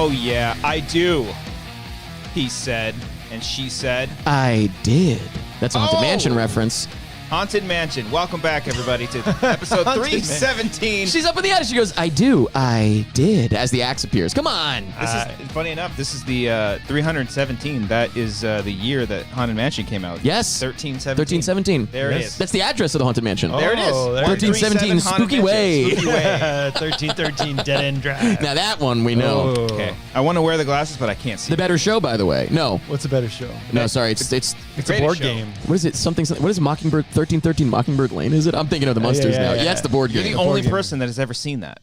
Oh, yeah, I do. He said, and she said. I did. That's a Haunted Mansion reference. Haunted Mansion. Welcome back, everybody, to episode 317. She's up in the attic. She goes, I do. I did. As the axe appears. Come on. This is funny enough. This is the 317. That is the year that Haunted Mansion came out. Yes. 1317. 1317. There it is. That's the address of the Haunted Mansion. There it is. 1317 Spooky Way. 1313 Dead End Drive. Now that one we know. Oh. Okay. I want to wear the glasses, but I can't see. The better show, by the way. No. What's a better show? No, sorry. It's a board game. What is it? What is Mockingbird? 1313 Mockingbird Lane, is it? I'm thinking of the Munsters now. Yeah, it's the board You're game. the only person that has ever seen that.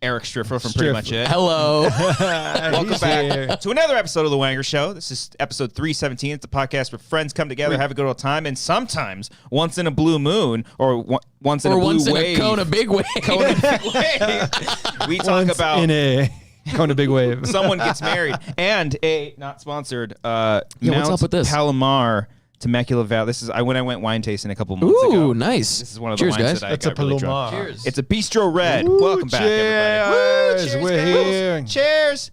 Eric Striffler from Pretty Much It. Hello. Welcome back to another episode of The Wanger Show. This is episode 317. It's a podcast where friends come together, have a good old time, and sometimes, once in a blue moon, or once in a blue wave. A Kona Big Wave. Kona Big Wave. We talk about... in a Kona Big Wave. Someone gets married. And a, not sponsored, what's up with this? Palomar Temecula Valley. This is when I went wine tasting a couple months ago. Ooh, nice. This is one of Cheers, the wines guys. that I That's got a really Palomar. drunk. Cheers. It's a Bistro Red. Ooh, Welcome back, everybody. cheers. Woo, We're cheers, here. guys. Cheers.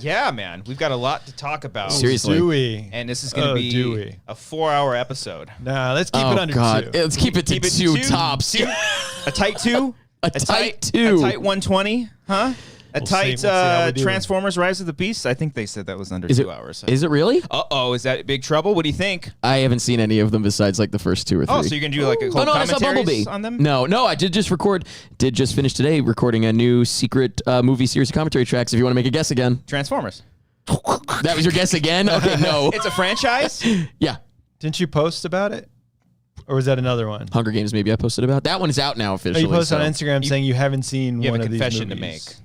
Yeah, man. We've got a lot to talk about. Seriously. Dewey. And this is going to be a 4-hour episode. Nah, let's keep it under God. 2. Let's keep it to two tops. A tight 2? A tight 2. A tight 120? Huh? A tight see how we do. Transformers Rise of the Beasts? I think they said that was under 2 hours. Is it really? Uh-oh, is that big trouble? What do you think? I haven't seen any of them besides like the first 2 or 3. Oh, so you're going to do like a whole no, I saw Bumblebee commentaries on them? No, I did just finish today recording a new secret movie series of commentary tracks. If you want to make a guess again. Transformers. That was your guess again? Okay, no. It's a franchise? Yeah. Didn't you post about it? Or was that another one? Hunger Games, maybe I posted about. That one is out now Oh, officially. you posted so. on Instagram saying you haven't seen You one have a of these confession to movies. make.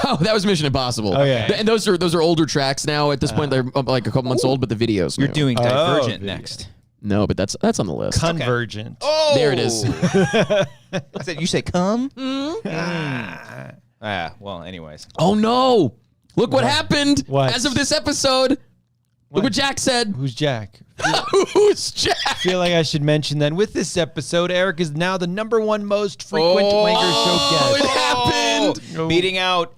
Oh, that was Mission Impossible. Oh, yeah. And those are older tracks now. At this point, they're like a couple months old, but the videos. You're new. doing Divergent video. next. No, but that's on the list. Convergent. Oh! There it is. You say come? Well, anyways. Oh no! Look what happened What? as of this episode. Look what Jack said. Who's Jack? Who's Jack? I feel like I should mention that with this episode, Eric is now the #1 most frequent Wanger Show guest. It happened. Oh. Beating out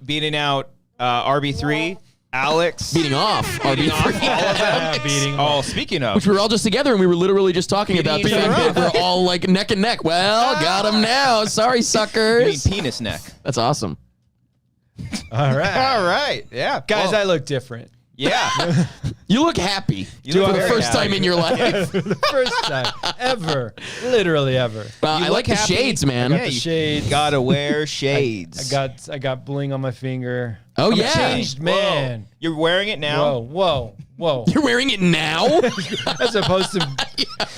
RB3, Alex. Beating off. Beating off all of them. Beating Oh, speaking of. Which we were all just together, and we were literally just talking about the Beating each fact other that we're all like neck and neck. Well, got him now. Sorry, You mean suckers. penis neck. That's awesome. All right. All right. Yeah. Guys, well, I look different. yeah. You look happy You look for the very first happy. time in your life. For the first time ever. Literally ever. I like the happy. shades, man. Yeah, The you shades. gotta wear shades. I got bling on my finger. Oh, I'm yeah. a changed man. You're wearing it now? Whoa. You're wearing it now? As opposed to,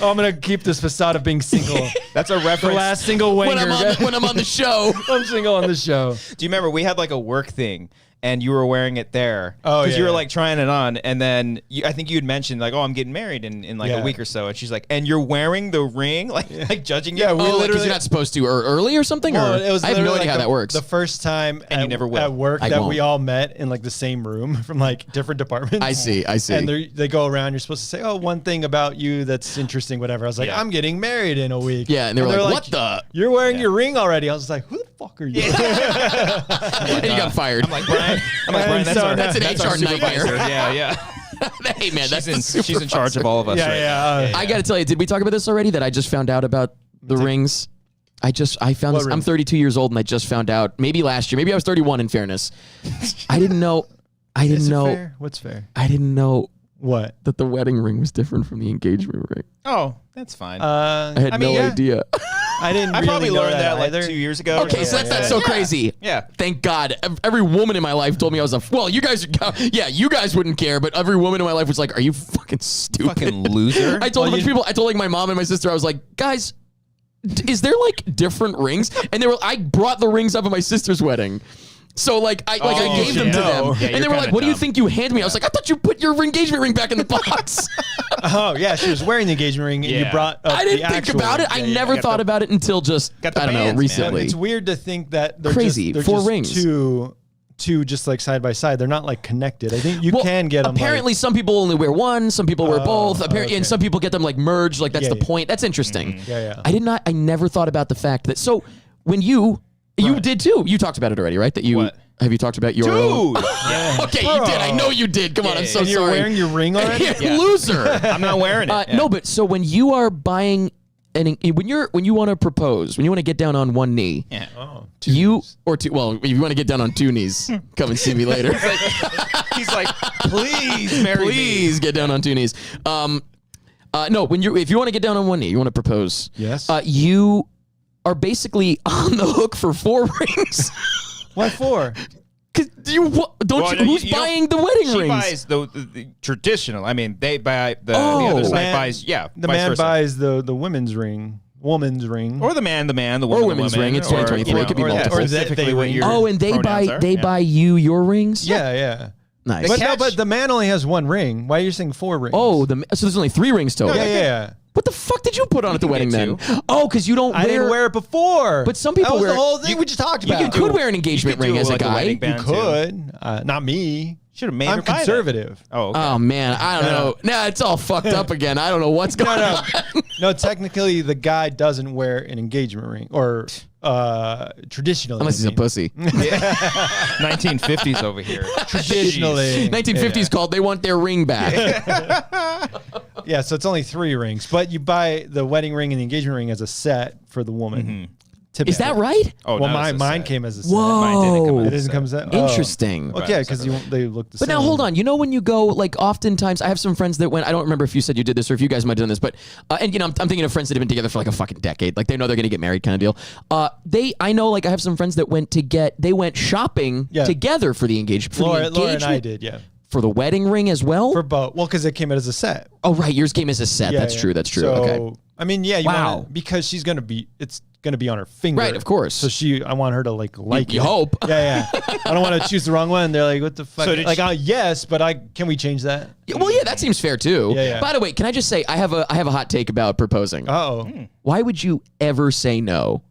I'm going to keep this facade of being single. That's a The reference. last single Wanger. when I'm on the show. I'm single on the show. Do you remember we had like a work thing and you were wearing it there? Oh, Because you were yeah. like trying it on, and then I think you had mentioned like, oh, I'm getting married in like Yeah. a week or so, and she's like, and you're wearing the ring, like judging you. Yeah, we Oh, like, 'cause literally- you're not supposed to, or early or something? Well, or it was I have no literally idea how like that works. The first time And you never will. at work I that won't. we all met in like the same room from like different departments. I see. And they go around. You're supposed to say, "Oh, one thing about you that's interesting, whatever." I was like, Yeah. "I'm getting married in a week." Yeah, and they were like, "What the?" You're wearing your ring already. I was like, "Who the fuck are you?" And you got fired. I'm like, Brian, that's so our that's an that's our HR nightmare. supervisor. Yeah. Hey, man, that's She's in charge of all of us. Yeah, right yeah. now. I got to tell you, did we talk about this already? That I just found out about the rings. I found What this. I'm rings? 32 years old, and I just found out. Maybe last year. Maybe I was 31. In fairness, I didn't know. Is it fair? What's fair? I didn't know What? that the wedding ring was different from the engagement ring. Oh, that's fine. I had no idea. I didn't. I really probably know learned that like either. 2 years ago. Okay, so that's not so crazy. Yeah. Thank God. Every woman in my life told me I was well, you guys wouldn't care, but every woman in my life was like, are you fucking stupid? Fucking loser. I told a bunch of people, I told like my mom and my sister, I was like, guys, is there like different rings? And I brought the rings up at my sister's wedding. So I gave them to them. Yeah, and they were like, what do you think you hand me? I was like, I thought you put your engagement ring back in the box. Oh yeah, she was wearing the engagement ring, and you Yeah. brought up I didn't the think actual about it. ring. I Yeah, never yeah. thought about it until just, Got the I don't know, bands, man. recently. It's weird to think that they're Crazy. Just, Four just rings. Two just like side by side. They're not like connected. I think you can get them. Apparently, some people only wear one. Some people wear both. Apparently, and okay. some people get them like merged. Like that's Yeah, the yeah. point. That's interesting. Yeah. I never thought about the fact that. So when you did too. You talked about it already, right? That you. What? Have you talked about your Dude! Okay, you did. I know you did. Come on, I'm so And you're sorry. wearing your ring already? Loser. I'm not wearing it. No, but so when you are buying, when you want to propose, when you want to get down on one knee, Yeah. Oh, well, if you want to get down on two knees, come and see me later. He's like, please marry me. Please get down on two knees. No, if you want to get down on one knee, you want to propose. Yes. You are basically on the hook for 4 rings. What for? Cause who's buying the wedding She rings? buys the traditional. I mean, they buy the other side buys. Yeah, The vice man versa. buys the women's ring, woman's ring. Or the man, the woman, Or the women's woman, ring. It's or, 2023. It could be multiple. Or specifically they what ring. your And they pronouns are. Yeah. buy you your rings. Yeah. Nice. But catch- but the man only has one ring. Why are you saying 4 rings? So there's only 3 rings total. Yeah. What the fuck did you put on at the wedding get then? Oh, because you don't I didn't wear it before. But some people that was wear- the whole thing we just talked about. You could wear an engagement ring as a guy. wedding You band too. could. Not me. Should have made I'm her buy that. conservative. Oh, okay. Oh man, I don't know. Nah, it's all fucked up again. I don't know what's going on. No, technically the guy doesn't wear an engagement ring or traditionally. Unless he's a pussy. 1950s over here. Traditionally. 1950s called. They want their ring back. Yeah, so it's only 3 rings, but you buy the wedding ring and the engagement ring as a set for the woman. Is that right? Oh, Well, not as a mine set. came as a set. Whoa. Mine didn't come It as a doesn't set. come as that. Oh. Interesting. Okay, because they look the But same. now hold on. You know when you go, like oftentimes I have some friends that went, I don't remember if you said you did this or if you guys might have done this, but, and you know, I'm thinking of friends that have been together for like a fucking decade. Like they know they're going to get married kind of deal. I know like I have some friends that went shopping together for the engagement. Laura and I did, yeah. For the wedding ring as well? For both. Well, because it came out as a set. Oh, right. Yours came as a set. Yeah, That's yeah. true. That's true. So, Okay. I mean, yeah, you Wow. want because it's going to be on her finger. Right, of course. So I want her to like You it. hope. Yeah. I don't want to choose the wrong one. They're like, what the fuck? So did like, she- yes, but can we change that? Well, yeah, that seems fair too. Yeah. By the way, can I just say I have a hot take about proposing. Uh-oh. Why would you ever say no?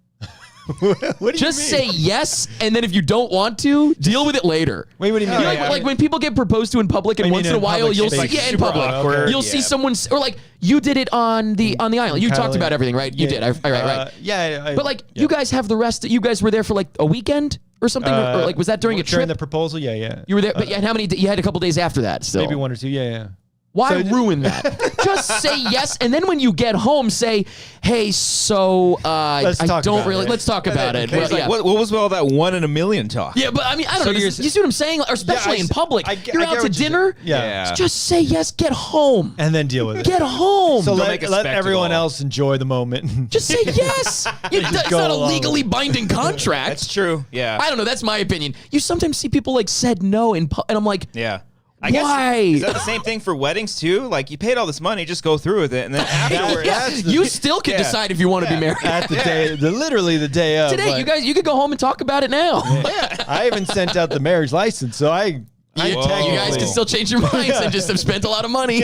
What do you Just mean? say yes, and then if you don't want to, deal with it later. Wait, what do you mean? You know, like when people get proposed to in public, and You once mean in a in while public you'll space? see, Like in super public, awkward. you'll see someone, or like you did it on the aisle. You Kinda talked about everything, right? You did. Right. Yeah. But like you guys have the rest. You guys were there for like a weekend or something, or like was that during a trip? During the proposal, yeah. You were there, but and how many? You had a couple days after that. Still, Maybe 1 or 2, yeah. Why So- ruin that? Just say yes, and then when you get home, say, "Hey, so Let's I talk don't about really. it." Let's talk about it." He's Well, like, yeah. what was all that 1 in a million talk? Yeah, but I mean, I don't So know. you're- You see what I'm saying? Or especially in public. You're out to dinner. Yeah. Just say yes. Get home. And then deal with it. Get home. So make a let spectacle. everyone else enjoy the moment. just say yes. It's go not a along legally binding contract. That's true. Yeah. I don't know. That's my opinion. You sometimes see people like said no and I'm like, Yeah. Why? Guess, is that the same thing for weddings too? Like you paid all this money, just go through with it, and then afterwards, yeah, you still can Yeah. decide if you want to be married. At the day, literally the day of. Today, but you could go home and talk about it now. I haven't sent out the marriage license, so I You technically- guys can still change your minds and just have spent a lot of money.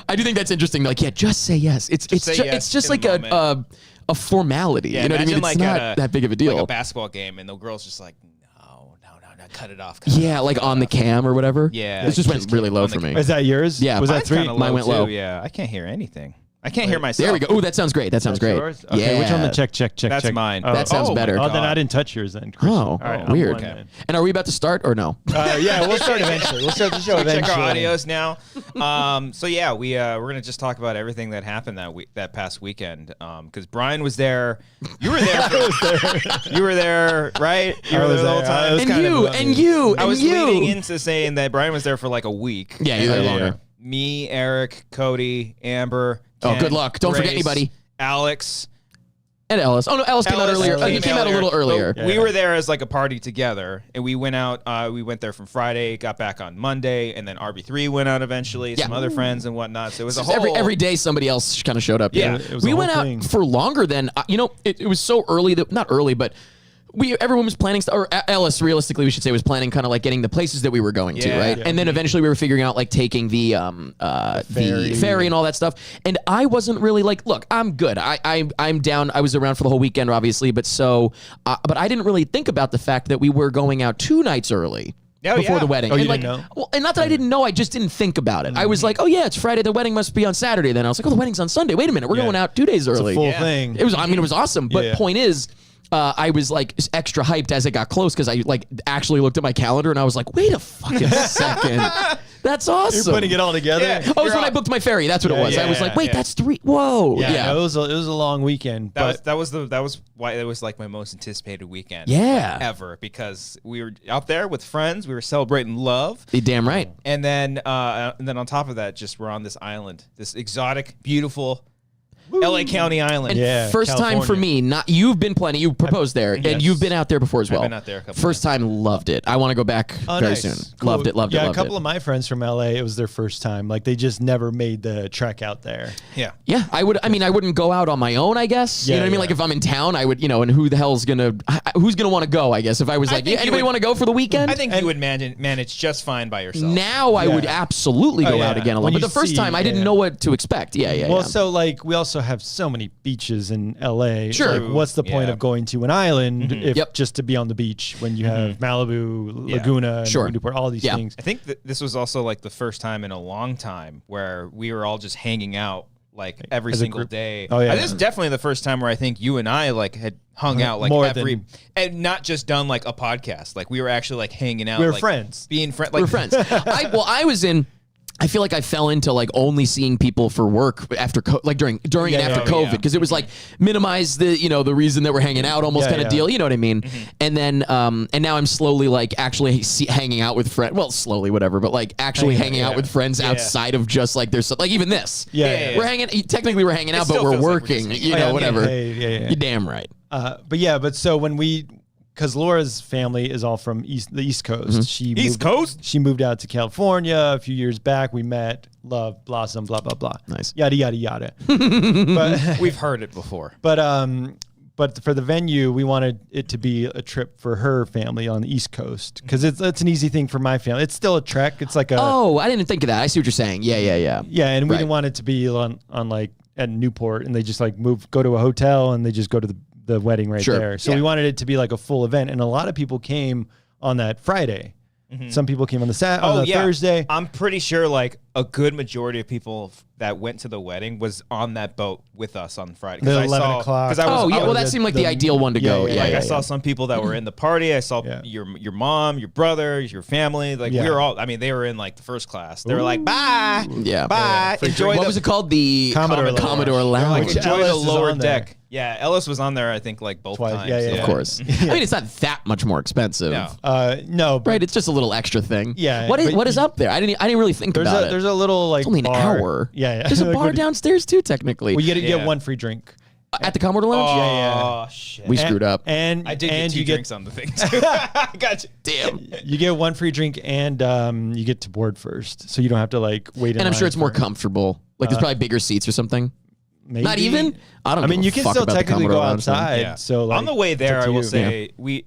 I do think that's interesting. Like, yeah, just say yes. It's say yes it's just in like the a formality. Yeah, you know what I mean? imagine It's like not that big of a deal. like a basketball game, and the girl's just like, no, cut it off. Yeah, like on the cam or whatever. Yeah. It just went really low on the for me. Is that yours? Yeah, Was that mine's 3? Kinda Mine went too, low. Yeah, I can't hear anything. I can't hear myself. There we go. Oh, that sounds great. That sounds great. Yours? Okay, Yeah. which one? The check. That's mine. Oh, That sounds oh, better. my Oh, then God. I didn't touch yours then. Christian. Oh, All right, I'm weird. one then. And are we about to start or no? Yeah, we'll start eventually. We'll start the show eventually. Check our audios now. So yeah, we're gonna just talk about everything that happened that past weekend. Because Brian was there. You were there. You were there, right? You I were was there the whole there. time. I was kind of, I was you. leading into saying that Brian was there for like a week. Yeah, you were there longer. Me, Eric, Cody, Amber. Oh, Ken, good luck. Don't forget Grace, anybody. Alex. And Ellis. Oh no, Ellis came out Ellis earlier. He came out a little earlier. But we were there as like a party together, and we went out. We went there from Friday, got back on Monday, and then RB3 went out eventually. Some other friends and whatnot. So it was a whole Every day somebody else kind of showed up. Yeah. It was we a went whole out thing. for longer than it was so early that not early, but everyone was planning or Ellis realistically we should say was planning kind of like getting the places that we were going to, Yeah. right? Yeah. And then eventually we were figuring out like taking the ferry and all that stuff. And I wasn't really like, look, I'm good. I'm down. I was around for the whole weekend obviously, but I didn't really think about the fact that we were going out 2 nights early. Oh, Before yeah. the wedding. Oh, you and like, didn't know? well, and not that I didn't know, I just didn't think about it. I was like, oh yeah, it's Friday, the wedding must be on Saturday. Then I was like, oh, the wedding's on Sunday. Wait a minute, we're going out 2 days It's early. a full Yeah. thing. It was awesome. But Yeah. point is, I was like extra hyped as it got close because I like actually looked at my calendar and I was like, wait a fucking second. That's awesome. You're putting it all together. Yeah. Oh, it was when I booked my ferry. That's what it was. I was like, wait, that's 3. Whoa. Yeah, it was a long weekend. That was why it was like my most anticipated weekend. Yeah. Ever, because we were out there with friends. We were celebrating love. You're damn right. And then on top of that, just we're on this island, this exotic, beautiful LA County island. And first time for me, not you've been plenty. You proposed there, and you've been out there before as well. I've been out there a couple First time, loved it. I want to go back very soon. Cool. Loved it. Loved it. Yeah, loved a couple it. of my friends from LA, it was their first time. Like they just never made the trek out there. Yeah. Yeah, I would. I mean, I wouldn't go out on my own. I guess. You know what I mean? Like if I'm in town, I would. And who's gonna want to go? I guess if I was like, anybody want to go for the weekend? I think you would manage just fine by yourself. Now I would absolutely go out again alone. But the first time, I didn't know what to expect. Well, so like we also have so many beaches in LA. Sure. Like, what's the point of going to an island if just to be on the beach when you have Malibu, Laguna, and Newport, all these things? I think that this was also like the first time in a long time where we were all just hanging out like every single day. Oh yeah. This is definitely the first time where I think you and I like had hung out like and not just done like a podcast. Like we were actually like hanging out. We were like, friends. Being friends. We're friends. I feel like I fell into like only seeing people for work after during and after COVID because it was like minimize the the reason that we're hanging out almost kind of deal. You know what I mean? And then and now I'm slowly like actually hanging out with friends. Well, slowly whatever, but like actually hanging out with friends outside of just like there's like even this. We're hanging. Technically we're hanging out, but we're working. Whatever. You're damn right. But so when because Laura's family is all from the East Coast. She moved out to California a few years back. We met, love, blossom, blah blah blah. Nice. Yada yada yada. But we've heard it before. But for the venue, we wanted it to be a trip for her family on the East Coast because it's an easy thing for my family. It's still a trek. It's like I didn't think of that. I see what you're saying. Yeah. Yeah, and we didn't want it to be on like at Newport and they just like go to a hotel and they just go to the wedding right there. So we wanted it to be like a full event, and a lot of people came on that Friday. Some people came on the Thursday. I'm pretty sure like a good majority of people that went to the wedding was on that boat with us on Friday. The 11 o'clock. That seemed like the ideal one to go. I saw some people that were in the party. I saw your mom, your brother, your family. Like we were all. I mean, they were in like the first class. They were like, bye, bye. Enjoy. What was it called? The Commodore Lounge. Like, enjoy the lower deck. Yeah, Ellis was on there. I think like both times. Yeah, of course. I mean, it's not that much more expensive. No, right? It's just a little extra thing. Yeah. What is up there? I didn't really think about it. There's a little like it's only an hour. Yeah. There's a bar downstairs too, technically. Well, you get one free drink at the Commodore Lounge. Oh shit! We screwed up. And I did get two drinks on the thing too. I got you. Damn. You get one free drink and you get to board first, so you don't have to like wait. And I'm sure it's more comfortable. Like there's probably bigger seats or something. Maybe. Not even. I mean, you can still technically go outside. Yeah. So like, on the way there, I will say we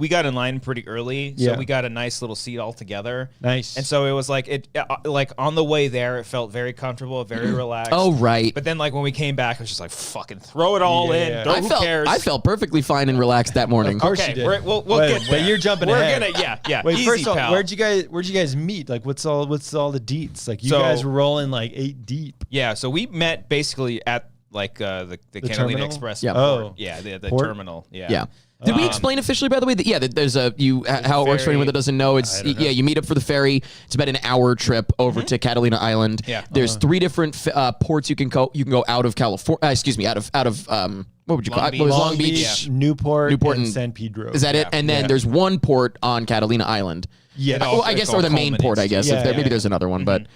got in line pretty early, so we got a nice little seat all together. Nice. And so it was like like on the way there, it felt very comfortable, very relaxed. Oh right. But then like when we came back, it was just like fucking throw it all in. Who cares? I felt perfectly fine and relaxed that morning. Of course you did. We'll get there. But you're jumping ahead. We're gonna Wait, easy, first of all, pal. where'd you guys meet? Like what's all the deets? Like you guys were rolling like 8 deep. Yeah. So we met basically at like the Catalina terminal? Express. Yeah. Port. Yeah. The terminal. Yeah. Yeah. Did we explain officially, by the way, that there's how it works for anyone that doesn't know? It's you meet up for the ferry. It's about an hour trip over to Catalina Island. Yeah. There's 3 different ports you can go. You can go out of California. Excuse me, out of what would you call it? Long Beach, Newport, and and San Pedro. Is that it? And then there's one port on Catalina Island. Yeah. Well, I guess, or the main port, I guess. Maybe there's another one, but.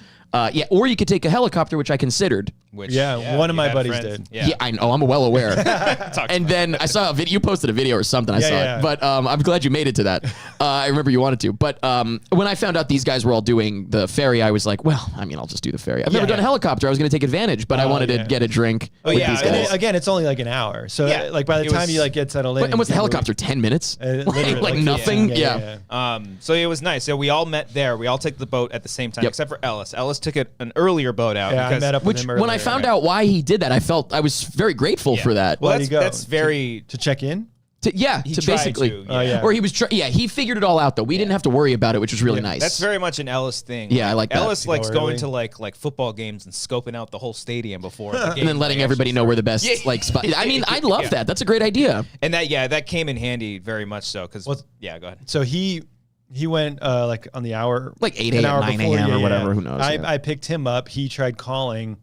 Or you could take a helicopter, which I considered. One of my buddies did. Yeah, I know. I'm well aware. And then I saw a video. You posted a video or something. I saw it. But I'm glad you made it to that. I remember you wanted to. But when I found out these guys were all doing the ferry, I was like, well, I mean, I'll just do the ferry. I've never done a helicopter. I was going to take advantage, but I wanted to get a drink with these guys. Again, it's only like an hour. So like by the time you like get settled in. And what's the helicopter? 10 minutes? Like nothing? Yeah. So it was nice. So we all met there. We all took the boat at the same time, except for Ellis. Ellis took an earlier boat out. Yeah, I met up with him earlier. When I found out why he did that, I was very grateful for that. Well, that's very to check in. To basically, or he was, he figured it all out though. We didn't have to worry about it, which was really nice. That's very much an Ellis thing. Yeah, I like that. Ellis likes going to like football games and scoping out the whole stadium before the game, and then letting everybody know where the best spot. I mean, I love that. That's a great idea. And that came in handy very much so because go ahead. So he went like on the hour, like 8 a.m., 9 a.m. or whatever. Who knows? I picked him up. He tried calling.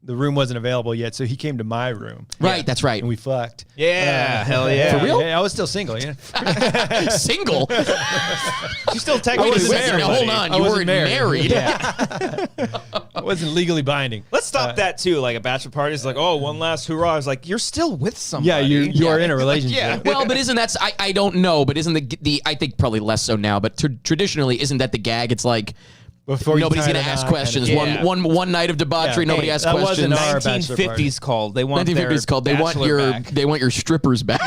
The room wasn't available yet, so he came to my room. Right, that's right. And we fucked. Yeah, hell yeah. For real? Yeah, I was still single, Single? You still technically married. Hold on, you weren't married. Yeah. I wasn't legally binding. Let's stop that too. Like a bachelor party is like, oh, one last hurrah. I was like, you're still with somebody. Yeah, you are in a relationship. Yeah. Well, but isn't that, I don't know, but isn't the I think probably less so now, but traditionally, isn't that the gag? It's like, nobody's going to ask questions. One night of debauchery, nobody asks questions. 1950s called. They want 1950s called. They want your strippers back.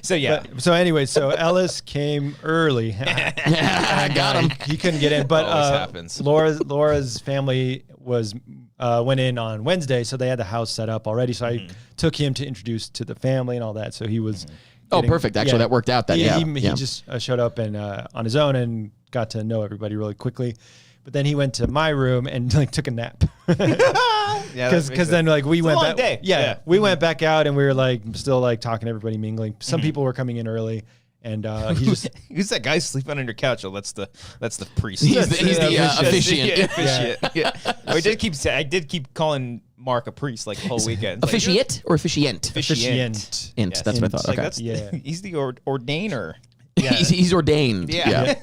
So anyway, so Ellis came early. I got him. He couldn't get in, but happens. Laura's family went in on Wednesday, so they had the house set up already. So I took him to introduce to the family and all that. So he was. Perfect. Actually, that worked out. He just showed up and on his own and got to know everybody really quickly. But then he went to my room and like took a nap. Because then like we went back. Day. Yeah, we went back out and we were like still like talking to everybody, mingling. Some people were coming in early. And he just who's that guy sleeping on your couch? Oh, that's the priest. He's the officiant. Yeah. I did keep calling Mark a priest like the whole weekend. Officiate or officiant? Officiant. Yes. That's what I thought. Okay. He's the ordainer. Yeah. He's ordained. Yeah.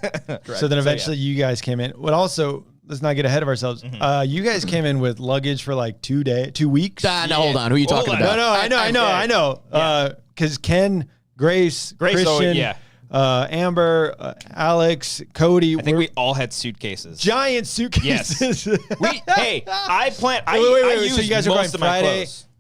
So then eventually you guys came in. But also, let's not get ahead of ourselves. You guys came in with luggage for like 2 weeks. No, hold on. Who are you talking about? No, I know. Because Ken, Grace, Christian, Amber, Alex, Cody. I think we all had suitcases. Giant suitcases. Yes. I planned. Wait. So you guys are going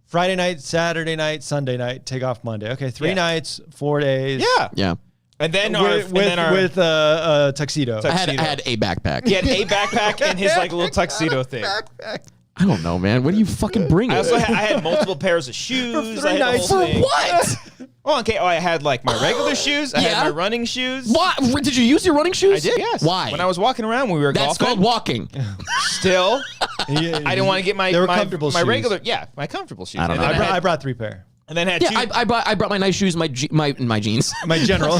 Friday night, Saturday night, Sunday night, take off Monday. Okay, 3 nights, 4 days. Yeah. And then with a tuxedo. I had a backpack. He had a backpack and his like little tuxedo thing. I don't know, man. What are you fucking bringing? I had multiple pairs of shoes. For 3 nights. For what? Oh, okay. Oh, I had like my regular shoes. I had my running shoes. What? Did you use your running shoes? I did, yes. Why? When I was walking around when we were golfing. That's called walking. Still, I didn't want to get my comfortable shoes. regular, my comfortable shoes. I don't know. I brought 3 pair. And then had I brought my nice shoes, my jeans, my general,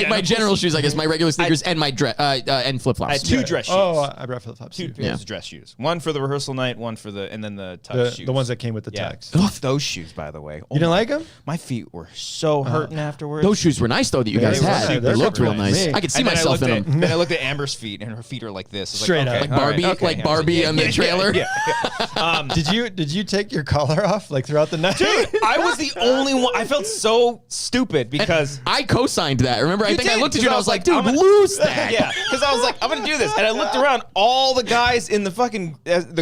my general shoes, I guess, my regular sneakers, and my and flip flops. I had 2 dress shoes. Oh, I brought flip flops. 2 pairs of dress shoes. One for the rehearsal night, one for and then the tux shoes. The ones that came with the tux. Love those shoes, by the way. You didn't like them? My feet were so hurting afterwards. Those shoes were nice though that you guys had. They looked real nice. Me. I could see myself in them. Then I looked at Amber's feet, and her feet are like this. Straight up, like Barbie, like Barbie on the trailer. Did you take your collar off like throughout the night? Dude, I was the only one. I felt so stupid because I co-signed that. Remember, I think I looked at you and I was like, dude, lose that. Yeah, because I was like, I'm gonna do this, and I looked around. All the guys in the fucking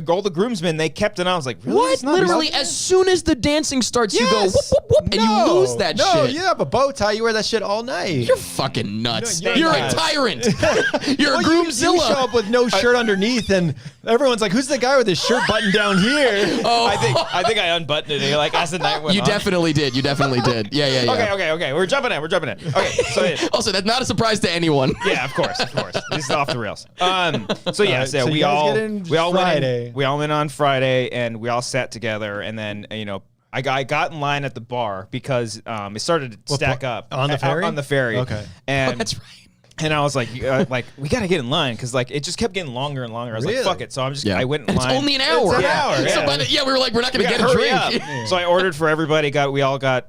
all the groomsmen, they kept it on. I was like, really? What? Literally, as soon as the dancing starts, you go whoop whoop whoop, and you lose that shit. No, you have a bow tie. You wear that shit all night. You're fucking nuts. No, you're a tyrant. You're a groomzilla. You show up with no shirt underneath, and everyone's like, "Who's the guy with his shirt buttoned down here?" Oh, I think I unbuttoned it. Like as the night went on. You definitely did. Yeah. Okay. We're jumping in. Okay. So also, that's not a surprise to anyone. Yeah, of course. This is off the rails. So we all went on Friday, and we all sat together, and then I got in line at the bar because it started to stack up on the ferry. On the ferry. Okay, and that's right. And I was like, we gotta get in line because like it just kept getting longer and longer. I was like, fuck it. So I went in line. It's only an hour. It's an hour. So we were like, we're not gonna get a drink. So I ordered for everybody.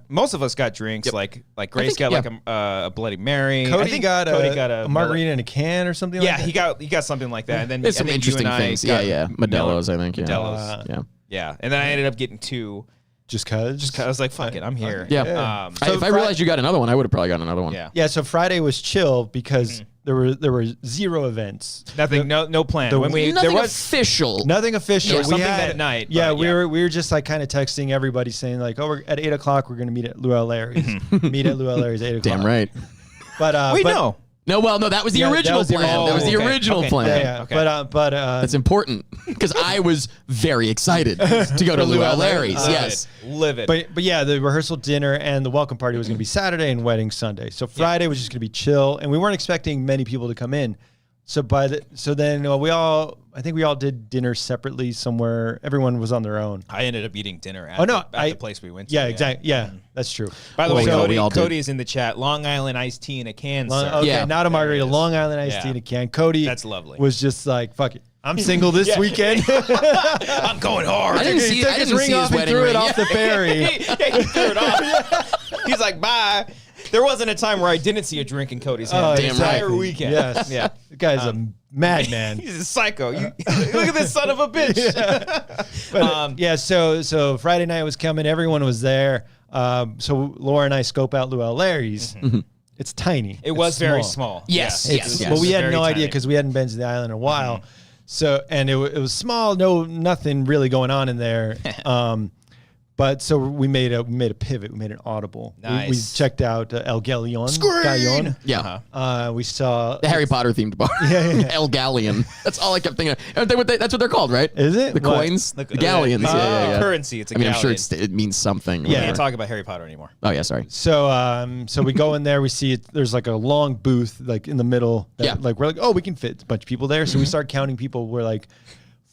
Most of us got drinks. Yep. Like Grace got like a Bloody Mary. Cody got a margarita in a can or something. Yeah, he got something like that. And then there's some interesting things. Yeah. Modelo's, I think. Modelo's. Yeah. And then I ended up getting 2. Just cause I was like, fuck it, I'm here. Yeah. If I realized you got another one, I would have probably gotten another one. Yeah. So Friday was chill because there were 0 events. Nothing. No plan. Nothing official. Nothing official. There was something that night. Yeah, we were just like kind of texting everybody saying like, oh, we're at 8 o'clock. We're gonna meet at Luau Larry's. Meet at Luau Larry's 8 o'clock. Damn right. But no. No, that was the original plan. That was the original plan. Yeah. Okay. But that's important because I was very excited to go to Luau Larry's. Yes, livid. But yeah, the rehearsal dinner and the welcome party was going to be Saturday and wedding Sunday. So Friday was just going to be chill, and we weren't expecting many people to come in. So then I think we all did dinner separately somewhere. Everyone was on their own. I ended up eating dinner at the place we went to. Yeah, exactly. Yeah, that's true. By the way, Cody is in the chat. Long Island iced tea in a can, sir. Okay, not a margarita. Long Island iced tea in a can. Cody, that's lovely. Was just like, fuck it. I'm single this weekend. I'm going hard. I didn't see his wedding threw ring. it off the ferry. He threw it off. He's like, bye. There wasn't a time where I didn't see a drink in Cody's hand. The entire weekend. Yes. Yeah. The guy's a madman. He's a psycho. Look at this son of a bitch. So Friday night was coming. Everyone was there. So Laura and I scope out Luau Larry's. Mm-hmm. It's tiny. It was very small. Yes. Well, we had no idea because we hadn't been to the island in a while. Mm-hmm. So, and it was small. Nothing really going on in there. But so we made a pivot. We made an audible. Nice. We checked out El Galleon. Yeah. We saw the Harry Potter themed bar. Yeah. El Galleon. That's all I kept thinking of. That's what they're called, right? Is it? The coins? The galleons. Yeah. Currency. It's a galleon. I'm sure it means something. We can't talk about Harry Potter anymore. Oh, yeah, sorry. So we go in there. We see there's like a long booth like in the middle. Like we're like, oh, we can fit a bunch of people there. So we start counting people. We're like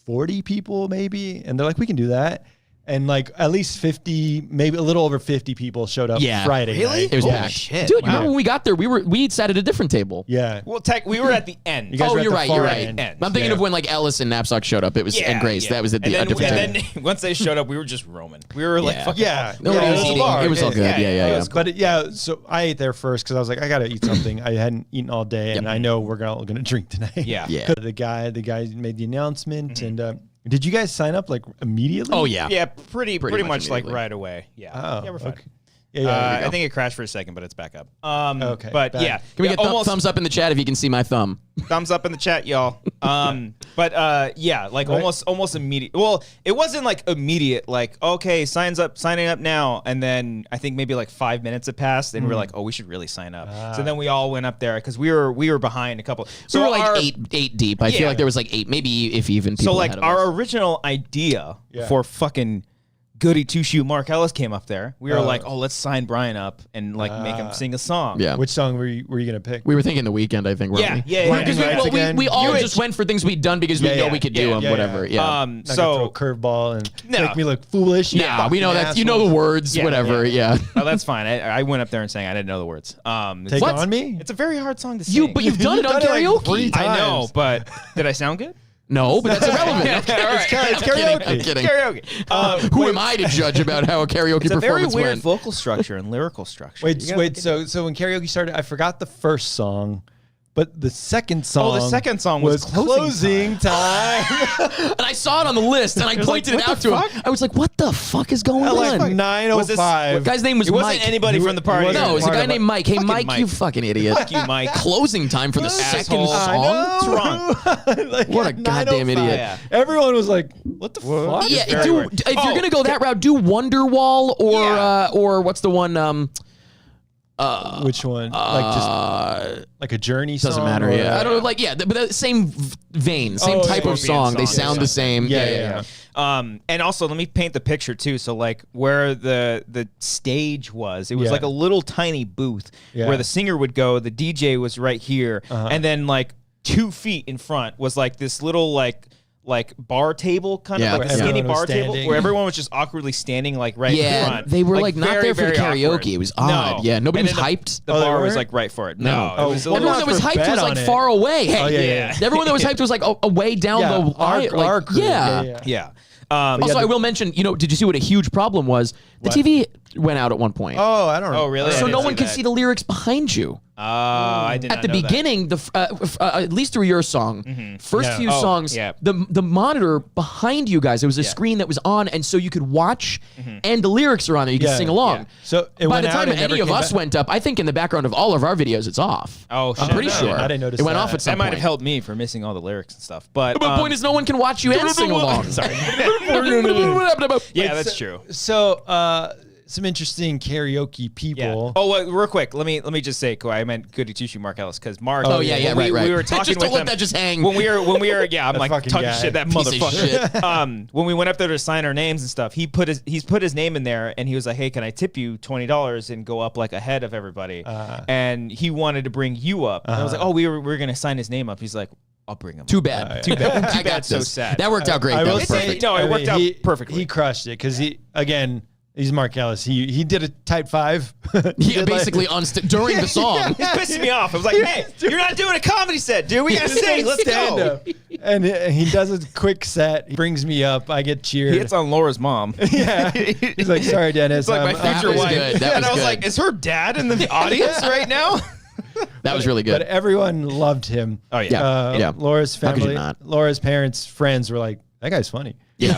40 people maybe. And they're like, we can do that. And like at least 50, maybe a little over 50 people showed up Friday Really? night. It was packed. Shit. Dude, you remember when we got there, we sat at a different table. Yeah. Well, we were at the end. You guys were at you're the right. far You're right. end. I'm thinking of when like Ellis and Knapsack showed up. It was and Grace. Yeah. That was at a different table. And then once they showed up, we were just roaming. We were like, fucking Nobody was eating. It was all good. Yeah. But so I ate there first because I was like, I gotta eat something. I hadn't eaten all day, and I know we're all gonna drink tonight. Yeah. The guy made the announcement, and did you guys sign up like immediately? Oh yeah. Yeah, pretty much like right away. Yeah. Oh, yeah, we're fine. Okay. Yeah, I think it crashed for a second, but it's back up. Okay. But Back. yeah. Can we get thumbs up in the chat if you can see my thumb? Thumbs up in the chat, y'all. Like almost immediate. Well, it wasn't like immediate, like, okay, signing up now. And then I think maybe like 5 minutes had passed and we're like, oh, we should really sign up. So then we all went up there because we were behind a couple. So we were like eight deep. I feel like there was like 8, maybe if even people. So like ahead of our us. original idea for fucking goody two-shoe Mark Ellis came up there. We were like, oh, let's sign Brian up and like make him sing a song. Yeah. Which song were you gonna pick? We were thinking The Weeknd, I think, weren't we? Yeah. Because we all just went for things we'd done because we know we could do them, whatever. Yeah. Not gonna throw a curveball and No. make me look foolish. Yeah, we know that. You know the words, whatever. Yeah. Oh, that's fine. I went up there and sang. I didn't know the words. Take What? On Me? It's a very hard song to sing. But you've done it on done it like karaoke. 3 times. I know, but did I sound good? No, but that's irrelevant. It's karaoke. I'm kidding. Karaoke. Who am I to judge about how a karaoke It's a very performance weird went? vocal structure and lyrical structure. Wait. So when karaoke started, I forgot the first song, but the second song. Oh, the second song was Closing Time. And I saw it on the list, and I was like, pointed it what out the to him. fuck? I was like, "What the fuck is going Like on?" 9:05. Guy's name was It Mike. wasn't anybody from the party. No, it was a guy named Mike. Hey, Fucking Mike, you fucking idiot. Fuck you, Mike. Closing time for the second Asshole. song. What's wrong? Like, What a at goddamn 9:05. idiot. Yeah. Everyone was like, "What the fuck?" Yeah, very weird. if you're gonna go that route, do Wonderwall or what's the one? Which one? Like just like a Journey song? Doesn't matter. Yeah, I don't know. Like but the same vein, same type of song. They sound the same. Yeah. And also, let me paint the picture too. So, like, where the stage was, it was like a little tiny booth where the singer would go. The DJ was right here, and then like 2 feet in front was like this little like bar table, kind of like a skinny bar table, where everyone was just awkwardly standing like right in front. They were like not very, there for the very karaoke. awkward. It was odd. No. Yeah, nobody And was then hyped. The bar was weren't? like right for it. No. No, it was a Everyone little. that was hyped bet was on like it. far away. Hey, Oh, yeah. everyone that was hyped was like away down the aisle. Our crew. Yeah. Also, I will mention, did you see what a huge problem was? The TV went out at one point. Oh, I don't know. Oh, really? So I no didn't one could that. see the lyrics behind you. I did At not the know that. beginning, at least through your song, first few songs, the monitor behind you guys, there was a screen that was on, and so you could watch, and the lyrics are on there. You could sing along. So it by went the out time and any never of came us back. went up, I think in the background of all of our videos, it's off. Oh, I'm pretty sure. I didn't notice it went that. off at some That might point. have helped me for missing all the lyrics and stuff. But The point is, no one can watch you and sing along. Sorry. Yeah, that's true. some interesting karaoke people. Yeah. Oh, real quick, let me just say, I meant Goody Two Shoe Mark Ellis because Mark. Oh yeah, right. We were talking just with don't let him that just hang. when we were yeah. I'm like talking shit that piece of motherfucker. When we went up there to sign our names and stuff, he's put his name in there and he was like, hey, can I tip you $20 and go up like ahead of everybody? And he wanted to bring you up. And I was like, oh, we were gonna sign his name up. He's like, I'll bring him. Too bad. Too bad. I got so sad. That worked out great. That was perfect. No, it worked out perfectly. He crushed it because he's Mark Ellis. He did a type 5. He basically during the song. He pissed me off. I was like, hey, you're not doing a comedy set, dude. We gotta sing. Let's go. And he does a quick set. He brings me up. I get cheered. He hits on Laura's mom. Yeah. He's like, sorry, Dennis. It's like my future wife. And I was like, is her dad in the audience right now? That was really good. But everyone loved him. Oh yeah. Laura's family, Laura's parents, friends were like, that guy's funny. Yeah.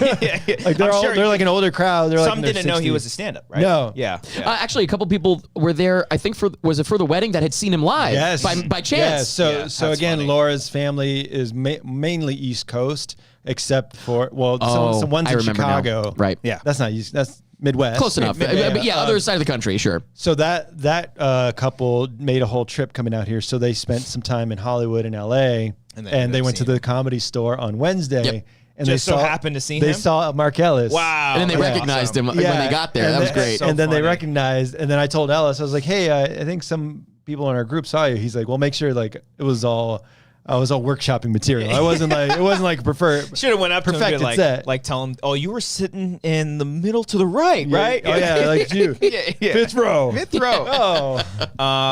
Like they're like an older crowd. They're some like didn't know he was a stand-up, right? No. Yeah. Actually, a couple people were there. I think was it for the wedding that had seen him live? Yes. By chance. Yeah. So again, funny. Laura's family is mainly East Coast, except for some one's in Chicago. Now. Right. Yeah. That's not East. That's Midwest. Close enough. But yeah, other side of the country, sure. So that couple made a whole trip coming out here. So they spent some time in Hollywood and LA, and they went to the Comedy Store on Wednesday. Yep. And just so happened to see him? They saw Mark Ellis. Wow. And then they recognized him when they got there. That was great. And then they recognized, and then I told Ellis, I was like, hey, I think some people in our group saw you. He's like, well, make sure I was all workshopping material. It wasn't like preferred. Should have went up to him and like tell him, oh, you were sitting in the middle to the right, right? Oh yeah, like you. Yeah. Fifth row. Oh.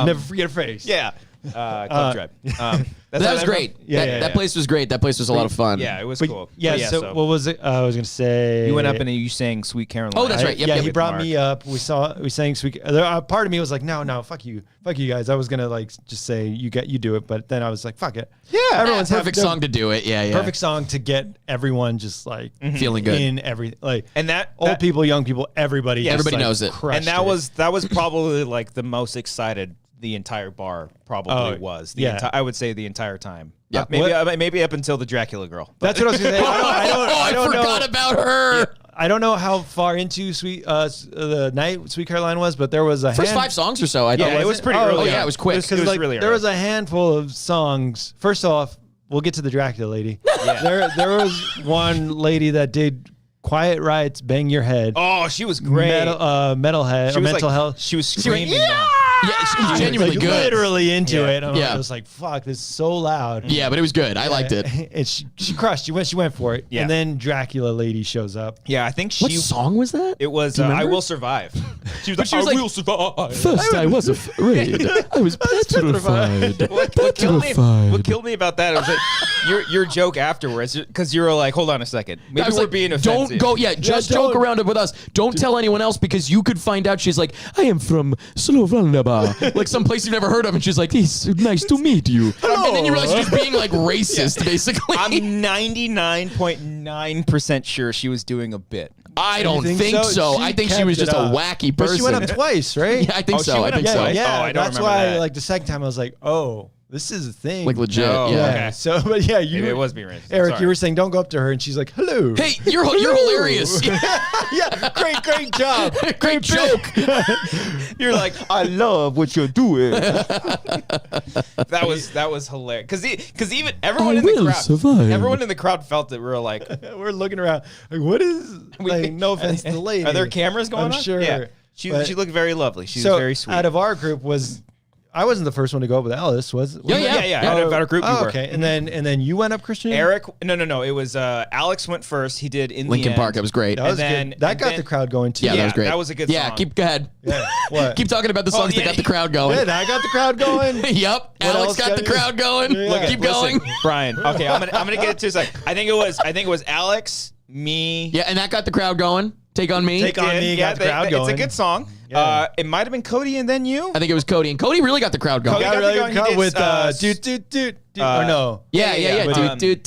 Never forget a face. Yeah. Club Dread. That was great. That place was great. That place was a lot of fun. Yeah, it was cool. Yeah, so what was it? I was going to say... You went up and you sang Sweet Caroline. Oh, that's right. He brought me up. We sang Sweet... part of me was like, no, fuck you guys. I was going to like just say, you do it. But then I was like, fuck it. Yeah. Everyone's perfect song to do it. Yeah. Perfect song to get everyone just like... feeling good. In everything. Like, and that... Old people, young people, everybody. Yeah, everybody knows it. And that was probably like the most excited the entire bar probably was. I would say the entire time. Yeah, maybe up until the Dracula girl. That's what I was going to say. I forgot about her. Yeah, I don't know how far into the night Sweet Caroline was, but there was a first 5 songs or so. I thought it was pretty early. Oh yeah, it was quick. It was really early. There was a handful of songs. First off, we'll get to the Dracula lady. Yeah. There was one lady that did Quiet Riot's "Bang Your Head." Oh, she was great. Metalhead or mental health. She was screaming. Yeah, she was genuinely good. Literally into it. I was like, fuck, this is so loud. Yeah, but it was good. I liked it. And she crushed. She went for it. Yeah. And then Dracula lady shows up. Yeah, I think What song was that? It was "I Will Survive." She was like, "I will survive." First, I was afraid. I was petrified. What killed me about that was like your joke afterwards, because you were like, hold on a second. Maybe we're being offensive. Don't go. Yeah, just joke around it with us. Don't tell anyone else, because you could find out she's like, I am from Slovenia. Like some place you've never heard of, and she's like, it's nice to meet you. Hello. And then you realize she's being like racist, basically. I'm 99.9% sure she was doing a bit. I don't think so. I think she was just a wacky person. But she went up twice, right? Yeah, I think so. I think so. Yeah, that's why like the second time I was like, oh, this is a thing. Like legit. Oh, yeah. Okay. So, but yeah, it was being racist. Eric, you were saying don't go up to her, and she's like, hello. Hey, you're hilarious. Yeah, great job. Great joke. You're like, I love what you're doing. That was hilarious. Because even everyone in the crowd felt it. We were like, we're looking around like, what is? Like, no offense to the lady. Are there cameras going on? I'm sure. Yeah. She looked very lovely. She was very sweet. Out of our group I wasn't the first one to go up with Alice, was it? Yeah. Out of our group, you were. Okay, and then you went up, Christian? Eric, no. It was Alex went first. He did Linkin Park. That was great. That was good. That got the crowd going too. Yeah, that was great. That was a good song. Yeah, go ahead. Yeah. What? Keep talking about the songs that got the crowd going. Yeah, that got the crowd going. Yep. Alex got the crowd going. Keep going. Brian. Okay, I'm gonna get it to a second. I think it was Alex, me. Yeah, and that got the crowd going. Take on Me. Take on Me got the crowd going. It's a good song. Yeah. It might have been Cody and then you. I think it was Cody, and Cody really got the crowd going. Cody got really going with doot or no? Yeah. Doot.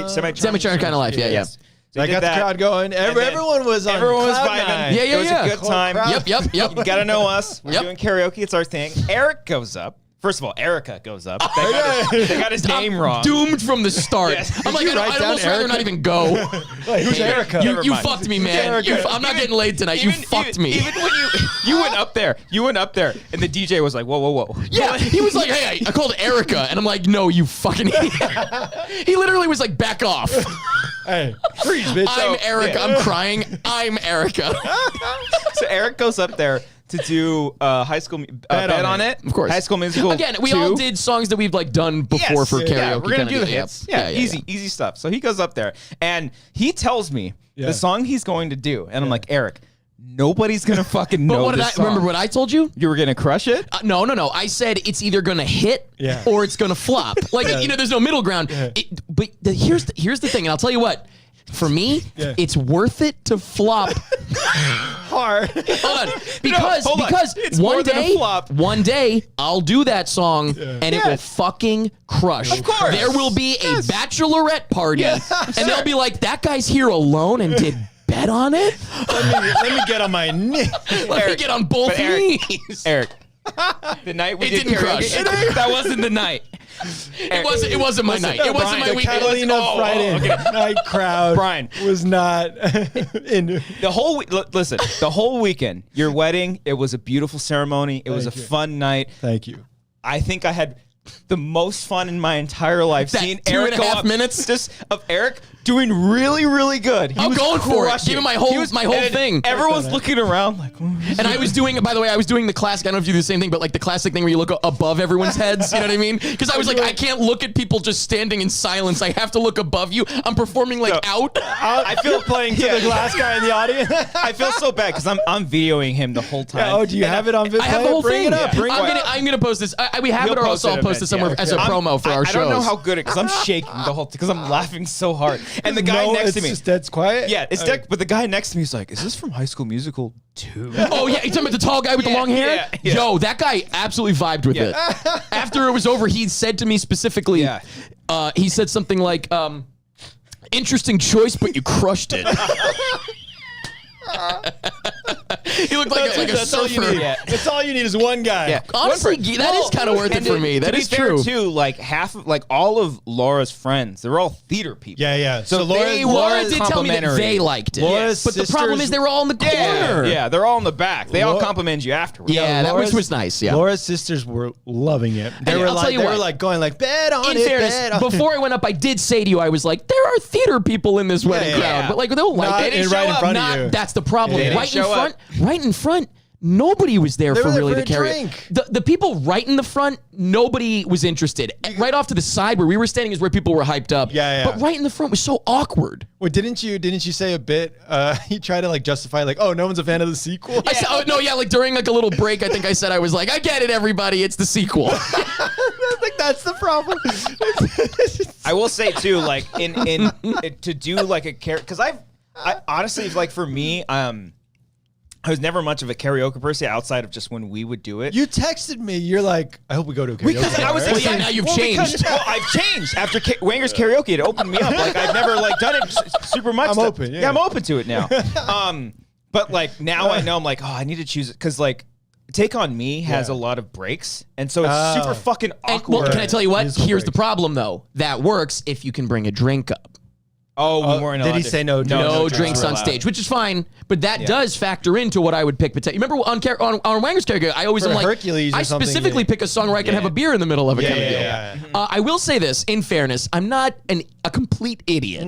Semi-charmed kind of life. Yeah. So I got the crowd going. Everyone was on. Everyone was vibing. Yeah. It was a good time. Yep. You gotta know us. We're doing karaoke. It's our thing. Eric goes up. First of all, Erica goes up. They got his name wrong. Doomed from the start. Yes. I'm like, I'd almost rather not even go. Like, who's Erica? You fucked me, man. I'm not getting laid tonight. You fucked me. Even when you went up there, and the DJ was like, whoa. Yeah, he was like, hey, I called Erica, and I'm like, no, you fucking idiot. He literally was like, back off. Hey, freeze, bitch. I'm Erica. I'm crying. I'm Erica. So Eric goes up there to do High School Bet on it. Of course. High School Musical. Again, we all did songs that we've like done before for karaoke. Yeah, we're gonna do the deal. hits. Yeah, easy stuff. So he goes up there and he tells me the song he's going to do, and I'm like, Eric, nobody's gonna fucking know what did this song. Remember what I told you? You were gonna crush it? No. I said it's either gonna hit or it's gonna flop. Like there's no middle ground. But here's the thing, and I'll tell you what. For me, it's worth it to flop hard. Hold on, because it's one day I'll do that song and it will fucking crush. Of course, there will be a bachelorette party, and they'll be like, "That guy's here alone and did bet on it." Let me get on my knee. Let me get on both knees. Eric, the night we did didn't karaoke, crush. That wasn't the night. It wasn't my night. It wasn't my weekend. Catalina Friday night crowd. Brian was not in the whole. Listen, the whole weekend, your wedding. It was a beautiful ceremony. It was a fun night. Thank you. I think I had the most fun in my entire life seeing Eric go up, minutes just of Eric doing really, really good. I'm going for it. Give him my whole thing. Everyone's looking around like, and I was doing, by the way, I was doing the classic, I don't know if you do the same thing, but like the classic thing where you look above everyone's heads, you know what I mean? Because I was like, I can't look at people just standing in silence. I have to look above you. I'm performing like out. I feel playing to the glass guy in the audience. I feel so bad because I'm videoing him the whole time. Yeah, do you have it on video? I have the whole Bring thing. it up. I'm gonna post this. We have it, or else I'll post it somewhere as a promo for our shows. I don't know how good it because I'm shaking the whole because I'm laughing so hard. And the guy next to me, it's dead quiet. Yeah, it's dead. But the guy next to me is like, "Is this from High School Musical 2?" Oh yeah, you talking about the tall guy with the long hair? Yeah. Yo, that guy absolutely vibed with it. After it was over, he said to me specifically, he said something like, "Interesting choice, but you crushed it." He looked like a surfer. That's all you need is one guy. Yeah. Honestly, that is kind of worth it for me. That is true. Too, like all of Laura's friends, they're all theater people. Yeah. So Laura did tell me that they liked it. But the problem is they were all in the corner. Yeah, they're all in the back. They all compliment you afterwards. Yeah, that was nice. Yeah. Laura's sisters were loving it. They were like going like, bet on it. In fairness, before I went up, I did say to you, I was like, there are theater people in this wedding crowd, but like they don't like it. Right in front of you. That's the problem. Right in front, nobody was there for really the karaoke. The people right in the front, nobody was interested. Right off to the side where we were standing is where people were hyped up. Yeah. But right in the front was so awkward. Well, didn't you say a bit? You tried to like justify like, oh, no one's a fan of the sequel. I said, like during like a little break, I think I said I was like, I get it, everybody, it's the sequel. I think that's the problem. I will say too, like in to do like a character because I honestly like for me, I was never much of a karaoke person outside of just when we would do it. You texted me. You're like, I hope we go to a karaoke. Because I was thinking, now you've changed. I've changed after Wanger's karaoke. It opened me up. Like I've never like done it super much. I'm open. Yeah, I'm open to it now. But like now I know I'm like, oh, I need to choose it because like Take On Me has a lot of breaks, and so it's super fucking awkward. Well, can I tell you what? Here's the problem though. That works if you can bring a drink up. Oh, we weren't allowed. Did he say no? No drinks on stage, which is fine, but that does factor into what I would pick. You remember on Wanger's karaoke, I always am like, Hercules I specifically pick a song where I can have a beer in the middle of it. I will say this, in fairness, I'm not a complete idiot.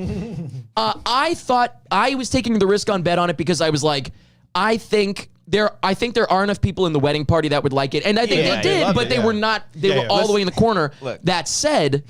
I thought I was taking the risk on Bet on it because I was like, I think there are enough people in the wedding party that would like it, and I think they did, but they were not. They were all the way in the corner. That said,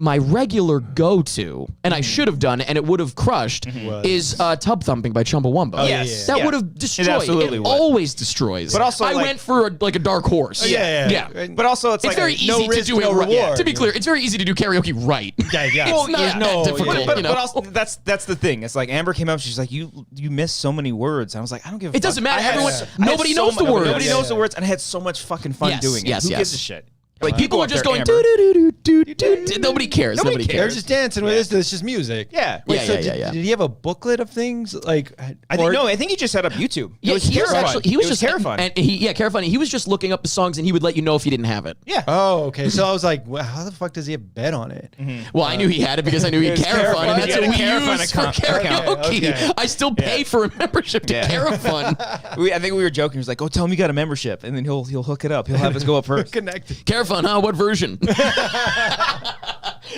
my regular go-to, and I should have done, and it would have crushed, is Tub Thumping by Chumbawamba. That would have destroyed. It absolutely would. Always destroys. But also, I went for a dark horse. Yeah. But also, it's like very easy to do it right. To be clear, it's very easy to do karaoke right. Well, it's not that difficult. But also, that's the thing. It's like Amber came up, she's like, you missed so many words. And I was like, I don't give a fuck. It doesn't matter. Nobody knows the words. Nobody knows the words, and I had so much fucking fun doing it. Who gives a shit? Like people are just going do do do do do. Nobody cares. Nobody cares. They're just dancing with this. It's just music. Yeah. Wait, did he have a booklet of things? Like I think he just set up YouTube. Yeah, he was just terrifying. And Carafun. He was just looking up the songs and he would let you know if he didn't have it. Yeah. Oh, okay. So I was like, well, how the fuck does he have bet on it? Well, I knew he had it because I knew he had Carafun, and that's what we use for karaoke. Okay. I still pay for a membership to Carafun. I think we were joking. He was like, "Oh, tell him you got a membership," and then he'll hook it up. He'll have us go up first. Connected. Carafun, huh? What version?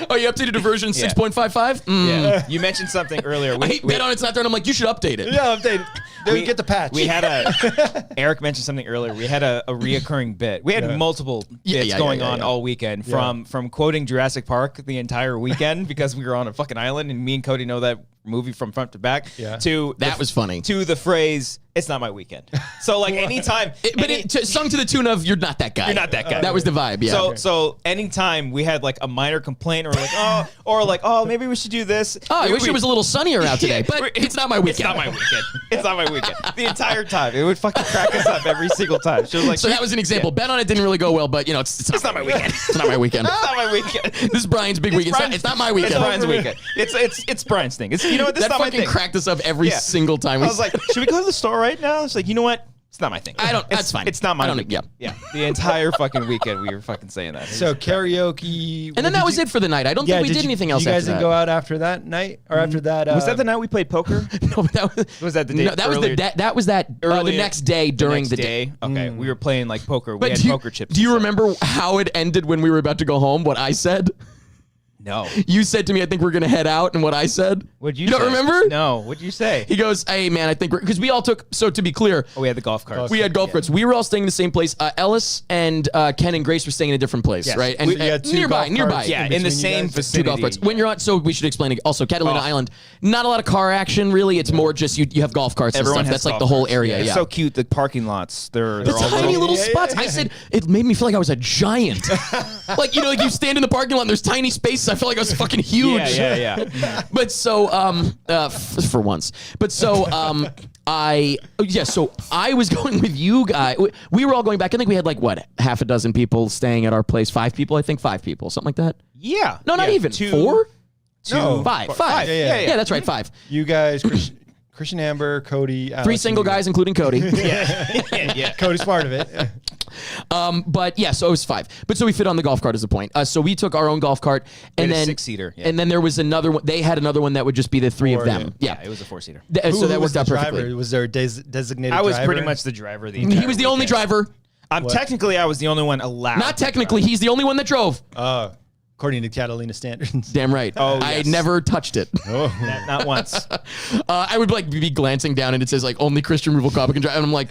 Oh, you updated to version 6.55? Yeah. You mentioned something earlier. I bet on it's not there, and I'm like, you should update it. Yeah, update it. Then we get the patch. We had Eric mentioned something earlier. We had a reoccurring bit. We had multiple bits going on all weekend from quoting Jurassic Park the entire weekend because we were on a fucking island and me and Cody know that movie from front to back. Yeah. That was funny. To the phrase, "It's not my weekend." So like anytime, sung to the tune of "You're not that guy." You're not that guy. That was the vibe. Yeah. So anytime we had like a minor complaint or like maybe we should do this. Oh, I wish it was a little sunnier out today, but it's not my weekend. It's not my weekend. It's not my weekend. The entire time, it would fucking crack us up every single time. She was like, so that was an example. Bet on it didn't really go well, but it's not my weekend. It's not my weekend. It's not my weekend. This is Brian's big weekend. It's not my weekend. It's Brian's weekend. It's Brian's thing. You know what? This is not my thing. That fucking cracked us up every single time. I was like, should we go to the store right now? It's like, you know what? It's not my thing. That's fine. It's not my weekend. Yeah. The entire fucking weekend we were fucking saying that. So karaoke. And then that was it for the night. I don't think we did anything else. You guys didn't go out after that night or after that? Was that the night we played poker? No, was that the day? No, that was the next day during the day. Okay, we were playing like poker. We had poker chips. Do you remember how it ended when we were about to go home? What I said? No. You said to me, I think we're going to head out, and what I said? What'd you say? You don't remember? No. What'd you say? He goes, hey, man, I think because we all took, so to be clear. We had the golf carts. We had golf carts. We were all staying in the same place. Ellis and Ken and Grace were staying in a different place, right? And nearby. Yeah, in the same vicinity. Two golf carts. When you're on, so we should explain it. Also, Catalina Island, not a lot of car action, really. It's more just you have golf carts and stuff. That's like the whole area. It's so cute, the parking lots. They're all tiny little spots. I said, it made me feel like I was a giant. Like you stand in the parking lot and there's tiny spaces. I felt like I was fucking huge. Yeah. But so, for once. But so, so I was going with you guys. We were all going back. I think we had like, half a dozen people staying at our place. 5 people, I think. 5 people, something like that. Yeah. No, not even. 4? 2. No. 5. Yeah, that's right. 5. You guys, Christian Amber, Cody, Alex, 3 single guys, including Cody. Yeah. Cody's part of it. But yeah, so it was 5. But so we fit on the golf cart is the point. So we took our own golf cart, and then 6-seater. Yeah. And then there was another one. They had another one that would just be the 3 of them. Yeah, it was a 4-seater. So that worked out perfectly. Driver? Was there a designated driver? I was pretty much the driver. He was the only driver. Technically, I was the only one allowed. Not technically, he's the only one that drove. According to Catalina standards. Damn right. I never touched it. Not once. I would be glancing down and it says like only Christian Removal Cop can drive, and I'm like,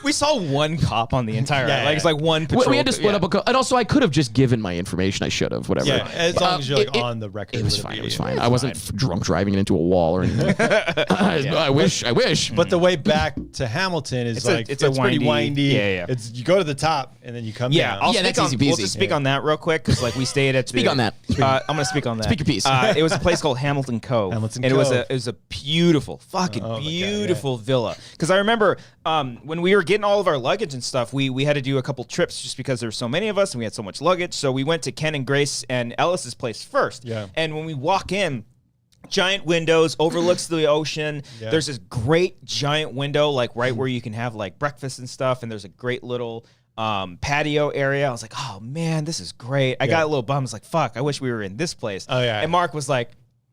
we saw one cop on the entire it's like one patrol. We had to split up and also I could have just given my information. I should have, whatever. Yeah, as long as you're like on the record. It was fine. It was fine. I wasn't drunk driving it into a wall or anything. I wish. But the way back to Hamilton is it's pretty windy. Yeah. It's you go to the top and then you come down. That's easy peasy. We'll just speak on that real quick because like we stayed at. Speak on that. I'm gonna speak on that. Speak your piece. It was a place called Hamilton Cove. And it was a beautiful, beautiful villa. Because I remember when we were getting all of our luggage and stuff, we had to do a couple trips just because there were so many of us and we had so much luggage. So we went to Ken and Grace and Ellis's place first. Yeah. And when we walk in, giant windows, overlooks the ocean. Yeah. There's this great giant window, like right where you can have like breakfast and stuff. And there's a great little patio area. I was like, oh man, this is great. I got a little bummed. I was like, fuck, I wish we were in this place. Oh yeah. And Mark was like,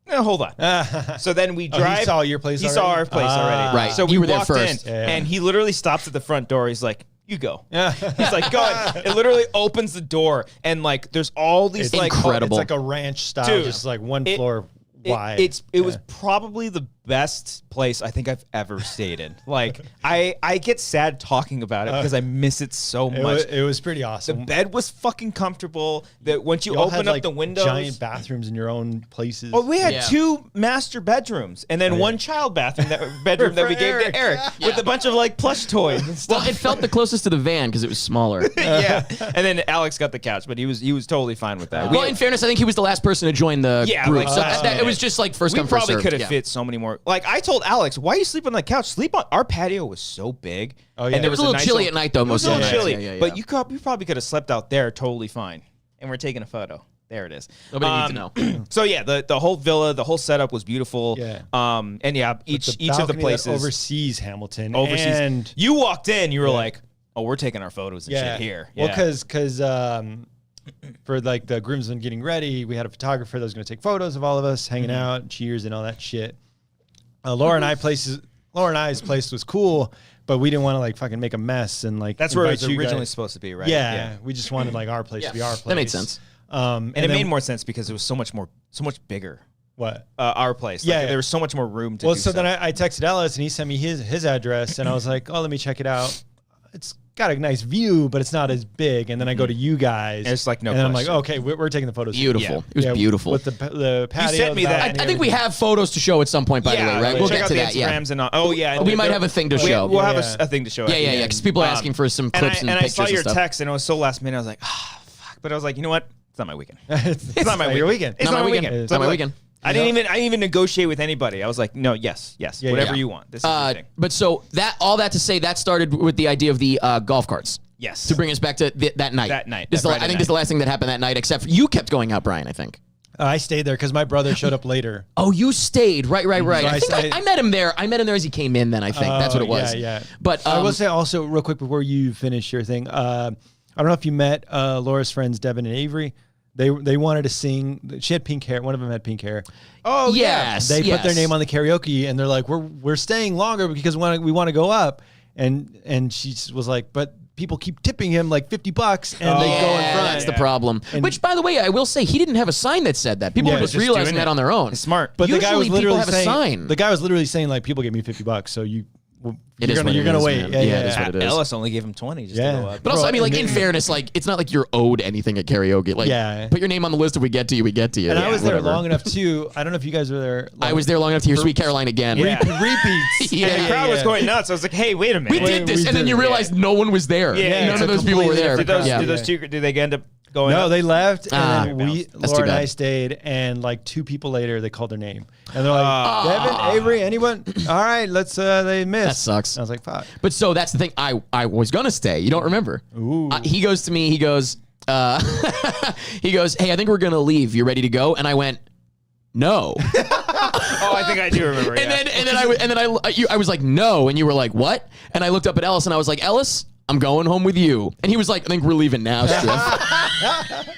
hold on. So then we drive. He saw your place. He saw our place already. Right. So we were there walked first. in, and he literally stops at the front door. He's like, "You go." He's like, "Go." It literally opens the door, and like, there's all these it's incredible. It's like a ranch style, just like one floor wide. It was probably the best place I think I've ever stayed in. Like, I get sad talking about it because I miss it so much. It was pretty awesome. The bed was fucking comfortable. That once you open up the windows, giant bathrooms in your own places. Oh, we had 2 master bedrooms and then one child bedroom that we gave to Eric with a bunch of like plush toys and stuff. Well, it felt the closest to the van because it was smaller. Yeah, and then Alex got the couch, but he was totally fine with that. Well, in fairness, I think he was the last person to join the group. Like, was just like first come, first served. We probably could have fit so many more. Like I told Alex, why you sleep on the couch? Sleep on our patio was so big. Oh yeah, and it was a little chilly at night though. Most of the night, chilly. But you probably could have slept out there totally fine. And we're taking a photo. There it is. Nobody needs to know. So yeah, the whole villa, the whole setup was beautiful. Yeah. And yeah, each of the places oversees Hamilton. And you walked in, you were like, oh, we're taking our photos and shit here. Well, because for like the groomsmen getting ready, we had a photographer that was going to take photos of all of us hanging out, cheers and all that shit. Laura and I's place was cool, but we didn't want to like fucking make a mess and like. That's where it was originally supposed to be, right? Yeah, we just wanted like our place to be our place. That made sense. And it made more sense because it was so much bigger. What? Our place. Like, there was so much more room to do so then I texted Ellis and he sent me his address and I was like, oh, let me check it out. It's got a nice view, but it's not as big. And then I go to you guys. And it's like no. And I'm like, okay, we're taking the photos. Beautiful. It was beautiful. With the patio. You sent me that. I think we have photos to show at some point. By the way, right? We'll get to that. Yeah. We might have a thing to show. We'll have a thing to show. Yeah. Because people are asking for some clips and pictures and stuff. I saw your text and it was so last minute. I was like, fuck. But I was like, you know what? It's not my weekend. It's not my weekend. It's not my weekend. It's not my weekend. I didn't even negotiate with anybody. I was like, no, yes, whatever you want. This is the thing. But so all that to say, that started with the idea of the golf carts. Yes. To bring us back to that night. That night. I think this is the last thing that happened that night, except for you kept going out, Brian, I think. I stayed there because my brother showed up later. Oh, you stayed. Right. So I met him there. I met him there as he came in then, I think. That's what it was. Yeah. But I will say also real quick before you finish your thing, I don't know if you met Laura's friends, Devin and Avery. They wanted to sing. She had pink hair. One of them had pink hair. Oh, yes. They put their name on the karaoke, and they're like, "We're staying longer because we want to go up." And she was like, "But people keep tipping him like $50, and they go in front." That's the problem. Which, by the way, I will say he didn't have a sign that said that. People were just realizing that on their own. It's smart. But usually the guy was literally people have a sign. The guy was literally saying like, "People give me $50, so you." You're gonna wait. Yeah, it is what it is. Ellis only gave him 20 just to go up. But also, I mean, like in fairness, like it's not like you're owed anything at karaoke. Like, put your name on the list. If we get to you, we get to you. And I was there long enough too. I don't know if you guys were there. I was there long enough to hear Sweet Caroline again. Repeats. And the crowd was going nuts. I was like, hey, wait a minute. We did this, and then you realized no one was there. None of those people were there. Did those two? Did they end up going? No, up? they left, and then Laura and I stayed, and like 2 people later, they called their name, and they're like, Devin, Avery, anyone? All right, let's. They missed. That sucks. I was like, fuck. But so that's the thing. I was gonna stay. You don't remember? He goes to me. He goes. He goes. Hey, I think we're gonna leave. You ready to go? And I went, no. Oh, I think I do remember. And then I was like, no, and you were like, what? And I looked up at Ellis, and I was like, Ellis, I'm going home with you. And he was like, I think we're leaving now, Striff.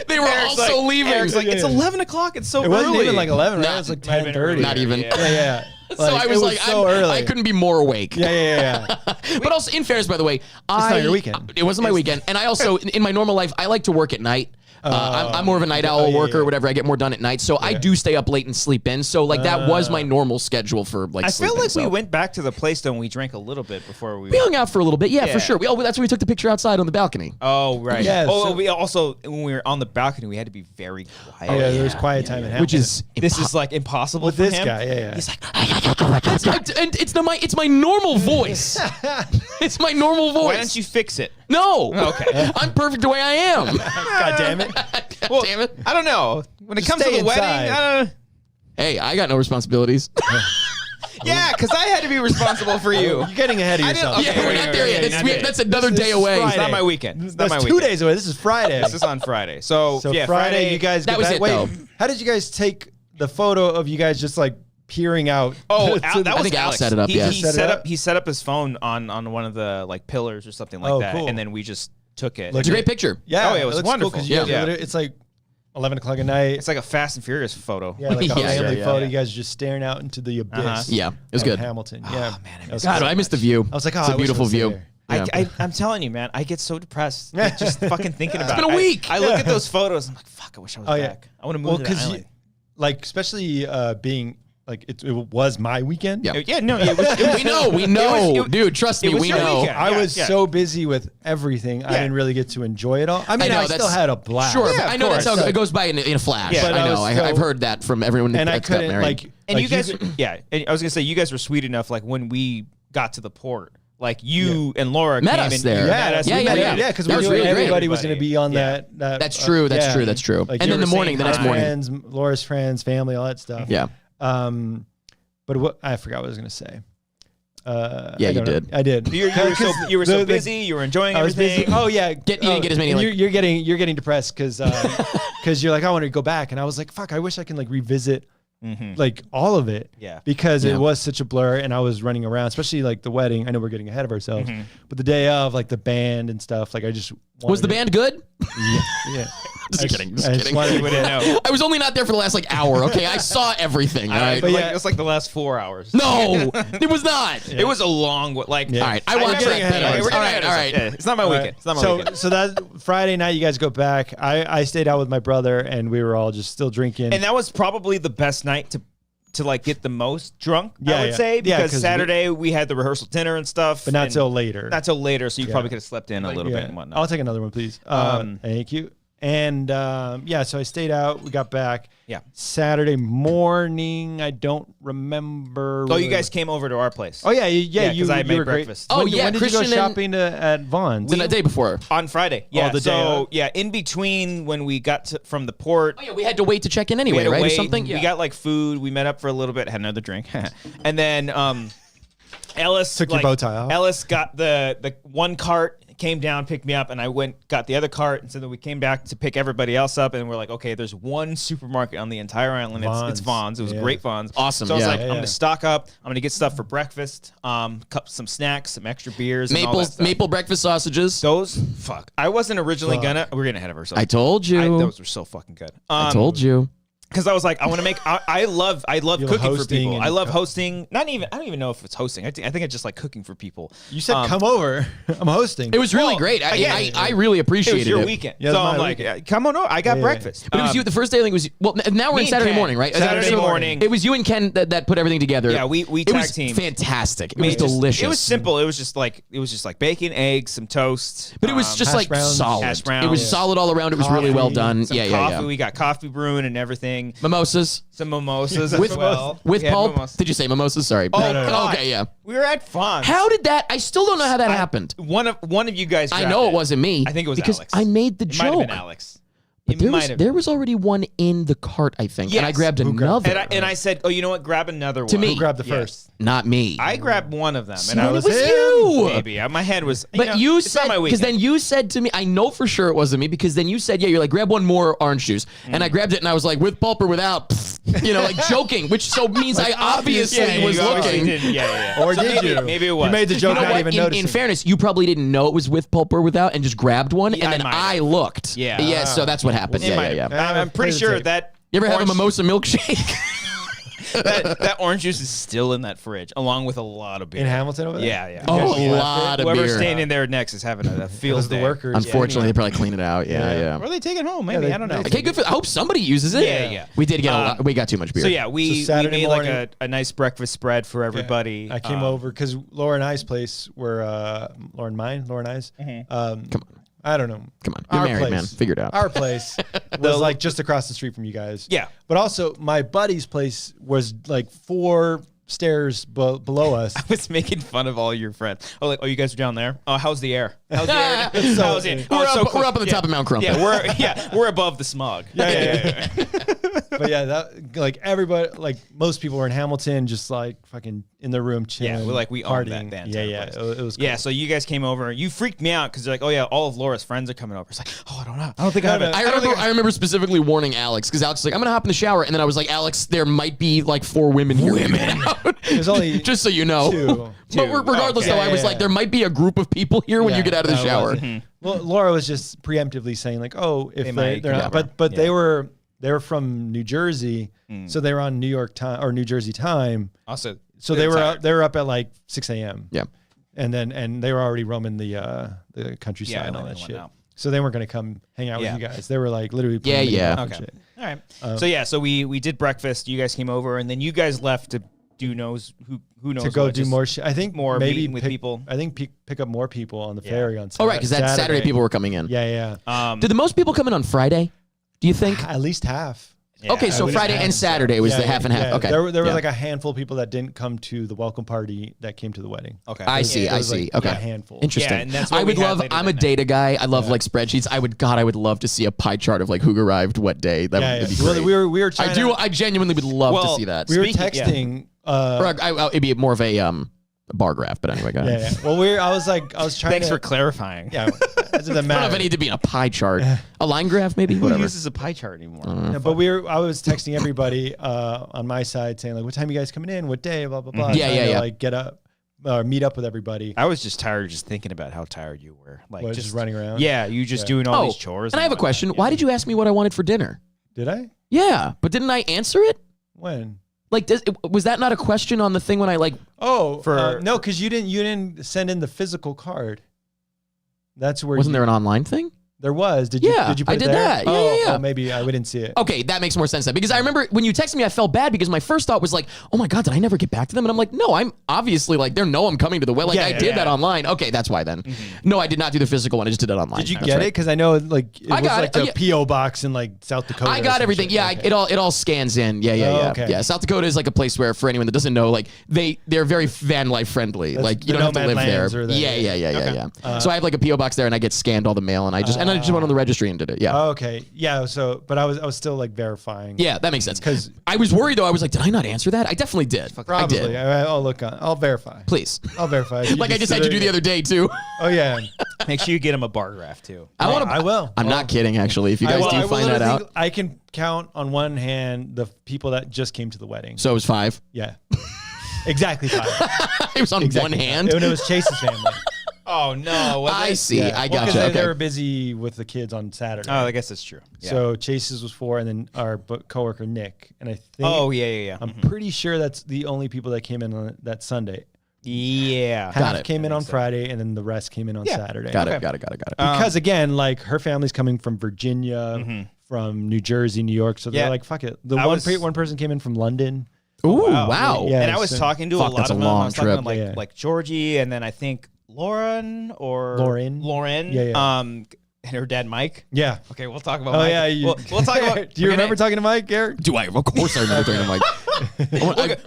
They were also leaving. Eric's like, it's 11 o'clock. It's so early. It wasn't even like 11, right? It was like 10:30. Not even. Yeah. So I was like, so early. I couldn't be more awake. Yeah. But also, in fairness, by the way, it's not your weekend. It wasn't my weekend. And I also, in my normal life, I like to work at night. I'm more of a night owl worker or whatever. I get more done at night. So I do stay up late and sleep in. So like that was my normal schedule for like I sleeping. feel like we went back to the place though and we drank a little bit before we hung out for a little bit. Yeah, for sure. That's where we took the picture outside on the balcony. Oh, right. Yeah, we also, when we were on the balcony, we had to be very quiet. Yeah, there was quiet time in which is this is like impossible with for this him. guy. Yeah. He's like, and it's my normal voice. It's my normal voice. Why don't you fix it? No. Okay. I'm perfect the way I am. God damn it. Well, damn it. I don't know. When it comes to the wedding, I don't know. Hey, I got no responsibilities. Yeah, because I had to be responsible for you. You're getting ahead of yourself. Yeah, we're not there yet. That's another day away. It's not my weekend. It's That's 2 days away. This is Friday. This is on Friday. So yeah, Friday, you guys. That was it, Wait, though. how did you guys take the photo of you guys just like peering out? Oh, that was I think Al Alex set it up. He set up his phone on one of the like pillars or something like that, and then we just took it. It's a great picture. Yeah, it was wonderful. Cool, it's like 11 o'clock at night. It's like a Fast and Furious photo. Yeah, like a family photo. You guys are just staring out into the abyss. Yeah, it was good. Hamilton. Yeah, man. God, I missed the view. I was like, it's a beautiful view. I'm telling you, man, I get so depressed just fucking thinking about it. It's been a week. I look at those photos. I'm like, fuck, I wish I was back. I want to move to the island. Like, especially being like it was my weekend. Yeah. We know, dude. Trust me, we know. I was so busy with everything, I didn't really get to enjoy it all. I mean, I still had a blast. Sure, but I know that's how it goes by in a flash. Yeah, I know. I've heard that from everyone. And I couldn't got married. And you guys, and I was gonna say, you guys were sweet enough. Like when we got to the port, Like you and Laura met came us and there. Yeah, because we knew everybody was going to be on that. That's true. That's true. Like, and then the next morning, friends, Laura's friends, family, all that stuff. Yeah. But what I forgot what I was going to say. Yeah, you did. I did. You were so busy. You were enjoying everything. Oh yeah, you didn't get as many. You're getting depressed because you're like, I want to go back, and I was like, fuck, I wish I can like revisit like all of it. Yeah. Because it was such a blur, and I was running around, especially like the wedding. I know we're getting ahead of ourselves, but the day of, like the band and stuff, like I just was the band good? Yeah. Just kidding. You wouldn't know. I was only not there for the last like hour. Okay, I saw everything. All right, but it was like the last 4 hours. No, it was not. It was a long like. All right, I watched that. All right. It's not my weekend. It's not my weekend. So that Friday night, you guys go back. I stayed out with my brother, and we were all just still drinking. And that was probably the best night to like get the most drunk, I would say, because Saturday we had the rehearsal dinner and stuff. But not till later. Not till later, so you probably could have slept in a little bit and whatnot. I'll take another one, please. Thank you. And so I stayed out. We got back. Yeah. Saturday morning, I don't remember. Oh, you guys came over to our place. Oh, yeah. Because I made breakfast. Oh, when did Christian you go shopping at Vaughn's? The day before. On Friday. Yeah. the day of? In between when we got from the port. Oh, yeah, we had to wait to check in anyway, right? Or something? We got like food. We met up for a little bit, had another drink. And then Ellis took your bow tie off. Ellis got the one cart, came down, picked me up, and I got the other cart, and so then we came back to pick everybody else up, and we're like, okay, there's one supermarket on the entire island. It's Vaughn's. It was great Vaughn's. Awesome. So I was like, I'm gonna stock up. I'm gonna get stuff for breakfast, some snacks, some extra beers, and all that stuff. Maple breakfast sausages. Those, I wasn't originally gonna. We're getting ahead of ourselves. I told you. Those were so fucking good. I told you. Because I was like, I want to make. I love cooking for people. I love hosting. I don't even know if it's hosting. I think I just like cooking for people. You said come over. I'm hosting. It was really great. I really appreciated it. It was your weekend, so I'm like, come on over. I got breakfast. But it was you. The first day I think was now we're in Saturday morning, right? Saturday morning. It was you and Ken that put everything together. Yeah, we tag team. Fantastic. It was delicious. It was simple. It was just like bacon, eggs, some toast. But it was just like solid. Hash browns. It was solid all around. It was really well done. Coffee. We got coffee brewing and everything. Mimosas. Some mimosas as well. With pulp? Mimosas. Did you say mimosas? Sorry. Oh, no. Okay, yeah. We were at Fonz. How did that? I still don't know how that happened. One of you guys. I know it wasn't me. I think it was because Alex. I made the joke. It might have been Alex. There was already one in the cart, I think, and I grabbed another. And I said, "Oh, you know what? Grab another one." To me, who grabbed the first? Not me. I grabbed one of them, and it was you. Maybe my head was. But you said because then you said to me, I know for sure it wasn't me because then you said, "Yeah, you're like grab one more orange juice," and I grabbed it and I was like, "With pulp or without?" Like joking, which means I obviously was looking. Yeah. Or did you? Maybe it was. You made the joke, not even noticing. In fairness, you probably didn't know it was with pulp or without, and just grabbed one, and then I looked. Yeah. So that's what happened. Yeah. I'm pretty sure that. You ever have a mimosa milkshake? that orange juice is still in that fridge, along with a lot of beer. In Hamilton over there? Yeah. Oh, a lot of beer. Whoever's staying in there next is having a field day. The workers. Unfortunately, they probably clean it out. Yeah. Or they take it home, maybe. I don't know. Okay, good I hope somebody uses it. Yeah. We did get a lot. We got too much beer. So, yeah, we made morning, like a nice breakfast spread for everybody. I came over because Laura and I's place were, Laura and I's. Come on. I don't know. Come on. You're married, man. Figure it out. Our place was like just across the street from you guys. Yeah. But also my buddy's place was like 4 stairs below us. I was making fun of all your friends. Oh, you guys are down there. Oh, how's the air? How's the air? We're up on the top of Mount Crumpet. Yeah, we're above the smog. Yeah. But yeah, that like everybody, like most people were in Hamilton, just like fucking in the room chilling. Yeah, we owned partying. that. Yeah. It was cool. Yeah. So you guys came over. You freaked me out because you're like, oh yeah, all of Laura's friends are coming over. It's like, oh, I don't know. I don't think I have it. I remember specifically warning Alex because Alex was like, I'm gonna hop in the shower, and then I was like, Alex, there might be like 4 women here. There's only just so you know. 2. But regardless, though, I was like, there might be a group of people here when you get out of the shower. Well, Laura was just preemptively saying like, oh, if they're not, but they were from New Jersey, so they were on New York time or New Jersey time. Also, so they were up at like 6 a.m. Yeah, and they were already roaming the countryside and all that shit. So they weren't going to come hang out with you guys. They were like literally playing Okay. Shit. All right. So we did breakfast. You guys came over, and then you guys left to do who knows to go do more shit. I think more maybe meeting with people. I think pick up more people on the ferry on Saturday. Oh right, because that Saturday people were coming in. Yeah. Did the most people come in on Friday? Do you think? At least half. Yeah, okay, so Friday and Saturday was the half and half. Yeah. Okay. There were like a handful of people that didn't come to the welcome party that came to the wedding. Okay. I see. Like Okay. a handful. Interesting. Yeah, and that's I what would we had love. later I'm a that data guy. I love like spreadsheets. I would love to see a pie chart of like who arrived what day. That would be great. Well, we were trying. I genuinely would love to see that. We were texting. It'd be more of a bar graph, but anyway, go ahead. Yeah. Well, I was trying. Thanks for clarifying. Yeah. It doesn't I don't know if matter. I need to be in a pie chart. A line graph, maybe. Who Whatever. uses a pie chart anymore? Yeah, but I was texting everybody on my side saying like, what time you guys coming in? What day? Blah blah blah. Yeah. To, like get up, meet up with everybody. I was just tired of just thinking about how tired you were. Like Just running around. Yeah, you just doing all these chores. And I have a question. Why did you ask me what I wanted for dinner? Did I? Yeah, but didn't I answer it? When? Like, was that not a question on the thing when I like? Oh, no, because you didn't send in the physical card. That's where Wasn't there an online thing? There was. Did you? Yeah, Did you put I it did there? that. Yeah. Maybe I didn't see it. Okay, that makes more sense then. Because I remember when you texted me, I felt bad because my first thought was like, oh my God, did I never get back to them? And I'm like, no, I'm obviously like, they know I'm coming to the wedding. Like, I did that online. Okay, that's why then. No, I did not do the physical one. I just did it online. Did you get it? Because I know like it was like the PO box in like South Dakota. I got everything. Yeah, okay. it all scans in. Yeah. Okay. Yeah, South Dakota is like a place where, for anyone that doesn't know, like they're very van life friendly. Like you don't have to live there. Yeah. So I have like a PO box there, and I get scanned all the mail, and I just went on the registry and did it. Yeah. Okay. Yeah. So, but I was still like verifying. Yeah, that makes sense. Because I was worried though. I was like, did I not answer that? I definitely did. probably. I did. I'll look on. I'll verify. Please. I'll verify. Like I just had you do the other day too. Oh yeah. Make sure you get him a bar graph too. I will. I'm not kidding. Actually, if you guys do find that out, I can count on one hand the people that just came to the wedding. so it was 5. Yeah. Exactly 5. It was on one hand. And it was Chase's family. Oh no! I see. Yeah. I Well, got 'cause you. they Okay. were busy with the kids on Saturday. Oh, I guess that's true. Yeah. So Chase's was 4, and then our coworker Nick, and I think. Oh yeah. I'm pretty sure that's the only people that came in on that Sunday. Yeah. Half came in on Friday, and then the rest came in on Saturday. Got it. Because again, like her family's coming from Virginia, from New Jersey, New York, so they're like, "Fuck it." The one person came in from London. Ooh, wow. Yeah, And I was talking to a lot that's a of them. I long was talking trip. to like Georgie, and then I think Lauren. Yeah. And her dad Mike. Yeah. Okay, we'll talk about. Oh Mike. yeah. We'll talk about. Do you remember talking to Mike, Eric? Do I? Of course I remember talking to Mike.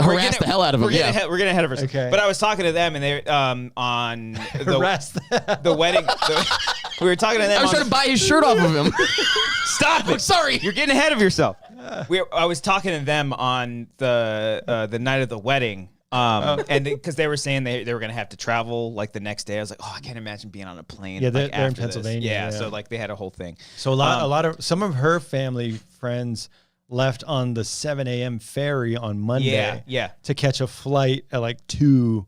I harassed the hell out of him. We're getting ahead of ourselves. Okay. But I was talking to them, and they on the wedding. We were talking to them. I was trying to buy his shirt off of him. Stop it! Sorry, You're getting ahead of yourself. I was talking to them on the night of the wedding. And because they were saying they were gonna have to travel like the next day, I was like, oh, I can't imagine being on a plane. Yeah, like, they're in after this. Pennsylvania. Yeah, so like they had a whole thing. So a lot of some of her family friends left on the 7 a.m. ferry on Monday. Yeah. To catch a flight at like 2,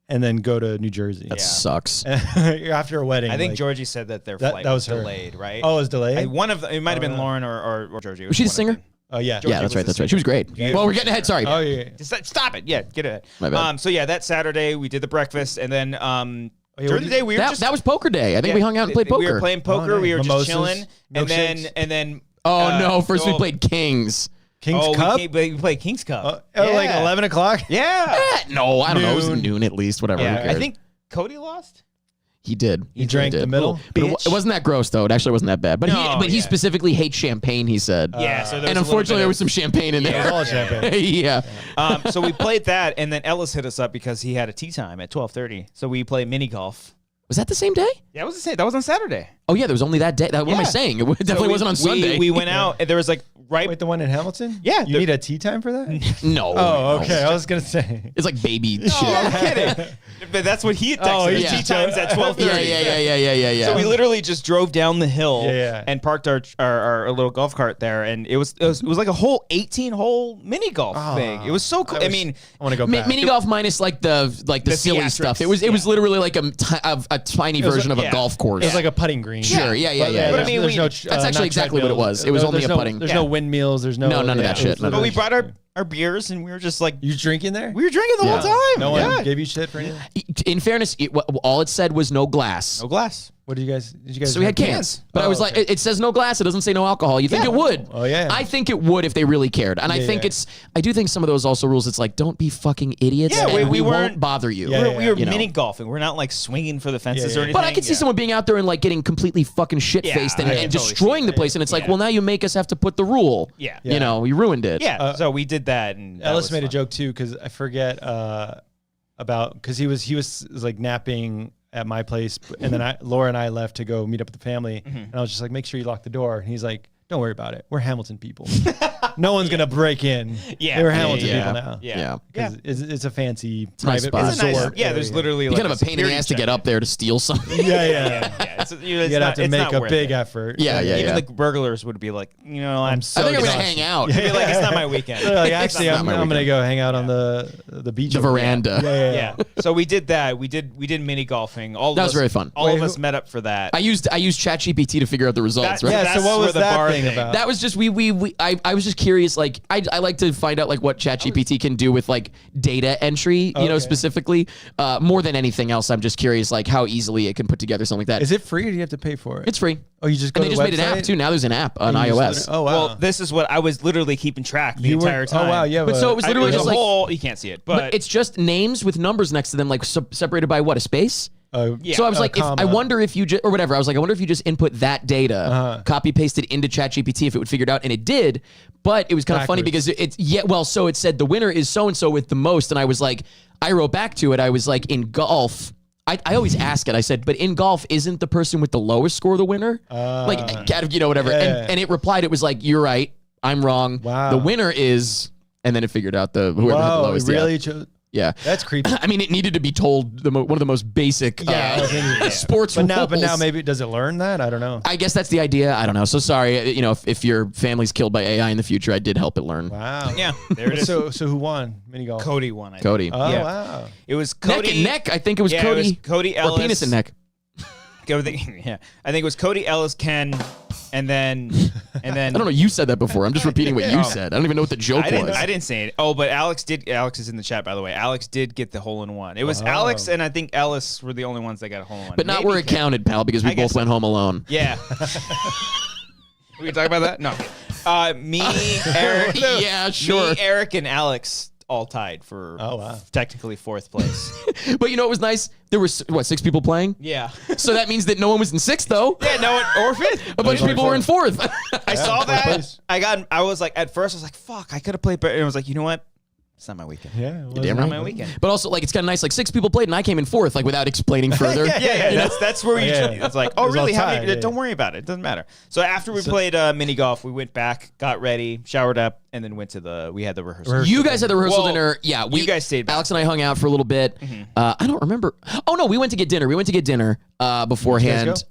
and then go to New Jersey. that sucks. After a wedding. I think like, Georgie said that their that flight was her. delayed, right? Oh, it was delayed. One of them, it might have been Lauren or Georgie. Was she the singer? Oh yeah. Yeah, that's right. She was great. Well, we're getting ahead. Sorry. Oh yeah. Just stop it. Yeah, get ahead. My bad. So yeah, that Saturday we did the breakfast, and then during the day we were That was poker day. I think we hung out and played poker. We were playing poker. nice. We were Mimosas, just chilling, and then. Oh no! First we played Kings. King's Cup. We played King's Cup. Like 11 o'clock. Yeah. No, I don't know. It was Noon. noon at least. Whatever. Who Yeah. cares? I think Cody lost. he did. He drank did. the middle. But it wasn't that gross though. It actually wasn't that bad. But No, he yeah. specifically hates champagne. He said. Yeah. So there and was unfortunately, there was some champagne in It was there. all champagne. Yeah. So we played that, and then Ellis hit us up because he had a tea time at 12:30. So we played mini golf. Was that the same day? Yeah, it was the same. That was on Saturday. Oh yeah, there was only that day. What am I Yeah. saying? It definitely wasn't on Sunday. We went out, and there was like Wait, the one in Hamilton? Yeah, You need a tea time for that? No. Oh, no. okay. I was gonna say. It's like baby No, shit. I'm kidding. But that's what he had texted. Oh, His yeah. tea times at 12:30. Yeah. So we literally just drove down the hill Yeah. and parked our little golf cart there, and it was like a whole 18-hole mini golf thing. It was so cool. I mean, I want to go back. Mini golf minus like the silly theatrics. stuff. It was literally like a tiny version of a yeah. golf course. It was like a putting green. Sure. Yeah. But I mean, That's actually exactly what it was. It was only a putting. There's no windmills. There's no none of that shit. but we brought our beers, and we were just like, You drinking there? we were drinking the whole time. No one Yeah. gave you shit for anything? In fairness, all it said was no glass. No glass. What did you guys? So we had cans, but I was like, it says no glass. It doesn't say no alcohol. You think it would? Oh yeah. I think it would if they really cared, and I think I do think some of those also rules. It's like, don't be fucking idiots. Yeah, and we weren't won't bother you. We were mini golfing. We're not like swinging for the fences or anything. But I could see someone being out there and like getting completely fucking shit faced and destroying the place, and it's like, well, now you make us have to put the rule. Yeah. You know, you ruined it. Yeah. So we did that, and Ellis made a joke too because I forget about because he was like napping at my place, and then Laura and I left to go meet up with the family, and I was just like, make sure you lock the door. And he's like, don't worry about it. We're Hamilton people. No one's gonna break in. Yeah, we're Hamilton people now. Yeah. It's a fancy nice private spot. resort. There's literally You like kind of a pain in the ass to get up there to steal something. Yeah. You'd have to make a big effort. Yeah. Even the burglars would be like, I'm so I think I'm exhausted. gonna hang out. You'd be like, it's not my weekend. Like, actually, I'm gonna go hang out on the beach, the veranda. Yeah. So we did that. We did mini golfing. That was very fun. All of us met up for that. I used ChatGPT to figure out the results. Right? Yeah. So what was that thing about? That was just I was just curious. Like I like to find out like what ChatGPT can do with like data entry, you know, specifically. More than anything else, I'm just curious like how easily it can put together something like that. Is it free or do you have to pay for it? It's free. Oh, you just go and they to just the made an app too. Now there's an app on iOS. Oh wow. Well, this is what I was literally keeping track the entire time. Oh wow, yeah. But so it was literally There's just a like whole, you can't see it, but it's just names with numbers next to them, like separated by what, a space. So I was like, I wonder if you just, or whatever. I was like, I wonder if you just input that data, copy pasted into ChatGPT, if it would figure it out, and it did. But it was kind of funny because so it said the winner is so and so with the most, and I was like, I wrote back to it. I was like, in golf. I always ask it. I said, but in golf, isn't the person with the lowest score the winner? Like, you know, whatever. Yeah. And it replied, it was like, you're right. I'm wrong. Wow. The winner is, and then it figured out whoever had the lowest. Really? Yeah, that's creepy. I mean, it needed to be told one of the most basic sports rules. But now maybe does it learn that? I don't know. I guess that's the idea. I don't know. So sorry, you know, if your family's killed by AI in the future, I did help it learn. Wow. Yeah, there it is. So who won mini golf? Cody won. I think. Cody. Oh wow. It was Cody. Neck and neck. I think it was Cody. It was Cody Ellis. Or penis and neck. Yeah, I think it was Cody Ellis, Ken, and then I don't know. You said that before. I'm just repeating what you said. I don't even know what the joke was. I didn't say it. Oh, but Alex did. Alex is in the chat, by the way. Alex did get the hole in one. It was Alex and I think Ellis were the only ones that got a hole in one. But not where it counted, pal, because we both went home alone. Yeah. We can talk about that? No. Me, Eric. Yeah, sure. Me, Eric, and Alex all tied for technically fourth place. But you know what was nice? There were, 6 people playing? Yeah. So that means that no one was in 6th, though. Yeah, no one, or 5th. A bunch of people were in 4th. I saw that. I was like, at first, I was like, fuck, I could have played better. And I was like, you know what? It's not my weekend. Yeah, it's not my weekend. But also, like, it's kind of nice. Like 6 people played, and I came in 4th, like without explaining further. Yeah. That's where you. It's like, oh, really? How many? Yeah. Don't worry about it. It doesn't matter. So after we played mini golf, we went back, got ready, showered up, and then went to we had the rehearsal. You guys had the rehearsal dinner. Yeah, you guys stayed back. Alex and I hung out for a little bit. I don't remember. Oh no, we went to get dinner. Beforehand.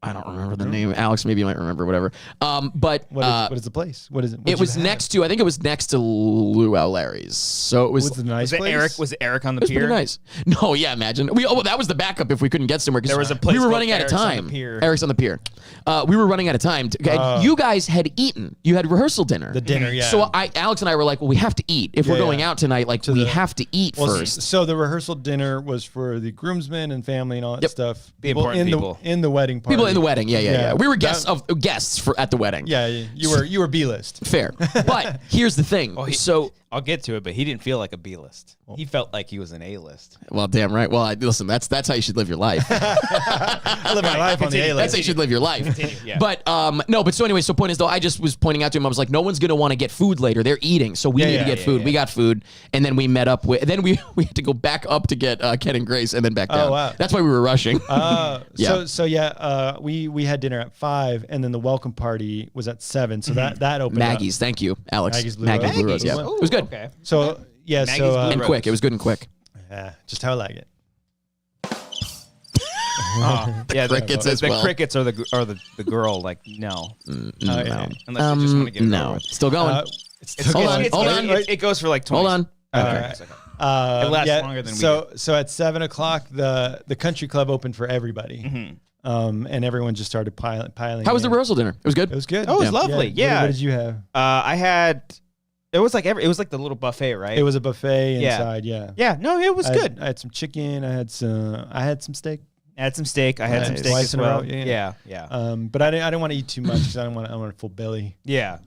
I don't remember the name. Alex, maybe you might remember, whatever. But what is the place? What is it? It was next to, I think it was next to Luau Larry's. So it was. Was it a nice place? Was Eric on the It was pier? pretty nice. No, yeah, imagine. That was the backup if we couldn't get somewhere. There was a place we were called running out of Eric's on the time. pier. Eric's on the pier. We were running out of time. You guys had eaten. You had rehearsal dinner. The dinner, yeah. So Alex and I were like, well, we have to eat. If we're going out tonight, like we have to eat first. So the rehearsal dinner was for the groomsmen and family and all that stuff. The important people. In the wedding party. People in the wedding, yeah. We were guests at the wedding. Yeah, you were B-list. Fair. But here's the thing. I'll get to it, but he didn't feel like a B-list. He felt like he was an A-list. Well, damn right. Well, listen, that's how you should live your life. I live my life on the A-list. That's how you should live your life. Continue, yeah. But so anyway, point is though, I just was pointing out to him, I was like, no one's gonna want to get food later. They're eating, so we need to get food. Yeah. We got food, and then we met up with. Then we had to go back up to get Ken and Grace, and then back down. Oh wow, that's why we were rushing. We had dinner at 5, and then the welcome party was at 7. So that opened. Maggie's, thank you, Alex. Maggie's Blue Rose. Yeah, Ooh, it was good. Okay. So yeah, and quick. It was good and quick. Yeah, just how I like it. Yeah, crickets as well. The crickets are the girl. Like no, no. Unless you just want to get it over with. Still going. Hold on. It goes for like 20. Hold on. Okay. It lasts longer than we do. So at 7 o'clock, the country club opened for everybody. And everyone just started piling. How was the rehearsal dinner? It was good. It was good. Oh, it was lovely. Yeah. What did you have? I had. It was like the little buffet, right? It was a buffet inside. Yeah. Yeah. No, it was good. I had some chicken. I had some steak. Had some steak. I had some steak as well. Yeah. But I didn't want to eat too much because I want a full belly. Yeah.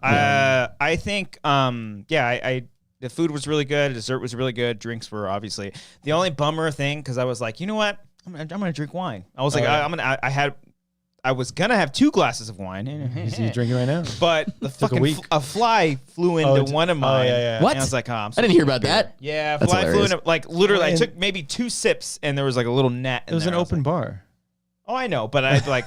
I think the food was really good. Dessert was really good. Drinks were obviously the only bummer thing because I was like, you know what? I'm gonna drink wine. I was like, I was gonna have 2 glasses of wine. Is he drinking right now? But the fucking a fly flew into one of mine. What? And I was like, I didn't hear about that. Yeah, fly flew into, like literally. I took maybe 2 sips and there was like a little net. It was an open bar. Oh, I know, but I like.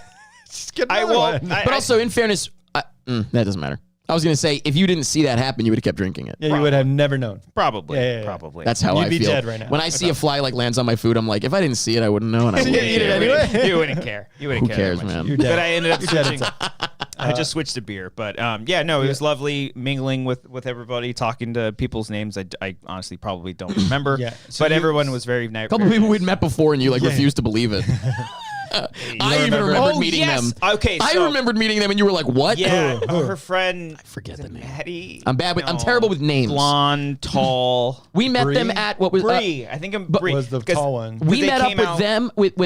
But also, in fairness, that doesn't matter. I was going to say, if you didn't see that happen, you would have kept drinking it. Yeah, you would have never known. Probably. Probably. That's how I feel. You'd be dead right now. When I see a fly like lands on my food, I'm like, if I didn't see it, I wouldn't know. And I wouldn't eat it anyway. You wouldn't care. Who cares, man? You're dead. But I ended up switching. I just switched to beer. But it was lovely mingling with everybody, talking to people's names I honestly probably don't remember. But everyone was very nice. A couple people we'd met before and you like refused to believe it. I even remembered meeting them. Okay, I remembered meeting them, and you were like, "What?" Yeah, her friend. I forget the name. Maddie. I'm bad. I'm terrible with names. Blonde, tall. We met them at what was Bree. I think Bree was the tall one. We met up with them with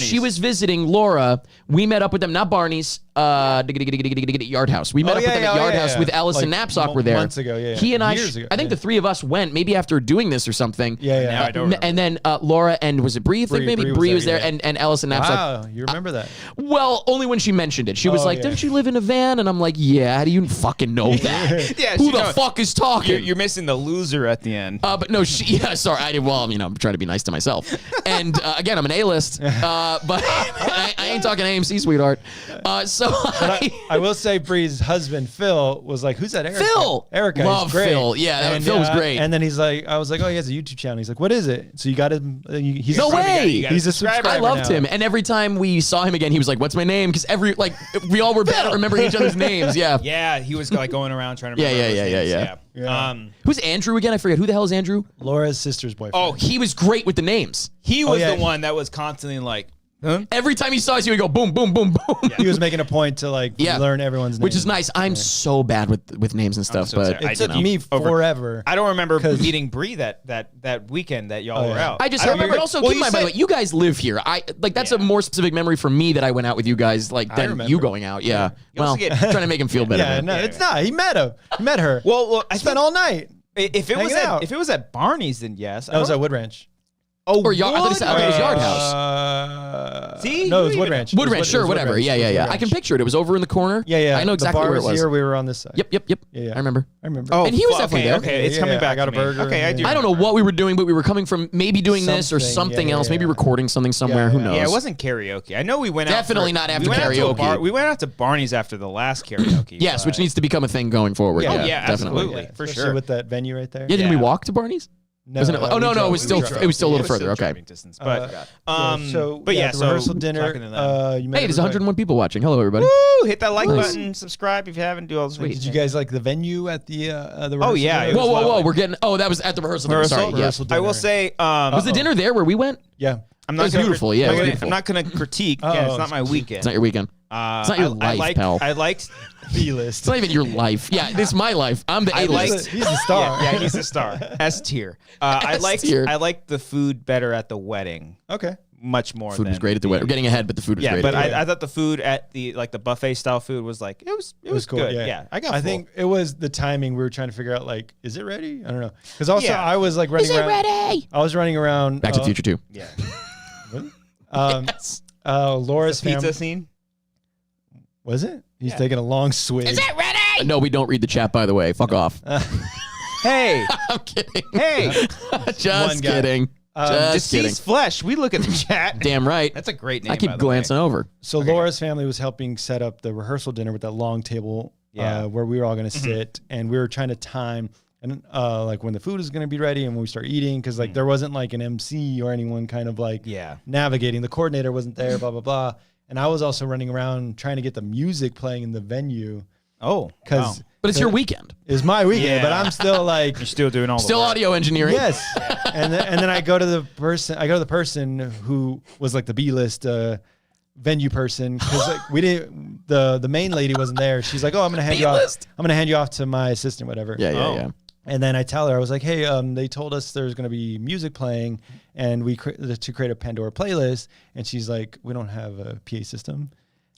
she was visiting Laura. We met up with them, not Barney's. Yard House. We met up with them at Yard House with Ellis and Knapsack were there. Months ago, He and I think the 3 of us went maybe after doing this or something. Now I don't remember. And then Laura and was it Bree? I think maybe Bree was there and Ellis and Knapsack. Wow, you remember that? Well, only when she mentioned it. She was like, "Don't you live in a van?" And I'm like, "Yeah." How do you fucking know that? Who the fuck is talking? You're missing the loser at the end. But no, sorry. I did well. I'm trying to be nice to myself. And again, I'm an A-list, but I ain't talking AMC, sweetheart. I will say Bree's husband, Phil, was like, "Who's that Eric?" Phil! Eric, love he's great. Phil. Yeah, Phil was great. And then he's like, I was like, "Oh, he has a YouTube channel." He's like, "What is it?" So you got him. He's no way. He's a subscriber. I loved him. And every time we saw him again, he was like, "What's my name?" Because we all were bad at remembering each other's names. Yeah. Yeah, he was like going around trying to remember Yeah. Who's Andrew again? I forget. Who the hell is Andrew? Laura's sister's boyfriend. Oh, he was great with the names. He was the one that was constantly like, every time he saw us, he would go boom, boom, boom, boom. Yeah. He was making a point to learn everyone's name. Which is nice. I'm so bad with names and stuff, but it took me forever. I don't remember meeting Bree that weekend that y'all were out. I remember, but also keep in mind, by the way, you guys live here. That's a more specific memory for me that I went out with you guys than you going out. Yeah. Well, trying to make him feel better. Yeah, no, it's not. He met him. He met her. Well, I spent all night. If it was at Barney's, then yes. That was at Wood Ranch. Oh, or I thought it was Yard House. See? No, it was Wood Ranch. Wood Ranch, sure, whatever. Yeah. I can picture it. It was over in the corner. Yeah. I know exactly where it was. Here, we were on this side. Yep. Yeah. I remember. Oh, and he was definitely there. Okay, it's coming back. I got a burger. Okay, I do. I don't know what we were doing, but we were coming from maybe doing this or something else. Maybe recording something somewhere. Who knows? Yeah, it wasn't karaoke. I know we went definitely not after karaoke. We went out to Barney's after the last karaoke. Yes, which needs to become a thing going forward. Yeah, absolutely, for sure. With that venue right there. Yeah, didn't we walk to Barney's? No, wasn't it? It was still a little further. Okay. Distance, but the rehearsal dinner. Hey, there's 101 people watching. Hello, everybody. Woo! Hit that like button, subscribe if you haven't. Do all those things. Did you guys like the venue at the rehearsal? Oh yeah. Whoa! We're getting. Oh, that was at the rehearsal dinner. Sorry. Rehearsal dinner. I will say. Was the dinner there where we went? Yeah. I'm not it was beautiful. Yeah, it was beautiful. I'm not going to critique. It's not my weekend. It's not your weekend. It's not your life, pal. I liked B-list. It's not even your life. Yeah, it's my life. I'm the A-list. He's the star. Yeah, he's the star. S tier. I liked the food better at the wedding. Okay. Much more. Food was great at the wedding. We're getting ahead, but the food was great. Yeah, but I thought the food at the buffet style food was like it was cool. good. Yeah, I think it was the timing. We were trying to figure out is it ready? I don't know. Because also I was like running around. Is it ready? I was running around. Back to the Future 2. Yeah. Yes. Laura's pizza scene. Was it? He's taking a long swig. Is it ready? No, we don't read the chat, by the way. Fuck off. Hey. I'm kidding. Hey. Just kidding. Just kidding. Deceased Flesh. We look at the chat. Damn right. That's a great name. I keep glancing over. So Laura's family was helping set up the rehearsal dinner with that long table where we were all going to sit, and we were trying to time and when the food is going to be ready and when we start eating, because there wasn't like an MC or anyone kind of navigating. The coordinator wasn't there, blah, blah, blah. And I was also running around trying to get the music playing in the venue. Oh, because but it's your weekend. It's my weekend, but I'm still like you're still doing all the work. Audio engineering. Yes, and then I go to the person who was like the B-list venue person, because we didn't. The main lady wasn't there. She's like, "Oh, I'm gonna hand you off. I'm gonna hand you off to my assistant, whatever." Yeah. And then I tell her, I was like, hey, they told us there's going to be music playing and to create a Pandora playlist. And she's like, we don't have a PA system.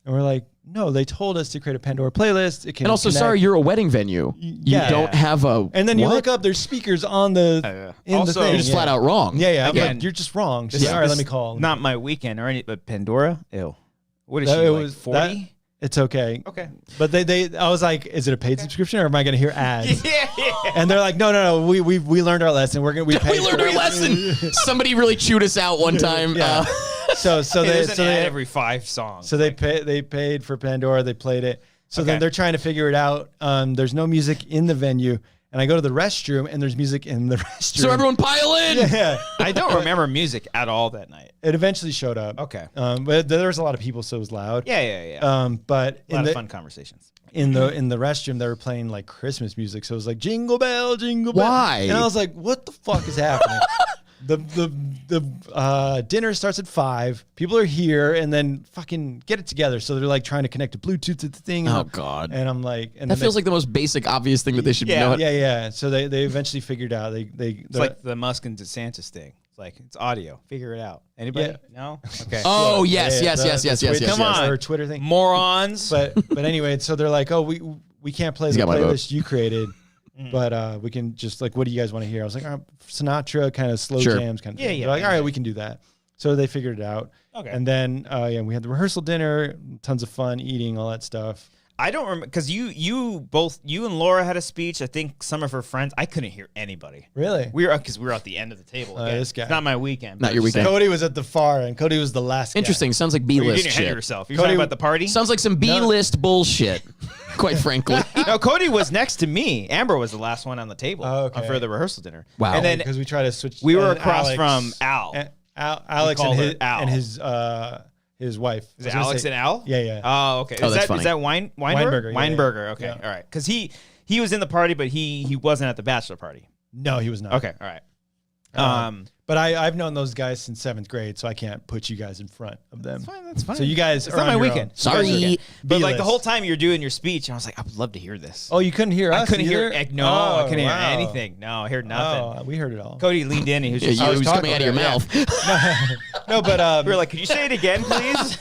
And we're like, no, they told us to create a Pandora playlist. It can and also, connect. sorry, you're a wedding venue. You don't have a. And then you look up, there's speakers on the in also, the thing. You're just flat out wrong. Yeah. Again, Like, you're just wrong. She's like, all right, let me call. Not my weekend or any, but Pandora. Ew. What is she? It Like was 40? It's okay. Okay. But I was like, is it a paid subscription or am I going to hear ads? Yeah. And they're like, no. We learned our lesson. We learned our lesson. Somebody really chewed us out one time. Yeah. So There's they an ad every 5 songs. So they paid for Pandora. They played it. So Okay. then they're trying to figure it out. There's no music in the venue, and I go to the restroom, and there's music in the restroom. So everyone pile in. Yeah. I don't remember music at all that night. It eventually showed up. Okay. But there was a lot of people, so it was loud. Yeah. But A lot of fun conversations. in the restroom, they were playing like Christmas music. So it was like Jingle Bell, Jingle Bell. Why? And I was like, what the fuck is happening? The dinner starts at 5. People are here, and then fucking get it together. So they're like trying to connect a Bluetooth to the thing. Oh, God. And I'm like, and That feels like the most basic, obvious thing that they should know. Yeah. So they eventually figured out. It's like the Musk and DeSantis thing. It's like, it's audio. Figure it out. Anybody? Yeah. No? Okay. Oh, yes. Come on. or Twitter thing. Morons. But anyway, so they're like, oh, we can't play the got my playlist you created. But we can just like, what do you guys want to hear? I was like, Sinatra, kind of slow jams, kind of thing. They're like, all right, we can do that. So they figured it out. Okay. And then we had the rehearsal dinner, tons of fun, eating, all that stuff. I don't remember because you and Laura had a speech. I think some of her friends. I couldn't hear anybody. Really? We were at the end of the table. Again. This guy. It's not my weekend. Not your weekend. Cody was at the far end. Cody was the last guy. Interesting. Sounds like You B-list didn't hear shit. yourself. You're talking about the party. Sounds like some B-list bullshit, quite frankly. No, Cody was next to me. Amber was the last one on the table for the rehearsal dinner. Wow. And then because we tried to switch. we were and across Alex, from Al. Alex called and her Al. his wife. Is it Alex and Al? Yeah. Oh, okay. Oh, that's Is funny. that Weinberger? Weinberger, yeah, Weinberger. Okay. yeah. All right. Because he was in the party, but he wasn't at the bachelor party. No, he was not. Okay. All right. But I've known those guys since 7th grade, so I can't put you guys in front of them. That's fine. So you guys It's are not on my your weekend. own. Sorry. But like the whole time you're doing your speech, I was like, I would love to hear this. Oh, you couldn't hear us? I couldn't either? hear. No, I couldn't hear anything. No, I heard nothing. Oh, we heard it all. Cody leaned in. And he was just. Yeah, I it was was coming out of your talking mouth. No, but We were like, could you say it again, please?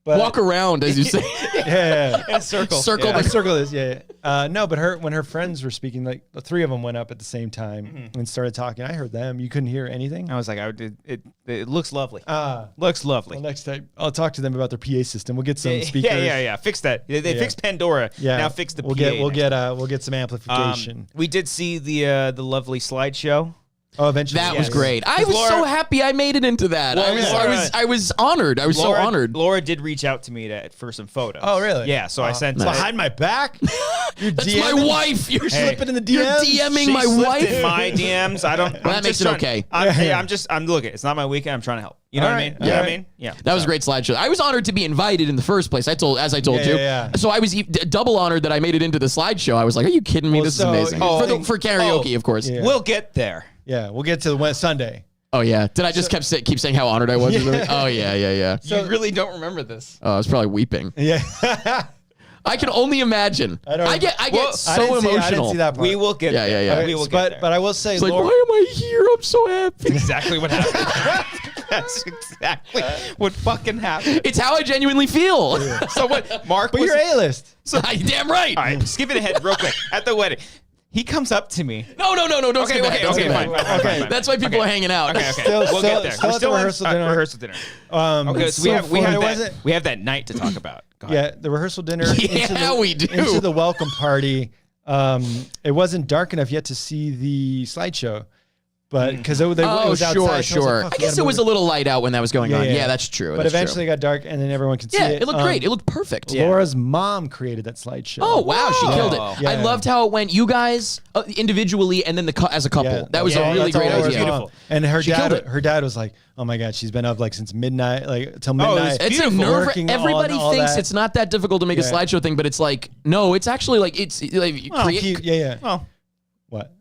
but, Walk around, as you say. Yeah. In a circle. Circle I the circle this. Yeah. No, but when her friends were speaking, like the 3 of them went up at the same time and started talking. I heard them. You couldn't hear anything. I was like, it looks lovely. Looks Looks lovely. Well, next time I'll talk to them about their PA system. We'll get some speakers. Yeah. Fix that. They fixed Pandora. Yeah. Now fix the we'll PA. We'll get some amplification. We did see the lovely slideshow. Oh, eventually. That was great. I was so happy I made it into that. Well, I was honored. I was so honored. Laura did reach out to me for some photos. Oh, really? Yeah. So I sent. Behind my back. You're That's DMing? my wife. You're slipping in the DMs. You're DMing She my slipped wife. in my DMs. I don't. Well, that makes it okay. I'm looking. It's not my weekend. I'm trying to help. You know what I mean? You know what I mean? Yeah. That was a great slideshow. I was honored to be invited in the first place. As I told you. Yeah. So I was double honored that I made it into the slideshow. I was like, "Are you kidding me? Well, This is so- amazing." Oh, for karaoke, of course. Yeah. We'll get there. Yeah, we'll get to the Sunday. Oh yeah. Did I just keep saying how honored I was? Oh yeah. You really don't remember this. Oh, I was probably weeping. Yeah. I can only imagine. I get so emotional. I didn't see that part. We will get there. Yeah. We will get there. But I will say, It's like, Laura, why am I here? I'm so happy. exactly what happened. That's exactly what fucking happened. It's how I genuinely feel. So what? Mark but was you're A-list. Damn right. All right, skip it ahead real quick. At the wedding, he comes up to me. No. Don't skip ahead. Don't skip ahead. Fine. That's why people are hanging out. Okay. Still- We'll get there. still We're at the still rehearsal on dinner. rehearsal dinner. Okay, so we have that night to talk about. Go ahead. Yeah, the rehearsal dinner. Yeah, we do. Into the welcome party. It wasn't dark enough yet to see the slideshow, but because it was outside. Sure. I guess it was a little light out when that was going on. Yeah, that's true. But eventually it got dark, and then everyone could see it. It looked great. It looked perfect. Laura's mom created that slideshow. Oh wow, she killed it. Yeah. I loved how it went. You guys individually, and then as a couple. Yeah. That was a really that's all great Laura's idea. mom. And her killed it. dad was like, "Oh my god, she's been up like since midnight, like till midnight." It's a nerve. working Everybody on all thinks that. it's not that difficult to make a slideshow thing, but it's like no, it's actually like it's like Yeah. Well, What?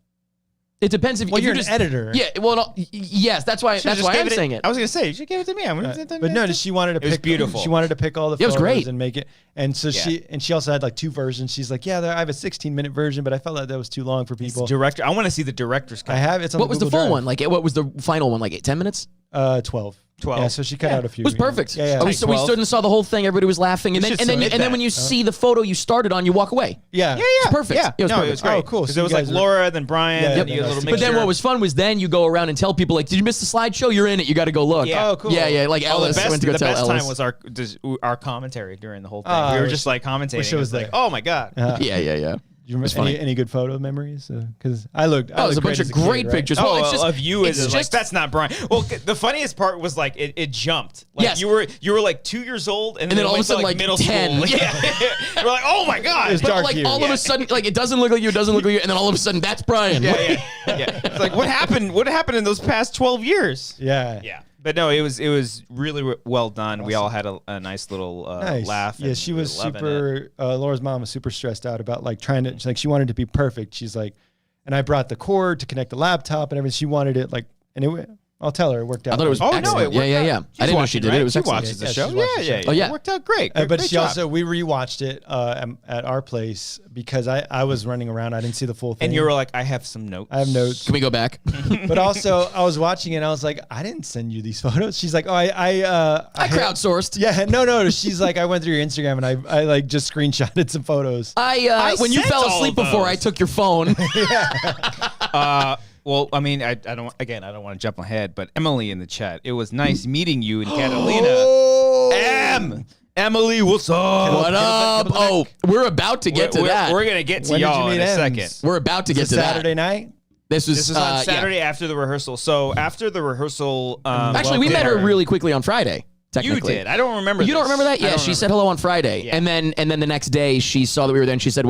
It depends if you're just an editor. Yeah, well, no, yes, that's why I'm saying it. I was gonna say you should give it to me. But no, she wanted to pick. It was beautiful. She wanted to pick all the photos it was great. and make it. And so she also had like 2 versions. She's like, yeah, I have a 16-minute version, but I felt like that was too long for people. Director, I want to see the director's cut. I have. It's on what was the Google full Drive. one? Like, what was the final one? Like 10 minutes? 12. 12. Yeah, so she cut out a few. It was perfect. Yeah. We stood and saw the whole thing. Everybody was laughing, and then when you see the photo you started on, you walk away. Yeah. It's perfect. Yeah, it was perfect. It was great. Oh, cool. Because So it was you like guys Laura, then Brian, Yep. and you had a little But then mixture. what was fun was then you go around and tell people like, did you miss the slideshow? You're in it. You got to go look. Yeah. Oh, cool. Yeah. Like the Ellis best, went to go the tell best Ellis. time was our commentary during the whole thing. Oh, we I were wish- just like commentating. wish it was like, there. oh my god. Yeah. Do you remember funny. any good photo memories? Because I looked. Oh, there's a bunch of great pictures. Well, it's just of you it's as just like that's not Brian. Well, the funniest part was like it jumped. Like Yes. you were like 2 years old, and then it all of a went to, sudden, like, middle 10. school. Yeah, we're like, oh my god. It was But dark like years. all of a sudden, like it doesn't look like you, it doesn't look like you, and then all of a sudden that's Brian. Yeah. It's like what happened? What happened in those past 12 years? Yeah. Yeah. But no, it was really well done. Awesome. We all had a nice little laugh. Yeah, she was super. Laura's mom was super stressed out about like trying to. Like she wanted to be perfect. She's like, and I brought the cord to connect the laptop and everything. She wanted it like, and it. I'll tell her it worked out. I thought it was excellent. it worked yeah. out. I didn't know she did right? it. It was she excellent. watches the Yeah, show. she watches the Yeah. show. Oh, yeah. It worked out great. But Great she job. also we rewatched it at our place because I was running around. I didn't see the full thing. And you were like, I have some notes. I have notes. Can we go back? But also I was watching it and I was like, I didn't send you these photos. She's like, oh, I crowdsourced. Yeah, no. She's like, I went through your Instagram and I like just screenshotted some photos. When you sent fell all asleep of before, those. I took your phone. Well, I mean, I don't want to jump ahead, but Emily in the chat, it was nice meeting you in Catalina. Emily, what's up? What up? Oh, we're about to get to that. We're going to get to When did y'all you in meet a Ems? second. We're about to get to Saturday that. night. This was This is on yeah. Saturday after the rehearsal. So after the rehearsal, Actually, we met her really quickly on Friday. You Technically. did. I don't remember. You don't remember that? I Yeah, don't she remember. said hello on Friday, Yeah. and then the next day she saw that we were there, and she said,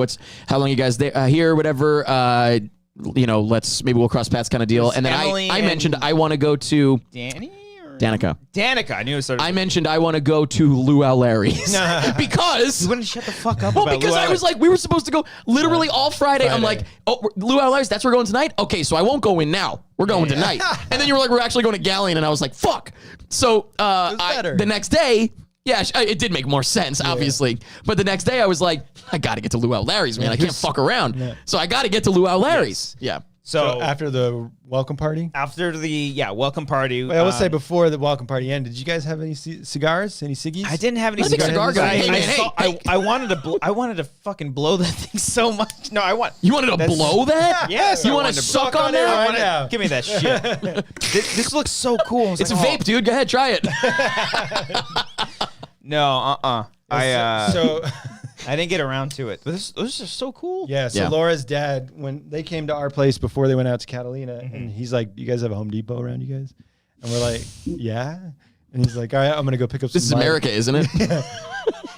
how long you guys there here, whatever. Maybe we'll cross paths kind of deal. And then Emily I mentioned I want to go to Danny or Danica. Danica. I knew it started. I mentioned I want to go to Luau Larry's because. You wouldn't shut the fuck up. Well, about because I Luau. was like, we were supposed to go literally all Friday. I'm like, Luau Larry's, that's where we're going tonight? Okay, so I won't go in now. We're going tonight. And then you were like, we're actually going to Galleon. And I was like, fuck. So the next day, it did make more sense, obviously. But the next day I was like, I got to get to Luau Larry's, man. I can't fuck around. Yeah. So I got to get to Luau Larry's. Yes. Yeah. So after the welcome party. After the welcome party. Wait, I will say before the welcome party ended, did you guys have any cigars? Any ciggies? I didn't have any I'm a big cigars. cigar guy. I wanted to fucking blow that thing so much. No, You wanted to blow that? Yes. You I want wanted to suck on it that? right now. Give me that shit. This looks so cool. It's a vape, dude. Go ahead, try it. No, So I didn't get around to it. But this is so cool. yeah, so Yeah. Laura's dad, when they came to our place before they went out to Catalina, and he's like, "You guys have a Home Depot around you guys?" And we're like, "Yeah." And he's like, "All right, I'm gonna go pick up some." This is America, isn't it? I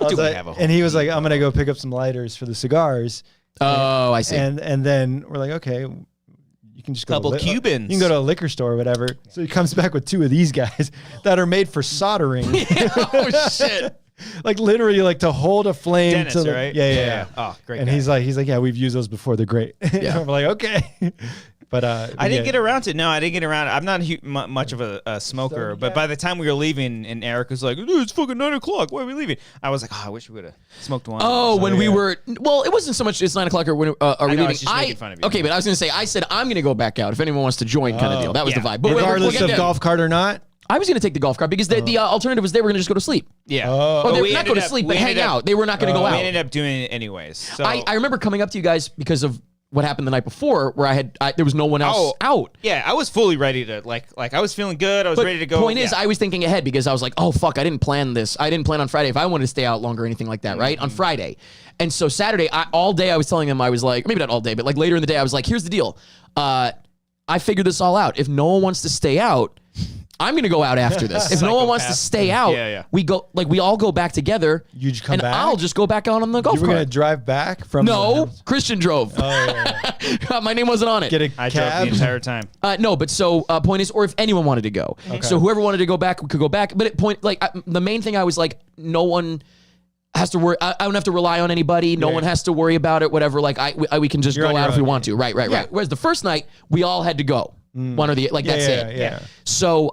was Do we like- have a Home and he was like, "I'm gonna go pick up some lighters for the cigars." Oh, I see. And then we're like, "Okay, you can just go Couple to Cubans. You can go to a liquor store or whatever." So he comes back with 2 of these guys that are made for soldering. Oh, shit. Like literally, like to hold a flame. Dennis, to the, right? Yeah. Oh, great. And guy. he's like, yeah, we've used those before. They're great. Yeah. I'm like, okay. But I didn't get around to it. No, I didn't get around. I'm not much of a smoker, So, but by the time we were leaving, and Eric was like, "Dude, it's fucking 9 o'clock. Why are we leaving?" I was like, "Oh, I wish we would have smoked one." Oh, when we yeah. were, well, it wasn't so much it's 9 o'clock or when are we know, I leaving? was just making fun of you. Okay, but I was gonna say, I said I'm gonna go back out if anyone wants to join, kind of deal. That was yeah. the vibe. But regardless we'll of get golf cart or not. I was gonna take the golf cart because the alternative was they were gonna just go to sleep. Yeah. Oh. Or they we were not ended go to up- sleep, we but hang ended up- out. They were not gonna go We out. ended up doing it anyways. So I remember coming up to you guys because of what happened the night before, where there was no one else out. yeah, I was fully ready to like I was feeling good. I was But ready to go. point is, yeah. I was thinking ahead because I was like, oh, fuck, I didn't plan this. I didn't plan on Friday if I wanted to stay out longer or anything like that, right? On Friday. And so Saturday, all day I was telling them, I was like, maybe not all day, but like later in the day, I was like, here's the deal. I figured this all out. If no one wants to stay out, I'm going to go out after this. If no one wants to stay out, we all go back together. You just come and back? I'll just go back out on the golf You were cart. gonna drive back from? No, the house? Christian drove. Oh, yeah. My name wasn't on it. Get a I drove cab. the entire time. No, but so point is, or if anyone wanted to go, so whoever wanted to go back could go back. But the main thing I was like, no one. has to worry. I don't have to rely on anybody. No one has to worry about it. Whatever. Like we can just go out if we want to. Right. Whereas the first night we all had to go. One or the that's it. Yeah. So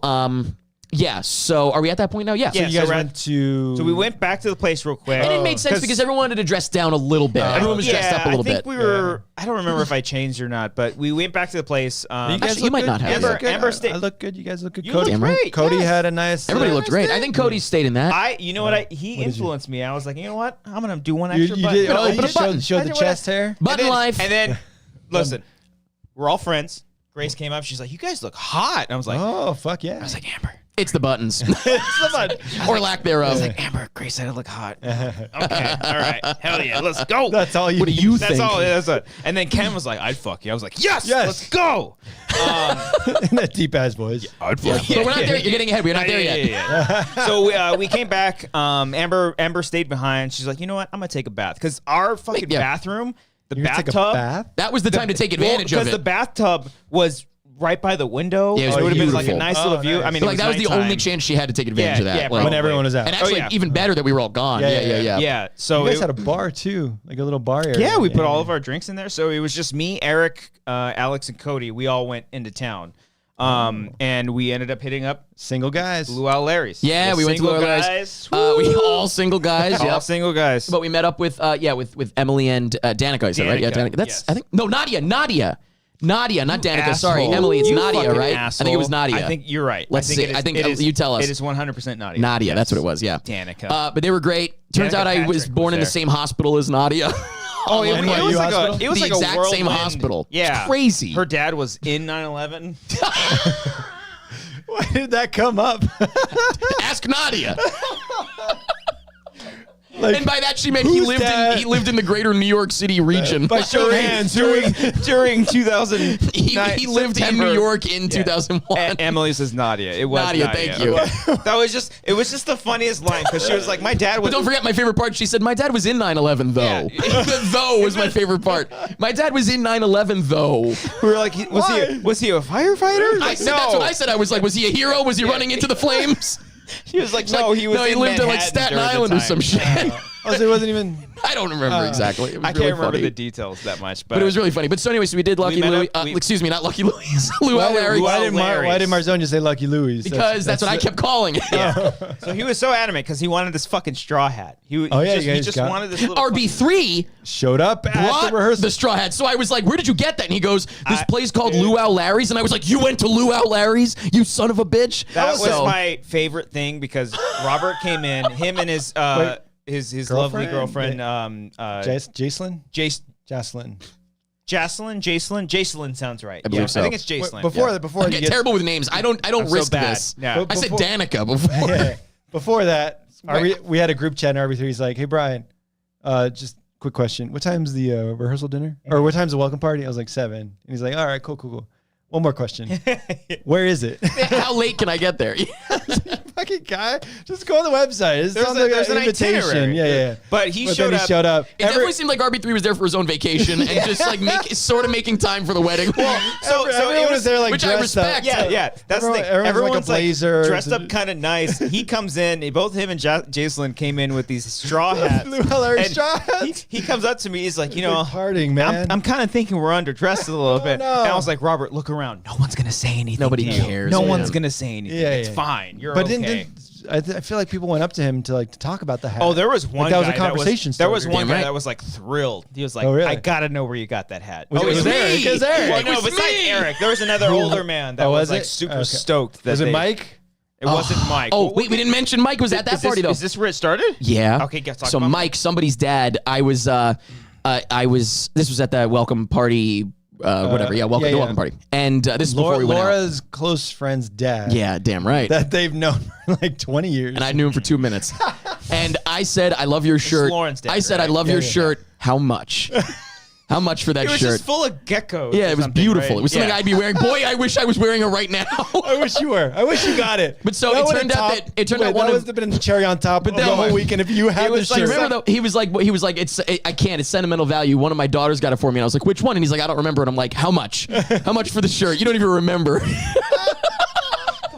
So are we at that point now? Yeah. So you guys went to. So we went back to the place real quick. And it made sense because everyone wanted to dress down a little bit. Everyone was dressed up a little bit. I think we were. I don't remember if I changed or not, but we went back to the place. Actually, you might not have. Amber stayed. I look good. You guys look good. You look great. Cody had a nice. Everybody looked great. I think Cody stayed in that. You know what? He influenced me. I was like, you know what? I'm gonna do one extra button. You did. Showed the chest hair. Button life. And then, listen, we're all friends. Grace came up. She's like, you guys look hot. And I was like, oh fuck yeah. I was like, Amber. It's the buttons. It's the button. Or lack thereof. I was like, Amber, Grace said I look hot. Okay, all right. Hell yeah, let's go. That's all you What do you think? That's all. That's it. And then Ken was like, I'd fuck you. I was like, yes. Let's go. In that deep ass voice. I'd fuck you. But we're not there. You're getting ahead. We're not there yet. Yeah. So we came back. Amber stayed behind. She's like, you know what? I'm going to take a bath. Because our fucking bathroom, the bathtub. That was the time to take advantage of it. Because the bathtub was right by the window. Yeah, it would have been like a beautiful. nice little view. I mean, that was the only chance she had to take advantage of that. Yeah, when everyone was out. And actually, even better that we were all gone. Yeah. Yeah. So you guys had a bar too, like a little bar area. Yeah, we put all of our drinks in there. So it was just me, Eric, Alex, and Cody. We all went into town. And we ended up hitting up single guys. Luau Larry's. Yeah, we went to Luau Larry's. We all single guys. All single guys. But we met up with Emily and Danica, is that right? Yeah, Danica. That's I think Nadia, not Danica. Asshole. Sorry, Emily. It's Nadia, right? Asshole. I think it was Nadia. I think you're right. Let's see. I think you tell us. It is 100% Nadia. Nadia, yes. that's what it was. Yeah, Danica. But they were great. Turns out I was born in the same hospispital as Nadia. Oh, it was the like exact a same hospital. Yeah, it's crazy. Her dad was in 9/11. Why did that come up? Ask Nadia. And by that she meant he lived in the greater New York City region. By show of hands during 2000. He lived in New York in 2001. Emily says Nadia. It was Nadia. Thank you. Okay. It was just the funniest line because she was like, my dad was. But don't forget my favorite part. She said, my dad was in 9/11 though. Yeah. The though was my favorite part. My dad was in 9/11 though. We were like, was he a firefighter? I said, that's what I said. I was like, was he a hero? Was he running into the flames? She was like, no, he was. No, he lived in like Staten Island or some shit. Oh, so it wasn't even. I don't remember exactly. I can't remember the details that much, but it was really funny. But so anyway, so we did Lucky Louie. Excuse me, not Lucky Louie's. Luau Larry's. Why did Marzone say Lucky Louie? Because that's what I kept calling it. Yeah. So he was so adamant because he wanted this fucking straw hat. He just wanted this little. RB3 showed up at the rehearsal. The straw hat. So I was like, "Where did you get that?" And he goes, "This place called Luau Larry's." And I was like, "You went to Luau Larry's, you son of a bitch." That was my favorite thing because Robert came in, him and his lovely girlfriend, Jacelyn? Jacelyn sounds right. I believe so. I think it's Jacelyn. Before I get terrible with names. I don't risk this. Yeah. I said Danica before. Yeah. Before that, we had a group chat in RB3. He's like, "Hey Brian, just quick question. What time's the rehearsal dinner? Or what time's the welcome party?" I was like 7. And he's like, "All right, cool. One more question. Where is it?" How late can I get there? Fucking guy, just go on the website. There's an invitation. Yeah. But he showed up. It definitely seemed like RB3 was there for his own vacation and just like making time for the wedding. Well, so everyone was there like which I respect. Yeah. That's the thing. Everyone's like a blazer, like dressed up kind of nice. He comes in. Both him and Jacelyn came in with these straw hats. Straw hats. He comes up to me. He's like, partying, man. I'm kind of thinking we're underdressed a little bit. No. And I was like, Robert, look around. No one's gonna say anything. Nobody cares. No one's gonna say anything. Yeah, it's fine. You're okay. I feel like people went up to him to talk about the hat. Oh, there was one. That was a conversation. There was one guy that was like thrilled. He was like, really? "I gotta know where you got that hat." It was Eric. Well, no, besides Eric, there was another older man that was like super stoked. Was it Mike? It wasn't Mike. Oh, wait, we didn't mention Mike was at that party though. Is this where it started? Yeah. Okay, let's talk so about Mike, somebody's dad. This was at the welcome party. The welcome party. And this is before we went out. Laura's close friend's dad. Yeah, damn right. That they've known for like 20 years. And I knew him for 2 minutes. And I said, "I love your shirt." Lauren's dad, I said, "I love your shirt." How much? How much for that shirt? It was just full of geckos. Yeah, it was beautiful. Right? It was something I'd be wearing. Boy, I wish I was wearing it right now. I wish you were. I wish you got it. But so it turned out that would have been the cherry on top of the whole weekend if you had the shirt. Remember though, he was like, I can't. It's sentimental value. One of my daughters got it for me, and I was like, which one? And he's like, I don't remember. And I'm like, how much? How much for the shirt? You don't even remember.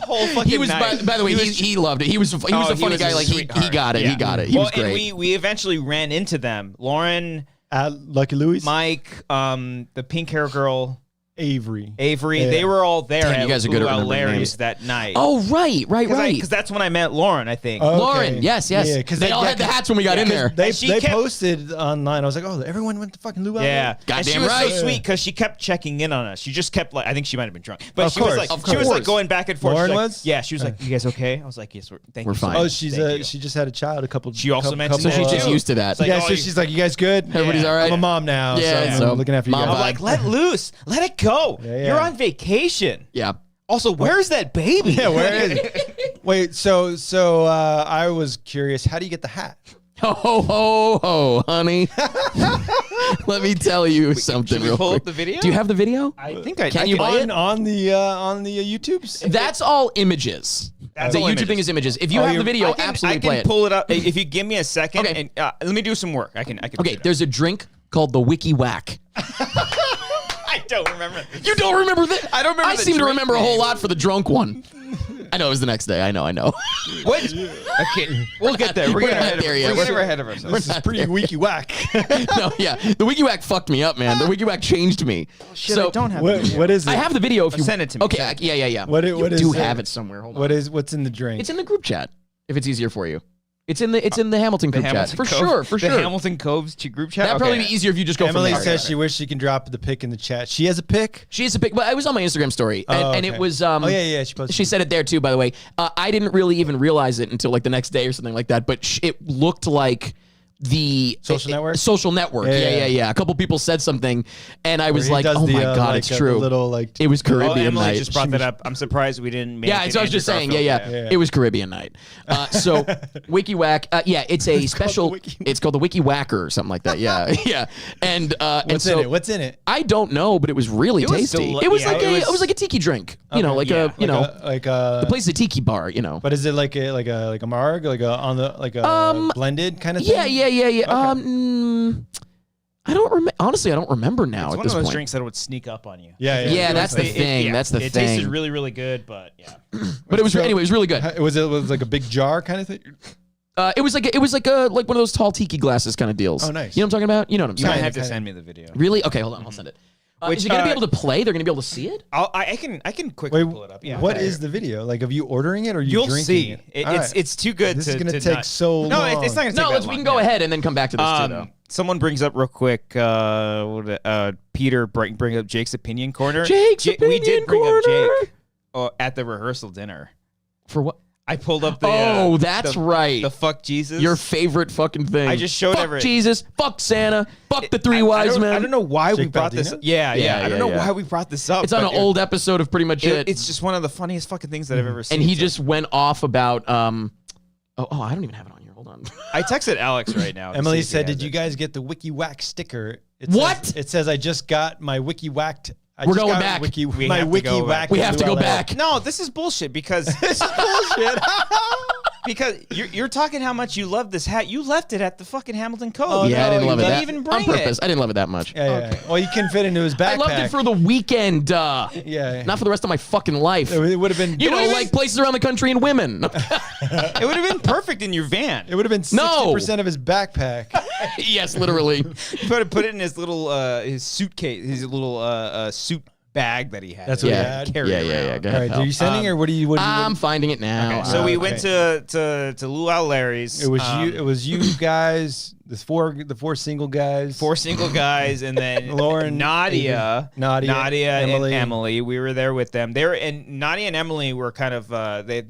whole fucking He was, night. by the way, he loved it. He was a funny guy. Like, he got it. Yeah. He got it. He was great. And we eventually ran into them. Lauren, Lucky Louie, Mike, the pink hair girl, Avery. Yeah. They were all there. Damn, you guys are good at remembering Larry's names. that night. Oh, right. Because that's when I met Lauren, I think. Okay. Lauren, yes. Yeah, because they all had the hats when we got in there. They posted online. I was like, oh, everyone went to fucking Luau. Yeah, goddamn and she was right. so sweet because she kept checking in on us. She just kept like, I think she might have been drunk, but Of she course, was like going back and forth. Lauren She's like, was? yeah, she was like, you guys okay? I was like, yes, thank We're you. so fine. much. Oh, she just had a child. She also mentioned So that she's just too. used to that. It's like, Yeah, oh, so she's like, you guys good? Everybody's all right? I'm a mom now. Yeah, so I'm looking after you mom guys. I'm like, let loose, let it go. Yeah. You're on vacation. Yeah. Also, where's that baby? Yeah, where is it? Wait, so I was curious. How do you get the hat? Ho, honey. Let me tell you something Should we real pull quick. up the video? Do you have the video? I think I Can you play it? On the YouTubes? That's all images. That's the all YouTube images. thing is images. If you have the video, absolutely play I it. can pull it up if you give me a second. Okay. And let me do some work. I can. Okay, there's a drink called the Wiki Whack. I don't remember. You don't remember that? I don't remember I the seem to drink remember a whole name. lot for the drunk one. I know it was the next day. I know. What? Okay, we'll get there. We're We're getting not ahead of there yet. We're getting ahead of ourselves. This is pretty wiki whack. No, yeah. The Wiki Whack fucked me up, man. The Wiki Whack changed me. Shit, so I don't have What is it? I have the video if you Send it to me. Okay, Send it. yeah. What You is do it? have it somewhere. Hold on. What's in the drink? It's in the group chat. If it's easier for you. It's in the Hamilton group chat. For sure. The Hamilton Coves group chat. That'd probably be easier if you just go Emily from there. says she wishes she can drop the pic in the chat. She has a pic? She has a pic, but it was on my Instagram story, and it was. Oh yeah, she posted. She said it there too, by the way. I didn't really even realize it until like the next day or something like that. But it looked like the Social Network? Social Network. Yeah. A couple people said something, and I was like, "Oh my god, it's true." Little like It was Caribbean Emily night. just brought that up. I'm surprised we didn't make Yeah, it so I was Andrew just saying, Garfield. yeah. It was Caribbean night. So Wiki Whack, it's a special. It's called the Wiki Whacker or something like that. Yeah. And What's so in it? What's in it? I don't know, but it was really It was tasty. deli- It was yeah, like it it was like a tiki drink. You know, like yeah. the place is a tiki bar. You know. But is it like a marg, like a blended kind of thing? Yeah. I don't remember. Honestly, I don't remember now It's at one this of those point. drinks that would sneak up on you. Yeah, that's the thing. That's the It thing. tasted really, really good, but yeah. But it was anyway. It was really good. Was it like a big jar kind of thing? It was like one of those tall tiki glasses kind of deals. Oh, nice. You know what I'm talking about? You know what I'm You saying? might have to kinda. send me the video. Really? Okay, hold on. I'll send it. Is it going to be able to play? They're going to be able to see it? I can quickly pull it up. Yeah. What is the video? Like, of you ordering it or you You'll drinking see. it? It's too good. This to, is going to to take not- so long. No, it's not going to take No, that we long. can go ahead and then come back to this too, though. Someone brings up real quick. Peter bring up Jake's opinion corner. Jake's We opinion did bring corner. up Jake at the rehearsal dinner. For what? I pulled up the. Oh, that's right. The fuck Jesus. Your favorite fucking thing. I just showed fuck every- Jesus. Fuck Santa. Fuck the three wise men. I don't know why we Jake brought this. Baldino? Yeah. I don't know yeah. why we brought this up. It's on but an old episode of pretty much it. It's just one of the funniest fucking things that I've ever seen. And he So just went off about I don't even have it on here. Hold on. I texted Alex right now. to Emily see if he said, has "Did you it. guys get the Wiki Whack sticker?" What? It says, "I just got my Wiki Whacked." We're going back. We My have to Wiki go Whack. back. We have to go back. No, this is bullshit because This is bullshit. because you're talking how much you love this hat. You left it at the fucking Hamilton Cove. Oh, Yeah, I didn't no, love it you that didn't even on bring purpose. it. I didn't love it that much. Yeah. Well, you couldn't fit into his backpack. I loved it for the weekend. Yeah. Not for the rest of my fucking life. It would have been. You know, like places around the country and women. It would have been perfect in your van. It would have been 60% of his backpack. Yes, literally. Put it in his little his suitcase, his little suit bag that he had. That's what he Yeah. had? Carry Yeah. around. Go All ahead, right. Are you sending or what do you? I'm finding it now. Okay, so we okay. went to Luau Larry's. It was you. It was you guys. The four single guys. 4 single guys, and then Lauren, Nadia, Nadia, and Emily. We were there with them. And Nadia and Emily were kind of they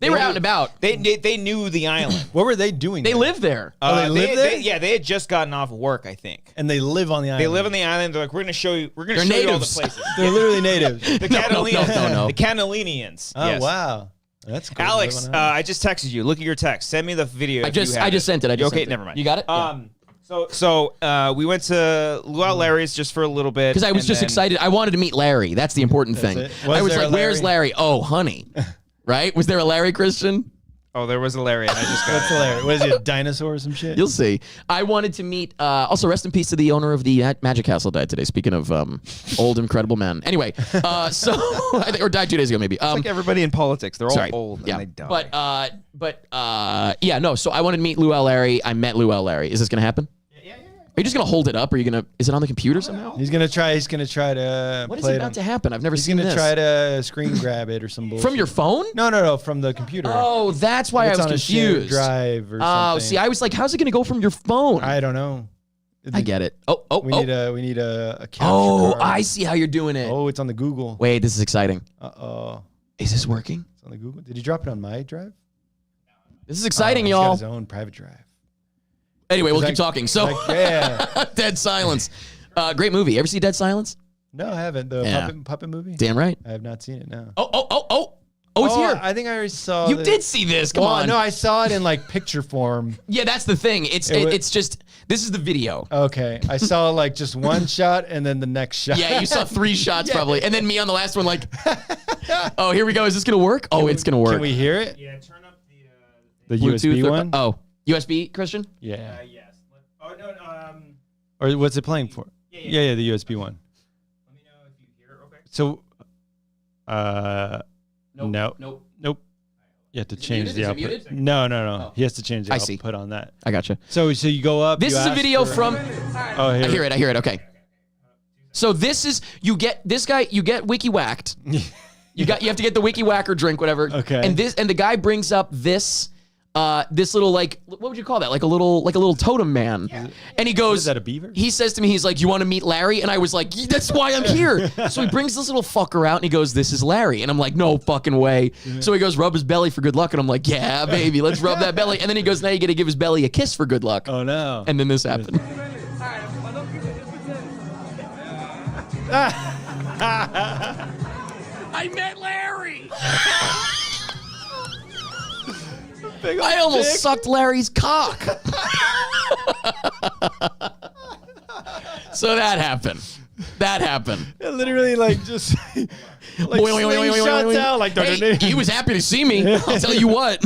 were out and about. They knew the island. What were they doing? They there? live there. They live there? Yeah, they had just gotten off work, I think. And they live on the island. They live on the island. They're like, we're gonna show you. We're gonna They're show you all the natives. places. They're literally natives. The No. Catalonians. The Catalonians. Oh yes. wow, that's cool. Alex, I just texted you. Look at your text. Send me the video. I just sent it. Okay, never mind. You got it? So we went to Luau Larry's just for a little bit Because I was and just then- excited. I wanted to meet Larry. That's the important thing. it. I was there like, a "Where's Larry?" Oh, honey. Right? Was there a Larry, Christian? Oh, there was a Larry, and I just got That's hilarious. What is he, a dinosaur or some shit? You'll see. I wanted to meet. Also, rest in peace to the owner of the Magic Castle died today. Speaking of old, incredible men. Anyway, so I think, or died 2 days ago, maybe. It's like everybody in politics. They're all old and they die. But yeah, no. So I wanted to meet Luau Larry. I met Luau Larry. Is this gonna happen? Are you just gonna hold it up, or are you gonna? Is it on the computer somehow? He's gonna try to. What is about to happen? I've never seen this. He's gonna try to screen grab it or some bullshit. From your phone? No, from the computer. Oh, that's why I was confused. It's on a shared drive or something. Oh, see, I was like, how's it gonna go from your phone? I don't know. I get it. We need a capture card. I see how you're doing it. Oh, it's on the Google. Wait, this is exciting. Is this working? It's on the Google. Did he drop it on my drive? This is exciting, y'all. He's got his own private drive. Anyway, we'll keep talking. So, Dead Silence. Great movie. Ever see Dead Silence? No, I haven't. The puppet movie? Damn right. I have not seen it, no. Oh, it's here. I think I already saw You did see this. Come on. No, I saw it in like picture form. Yeah, that's the thing. It's just, this is the video. Okay. I saw like just one shot and then the next shot. Yeah, you saw 3 shots probably. And then me on the last one like, oh, here we go. Is this going to work? It's going to work. Can we hear it? Yeah, turn up the USB one? Oh, USB, Christian? Yeah. Yes. Oh, no, or what's it playing for? Yeah, the USB one. Let me know if you hear it. Okay. So, Nope. You have to change the output. Muted? No. Oh. He has to change the output on that. I gotcha. So you go up. This is a video from. Oh, I hear it. Okay. So this is you get wiki whacked. You have to get the wiki whacker drink, whatever. Okay. And the guy brings up this little, like, what would you call that? Like a little totem man. Yeah. And he goes, is that a beaver? He says to me, he's like, you want to meet Larry? And I was like, that's why I'm here. So he brings this little fucker out and he goes, this is Larry. And I'm like, no fucking way. So he goes, rub his belly for good luck. And I'm like, yeah, baby, let's rub that belly. And then he goes, now you got to give his belly a kiss for good luck. Oh no. And then this happened. I met Larry. I almost sucked Larry's cock. So that happened. It literally just shots out like hey, he was happy to see me. I'll tell you what.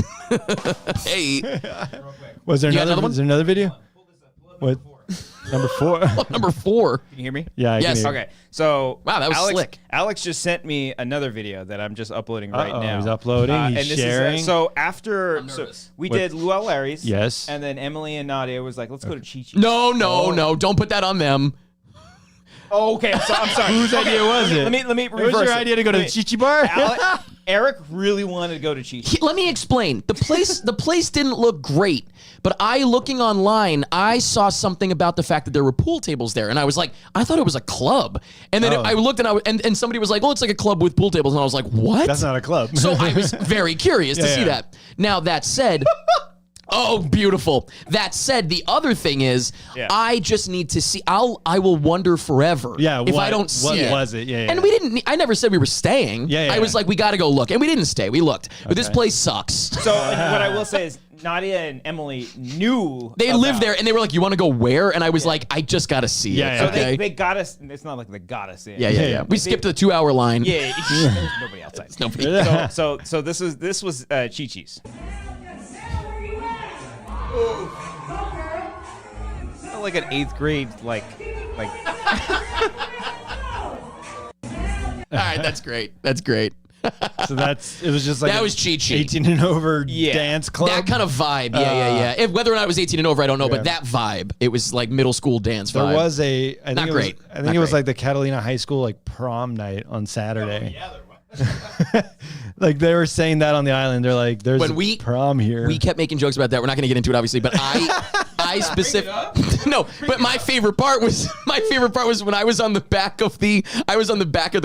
Hey. Was there another one? Is there another video? What? Number 4. Number 4. Can you hear me? Yeah, I can hear you. Okay. So wow, that was slick. Alex just sent me another video that I'm just uploading right now. He's uploading. He's sharing. So after we did Luau Larry's. Yes. And then Emily and Nadia was like, let's go to Chi-Chi's. No. Don't put that on them. Oh, okay. So I'm sorry. Whose idea was it? Let me reverse. It was your idea to go to the Chi-Chi bar? Eric really wanted to go to Chi-Chi's. Let me explain. The place didn't look great, but looking online, I saw something about the fact that there were pool tables there, and I was like, I thought it was a club. And then I looked, and somebody was like, oh, it's like a club with pool tables, and I was like, what? That's not a club. So I was very curious to see that. Now, that said... Oh, beautiful. That said, the other thing is, I just need to see. I will wonder forever. Yeah, if I don't see what was it? Yeah. And we didn't. I never said we were staying. Yeah. I was like, we got to go look, and we didn't stay. We looked, but this place sucks. So what I will say is, Nadia and Emily knew they lived there, and they were like, "You want to go where?" And I was like, "I just got to see it." So okay? they got us. It's not like they got us in. Yeah. We skipped the 2-hour line. Yeah. There's nobody outside. Nobody. So this was Chi-Chi's. Like an 8th grade, like. All right, that's great. That's great. So it was just like that was Chi-Chi. 18 and over dance club. That kind of vibe. Yeah. Whether or not it was 18 and over, I don't know, but that vibe, it was like middle school dance vibe. There was I think it was like the Catalina High School like prom night on Saturday. Yeah, there was. Like they were saying that on the island. They're like, there's a prom here. We kept making jokes about that. We're not going to get into it, obviously, but I specifically no. But my favorite part was when I was on the back of the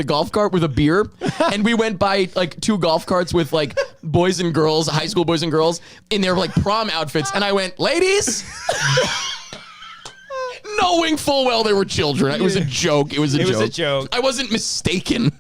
golf cart with a beer, and we went by like 2 golf carts with like boys and girls, high school boys and girls in their like prom outfits, and I went, ladies. Knowing full well they were children. It was a joke. It was a joke. I wasn't mistaken.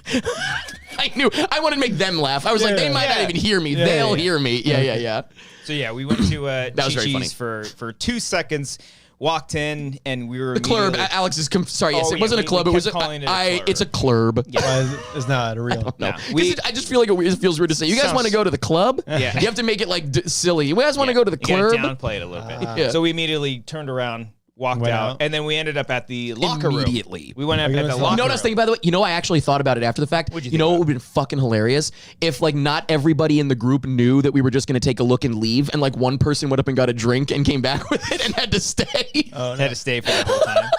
I knew. I wanted to make them laugh. I was like, they might not even hear me. They'll hear me. Yeah. So we went to Chi-Chi's for 2 seconds, walked in and we were The club. Alex is sorry. Yes, it wasn't a club. It was it's a club. Yeah. It's not a real. No, I just feel like it feels weird to say. You guys want to go to the club? Yeah. You have to make it like silly. You guys want to go to the club? You gotta downplay it a little bit. So we immediately turned around, walked out, and then we ended up at the locker room. Immediately. We went up at the locker room. You know what I was thinking, by the way? You know, I actually thought about it after the fact. You know what would have been fucking hilarious? If, like, not everybody in the group knew that we were just going to take a look and leave, and, like, one person went up and got a drink and came back with it and had to stay. Oh, no. Had to stay for the whole time.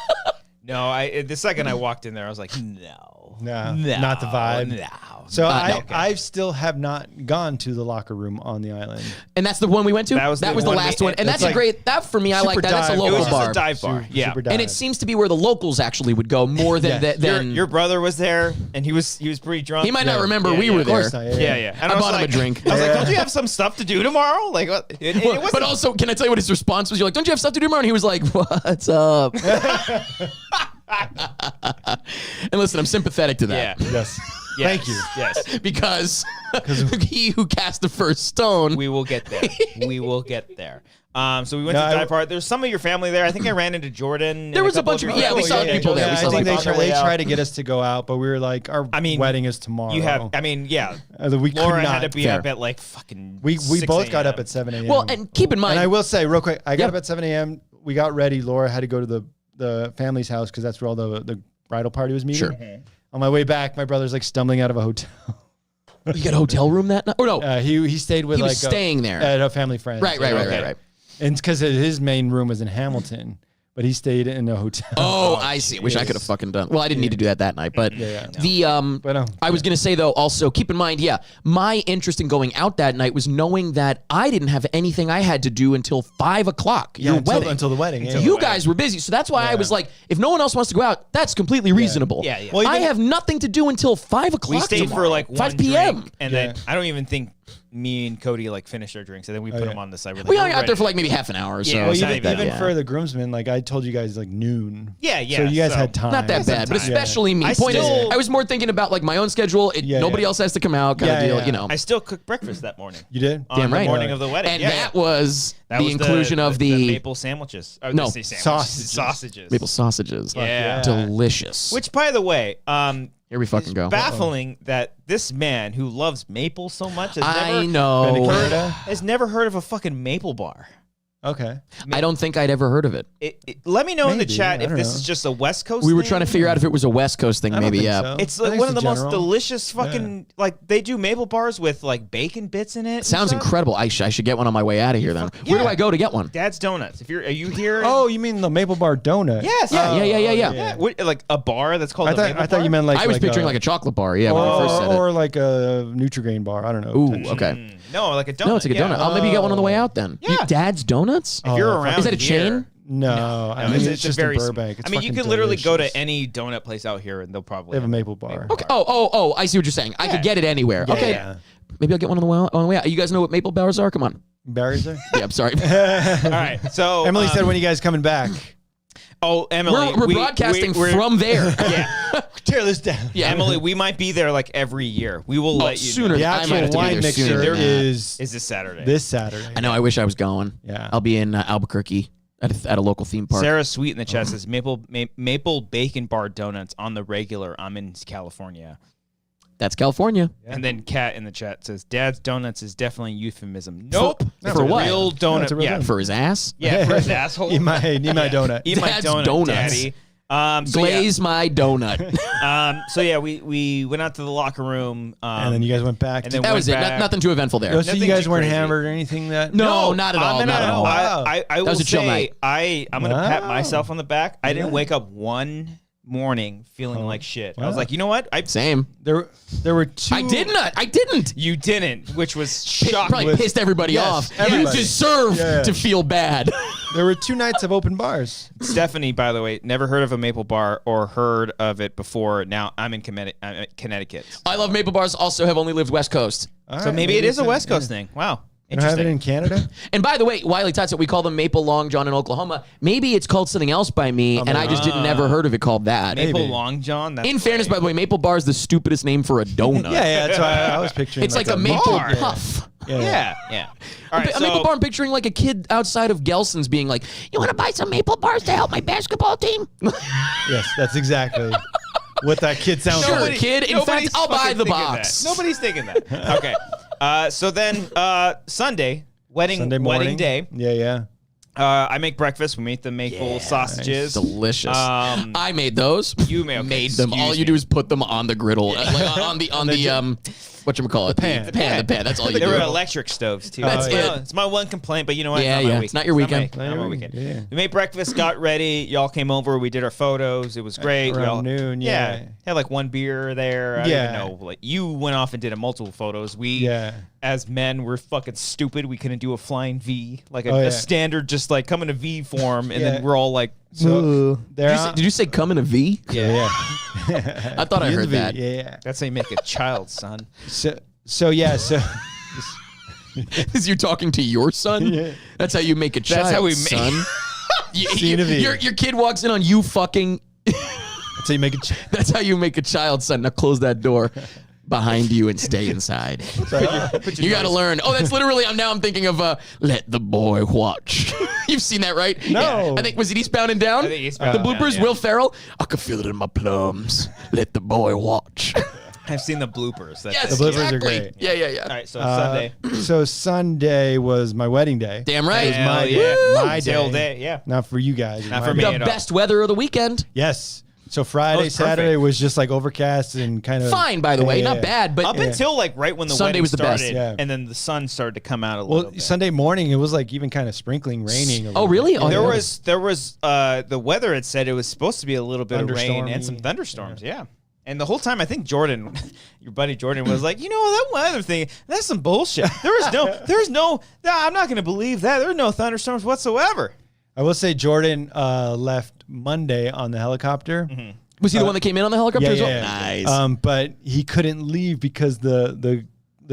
No, the second I walked in there, I was like, no, not the vibe. No. So I still have not gone to the locker room on the island. And that's the one we went to? That was the last one. And that's a great, that for me, I like that. That's a local bar. It was just a dive bar. Super dive. And it seems to be where the locals actually would go more than your brother was there, and he was pretty drunk. He might not remember we were there. Yeah. And I bought him a drink. I was like, don't you have some stuff to do tomorrow? Like, but also, can I tell you what his response was? You're like, don't you have stuff to do tomorrow? And he was like, what's up? And listen, I'm sympathetic to that. Yeah. Yes. Thank you. Yes. Because he who cast the first stone. We will get there. We will get there. So we went to the dive bar. There's some of your family there. I think I ran into Jordan. There was a bunch of we saw people there. I think they tried to get us to go out, but we were like, our wedding is tomorrow. We Laura had to be up at like fucking. We both got up at 7 a.m. Well, and keep in mind, and I will say real quick, I got up at 7 a.m. We got ready. Laura had to go to the family's house because that's where all the bridal party was meeting. Sure. Mm-hmm. On my way back, my brother's like stumbling out of a hotel. You got a hotel room that night? Oh no, he stayed with staying there at a family friend. Right. And it's because his main room was in Hamilton, but he stayed in a hotel. Oh, I see. Wish I could have fucking done. Well, I didn't need to do that night, but I was gonna say though, also keep in mind, my interest in going out that night was knowing that I didn't have anything I had to do until 5 o'clock. Your wedding. Until the wedding. You guys were busy, so that's why I was like, if no one else wants to go out, that's completely reasonable. Yeah. Well, I have nothing to do until 5 o'clock. We stayed tomorrow. for like 5 p.m. And then I don't even think me and Cody like finished our drinks, and then we put them on the side. We hung out there for like maybe half an hour or so. Well, even for the groomsmen, like I told you guys, like noon. Yeah. So you guys had time. Not that bad, but especially me. Point is, I was more thinking about like my own schedule. Nobody else has to come out, kind of deal. You know. I still cooked breakfast that morning. You did? Damn right. The morning of the wedding, and that was the inclusion of the maple sandwiches. No, sausages. Maple sausages. Yeah, delicious. Which, by the way, here we fucking go. Baffling that this man who loves maple so much has never heard of a fucking maple bar. Okay. I don't think I'd ever heard of it. Let me know in the chat if this is just a West Coast thing. We were trying to figure out if it was a West Coast thing, maybe, So. It's like one of the most delicious fucking, like, they do maple bars with, like, bacon bits in it. Sounds incredible. I should get one on my way out of here then. Where do I go to get one? Dad's Donuts. Are you here? Oh, you mean the maple bar donut? Yes. Yeah. What, like a bar that's called I thought you meant like... I was picturing like a chocolate bar, when I first said it. Or like a Nutri-Grain bar. I don't know. Ooh, okay. No, like a donut. No, it's like a donut. I'll maybe get one on the way out then. Yeah. Dad's Donuts? If you're around is that a chain? No, I mean, it's just very in Burbank. I mean, you can literally go to any donut place out here and they'll probably have a maple bar. Okay. Oh, I see what you're saying. I could get it anywhere. Okay. Yeah. Maybe I'll get one on the way out. You guys know what maple bars are? Come on. Barry's there? Yeah, I'm sorry. All right. So Emily said, when are you guys coming back? Oh, Emily. We're broadcasting from there. Yeah. Tear this down. Yeah, Emily, we might be there like every year. We will let you sooner. know. The actual wine mixer is this Saturday. This Saturday. I know. I wish I was going. Yeah. I'll be in Albuquerque at a local theme park. Sarah Sweet in the chat says maple bacon bar donuts on the regular. I'm in California. That's California. Yeah. And then Kat in the chat says Dad's Donuts is definitely a euphemism. Nope. For what? Real donut. No, yeah. For his ass? Yeah, for his asshole. Eat my donut. Eat my Dad's donut, donuts. Daddy. Glaze my donut. So yeah, we went out to the locker room. And then you guys went back. And then that was it. Nothing too eventful there. So you guys weren't hammered or anything? No, not at all. Not at all. I will say, I'm going to pat Wow. myself on the back. I didn't wake up one morning feeling like shit. I was like, you know what? Same. There were two. I didn't. You didn't, which was shocking. Probably pissed everybody off. Everybody. You deserve to feel bad. There were 2 nights of open bars. Stephanie, by the way, never heard of a maple bar or heard of it before. Now I'm in Connecticut. I love maple bars. Also have only lived West Coast. So maybe it is a West Coast thing. Wow. You don't have it in Canada? And by the way, Wiley Tots, we call them Maple Long John in Oklahoma. Maybe it's called something else by me, and I just never heard of it called that. Maple Long John? That's in fairness, by the way, Maple Bar is the stupidest name for a donut. Yeah, that's why I was picturing. It's like a maple puff. Yeah. All right, Maple bar, I'm picturing like a kid outside of Gelson's being like, "You want to buy some maple bars to help my basketball team?" Yes, that's exactly what that kid sounds Sure, like. kid. In fact, I'll buy the box. Nobody's thinking that. Okay. So then Sunday, wedding day. Yeah. I make breakfast. We make the maple sausages. Nice. Delicious. I made those. You made them. All you do is put them on the griddle, like on the whatchamacallit? The pan. That's all you do. There were electric stoves too. That's it. It's my one complaint, but you know what? Yeah, It's not your weekend. Not my weekend. Yeah. We made breakfast, got ready. Y'all came over. We did our photos. It was great. Around noon. Yeah. Had like one beer there. I don't know. Like you went off and did multiple photos. We as men were fucking stupid. We couldn't do a flying V, like a standard, just like come in a V form, and then we're all like, so did you say come in a V? Yeah. I thought I heard that. Yeah. That's how you make a child, son. So Is you talking to your son? Yeah. That's how you make a child. That's how we son. V. Your kid walks in on you fucking. That's how you make a child. That's how you make a child, son. Now close that door behind you and stay inside. You got to learn. Oh, that's literally. I'm thinking of Let the Boy Watch. You've seen that, right? No. Yeah. I think was it Eastbound and Down? I think Eastbound the and Down, bloopers. yeah. Will Ferrell. I could feel it in my plums. Let the boy watch. I've seen the bloopers. That's Yes, it. The bloopers are exactly. great. Yeah. All right, so Sunday. So Sunday was my wedding day. Damn right. It was my Hell my Still day. Yeah. Not for you guys. It was Not my for day. me. The at all. best weather of the weekend. Yes. So Friday, was Saturday perfect. was just like overcast and kind of Fine, by the way, Yeah. not bad, but Up until like right when the Sunday wedding was the best. started, Yeah. and then the sun started to come out a little Well, bit. Sunday morning it was like even kind of sprinkling, raining. A little really? bit. Oh, There yeah. was the weather had said it was supposed to be a little bit of rain and some Thunderstormy. thunderstorms. Yeah. And the whole time, I think Jordan, your buddy Jordan, was like, that weather thing, that's some bullshit. There's no, I'm not going to believe that. There were no thunderstorms whatsoever. I will say Jordan left Monday on the helicopter. Mm-hmm. was he the one that came in on the helicopter as well? Yeah. Nice. But he couldn't leave because the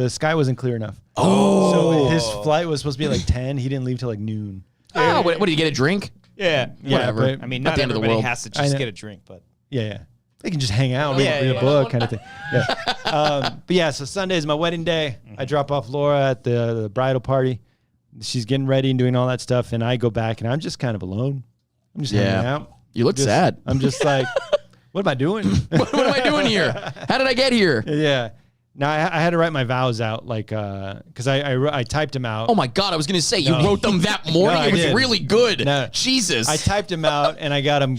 sky wasn't clear enough. Oh. So his flight was supposed to be like 10. He didn't leave till like noon. What did you get a drink? Yeah. Whatever. but- I mean, Not not the end of the everybody world. has to I just know. get a drink, but. Yeah. They can just hang out, Yeah, read yeah. a book kind of thing. Yeah. But yeah, so Sunday is my wedding day. I drop off Laura at the bridal party. She's getting ready and doing all that stuff. And I go back and I'm just kind of alone. I'm just hanging out. You look Just- sad. I'm just like, what am I doing? What am I doing here? How did I get here? Yeah. Now I had to write my vows out, like, because I typed them out. Oh my God, I was going to say, you wrote them that morning? No, I it was did. really good. No. Jesus. I typed them out and I got them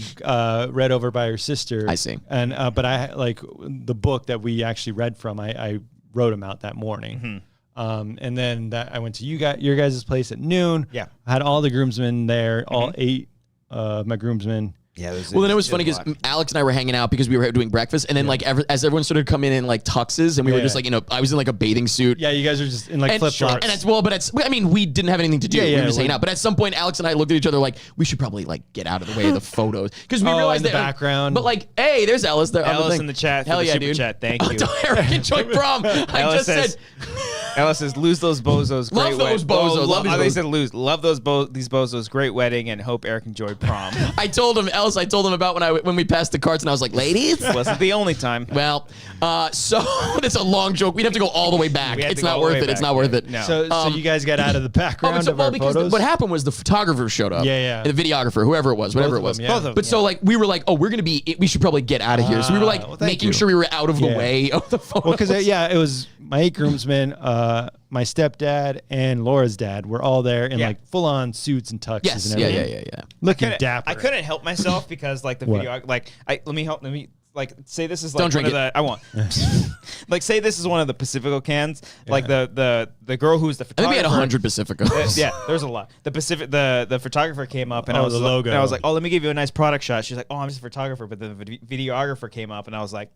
read over by her sister. I see. And but I like the book that we actually read from. I wrote them out that morning. And then I went to your guys' place at noon. Yeah. I had all the groomsmen there, all 8 of my groomsmen. Yeah. Well, then it was funny because Alex and I were hanging out because we were doing breakfast, and then like as everyone started coming in like tuxes, and we were just like, I was in like a bathing suit. Yeah, you guys are just in like flip flops. And I mean, we didn't have anything to do. We were just hanging out. But at some point, Alex and I looked at each other like, we should probably like get out of the way of the photos because we realized in the that background. But like, hey, there's Ellis there. Ellis in the chat. Hell for the yeah, super dude. Chat. Thank you. Eric enjoyed prom. I Ellis just said. Ellis says, lose those bozos. Love Great those wedding. bozos. Love these they bozos. said lose. Love these bozos. Great wedding, and hope Eric enjoyed prom. I told him about when we passed the carts, and I was like, ladies. Wasn't the only time. Well, so that's a long joke. We'd have to go all the way back. We had to It's go not all the worth way it. It's back. not worth it. No. So you guys got out of the background of our because photos? what happened was the photographer showed up. Yeah. The videographer, whoever it was, whatever it of was. them, yeah. Both of But them, so like we were like, oh, we should probably get out of here. So we were like well, thank making you. sure we were out of the Yeah. way of the photos. Well, because it was my 8 groomsmen, my stepdad, and Laura's dad were all there in like full on suits and tuxes yes, and yeah, everything. yeah. Looking dapper. I couldn't help myself because like the What? video, like let me like say this is like Don't drink one of the I won't like say this is one of the Pacifico cans. Like the girl who's the I think photographer. we had 100 Pacificos. Yeah, there's a lot. The photographer came up and Oh, I was the logo. And I was like, oh, let me give you a nice product shot. She's like, oh, I'm just a photographer. But the videographer came up and I was like,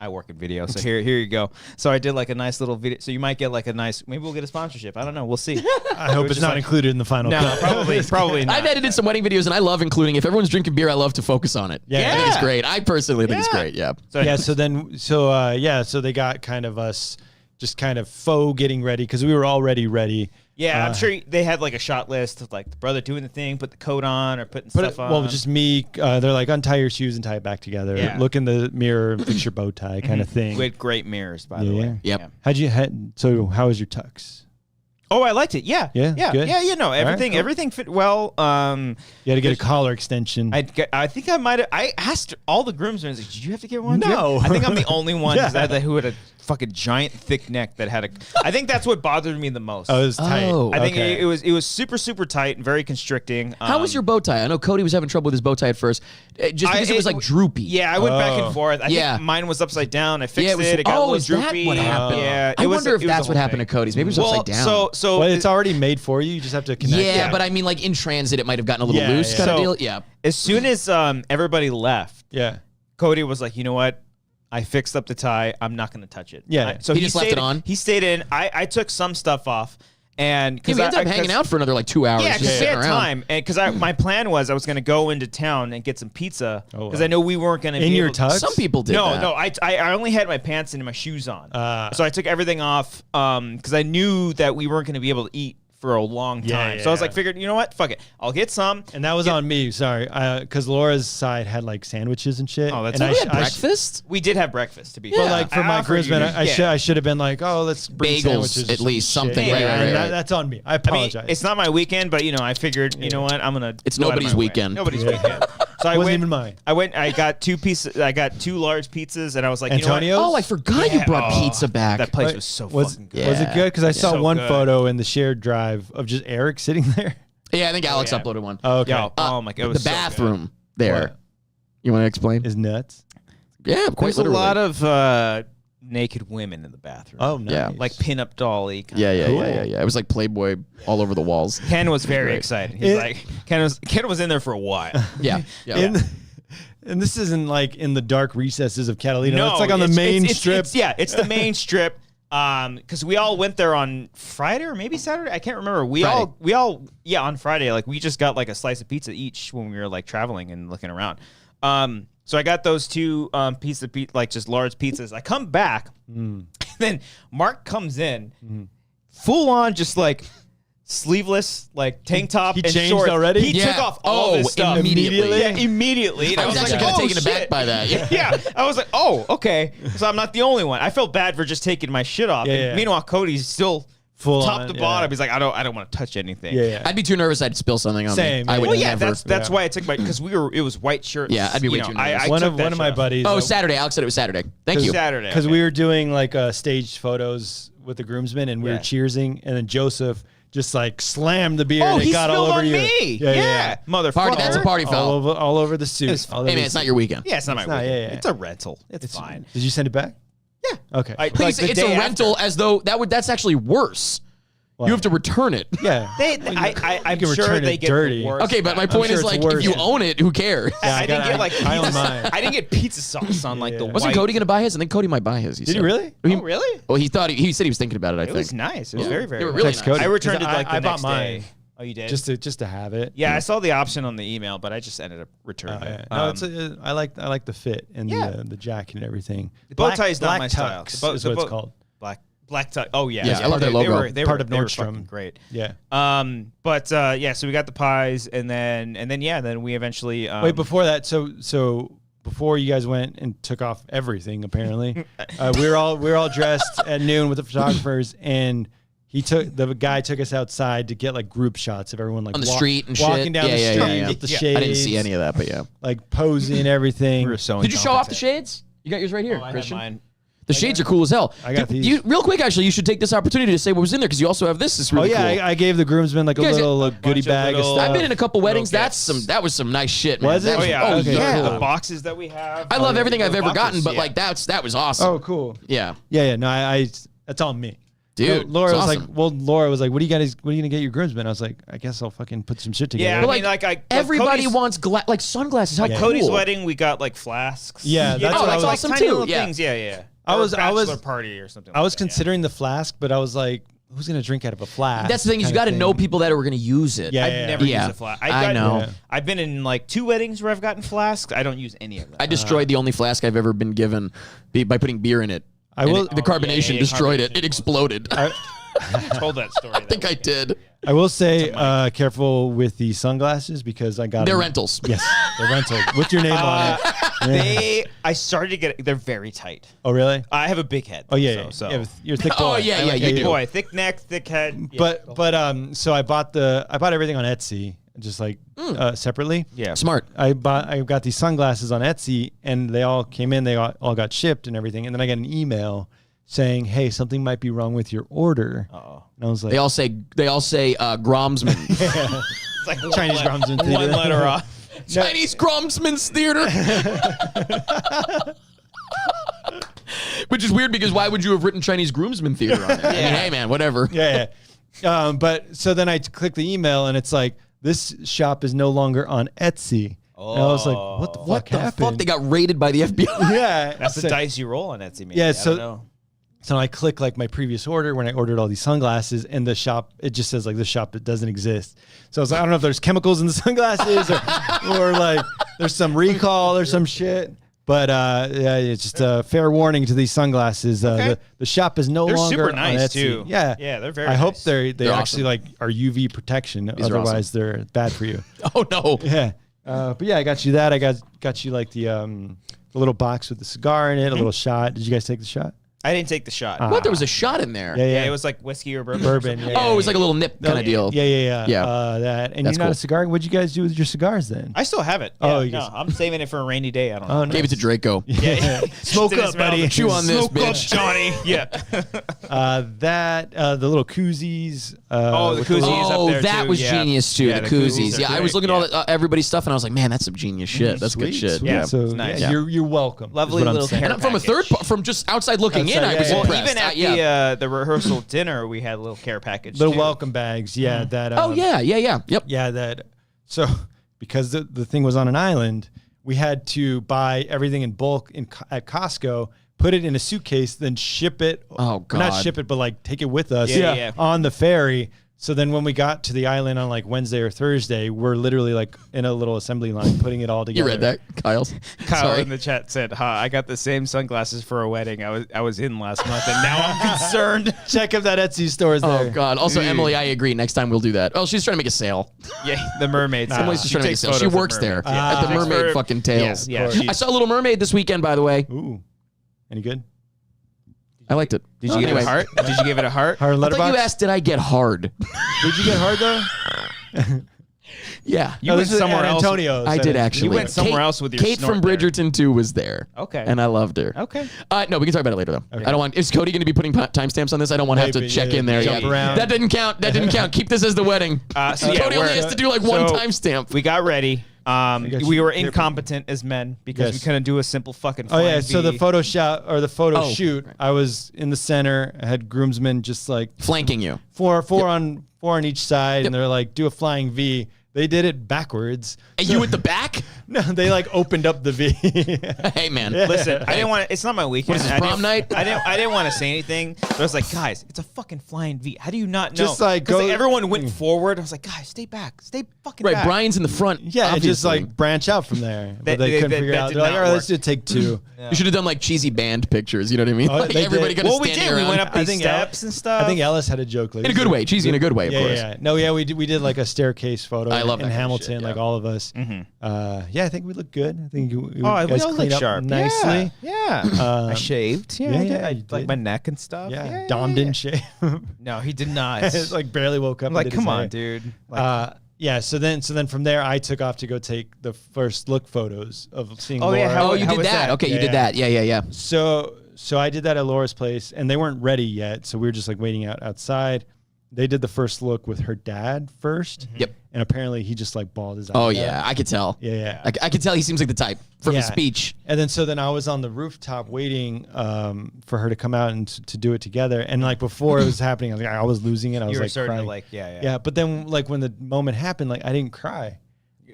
I work in video, so here you go. So I did like a nice little video. So you might get like a nice. Maybe we'll get a sponsorship. I don't know. We'll see. I hope it's not included in the final. No, probably not. I've edited some wedding videos, and I love including. If everyone's drinking beer, I love to focus on it. Yeah. I think it's great. I personally think it's great. Yeah. So Yeah. So they got kind of us just kind of faux getting ready because we were already ready. Yeah, I'm sure they had like a shot list of like the brother doing the thing, put the coat on or putting stuff on. Well, just me. They're like untie your shoes and tie it back together. Yeah. Look in the mirror and fix your bow tie, kind of thing. with great mirrors, by the way. Yep. So how was your tux? Oh, I liked it. Yeah. Yeah, good. Yeah. No, everything fit well. You had to get a collar extension. I think I might have. I asked all the groomsmen, like, did you have to get one? No. I think I'm the only one who had a fucking giant thick neck that had a. I think that's what bothered me the most. Oh, it was tight. Oh. I think it was super tight and very constricting. How was your bow tie? I know Cody was having trouble with his bow tie at first, just because it was like droopy. Yeah, I went back and forth. I think mine was upside down. I fixed it. It got a little droopy. That what happened? Yeah, I wonder if that's what happened to Cody's. Maybe it was upside down. So it's already made for you. You just have to connect. Yeah, but I mean, like in transit, it might have gotten a little loose kind of deal. Yeah. As soon as everybody left, Yeah. Cody was like, you know what? I fixed up the tie. I'm not going to touch it. Yeah. So he just left it on? He stayed in. I took some stuff off. And because we ended up hanging out for another like 2 hours. Yeah, because we had around. time. And because my plan was I was going to go into town and get some pizza because I know we weren't going to be in your able tux. Some people did. No. I only had my pants and my shoes on, so I took everything off because I knew that we weren't going to be able to eat for a long time. So I was like, figured, you know what? Fuck it. I'll get some. And that was on me. Sorry, because Laura's side had like sandwiches and shit. Oh, that's we had breakfast. We did have breakfast to be. But like for my groomsmen, I should have been like, oh, let's bring bagels sandwiches at least something. Shit. Right. That's on me. I apologize. I mean, it's not my weekend, but I figured, you know what? I'm gonna. It's nobody's weekend. Nobody's weekend. So I wasn't went. even mine. I got 2 pieces. I got 2 large pizzas, and I was like, Antonio's? you know what? Oh, I forgot you brought pizza back. That place was so fucking good. Was it good? Because I saw So one good. photo in the shared drive of just Eric sitting there. Yeah, I think Alex uploaded one. Oh, okay. Oh my god, it was The so good. bathroom there. What? You want to explain? Is nuts. Yeah, quite There's a literally. lot of naked women in the bathroom. Oh, nice. Yeah. Like pinup dolly. Yeah. Cool. It was like Playboy all over the walls. Ken was very excited. He's like, Ken was in there for a while. Yeah. And this isn't like in the dark recesses of Catalina. No, it's like on the main strip. It's the main strip. Because we all went there on Friday or maybe Saturday. I can't remember. We all on Friday. Like we just got like a slice of pizza each when we were like traveling and looking around. So I got those 2 pieces of like just large pizzas. I come back, and then Mark comes in, full on just like sleeveless, like tank top He and changed shorts. already? He took off all this stuff immediately. Yeah, immediately. And I was actually like, kind of oh, taken aback shit. by that. Yeah, I was like, oh, okay. So I'm not the only one. I felt bad for just taking my shit off. And meanwhile, Cody's still Full top on, to bottom. He's like, I don't want to touch anything. Yeah. I'd be too nervous. I'd spill something on Same, me. I yeah. would Well, yeah, never. that's why I took my because it was white shirts. Yeah, I'd be way you too know, nervous. I One took of that my shit off. buddies. Oh, Saturday. Alex said it was Saturday. Thank you. Saturday. Because okay. we were doing like staged photos with the groomsmen and we were cheersing, and then Joseph just like slammed the beer and it he got all spilled over on you. me. Yeah. Motherfucker. Party. That's a party foul. All over the suit. Hey man, it's not your weekend. Yeah, it's not my not, weekend. yeah. It's a rental. It's fine. Did you send it back? Yeah. Okay. Please, Like the it's a day rental after. as though that's actually worse. What? You have to return it. Yeah. I'm can sure return they it get dirty. the worst. Okay, but my point sure is it's like, worse. if you own it, who cares? Yeah, I didn't get like I own pizza. mine. I didn't get pizza sauce on like the Yeah. Wasn't white. Cody going to buy his? I think Cody might buy his. Did he really? Oh, really? Well, he thought he said he was thinking about it. I It think was nice. It was very, very They were nice. really Text nice. Cody. I returned it 'Cause like the I bought next mine. day. Oh, you did? Just to have it. Yeah, I saw the option on the email, but I just ended up returning it. No, I like the fit and the jacket and everything. The bow tie is not my Black style. Tux is what it's called. Black tie. Oh yeah, Yeah, I love that logo. They Part were of they were Nordstrom. fucking great. Yeah. So we got the pies, and then we eventually. Wait, before that, so before you guys went and took off everything, apparently, we were all dressed at noon with the photographers, and the guy took us outside to get like group shots of everyone like On the street and shit. walking down the street with the shades. I didn't see any of that, but yeah. Like posing and everything. We were so Did you show off the incompetent. shades? You got yours right here, I had Christian. mine. The shades are cool as hell. I got these. Real quick, actually, you should take this opportunity to say what was in there because you also have this. It's really yeah, cool. I gave the groomsmen like a guys- little goodie bunch of bag of little- stuff. I've been in a couple weddings. kits. That was some nice shit, man. Was it? That Oh, Yeah. Oh Okay, yeah. cool. The boxes that we have. I love everything I've the ever gotten, boxes, but yeah. like that was awesome. Oh, cool. Yeah. Yeah. No, I that's on me. Dude, Laura it's was awesome. like, Laura was like, what are you gonna get your groomsmen? I was like, I guess I'll fucking put some shit together. Yeah, But I mean, like everybody Cody's- wants like sunglasses. How cool. Cody's wedding, we got like flasks. Yeah, You that's know, what I like, was- awesome tiny too, little yeah. things. Yeah. I was- bachelor party or something. I was like that, considering the flask, but I was like, who's gonna drink out of a flask? That's the thing is you got to know people that are going to use it. Yeah. I've never Yeah. used a flask. I know. I've been in like 2 weddings where I've gotten flasks. I don't use any of them. I destroyed the only flask I've ever been given by putting beer in it. I will. The carbonation destroyed it. carbonation. It exploded. I told that story. I think I did. I will say, careful with the sunglasses because I got They're them. rentals. Yes, they're rentals with your name on it. I started to get. They're very tight. Oh, really? I have a big head. Oh yeah, So. yeah. You're a thick boy. Oh yeah, Big you do. boy, thick neck, thick head. Yeah. But so I bought everything on Etsy, just like separately. Yeah. Smart. I got these sunglasses on Etsy, and they all came in. They all got shipped and everything. And then I got an email saying, "Hey, something might be wrong with your order." Uh-oh. And I was like, They all say Gromsman. It's like Chinese Gromsman one theater. letter off. Chinese Gromsman's theater. Which is weird because why would you have written Chinese groomsman theater on it? I mean, hey man, whatever. yeah. But so then I click the email, and it's like, this shop is no longer on Etsy. And I was like, what the fuck happened? Fuck, they got raided by the FBI. Yeah. That's the dice you roll on Etsy, maybe. Yeah, I so- don't know. So I click like my previous order when I ordered all these sunglasses, and the shop, it just says like the shop that doesn't exist. So I was like, I don't know if there's chemicals in the sunglasses or like there's some recall or some shit. But yeah, it's just a fair warning to these sunglasses. The shop is no They're longer super on nice, Etsy. too. Yeah, Yeah, they're very I hope nice. they They're actually awesome. like are UV protection. These are Otherwise, they're bad for you. Oh no. Yeah. But yeah, I got you that. I got you like the little box with the cigar in it, a little shot. Did you guys take the shot? I didn't take the shot. What? There was a shot in there. Yeah. Yeah, it was like whiskey or bourbon. Bourbon, or something. yeah. Oh, it was like a little nip kind of deal. Yeah. Yeah. That. And That's you're not cool. a cigar. What'd you guys do with your cigars then? I still have it. Oh, Yeah, you no, guys- I'm saving it for a rainy day. I don't know. Oh, nice. Gave it to Draco. Yeah. Smoke Just in up, his mouth. buddy. Chew on this, Smoke up, bitch. Johnny. Yeah. The little koozies. Oh, the koozies. Oh, up there that too, was yeah. genius too. Yeah, the the koozies koozies. are Yeah, I great, was looking at yeah. all everybody's stuff, and I was like, man, that's some genius shit. That's good shit. Sweet. Yeah. So It's nice. yeah, you're welcome. Lovely is what I'm little saying. care And from a third, from just outside looking in, Outside, I was yeah, yeah. Well, impressed. even at Yeah. the rehearsal dinner, we had a little care package. Little too. welcome bags. Yeah. That. Oh yeah. Yep. Yeah. That. So because the thing was on an island, we had to buy everything in bulk at Costco, put it in a suitcase, then ship it. Oh, or not God. ship it, but like take it with us. Yeah. On the ferry. So then when we got to the island on like Wednesday or Thursday, we're literally like in a little assembly line putting it all You together. read that, Kyle? Kyle Sorry. in the chat said, I got the same sunglasses for a wedding I was in last month, and now I'm concerned. Check if that Etsy store is there. Oh God. Also, Emily, I agree. Next time we'll do that. Oh, she's trying to make a sale. Yeah, the mermaids. Emily's just trying to make a sale. She works there at the Thanks Mermaid for- fucking Tales. Yeah. I saw Little Mermaid this weekend, by the way. Ooh. Any good? I liked it. Did you give it a heart? Did you give it a heart? Hard I thought letterbox? you asked, did I get hard? Did you get hard though? Yeah. You went this is somewhere else. Antonio. I said did it. actually. You went somewhere else with your Kate snort from there. Bridgerton 2 was there. Okay. And I loved her. Okay. No, we can talk about it later though. I don't want. Is Cody going to be putting timestamps on this? I don't want to have to Maybe, check yeah, in there. jump Yeah. around. That didn't count. That didn't count. Keep this as the wedding. So yeah, Cody only has to do like one so timestamp. We got ready. got We you were here. incompetent as men because we Yes. couldn't do a simple fucking. Oh yeah, flying so the V. photo shot or the photo Oh, shoot, I was in the center. I had groomsmen just like Flanking you. four on each side, and they're like, do a flying V. They did it backwards. And you at the back? No, they like opened up the V. Hey man. Listen, I didn't want to. It's not my weekend. What is this, I didn't- prom night? I didn't want to say anything. But I was like, guys, it's a fucking flying V. How do you not know? Just, like, 'Cause, go- everyone went forward. I was like, guys, stay back. Stay fucking Right, back. Brian's in the front. Yeah, it just obviously. like branch out from there. But That- they couldn't that- figure it that out. did They're like, not all right, work. let's just take two. You should have done like cheesy band pictures. You know what I mean? Oh, Like they everybody did. kind of Well, we standing did. around. We went up I these think steps and stuff. I think Ellis had a joke. Like, in a good way. Cheesy in a good way, of Yeah, course. yeah. No, yeah, we did like a staircase photo. I love in that kind of Hamilton, shit, like yeah. all of us. Yeah, I think we look good. I think you we guys all cleaned look up sharp. nicely. Yeah. I shaved. Yeah, yeah, I did. yeah, I you like did. my neck and stuff. Yeah, Dom didn't shave. No, he did not. It's like barely woke up. I'm and like, did his come on, hair. dude. Like, Yeah. So then from there, I took off to go take the first look photos of seeing. Oh, yeah, Laura. how- Oh, you How did was that. that? Okay, you Yeah, did yeah. that. Yeah. So I did that at Laura's place, and they weren't ready yet. So we were just like waiting outside. They did the first look with her dad first. Yep. And apparently he just like bawled his eyes Oh out. yeah, I could tell. Yeah. I could tell he seems like the type from his Yeah. speech. And then I was on the rooftop waiting for her to come out and to do it together. And like before it was happening, I was losing it. I was you were like starting crying. to like, yeah. Yeah. But then like when the moment happened, like I didn't cry.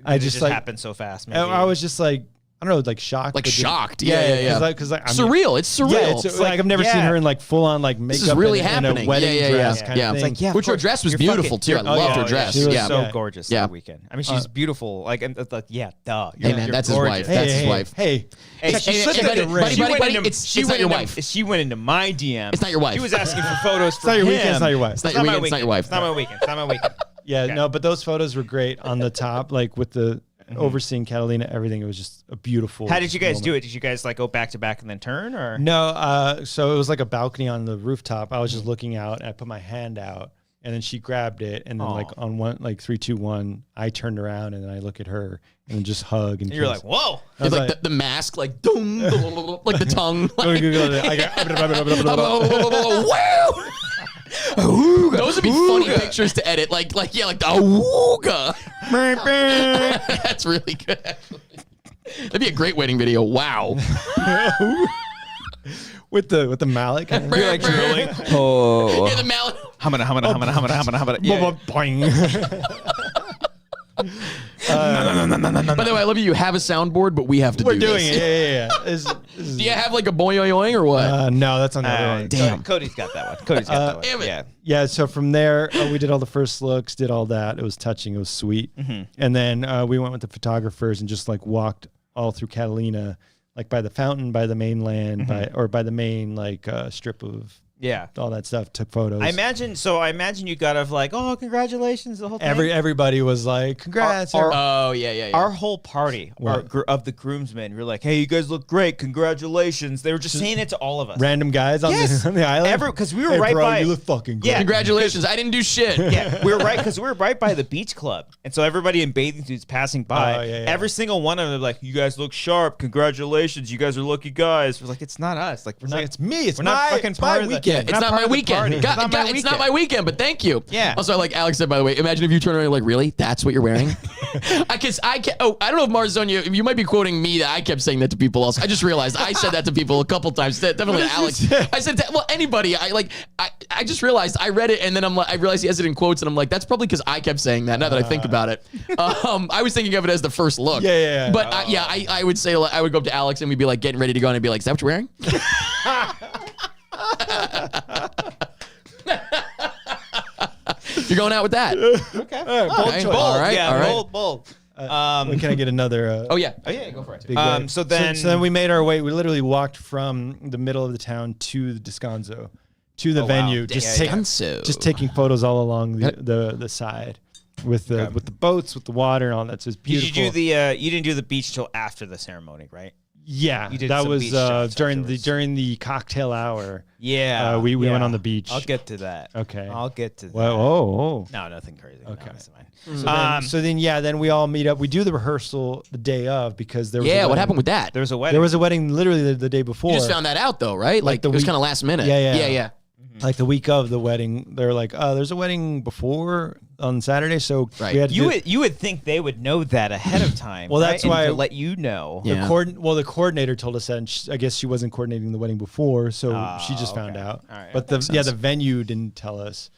It just like happened so fast. Maybe. I was just like I don't know, like shocked. Like shocked. Yeah. Because like, surreal. It's surreal. Yeah, it's like I've never seen her in like full on like makeup. This is really in happening. a wedding dress kind of thing. It's like, Which her dress was beautiful too. I loved her dress. She was yeah. so gorgeous that weekend. I mean, she's beautiful. Like, and like, duh. Hey man, that's his wife. That's his wife. Hey, buddy, it's not your wife. She went into my DM. It's not your wife. She was asking for photos for him. It's not your wife. It's not your weekend. It's not your wife. It's not my weekend. It's not my weekend. Yeah, no, but those photos were great on the top, like with the overseeing Catalina, everything. It was just a beautiful. How did you guys do it? Did you guys like go back to back and then turn, or no? So it was like a balcony on the rooftop. I was just looking out, and I put my hand out, and then she grabbed it, and then like on one, like 3, 2, 1, I turned around and then I look at her and then just hug and you're like, whoa! It's like the mask, like doom, like the tongue. Wow. Those would be funny pictures to edit, like the awooga. That's really good. Actually. That'd be a great wedding video. Wow. with the mallet, kind of. You're like drilling. Oh, yeah, the mallet. Humana. By the way, I love you. You have a soundboard, but we have to do this. We're doing it. Yeah. Do you have like a boing or what? No, that's on the other one. Damn. Cody's got that one. Damn it. Yeah. Yeah, so from there, we did all the first looks, did all that. It was touching. It was sweet. And then we went with the photographers and just like walked all through Catalina, like by the fountain, by the mainland, by the main like strip of all that stuff. Took photos. I imagine you got like, oh, congratulations, the whole thing. Everybody was like, congrats. Our whole party of the groomsmen, we were like, hey, you guys look great, congratulations. They were just saying it to all of us. Random guys on the island. Because we were right by. You look fucking great. Yeah, congratulations. I didn't do shit. Yeah, we were right because we were right by the beach club, and so everybody in bathing suits passing by. Every single one of them, like, you guys look sharp. Congratulations, you guys are lucky guys. We're like, it's not us. Like, we're not. It's me. It's we're not fucking part of the. It's not my weekend. It's not my weekend, but thank you. Yeah. Also, like Alex said, by the way, imagine if you turn around and you're like, really? That's what you're wearing? I don't know if Marzonia, you might be quoting me that I kept saying that to people else. I just realized I said that to people a couple times. Definitely Alex. I said, anybody. I just realized I read it and then I realized he has it in quotes and I'm like, that's probably because I kept saying that now that I think about it. I was thinking of it as the first look. Yeah. But I would say, I would go up to Alex and we'd be like getting ready to go and I'd be like, is that what you're wearing? You're going out with that. Okay. Bold choice. All right. Yeah, all right. bold. Can I get another? Oh yeah, Go for it. Big way? So then we made our way. We literally walked from the middle of the town to the Descanso, to the venue. Wow. Just taking photos all along the side with the boats, with the water and all that. So it's beautiful. Did you do you didn't do the beach till after the ceremony, right? Yeah, You did that some was beach shots during afterwards. the cocktail hour. Yeah. We went on the beach. I'll get to that. Okay. I'll get to that. Well, No, nothing crazy. Okay. No, that's fine. then we all meet up. We do the rehearsal the day of because there was what happened with that? There was a wedding. There was a wedding literally the day before. You just found that out though, right? Like the it was week- kind of last minute. Yeah. Like the week of the wedding, they're like, there's a wedding before on Saturday, so Right. we had to You would think they would know that ahead of time. Well, that's right? why- And to let you know. Yeah. the coordinator told us that, and I guess she wasn't coordinating the wedding before, so she just found out. All right. But the venue didn't tell us.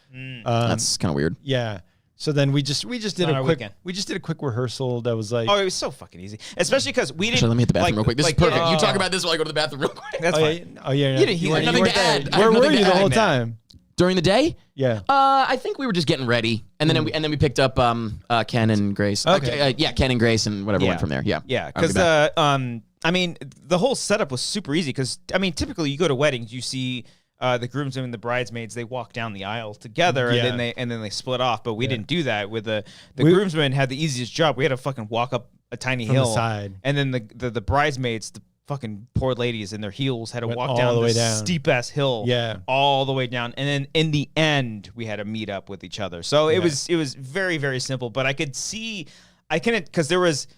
That's kind of weird. Yeah. So then we just did on a our quick weekend. rehearsal that was like Oh, it was so fucking easy, especially because we didn't. Actually, let me hit the bathroom like- real quick. This like, is perfect. yeah. You talk about this while I go to the bathroom real quick. That's fine. yeah. You didn't- you weren't nothing to there. add. I Where have were nothing you to the add, whole man. time? During the day? Yeah. I think we were just getting ready, and then we picked up Ken and Grace. Okay. Ken and Grace, and whatever went from there. Yeah. Yeah, I'll be because back. I mean, the whole setup was super easy. Because I mean, typically you go to weddings, you see the groomsmen and the bridesmaids, they walk down the aisle together, Yeah. and then they split off. But we didn't do that. With the groomsmen had the easiest job. We had to fucking walk up a tiny From the hill, side. and then the bridesmaids, the fucking poor ladies in their heels, had to Went walk all down the way this down. steep ass hill, all the way down. And then in the end, we had to meet up with each other. So it was very, very simple. But I could see, because there was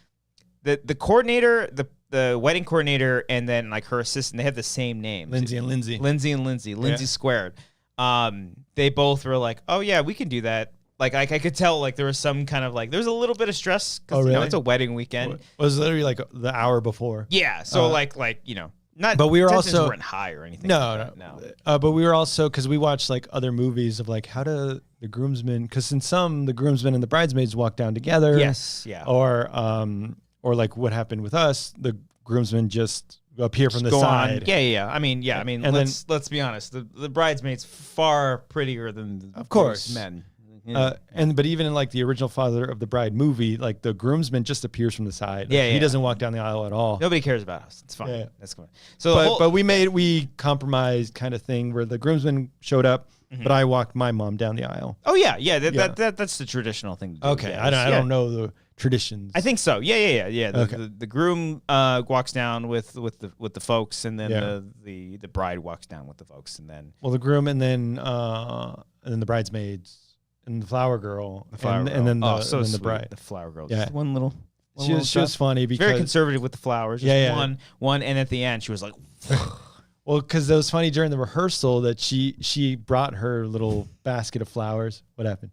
the coordinator, the wedding coordinator, and then like her assistant, they had the same name. Lindsay and Lindsay. Lindsay squared. They both were like, oh yeah, we can do that. Like I could tell, like there was some kind of like there was a little bit of stress because really? it's a wedding weekend. It was literally like the hour before. Yeah, so like not. But we were tensions also weren't high or anything. No. But we were also, because we watched like other movies of like how do the groomsmen, because in some the groomsmen and the bridesmaids walk down together. Yes. Yeah. Or like what happened with us, the groomsmen just appear from the go side. On. Yeah. I mean, let's be honest. The bridesmaids far prettier than of course men. But even in like the original Father of the Bride movie, like the groomsman just appears from the side. Like, he doesn't walk down the aisle at all. Nobody cares about us. It's fine. Yeah. That's cool. So, but we compromised kind of thing where the groomsman showed up, but I walked my mom down the aisle. Oh yeah. That's the traditional thing to do. Okay, I don't know the traditions. I think so. Yeah. Okay. The groom walks down with the folks, and then the bride walks down with the folks, and then the groom, and then the bridesmaids. And the flower girl, and then the bride. The flower girl. Yeah. Just one little. She was funny because very conservative with the flowers. Just one, and at the end she was like, well, because it was funny during the rehearsal that she brought her little basket of flowers. What happened?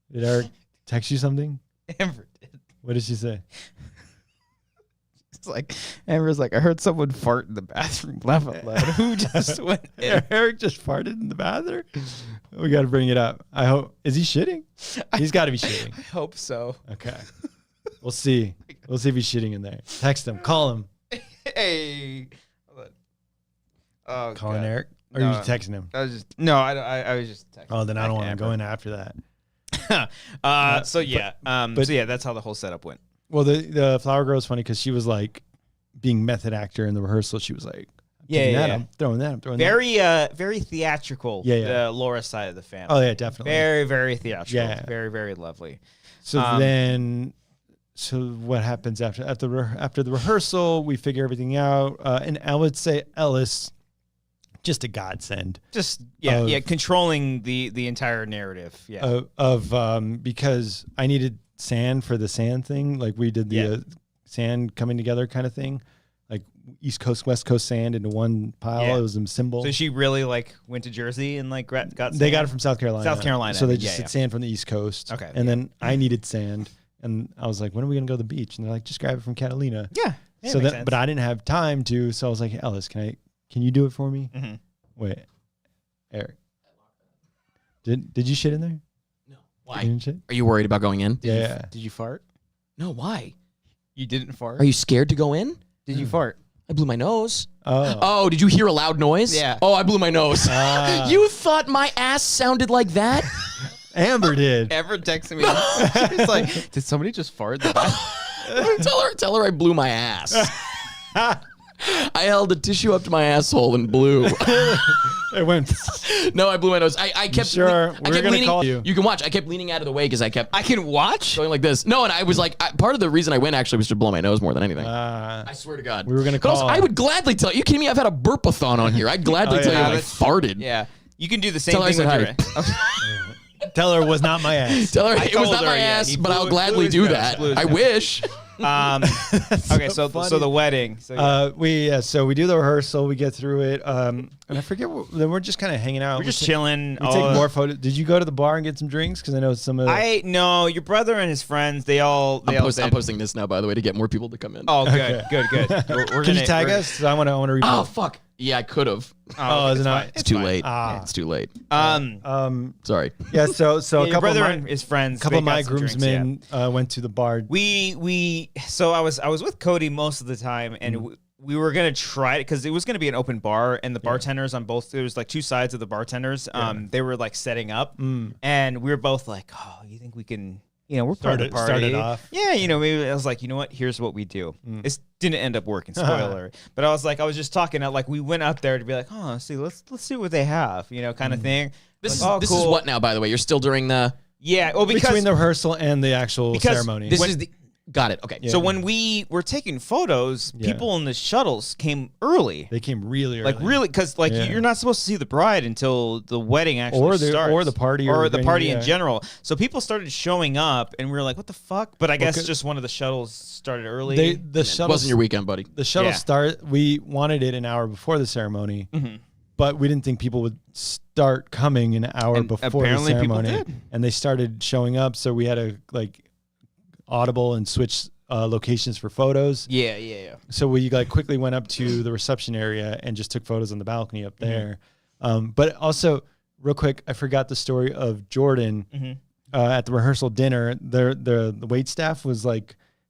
Did Eric text you something? Amber did. What did she say? It's like Amber's like, I heard someone fart in the bathroom. Laugh out loud. Who just went in? Eric just farted in the bathroom. We got to bring it up. I hope. Is he shitting? He's got to be shitting. I hope so. Okay. We'll see. We'll see if he's shitting in there. Text him. Call him. Hey. Oh, calling Eric? Or no, are you texting him? I was just texting. Oh, then I don't want to go in after that. So that's how the whole setup went. Well, the flower girl was funny because she was like being method actor in the rehearsal. She was like, I'm throwing that. Very theatrical. Yeah. The Laura side of the family. Oh yeah, definitely. Very, very theatrical. Yeah. Very, very lovely. So so what happens after the rehearsal? We figure everything out, and I would say Ellis, just a godsend. Just controlling the entire narrative. Yeah. Because I needed sand for the sand thing, like we did the sand coming together kind of thing, like East Coast West Coast sand into one pile. It was a symbol. So she really like went to Jersey and like got sand? They got it from South Carolina. So they just did sand from the East Coast. Okay. And then I needed sand, and I was like, when are we gonna go to the beach? And they're like, just grab it from Catalina. Yeah. So that, but I didn't have time to, so I was like, Ellis, can you do it for me? Mm-hmm. Wait, Eric, did you shit in there? Why? Are you worried about going in? Yeah. Did you fart? No, why? You didn't fart? Are you scared to go in? Did you fart? I blew my nose. Oh, did you hear a loud noise? Yeah. Oh, I blew my nose. You thought my ass sounded like that? Amber did. Amber texted me. She's like, did somebody just fart in the bathroom? Tell her I blew my ass. I held a tissue up to my asshole and blew. It went. No, I blew my nose. I kept. Sure, we're gonna call you. You can watch. I kept leaning out of the way because I can watch going like this. No, and I was like, part of the reason I went actually was to blow my nose more than anything. I swear to God. We were gonna call. Also, I would gladly tell you. You kidding me? I've had a burpathon on here. I'd gladly tell you I farted. Yeah, you can do the same thing with your. Tell her it was not my ass. Tell her it was not my ass, but I'll gladly do that. I wish. Okay, so the wedding. So we do the rehearsal. We get through it, and I forget. Then we're just kind of hanging out. We're just chilling. We take more photos. Did you go to the bar and get some drinks? Because I know some of. No, your brother and his friends. I'm posting this now, by the way, to get more people to come in. Oh, good. Can you tag us? I want to read. Oh fuck. Yeah, I could have. Oh, is it not? It's too late. It's too late. Sorry. Yeah. So a couple of my his friends. A couple of my groomsmen went to the bar. So I was with Cody most of the time, and we were gonna try it because it was gonna be an open bar, and the bartenders on both. There was like two sides of the bartenders. They were like setting up, and we were both like, "Oh, you think we can?" We're part of the party. Started off. Yeah, maybe I was like, you know what? Here's what we do. This didn't end up working. Spoiler. But I was just talking. Like we went up there to be like, oh, let's see what they have. Kind of thing. This is what now? By the way, you're still during the. Yeah. Well, because between the rehearsal and the actual ceremony. This is the. Got it. Okay. Yeah. So when we were taking photos, people in the shuttles came early. They came really early. Like really, because you're not supposed to see the bride until the wedding actually starts. Or the party. Or the party in general. So people started showing up, and we were like, what the fuck? But I guess just one of the shuttles started early. The shuttle wasn't your weekend, buddy. The shuttle we wanted it an hour before the ceremony. Mm-hmm. But we didn't think people would start coming an hour before the ceremony. People did. And they started showing up, so we had to audible and switch locations for photos. Yeah. So we quickly went up to the reception area and just took photos on the balcony up there. But also, real quick, I forgot the story of Jordan at the rehearsal dinner. The wait staff was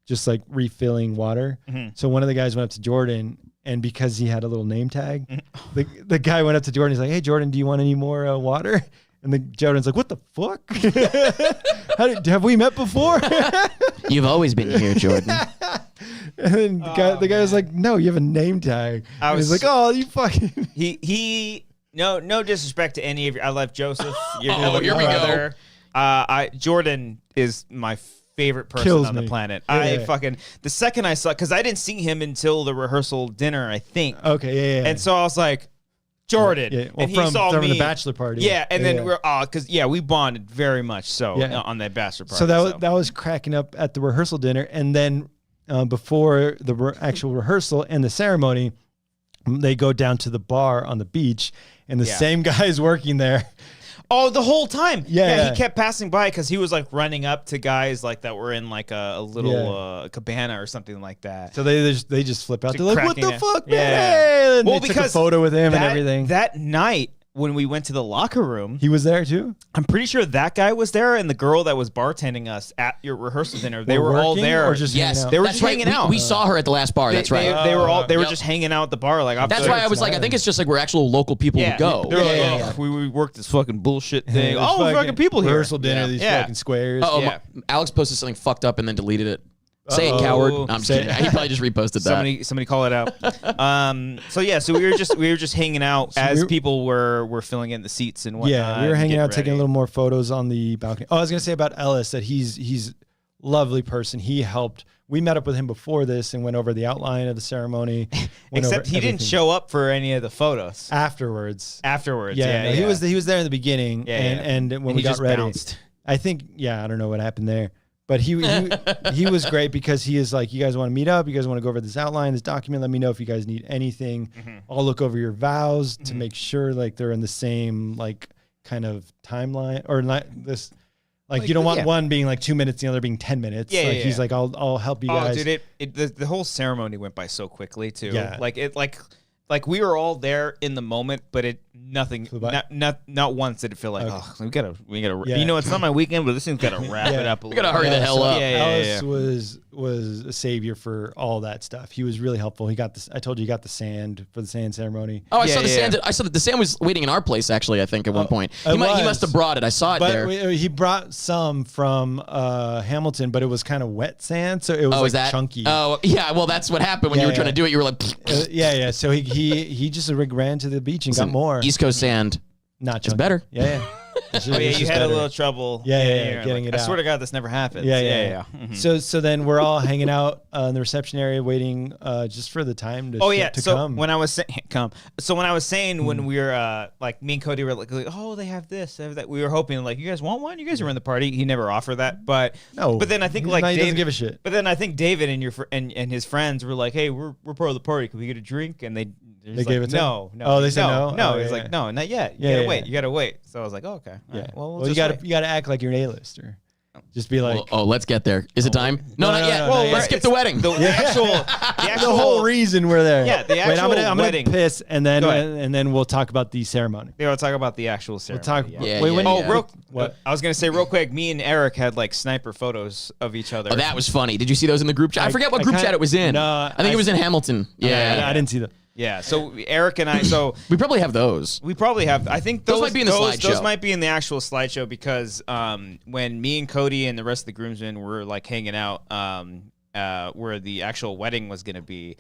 just like refilling water. So one of the guys went up to Jordan, and because he had a little name tag, the guy went up to Jordan. He's like, "Hey, Jordan, do you want any more water?" And the Jordan's like, "What the fuck? Have we met before?" You've always been here, Jordan. And then the guy was like, "No, you have a name tag." He's like, "Oh, you fucking." He no disrespect to any of you. I love Joseph. Your here we brother. Jordan is my favorite person on the planet. Yeah. The second I saw, because I didn't see him until the rehearsal dinner, I think. Okay, yeah. And so I was like, Jordan. Yeah. Well, and he saw me from the bachelor party. Yeah, and then we bonded very much so on that bachelor party. So that was cracking up at the rehearsal dinner, and then before the actual rehearsal and the ceremony, they go down to the bar on the beach, and the same guy is working there. Oh, the whole time. Yeah. He kept passing by because he was like running up to guys like that were in like a little cabana or something like that. So they just flip out. They're like, "What the fuck, man?" Yeah. And they took a photo with him and everything. That night when we went to the locker room, he was there too. I'm pretty sure that guy was there, and the girl that was bartending us at your rehearsal dinner, they were all there. Or just hanging out? They were just hanging out. We saw her at the last bar. That's right. They were just hanging out at the bar. Like that's why I was like, I think it's just like we're actual local people who go. They were like, we worked this fucking bullshit thing. Fucking people here. Rehearsal dinner. These fucking squares. Alex posted something fucked up and then deleted it. Say it, coward. No, I'm just kidding. He probably just reposted that. Somebody call it out. So we were just hanging out as people were filling in the seats and whatnot. Yeah, we were hanging out, taking a little more photos on the balcony. Oh, I was gonna say about Ellis that he's lovely person. He helped. We met up with him before this and went over the outline of the ceremony. Except he didn't show up for any of the photos afterwards. Yeah, he was there in the beginning, and when we got ready, bounced. I think I don't know what happened there. But he was great because he is like, "You guys want to meet up? You guys want to go over this outline, this document? Let me know if you guys need anything. I'll look over your vows to make sure like they're in the same like kind of timeline or not this like you don't want one being like 2 minutes, the other being 10 minutes. He's like, I'll help you guys. Oh, dude, the whole ceremony went by so quickly too. Yeah. Like we were all there in the moment, but not once did it feel like, we gotta. You know, it's not my weekend, but this thing's gotta wrap it up. We gotta hurry the hell up. Alice was a savior for all that stuff. He was really helpful. He got this. I told you, he got the sand for the sand ceremony. Oh, I saw the sand. I saw that the sand was waiting in our place. Actually, I think at one point he must have brought it. I saw it there. He brought some from Hamilton, but it was kind of wet sand, so it was chunky. Oh, yeah. Well, that's what happened when you were trying to do it. You were like, So he just ran to the beach and got more. East Coast sand. Not chunky. It's better. Yeah. You had a little trouble. Getting it out. I swear to God, this never happens. Yeah. So then we're all hanging out in the reception area, waiting just for the time to come. When I was saying, when we were like me and Cody were like, oh, they have this, they have that. We were hoping like, you guys want one? You guys are in the party. He never offered that, but no. But then I think like he Dave doesn't give a shit. But then I think David and his friends were like, hey, we're part of the party. Can we get a drink? And they gave it to no. Oh, they said no. No, it's like no, not yet. You gotta wait. So I was like, okay. Yeah. Right. Well, you gotta act like you're an A-lister. Just be like, let's get there. Is it time? No, not yet. Well, let's skip the wedding. The actual the whole reason we're there. Yeah, the actual I'm wedding. gonna piss and then we'll talk about the ceremony. Yeah, we'll talk about the actual ceremony. What? I was gonna say real quick. Me and Eric had like sniper photos of each other. Oh, that was funny. Did you see those in the group chat? I forget what group chat it was in. No, I think it was in Hamilton. Yeah, I didn't see them. Yeah, so Eric and I, we probably have those. We probably have. I think those might be in the slideshow. Those might be in the actual slideshow because when me and Cody and the rest of the groomsmen were like hanging out, where the actual wedding was going to be,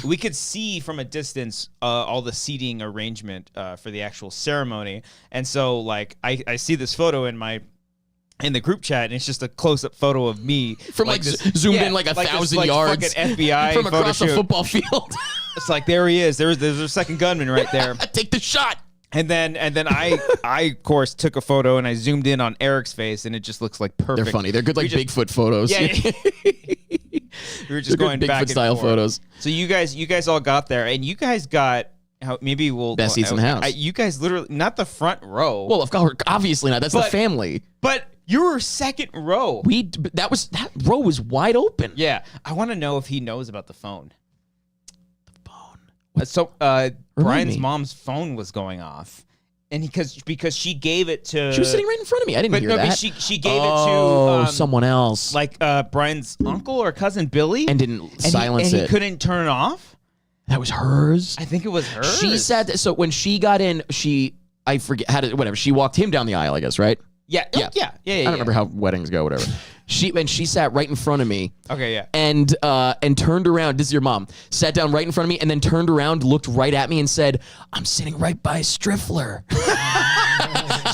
we could see from a distance all the seating arrangement for the actual ceremony, and so like I see this photo in the group chat, and it's just a close-up photo of me from like this, zoomed in like 1,000 yards FBI from across a football field. It's like there he is. There's a second gunman right there. Take the shot. And then I of course took a photo and I zoomed in on Eric's face, and it just looks like perfect. They're funny. They're good like Bigfoot photos. Yeah. We were just going back and style forth. Photos. So you guys all got there, and you guys got. Maybe we'll best seats in the house. You guys literally not the front row. Well, of course, obviously not. That's the family. But you were second row. That row was wide open. Yeah, I want to know if he knows about the phone. The phone. So Brian's mom's phone was going off, and because she gave it to. She was sitting right in front of me. I didn't hear that. She gave it to someone else, like Brian's uncle or cousin Billy, and didn't silence it. He couldn't turn it off. That was hers. I think it was hers. She said so when she got in. I forget how to whatever. She walked him down the aisle, I guess, right? Yeah. I don't remember how weddings go, whatever. She sat right in front of me. Okay, yeah. And turned around. This is your mom. Sat down right in front of me and then turned around, looked right at me and said, "I'm sitting right by Striffler."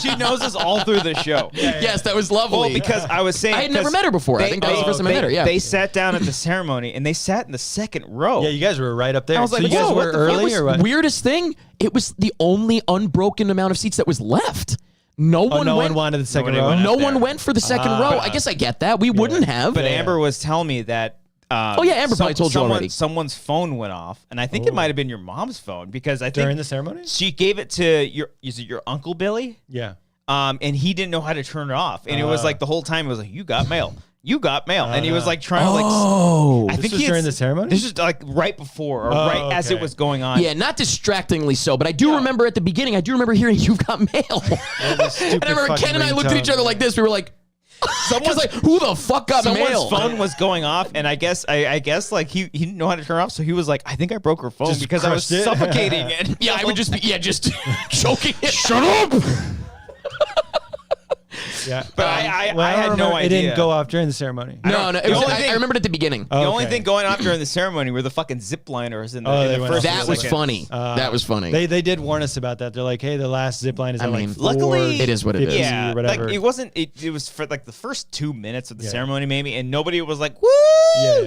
She knows us all through the show. Yes, that was lovely. Well, because I was saying I had never met her before. I think that was the first time I met her. Yeah. They sat down at the ceremony and they sat in the second row. Yeah, you guys were right up there. I was like, so you guys were early or what? Weirdest thing, it was the only unbroken amount of seats that was left. No one wanted the second row. No one went for the second row. I guess I get that. We wouldn't have. But Amber was telling me that. Amber probably told you already. Someone's phone went off, and I think it might have been your mom's phone because I think during the ceremony she gave it to your Uncle Billy? Yeah. And he didn't know how to turn it off, and it was like the whole time it was like, "You got mail." You got mail, and he was like trying to like. Oh, I think this was during the ceremony. This was like right before, or as it was going on. Yeah, not distractingly so, but I do remember at the beginning. I do remember hearing "You've got mail." And I remember Ken and I looked at each other like this. We were like, "Someone's like, who the fuck got mail?" Someone's phone was going off, and I guess like he didn't know how to turn it off, so he was like, "I think I broke her phone because I was suffocating it." Yeah, I would just be just choking it. Shut up. Yeah, but I had no idea. It didn't go off during the ceremony. No. I remember it at the beginning. The only thing going off during the ceremony were the fucking zip liners in the first. That was funny. That was funny. They did warn us about that. They're like, hey, the last zip line is at like 4, luckily it is what it is. Yeah, or whatever. like it wasn't. It was for like the first 2 minutes of the ceremony maybe, and nobody was like, "Woo!"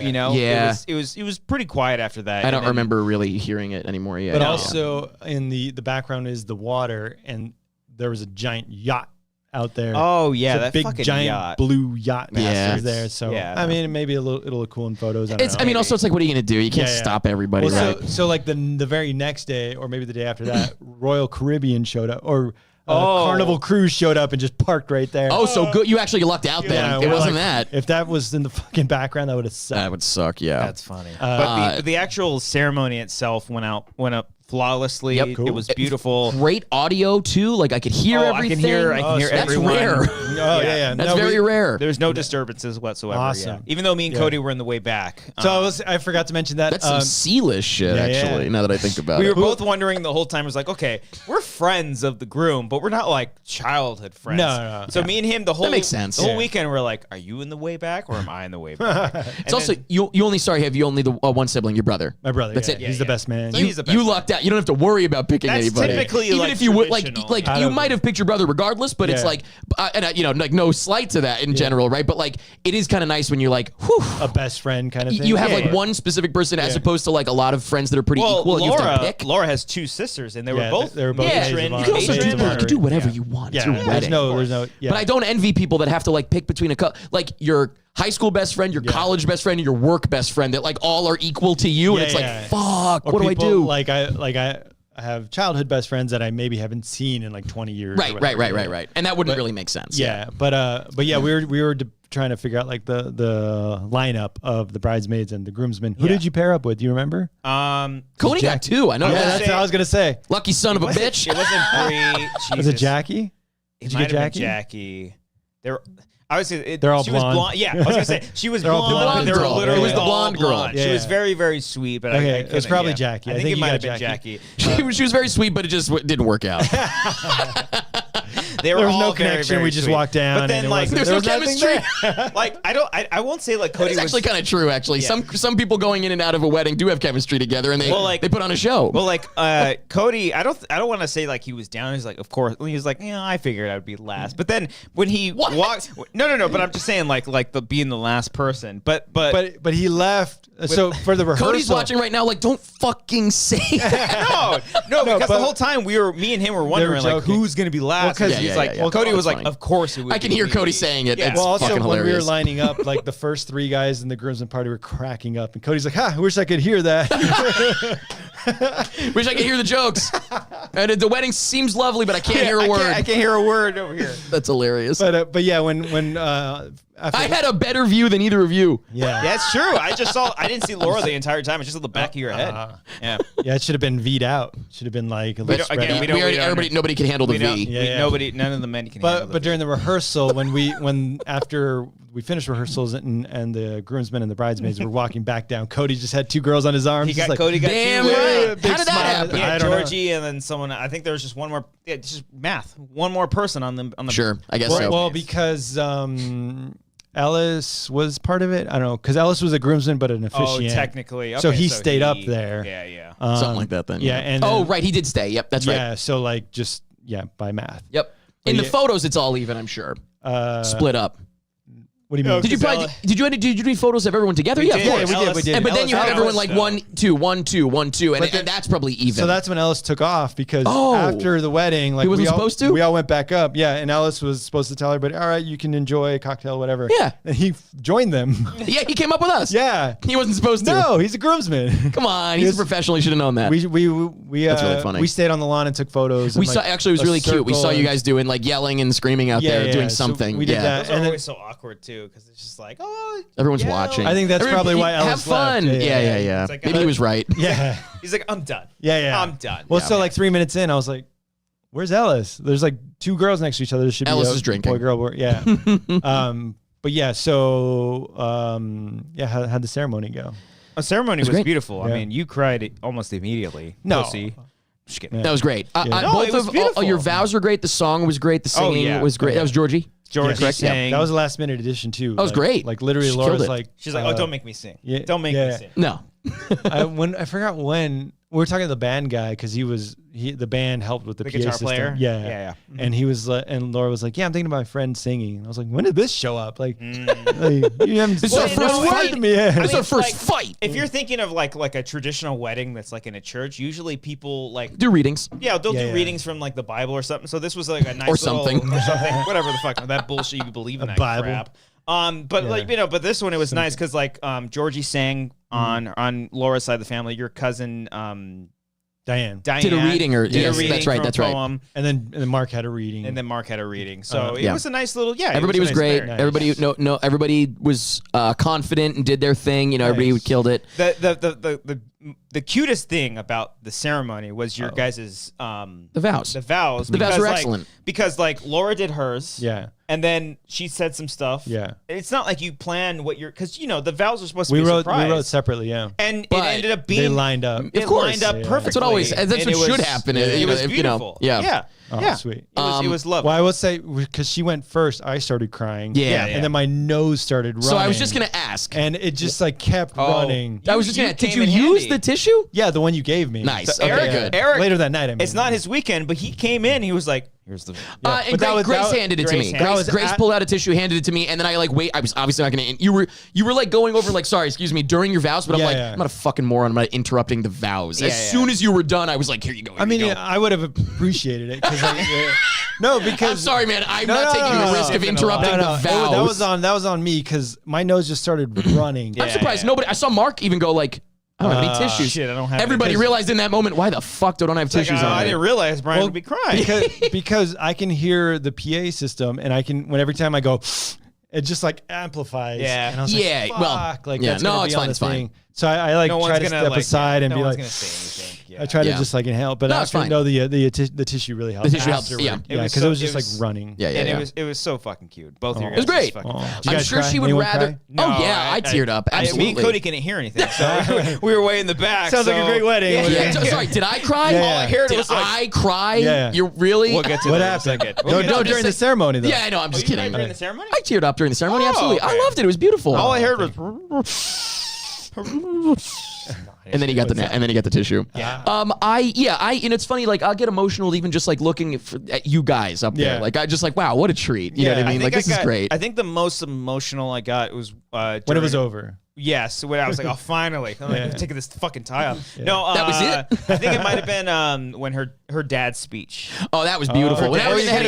You know. Yeah. It was pretty quiet after that. I don't remember really hearing it anymore. Yeah. But also in the background is the water, and there was a giant yacht out there. Oh yeah, that big fucking giant yacht. blue yacht master there. So I mean, maybe it'll look cool in photos. I mean, also it's like, what are you gonna do? You can't stop everybody, right? So like the very next day, or maybe the day after that, Royal Caribbean showed up, or Carnival Cruise showed up and just parked right there. Oh, so good. You actually lucked out then. It wasn't that. If that was in the fucking background, that would have sucked. That would suck. Yeah, that's funny. But the actual ceremony itself went up flawlessly. Yep, cool. It was beautiful. Great audio too. Like I could hear everything. I can hear that's everyone. Rare. Yeah. That's very rare. There's no disturbances whatsoever. Awesome. Yeah. Even though me and Cody were in the way back. So I forgot to mention that. That's some Sealish shit, actually. Now that I think about it, we were both wondering the whole time. It was like, okay, we're friends of the groom, but we're not like childhood friends. No. So me and him, the whole makes sense. The whole weekend, we're like, are you in the way back or am I in the way back? It's also you only have you only the one sibling, your brother. My brother. That's it. He's the best man. So he's the best you man. lucked out. You don't have to worry about picking That's anybody. Typically, even like, if you would you might have picked your brother regardless, but it's like, like no slight to that in general, right? But like it is kind of nice when you're like, whew, a best friend kind of thing. You have like one specific person as opposed to like a lot of friends that are pretty equal. You have to pick. Laura has 2 sisters, and they were both matron. You can also you can do whatever you want. It's your wedding. There's no. But I don't envy people that have to like pick between like your high school best friend, your college best friend, and your work best friend that like all are equal to you, and it's like, fuck, what do I do? Like I have childhood best friends that I maybe haven't seen in like 20 years. Right. And that wouldn't really make sense. Yeah, but yeah, we were trying to figure out like the lineup of the bridesmaids and the groomsmen. Who did you pair up with? Do you remember? Cody got 2. I know. Yeah, that's what I was gonna say. Lucky son of a bitch. It wasn't Bree. Was it Jackie? Did you get Jackie? I would say they're all she blonde. Was blonde. Yeah, I was gonna say she was blonde. They were literally it was the blonde girl. She was very, very sweet, but it was probably Jackie. I think it might have been Jackie. She was very sweet, but it just didn't work out. There was all no very, connection. very We just sweet. walked down. But then, and like, there was no chemistry. Like, I won't say like Cody was actually kind of true. Actually, some people going in and out of a wedding do have chemistry together, and they put on a show. Well, like Cody, I don't want to say like he was down. He's like, of course, he was like, I figured I would be last. But then when he walked, no. But I'm just saying like being the last person. But he left. So for the rehearsal, Cody's watching right now. Like, don't fucking say that. no, because the whole time me and him were wondering like who's gonna be last. Because he's like, well, Cody was like, of course it would. I can hear Cody saying it. Well, also fucking when we were hilarious. lining up, like the first 3 guys in the groomsmen party were cracking up, and Cody's like, I wish I could hear that. Wish I could hear the jokes. And the wedding seems lovely, but I can't hear a word. I can't hear a word over here. That's hilarious. But yeah, when I had a better view than either of you. Yeah. That's true. I didn't see Laura the entire time. I just saw the back of your head. Yeah. Yeah, it should have been V'd out. Should have been like a little spread out. Nobody can handle the V. None of the men can handle the V. But during the rehearsal, after we finished rehearsals and the groomsmen and the bridesmaids were walking back down, Cody just had two girls on his arms. Cody got damn two. right. How did that happen? Yeah, Georgie and then someone. I think there was just one more. Yeah, just math. One more person on the. Sure, I guess so. Well, because Ellis was part of it. I don't know, because Ellis was a groomsman but an officiant. Oh, technically. Okay, so he stayed up there. Yeah. Something like that then. Yeah. And right, he did stay. Yep, that's right. Yeah, so like just by math. Yep. In the photos, it's all even, I'm sure. Split up. What do you mean? Did you do photos of everyone together? We yeah, did. of course. We did. But then you have everyone like 1, 2, 1, 2, 1, 2, and that's probably even. So that's when Ellis took off because after the wedding, like he wasn't supposed to. We all went back up, and Ellis was supposed to tell everybody, "All right, you can enjoy a cocktail, whatever." Yeah, and he joined them. Yeah, he came up with us. Yeah, he wasn't supposed to. No, he's a groomsman. Come on, he's a professional. He should have known that. We that's really funny. We stayed on the lawn and took photos. We saw actually it was really cute. We saw you guys doing like yelling and screaming out there, doing something. So we did that, and always so awkward too because it's just like everyone's watching. I think that's probably why Ellis have fun. left. Yeah. Like, maybe he was right. Yeah. He's like, I'm done. Yeah. I'm done. Well, so like 3 minutes in, I was like, "Where's Ellis?" There's like two girls next to each other. There should Ellis be is drinking. Boy, girl, yeah. But yeah, so how'd the ceremony go? A ceremony was great. beautiful. Yeah. I mean, you cried almost immediately. No. Pussy. Just kidding. Yeah. That was great. No, Both it was of beautiful. your vows were great. The song was great. The singing was great. That was Georgie. Georgie correct? sang. That was a last minute addition too. That was great. Like literally, She Laura's killed it. like, She's like, oh, don't make me sing. yeah, Don't make me sing. No. I forgot when we were talking to the band guy because the band helped with the PA guitar system. player? Yeah. Mm-hmm. And he was and Laura was like, "Yeah, I'm thinking about my friend singing." And I was like, "When did this show up? Like, you haven't This is our first fight. Yeah. This is our first fight. If you're thinking of like a traditional wedding that's like in a church, usually people like Do readings. they'll do readings from like the Bible or something. So this was like a nice Or something. whatever the fuck that bullshit you believe in that Bible. crap. But this one it was nice because like Georgie sang on Laura's side of the family. Your cousin Diane. Did a reading that's right. And then Mark had a reading. And then Mark had a reading. So it was a nice little Everybody was great. Nice. Everybody everybody was confident and did their thing. You know, everybody killed it. The cutest thing about the ceremony was your guys' The vows. The vows. The vows were like, excellent. Because like Laura did hers. Yeah. And then she said some stuff. Yeah. It's not like you plan what you're because the vows are supposed to be a We surprise. wrote separately, yeah. And But it ended up being They lined up. It lined up perfectly. That's what always. That's And what it was- should happen. It was beautiful. Yeah. Oh, sweet. It was lovely. Well, I will say because she went first, I started crying. Yeah. And then my nose started running. So I was just gonna ask. and it just like kept running. I was just gonna. Did came you in use handy. the tissue? Yeah, the one you gave me. Nice. So Okay, good. Eric, Later that night, I mean. it's not his weekend, but he came in. He was like, "Here's the." And But Grace handed it to Grace me. handed it. Grace pulled out a tissue, handed it to me, and then I like wait. I was obviously not gonna. You were like going over like sorry, excuse me, during your vows, but I'm like I'm not a fucking moron. I'm not interrupting the vows. As soon as you were done, I was like, here you go. I mean, I would have appreciated it because no, because I'm sorry, man. I'm not taking the risk of interrupting the vows. That was on me because my nose just started running. I'm surprised nobody. I saw Mark even go like, I don't have any tissues. Shit, I don't have. Everybody any realized in that moment, why the fuck don't I have tissues on I me? didn't realize Brian would be crying. because I can hear the PA system and I can every time I go, it just like amplifies. Yeah. And I was Yeah, like, well, fuck, like yeah, that's no, gonna it's be on fine, the it's fine. thing. So I like no try one's to gonna, step aside and no be one's like, gonna say anything. Yeah. I try to Yeah. just like inhale, but No, it's after fine. no, the tissue really helped. The tissue helps, afterward. yeah. Yeah, was because so- it was just it was- like running. Yeah, It was so fucking cute. Both of your It guys. was great. Fucking Did you I'm guys sure cry? she would Anyone rather. cry? I teared up. Absolutely. Me and Cody couldn't hear anything, so we were way in the back. Sounds like a great wedding. Yeah, sorry, did I cry? Yeah, All yeah. I heard Did was like- I cry? Yeah. You really? We'll get to What that in a happened? second. No, I'm just during the saying- ceremony though. Yeah, I know. I'm just You cried kidding. during the ceremony? I teared up during the ceremony. Absolutely. okay. I loved it. It was beautiful. All I heard was. And then he got the tissue. Yeah. And it's funny, like I'll get emotional even just like looking at you guys up there. Yeah. Like I just like, wow, what a treat. You know what I mean? Like this is great. I think the most emotional I got was When it was over. Yes, when I was like, oh, finally, I'm like, taking this fucking tie off. Yeah. No, that was it. I think it might have been when her dad's speech. Oh, that was beautiful. We're getting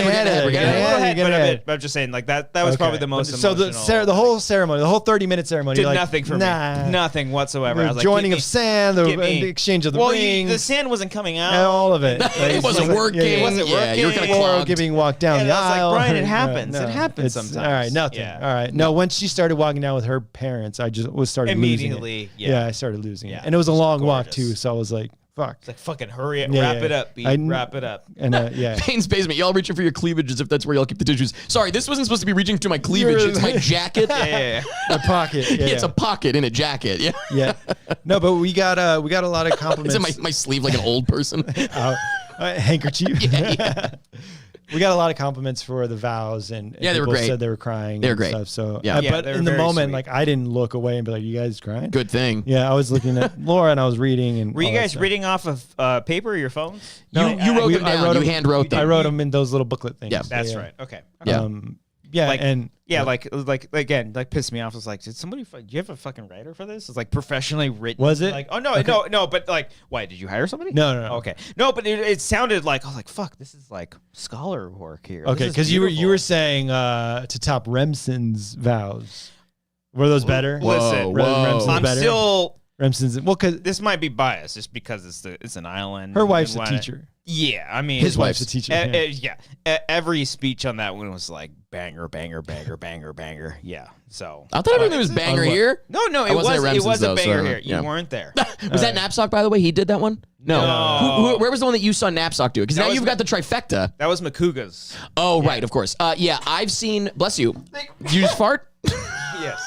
ahead. But I'm just saying, like that was probably the most emotional. So the whole ceremony, the whole 30-minute ceremony, did nothing for me. Nothing whatsoever. The I was joining of sand, the exchange of the rings. The sand wasn't coming out. All of it. It wasn't working. It wasn't working. You were kind of clogged. Giving walk down the aisle. Like, Brian, it happens. It happens sometimes. All right, nothing. All right. No, when she started walking down with her parents, I just started immediately. Losing it. Yeah, I started losing it, and it was a long walk too. So I was like, "Fuck!" It's like fucking hurry it, wrap it up, wrap it up. And Payne's basement. Y'all reaching for your cleavage as if that's where y'all keep the tissues. Sorry, this wasn't supposed to be reaching to my cleavage. It's my jacket. A pocket. Yeah, it's a pocket in a jacket. Yeah. Yeah. No, but we got a lot of compliments. Is it my sleeve like an old person? Handkerchief. Yeah. We got a lot of compliments for the vows, and they were great. Said they were crying. They were great. Stuff, so yeah, but in the moment, like I didn't look away and be like, "You guys crying?" Good thing. Yeah, I was looking at Laura and I was reading. And were you guys reading off of paper or your phones? No, you wrote them down. You hand wrote them. I wrote them in those little booklet things. Yeah, that's right. Okay. Yeah, like again, pissed me off. It was like, did somebody? Do you have a fucking writer for this? It's like professionally written. Was it? Like, oh no, no. But like, why did you hire somebody? No. Okay, no, but it sounded like I was like, fuck, this is like scholar work here. Okay, because you were saying to top Remsen's vows. Were those better? Listen, I'm better? still Remsen's. Well, because this might be biased, just because it's an island. Her wife's a teacher. Yeah, I mean, his wife's a teacher. Every speech on that one was like banger, banger, banger, banger, banger. Yeah, so I thought everything was banger here. No, it was a banger here. You weren't there. Was that Knapsack, by the way? He did that one. No. Where was the one that you saw Knapsack do it? Because now you've got the trifecta. That was Makuga's. Oh, right, of course. Yeah, I've seen. Bless you. Did you just fart? Yes.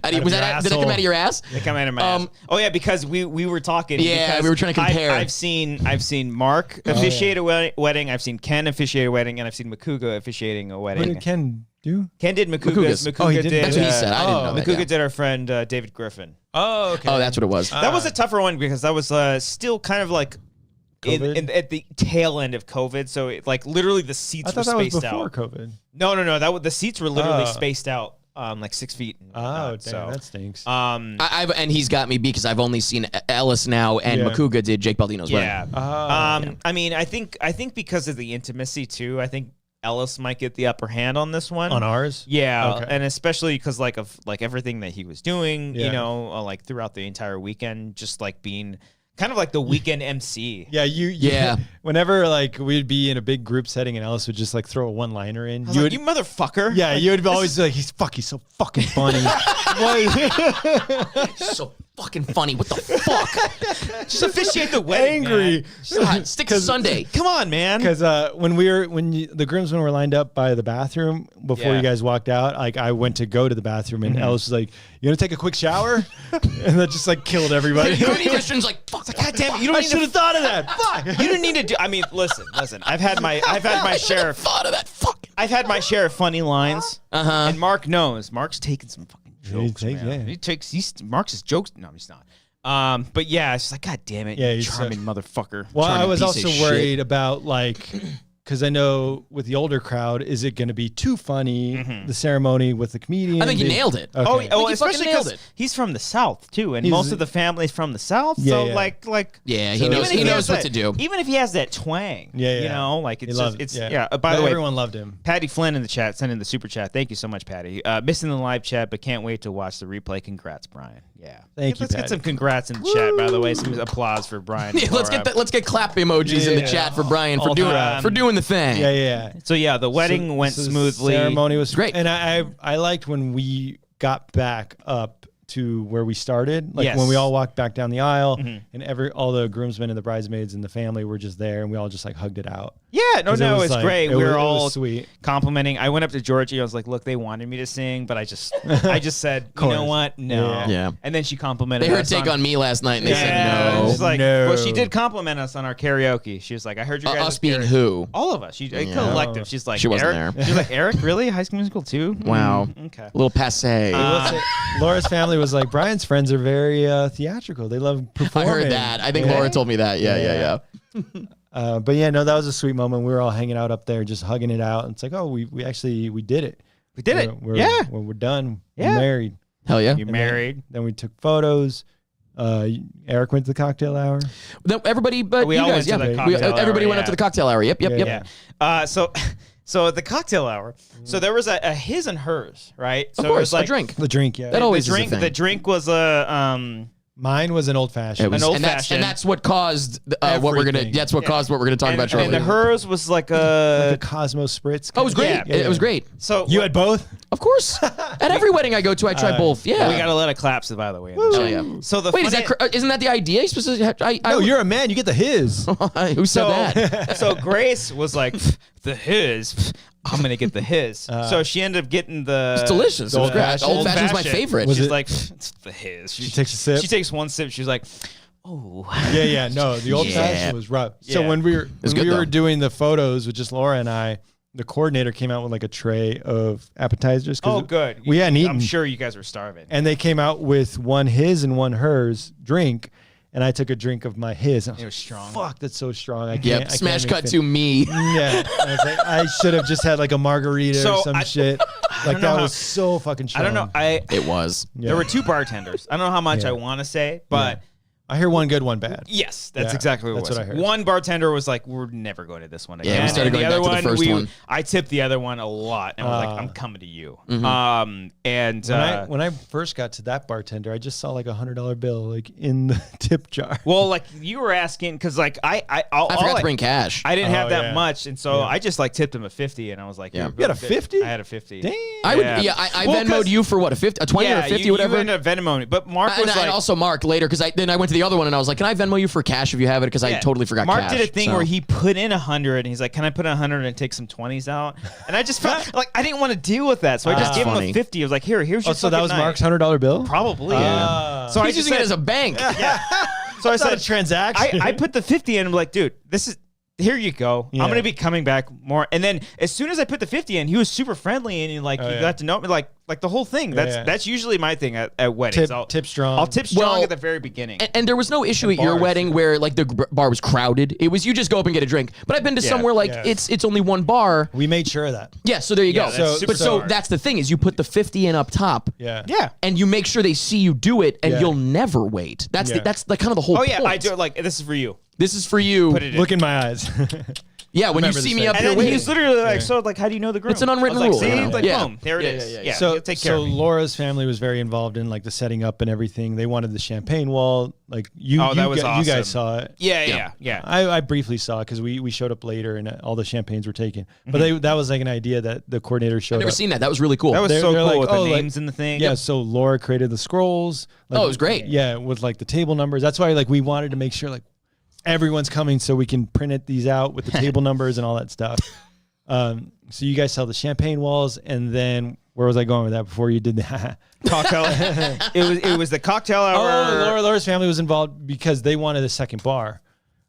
Did it come out of your ass? It come out of my ass. Oh yeah, because we were talking. Yeah, we were trying to compare. I've seen Mark officiate a wedding. I've seen Ken officiate a wedding, and I've seen Makuga officiating a wedding. What did Ken do? Ken did Makuga's. Makuga did. That's what he said. I didn't know that. Makuga did our friend David Griffin. Oh, okay. Oh, that's what it was. That was a tougher one because that was still kind of like at the tail end of COVID. So like literally the seats were spaced out. I thought that was before COVID. No. The seats were literally spaced out. Like 6 feet. Oh, damn, that stinks. And he's got me because I've only seen Ellis now, and Makuga did Jake Baldino's wedding. Yeah. I mean, I think because of the intimacy too. I think Ellis might get the upper hand on this one. On ours? Yeah, okay. And especially because of everything that he was doing, like throughout the entire weekend, just like being kind of like the weekend MC. Yeah, whenever like we'd be in a big group setting and Ellis would just like throw a one-liner in. You motherfucker. Yeah, you would always be like, he's so fucking funny. So fucking funny. What the fuck? Just officiate the wedding. Angry. God, stick to Sunday. Come on, man. Because when the groomsmen were lined up by the bathroom before you guys walked out, like I went to go to the bathroom and Ellis was like, "You gonna take a quick shower?" And that just like killed everybody. Christian's like, "Fuck, God damn it! You don't I should have thought of that. Fuck. You didn't need to do. I mean, listen. I've had my share. Thought of that. Fuck. I've had my share of funny lines. And Mark knows. Mark's taken some fucking jokes, man. Mark's his jokes. No, he's not. But yeah, it's just like, God damn it, you charming motherfucker. Well, I was also worried about like, because I know with the older crowd, is it going to be too funny, the ceremony with the comedian? I think you nailed it. Okay. Oh, especially because he's from the South too, and most of the family's from the South. So like, he knows what to do. Even if he has that twang, you know, like it's By the way, everyone loved him. Patty Flynn in the chat, sent in the super chat. Thank you so much, Patty. Missing the live chat, but can't wait to watch the replay. Congrats, Brian. Yeah, thank you. Let's get some congrats in the chat. By the way, some applause for Brian. Let's get clap emojis in the chat for Brian for doing the thing. Yeah. So the wedding went smoothly. Ceremony was great, and I liked when we got back up to where we started, like when we all walked back down the aisle, and all the groomsmen and the bridesmaids and the family were just there, and we all just like hugged it out. Yeah, it's like, great. We were all sweet, complimenting. I went up to Georgie. I was like, "Look, they wanted me to sing, but I just said, you know what? No." Yeah. And then she complimented. They heard take on me last night, and they said no. She's like, well, she did compliment us on our karaoke. She was like, "I heard you guys." Us being who? All of us. She collective. She's like, she wasn't Eric? there. She's like, Eric, really? High School Musical too? Wow. Okay. A little passe. Laura's family was like, Brian's friends are very theatrical. They love performing. I heard that. I think Laura told me that. Yeah. But yeah, no, that was a sweet moment. We were all hanging out up there, just hugging it out. And it's like, oh, we did it. We did it. We're done. Yeah. We're married. Hell yeah. You married. Then we took photos. Eric went to the cocktail hour. Everybody, but we you all guys, went to the cocktail everybody hour, went up to the cocktail hour. Yep. So at the cocktail hour, so there was a his and hers, right? So Of course, it was like a drink. The drink, yeah. That always the drink. is a thing. The drink was a Mine was an old fashioned. An old and fashioned. that's what caused what we're gonna. Everything. That's what caused what we're gonna talk about shortly. and the hers was like The a. Cosmos Spritz. Oh, it was great. Yeah. It was great. So You had both? Of course. At every wedding I go to, I try both. Yeah. we got a lot of claps, by the way. Oh, yeah. So the Wait, funny- isn't that the idea? You're supposed to, No, you're a man. You get the his. Who said that? So Grace was like, the his. I'm gonna get the his. So she ended up getting the. It's delicious. It was great. old-fashioned. Old fashioned's my favorite. Was She's it- like, it's the his. She takes a sip? She takes one sip. She's like, oh. Yeah. No, the old Yeah. fashioned was rough. So Yeah. when we were It's good, were though. doing the photos with just Laura and I, the coordinator came out with like a tray of appetizers. 'cause Oh, good. We hadn't eaten. I'm sure you guys were starving. And they came out with one his and one hers drink. And I took a drink of my his. And I It was strong. Fuck, that's so strong. I can't. Yep. I can't Smash even cut fin-" to me. Yeah. I was like, I should have just had like a margarita So or some shit. Like know that how- was so fucking I strong. don't know. It was. Yeah. There were two bartenders. I don't know how much Yeah. I want to say, but I hear one good, one bad. yes, that's Yeah, exactly what that's it was. what I heard. One bartender was like, "We're never going to this one again." Yeah, we started And going the other back to the one, first one. I tipped the other one a lot, and was like, "I'm coming to you." And When I first got to that bartender, I just saw like $100 bill like in the tip jar. well, like you were asking, because like I I forgot to bring cash. I didn't have Oh, that yeah. much, and so I just like tipped him a 50, and I was like, Yeah. "Here, You had a go. 50? I had a 50. Damn. I would. Yeah. Yeah, I Well, 'cause- Venmoed you for what, a 50, a 20 or a 50, whatever. You ended up Venmoing me, but Mark was and like, also Mark later, because then I went to the other one and I was like, "Can I Venmo you for cash if you have it?" Because I Yeah. totally forgot Mark cash. did a thing so. where he put in 100, and he's like, "Can I put 100 and take some 20s out?" And I just felt like I didn't want to deal with that, so I just gave him funny. a 50. I was like, "Here's your." Oh, so that fucking was night." Mark's $100 bill? Probably. Yeah. So I He's just using it said, as a bank. so I It's not said a transaction. I put the 50 in. I'm like, dude, this is. Here you go. Yeah. I'm gonna be coming back more. And then as soon as I put the 50 in, he was super friendly and he yeah. got to know me like the whole thing. That's usually my thing at weddings. Tip strong. I'll tip strong Well, at the very beginning. And there was no issue at your bars. wedding where like the bar was crowded. It was you just go up and get a drink. But I've been to somewhere like yeah. it's only one bar. We made sure of that. Yeah, so there you go. that's super But so smart. that's the thing is you put the 50 in up top. Yeah. yeah. And you make sure they see you do it, and Yeah. you'll never wait. That's Yeah. that's the kind of the whole. Oh yeah, point. I do it like this is for you. This is for you. Put it in. Look in my eyes. Yeah, when you remember see this me thing. up And here then waiting. he's literally like, so like, how do you know the groom? It's an unwritten I was rule, like, you see, know? like, Yeah. boom, there it is. Yeah, So, you'll take care so of me. Laura's family was very involved in like the setting up and everything. They wanted the champagne wall. Like you, Oh, that was you awesome. guys saw it. Yeah. I briefly saw it because we showed up later and all the champagnes were taken. But that was like an idea that the coordinator showed I've never up. seen that. That was really cool. That was They're- so they're cool like, with oh, the like- names and the thing. Yeah, so Laura created the scrolls. Like, Oh, it was great. Yeah, with like the table numbers. That's why like we wanted to make sure like everyone's coming so we can print these out with the table numbers and all that stuff. So you guys saw the champagne walls, and then where was I going with that before you did that? Cocktail. it was the cocktail hour. Laura's family was involved because they wanted a second bar.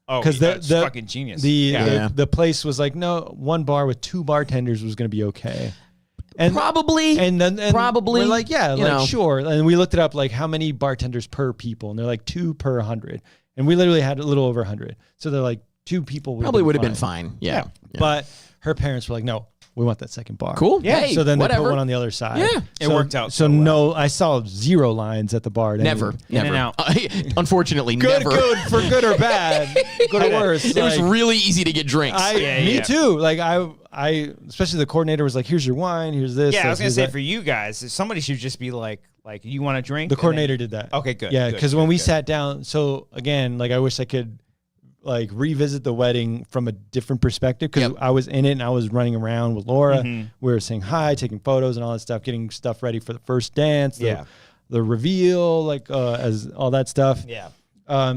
Oh, Because that's fucking genius. The place was like, no, one bar with two bartenders was going to be okay. And Probably. and then Probably, we're like, yeah, you like know. sure. And we looked it up, like how many bartenders per people, and they're like 2 per 100, and we literally had a little over 100. So they're like 2 people Probably would have been fine. Yeah. But her parents were like, no, we want that second bar. Cool. Yeah, Hey, So then whatever. they put one on the other side. Yeah. It So- worked out So so well. no, I saw 0 lines at the bar. at any- Never. In and Never. out. Unfortunately, Good, never. good for good or bad, good or worse. It was like, really easy to get drinks. me too. Like I, especially the coordinator was like, "Here's your wine. Here's this." Yeah, I was gonna here's say that. for you guys, somebody should just be like, you want a drink? The And then- coordinator did that. Okay, good. Yeah, good, because good, when we good. sat down, so again, like I wish I could like revisit the wedding from a different perspective because Yep. I was in it and I was running around with Laura. Mm-hmm. We were saying hi, taking photos and all that stuff, getting stuff ready for the first dance. Yeah. The reveal, like as all that stuff. Yeah.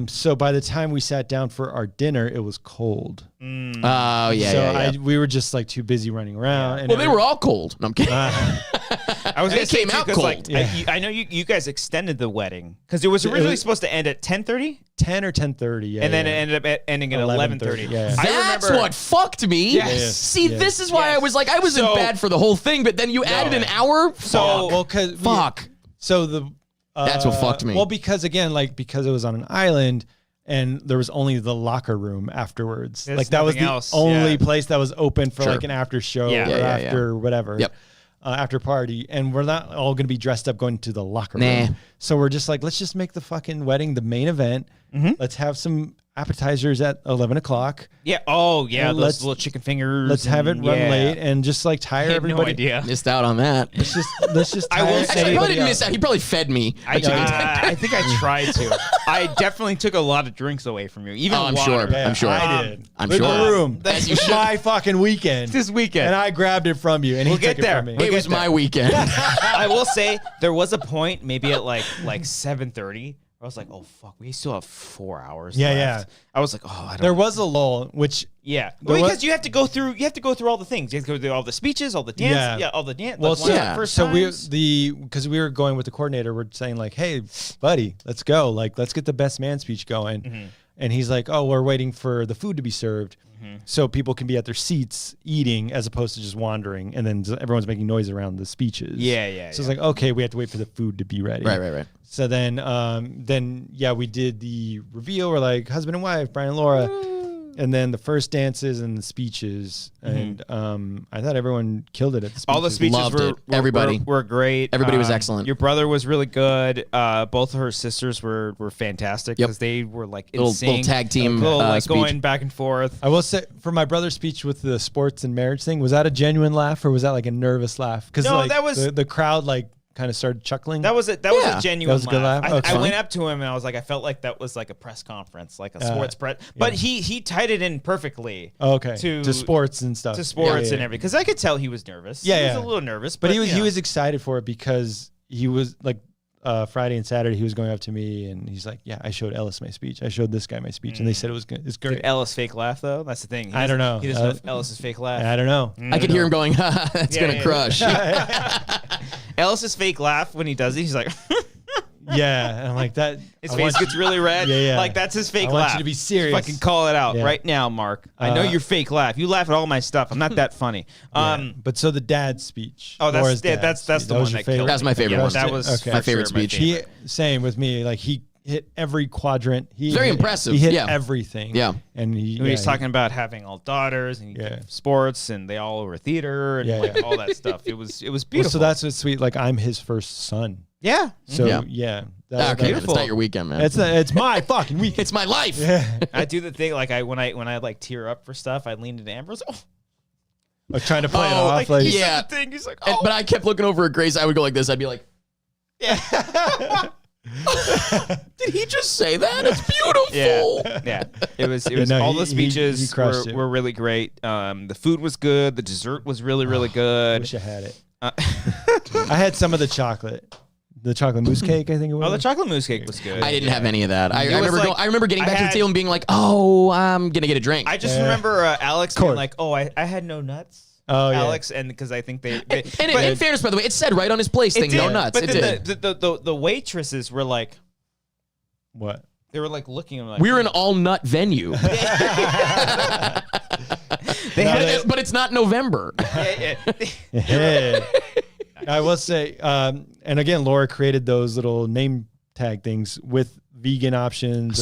So by the time we sat down for our dinner, it was cold. Oh, yeah, so yeah, yeah. we were just like too busy running around. And Well, they were all cold. No, I'm kidding. I was gonna It say came too, out 'cause, cold. like, Yeah. I know you guys extended the wedding because it was originally supposed to end at 10:30, 10 or 10:30. Yeah, and then yeah. it ended up ending at 11:30. Yeah. I That's remember, what fucked me. Yes. See, Yes. this is why Yes. I was like, I wasn't So- bad for the whole thing, but then you added an hour. So- well, because Fuck. So the That's what fucked me. Well, because again, like because it was on an island, and there was only the locker room afterwards. There's like that was the nothing else, only yeah. place that was open for Sure. like an after show Yeah. or Yeah, yeah, after whatever. Yep. after party, and we're not all going to be dressed up going to the locker room. So we're just like, let's just make the fucking wedding the main event. Let's have some appetizers at 11 o'clock. Yeah. Oh, yeah. Those little chicken fingers. Let's have it run late and just like tire everybody. No idea. Missed out on that. Let's just tire Actually, I probably didn't miss out. He probably fed me. I think I tried to. I definitely took a lot of drinks away from you. Even I'm water. sure. Yeah, I'm sure. I did. I'm In sure. the room. As you It's my fucking weekend. This weekend. And I grabbed it from you, and he took it from me. It was my weekend. I will say there was a point, maybe at like 7:30. I was like, oh fuck, we still have 4 hours left. I was like, oh, I don't There was a lull, which because you have to go through all the things. You have to go through all the speeches, all the dance, all the dance. Well, first so times. because we were going with the coordinator, we're saying like, hey, buddy, let's go. Like, let's get the best man speech going. And he's like, oh, we're waiting for the food to be served. So people can be at their seats eating as opposed to just wandering, and then everyone's making noise around the speeches. So it's like, okay, we have to wait for the food to be ready. Right. So then we did the reveal. We're like husband and wife, Brian and Laura, and then the first dances and the speeches. And I thought everyone killed it at the speeches. All the speeches Everybody were great. Everybody was excellent. Your brother was really good. Both of her sisters were fantastic because they were like in sync. Little tag team like speech. going back and forth. I will say, for my brother's speech with the sports and marriage thing, was that a genuine laugh or was that like a nervous laugh? Because that was the crowd like kind of started chuckling. That was a genuine that was a good laugh. I went up to him and I was like, I felt like that was like a press conference, like a sports press. But he tied it in perfectly. To sports and stuff. To sports and everything. Because I could tell he was nervous. He was a little nervous. But he was excited for it because he was like Friday and Saturday he was going up to me and he's like, yeah, I showed Ellis my speech. I showed this guy my speech and they said it was good. It's great. Did Ellis fake laugh though? That's the thing. I don't know. He doesn't know if Ellis's fake laugh. I don't know. I could hear him going, that's going to crush. Ellis's fake laugh when he does it, he's like, yeah, and I'm like that. His face gets really red. Like that's his fake laugh. I want you to be serious. Fucking call it out right now, Mark. I know your fake laugh. You laugh at all my stuff. I'm not that funny. But so the dad's speech. Oh, that's the one that killed. That's my favorite one. That was my favorite speech. Same with me. Like he hit every quadrant. Very impressive. He hit everything. Yeah. And he's talking about having all daughters and sports, and they all were theater and like all that stuff. It was beautiful. Well, so that's what's sweet. Like I'm his first son. Yeah. So that's beautiful. It's not your weekend, man. It's my fucking weekend. It's my life. I do the thing like when I like tear up for stuff, I lean into Amber's. Like trying to play it off. Like, he said the thing. He's like, but I kept looking over at Grace. I would go like this. I'd be like, did he just say that? It's beautiful. Yeah. It was all the speeches were really great. The food was good. The dessert was really, really good. I wish I had it. I had some of the chocolate. The chocolate mousse cake, I think it was. Oh, the chocolate mousse cake was good. I didn't have any of that. I remember getting back to the table and being like, oh, I'm going to get a drink. I just remember Alex being like, oh, I had no nuts. Oh, Alex, and because I think they and in fairness, by the way, it said right on his place thing, no nuts. But then the waitresses were like, what? They were like looking at me like, we're an all nut venue. But it's not November. I will say, and again, Laura created those little name tag things with vegan options.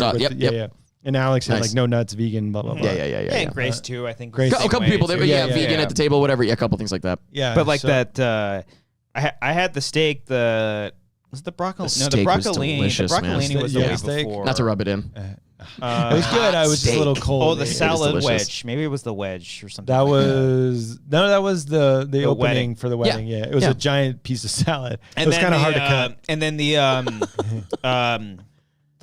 And Alex had like no nuts, vegan, blah blah blah. Yeah. And Grace too, I think. Grace, a couple people, vegan at the table, whatever. Yeah, a couple things like that. Yeah, but like that, I had the steak. Was it the broccoli? No, the broccolini. Was delicious, the broccolini was the way before. Not to rub it in. It was good. I was just a little cold. Oh, the salad wedge. Maybe it was the wedge or something. That was the opening wedding. For the wedding. Yeah, it was a giant piece of salad. It was kind of hard to cut. And then the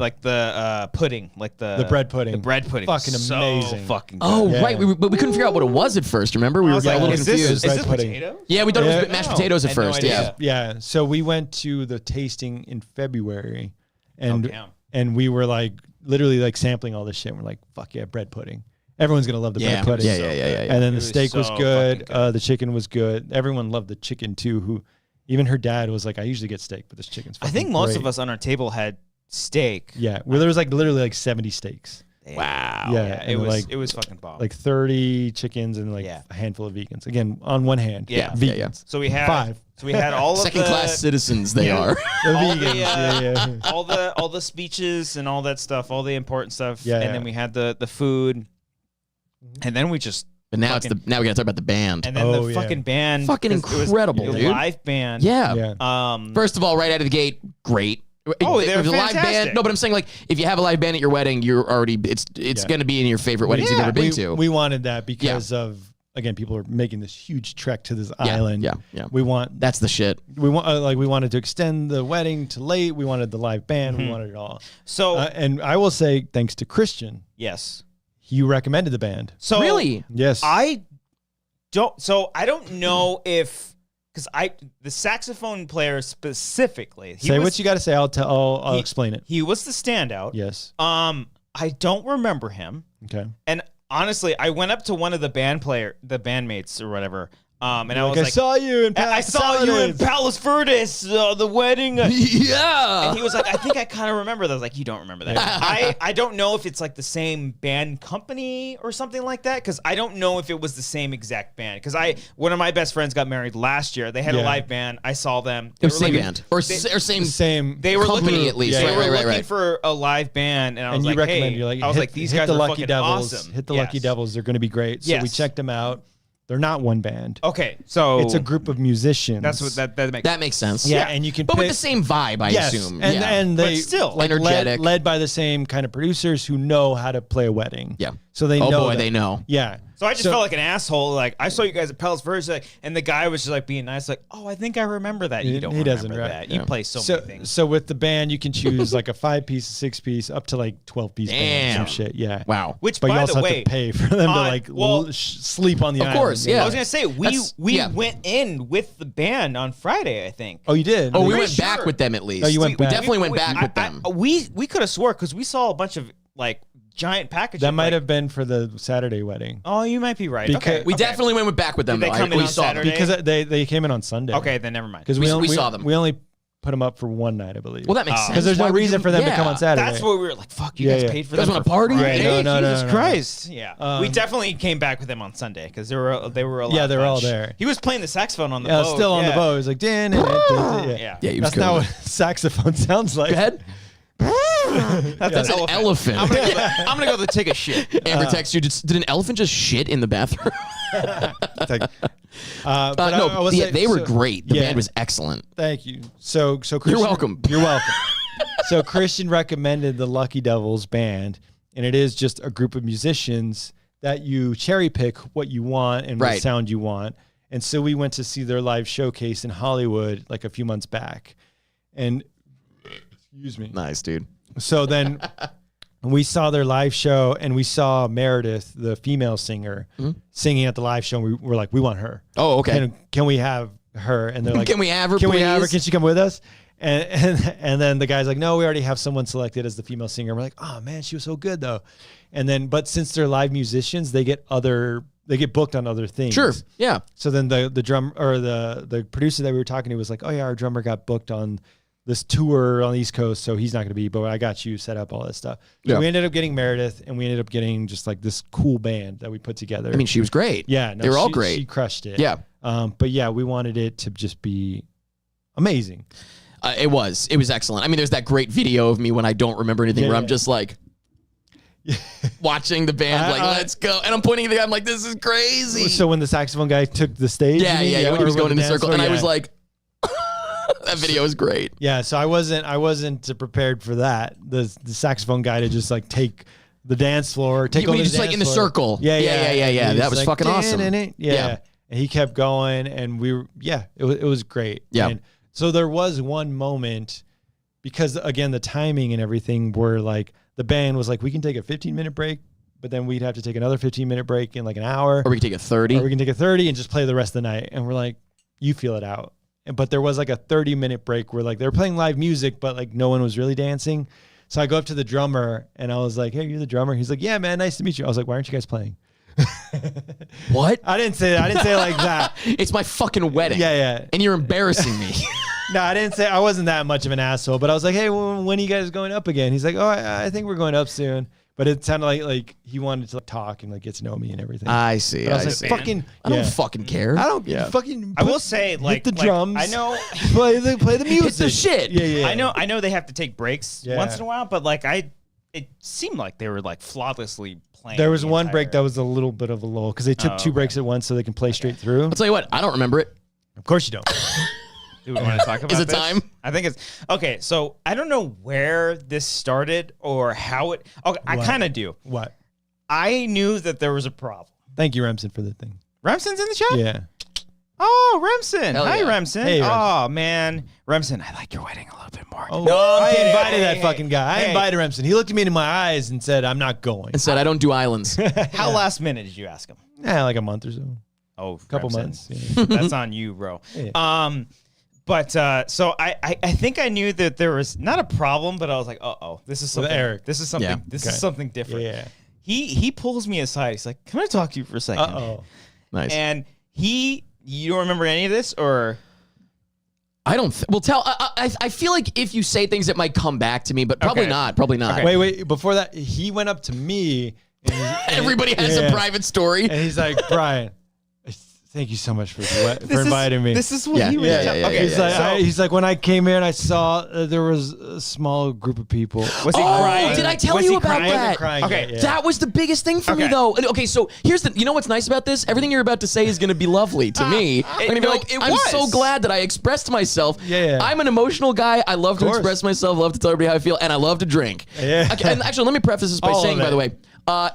like the pudding, like the bread pudding. The bread pudding. Fucking amazing. Fucking good. Oh, right. But we couldn't figure out what it was at first. Remember? We were getting a little confused. Is this potatoes? Yeah, we thought it was mashed potatoes at first. Yeah. So we went to the tasting in February, and we were like literally like sampling all this shit. And we're like, fuck yeah, bread pudding. Everyone's gonna love the bread pudding. Yeah. And then the steak was good. The chicken was good. Everyone loved the chicken too. Even her dad was like, I usually get steak, but this chicken's fucking I think most of us on our table had steak. Yeah, well, there was like literally like 70 steaks. Wow. Yeah, it was fucking bomb. Like 30 chickens and like a handful of vegans. Again, on one hand, vegans. So we had 5. So we had all of second-class citizens. They are the vegans. All the speeches and all that stuff, all the important stuff. Yeah, and then we had the food, and then we just But now now we gotta talk about the band. And then the fucking band, fucking incredible, it was dude. Live band. Yeah. First of all, right out of the gate, great. Oh, they're if a live fantastic. band. No, but I'm saying like if you have a live band at your wedding, you're already it's going to be in your favorite weddings you've ever been to. We wanted that because of again, people are making this huge trek to this island. Yeah. We want that's the shit. We want we wanted to extend the wedding to late. We wanted the live band. We wanted it all. So and I will say thanks to Christian. Yes. You recommended the band. So really? Yes. I don't know if the saxophone player specifically. Say what you got to say. I'll explain it. He was the standout. Yes. I don't remember him. Okay. And honestly, I went up to one of the bandmates or whatever. And I was like, I saw you in Palos Verdes, the wedding. Yeah. And he was like, I think I kind of remember that. I was like, you don't remember that. I don't know if it's like the same band company or something like that, because I don't know if it was the same exact band. Because one of my best friends got married last year. They had a live band. I saw them. It was same band. Or same They were company looking, at least. They were looking for a live band. And I was like, hey, these guys are fucking awesome. Hit the Lucky Devils. They're going to be great. So we checked them out. They're not one band. Okay, so it's a group of musicians. That's what that makes sense. Yeah, and you can, but with the same vibe, I assume. And they but still like energetic, led by the same kind of producers who know how to play a wedding. Yeah, so they know. Oh boy, they know. Yeah. So I just felt like an asshole. Like I saw you guys at Palos Verdes, and the guy was just like being nice, like, "Oh, I think I remember that." You don't. He doesn't. Right? That. You play so many things. So with the band, you can choose like a 5-piece, a 6-piece, up to like 12-piece band. Some shit. Yeah. Wow. Which, but by you also the way, have to pay for them to like sleep on the island. Of course. Yeah. I was gonna say we went in with the band on Friday. I think. Oh, you did. Oh, we went back with them at least. Oh, you went back. We definitely went back with them. We could have swore because we saw a bunch of like giant packages. That might have been for the Saturday wedding. Oh, you might be right. We definitely went back with them. Did they come in on Saturday? Because they came in on Sunday. Okay, then never mind. Because we saw them. We only put them up for one night, I believe. Well, that makes sense. Because there's no reason for them to come on Saturday. That's what we were like. Fuck, you guys paid for them. You guys want to party? Right. No, Jesus Christ. Yeah, we definitely came back with them on Sunday because they were a lot. Yeah, they were all there. He was playing the saxophone on the boat. Still on the boat. He was like, yeah. That's not what saxophone sounds like. Go ahead. That's an elephant. I'm gonna go take a shit. Amber texts you. Did an elephant just shit in the bathroom? They were great. The band was excellent. Thank you. So Christian, you're welcome. You're welcome. So Christian recommended the Lucky Devils band, and it is just a group of musicians that you cherry pick what you want and what sound you want. And so we went to see their live showcase in Hollywood like a few months back, and. Excuse me. Nice, dude. So then we saw their live show, and we saw Meredith, the female singer, singing at the live show. And we were like, we want her. Oh, okay. Can we have her? And they're like, can we have her, Can please? we have her? Can she come with us? And then the guy's like, no, we already have someone selected as the female singer. We're like, oh, man, she was so good, though. And then, but since they're live musicians, they get booked on other things. Sure. Yeah. So then the drum or the producer that we were talking to was like, oh, yeah, our drummer got booked on this tour on the East Coast, so he's not going to be, but I got you set up, all that stuff. So we ended up getting Meredith, and we ended up getting just like this cool band that we put together. I mean, she was great. Yeah. They were all great. She crushed it. Yeah. But yeah, we wanted it to just be amazing. It was excellent. I mean, there's that great video of me when I don't remember anything where I'm just like watching the band, like, let's go. And I'm pointing at the guy, I'm like, this is crazy. So when the saxophone guy took the stage? Yeah, when he was going in the circle, and I was like, that video is great. Yeah, so I wasn't prepared for that. The saxophone guy to just like take the dance floor, take over the just dance like in the floor. circle. Yeah. That was like, fucking awesome. Yeah. And he kept going, and it was great. Yeah. And so there was one moment, because again, the timing and everything were like, the band was like, we can take a 15-minute break, but then we'd have to take another 15-minute break in like an hour. Or we can take a 30. Or we can take a 30 and just play the rest of the night. And we're like, you feel it out. But there was like a 30-minute break where like they were playing live music, but like no one was really dancing. So I go up to the drummer and I was like, hey, you're the drummer? He's like, yeah, man, nice to meet you. I was like, why aren't you guys playing? What? I didn't say that. I didn't say it like that. It's my fucking wedding. Yeah. And you're embarrassing me. No, I didn't say, I wasn't that much of an asshole, but I was like, hey, when are you guys going up again? He's like, oh, I think we're going up soon. But it sounded like he wanted to like talk and like get to know me and everything. I see. But I was like, fucking, I don't fucking care. I don't fucking. I will say, like, hit the drums. I know. play the music. Hit the shit. Yeah. I know they have to take breaks once in a while, but like it seemed like they were like flawlessly playing. There was one break that was a little bit of a lull because they took two breaks at once so they can play straight through. I'll tell you what, I don't remember it. Of course you don't. Do we want to talk about Is it this? time? I think it's okay. So I don't know where this started or how it. Okay, I kind of do. What? I knew that there was a problem. Thank you, Remsen, for the thing. Remsen's in the chat? Yeah. Oh, Remsen. Hell Hi, yeah. Remsen. Hey, Remsen. Oh, man. Remsen, I like your wedding a little bit more. Oh, No, I I'm invited kidding. that fucking guy. I Hey. invited Remsen. He looked at me in my eyes and said, I'm not going. And said, I don't do islands. How last minute did you ask him? Yeah, like a month or so. Oh, Couple Remsen. months. Yeah. That's on you, bro. Yeah. But so I think I knew that there was not a problem, but I was like, oh, this is something. Eric. This is something. Yeah. This Okay. is something different. Yeah. He pulls me aside. He's like, "Can I talk to you for a second?" Uh-oh. Nice. And you don't remember any of this, or I don't. Well, I feel like if you say things, it might come back to me, but probably Okay. not. Probably not. Okay. Wait. Before that, he went up to me. And Everybody has a private story. And he's like, Brian, thank you so much for inviting me. This is what Yeah. he was. Yeah, yeah, yeah, okay, He's like, so- he's like, when I came here and I saw there was a small group of people. was he crying? Did I tell Was you he about crying? I wasn't that? crying Okay. yet, yeah. That was the biggest thing for me, Okay. though. Okay, so here's the. You know what's nice about this? Everything you're about to say is going to be lovely to me. I'm going to be no, like, it I'm so was. glad that I expressed myself. Yeah. I'm an emotional guy. I love to course. express myself. Love to tell everybody how I feel, and I love to drink. Yeah. Okay, and actually, let me preface this by All saying, of by the it. way,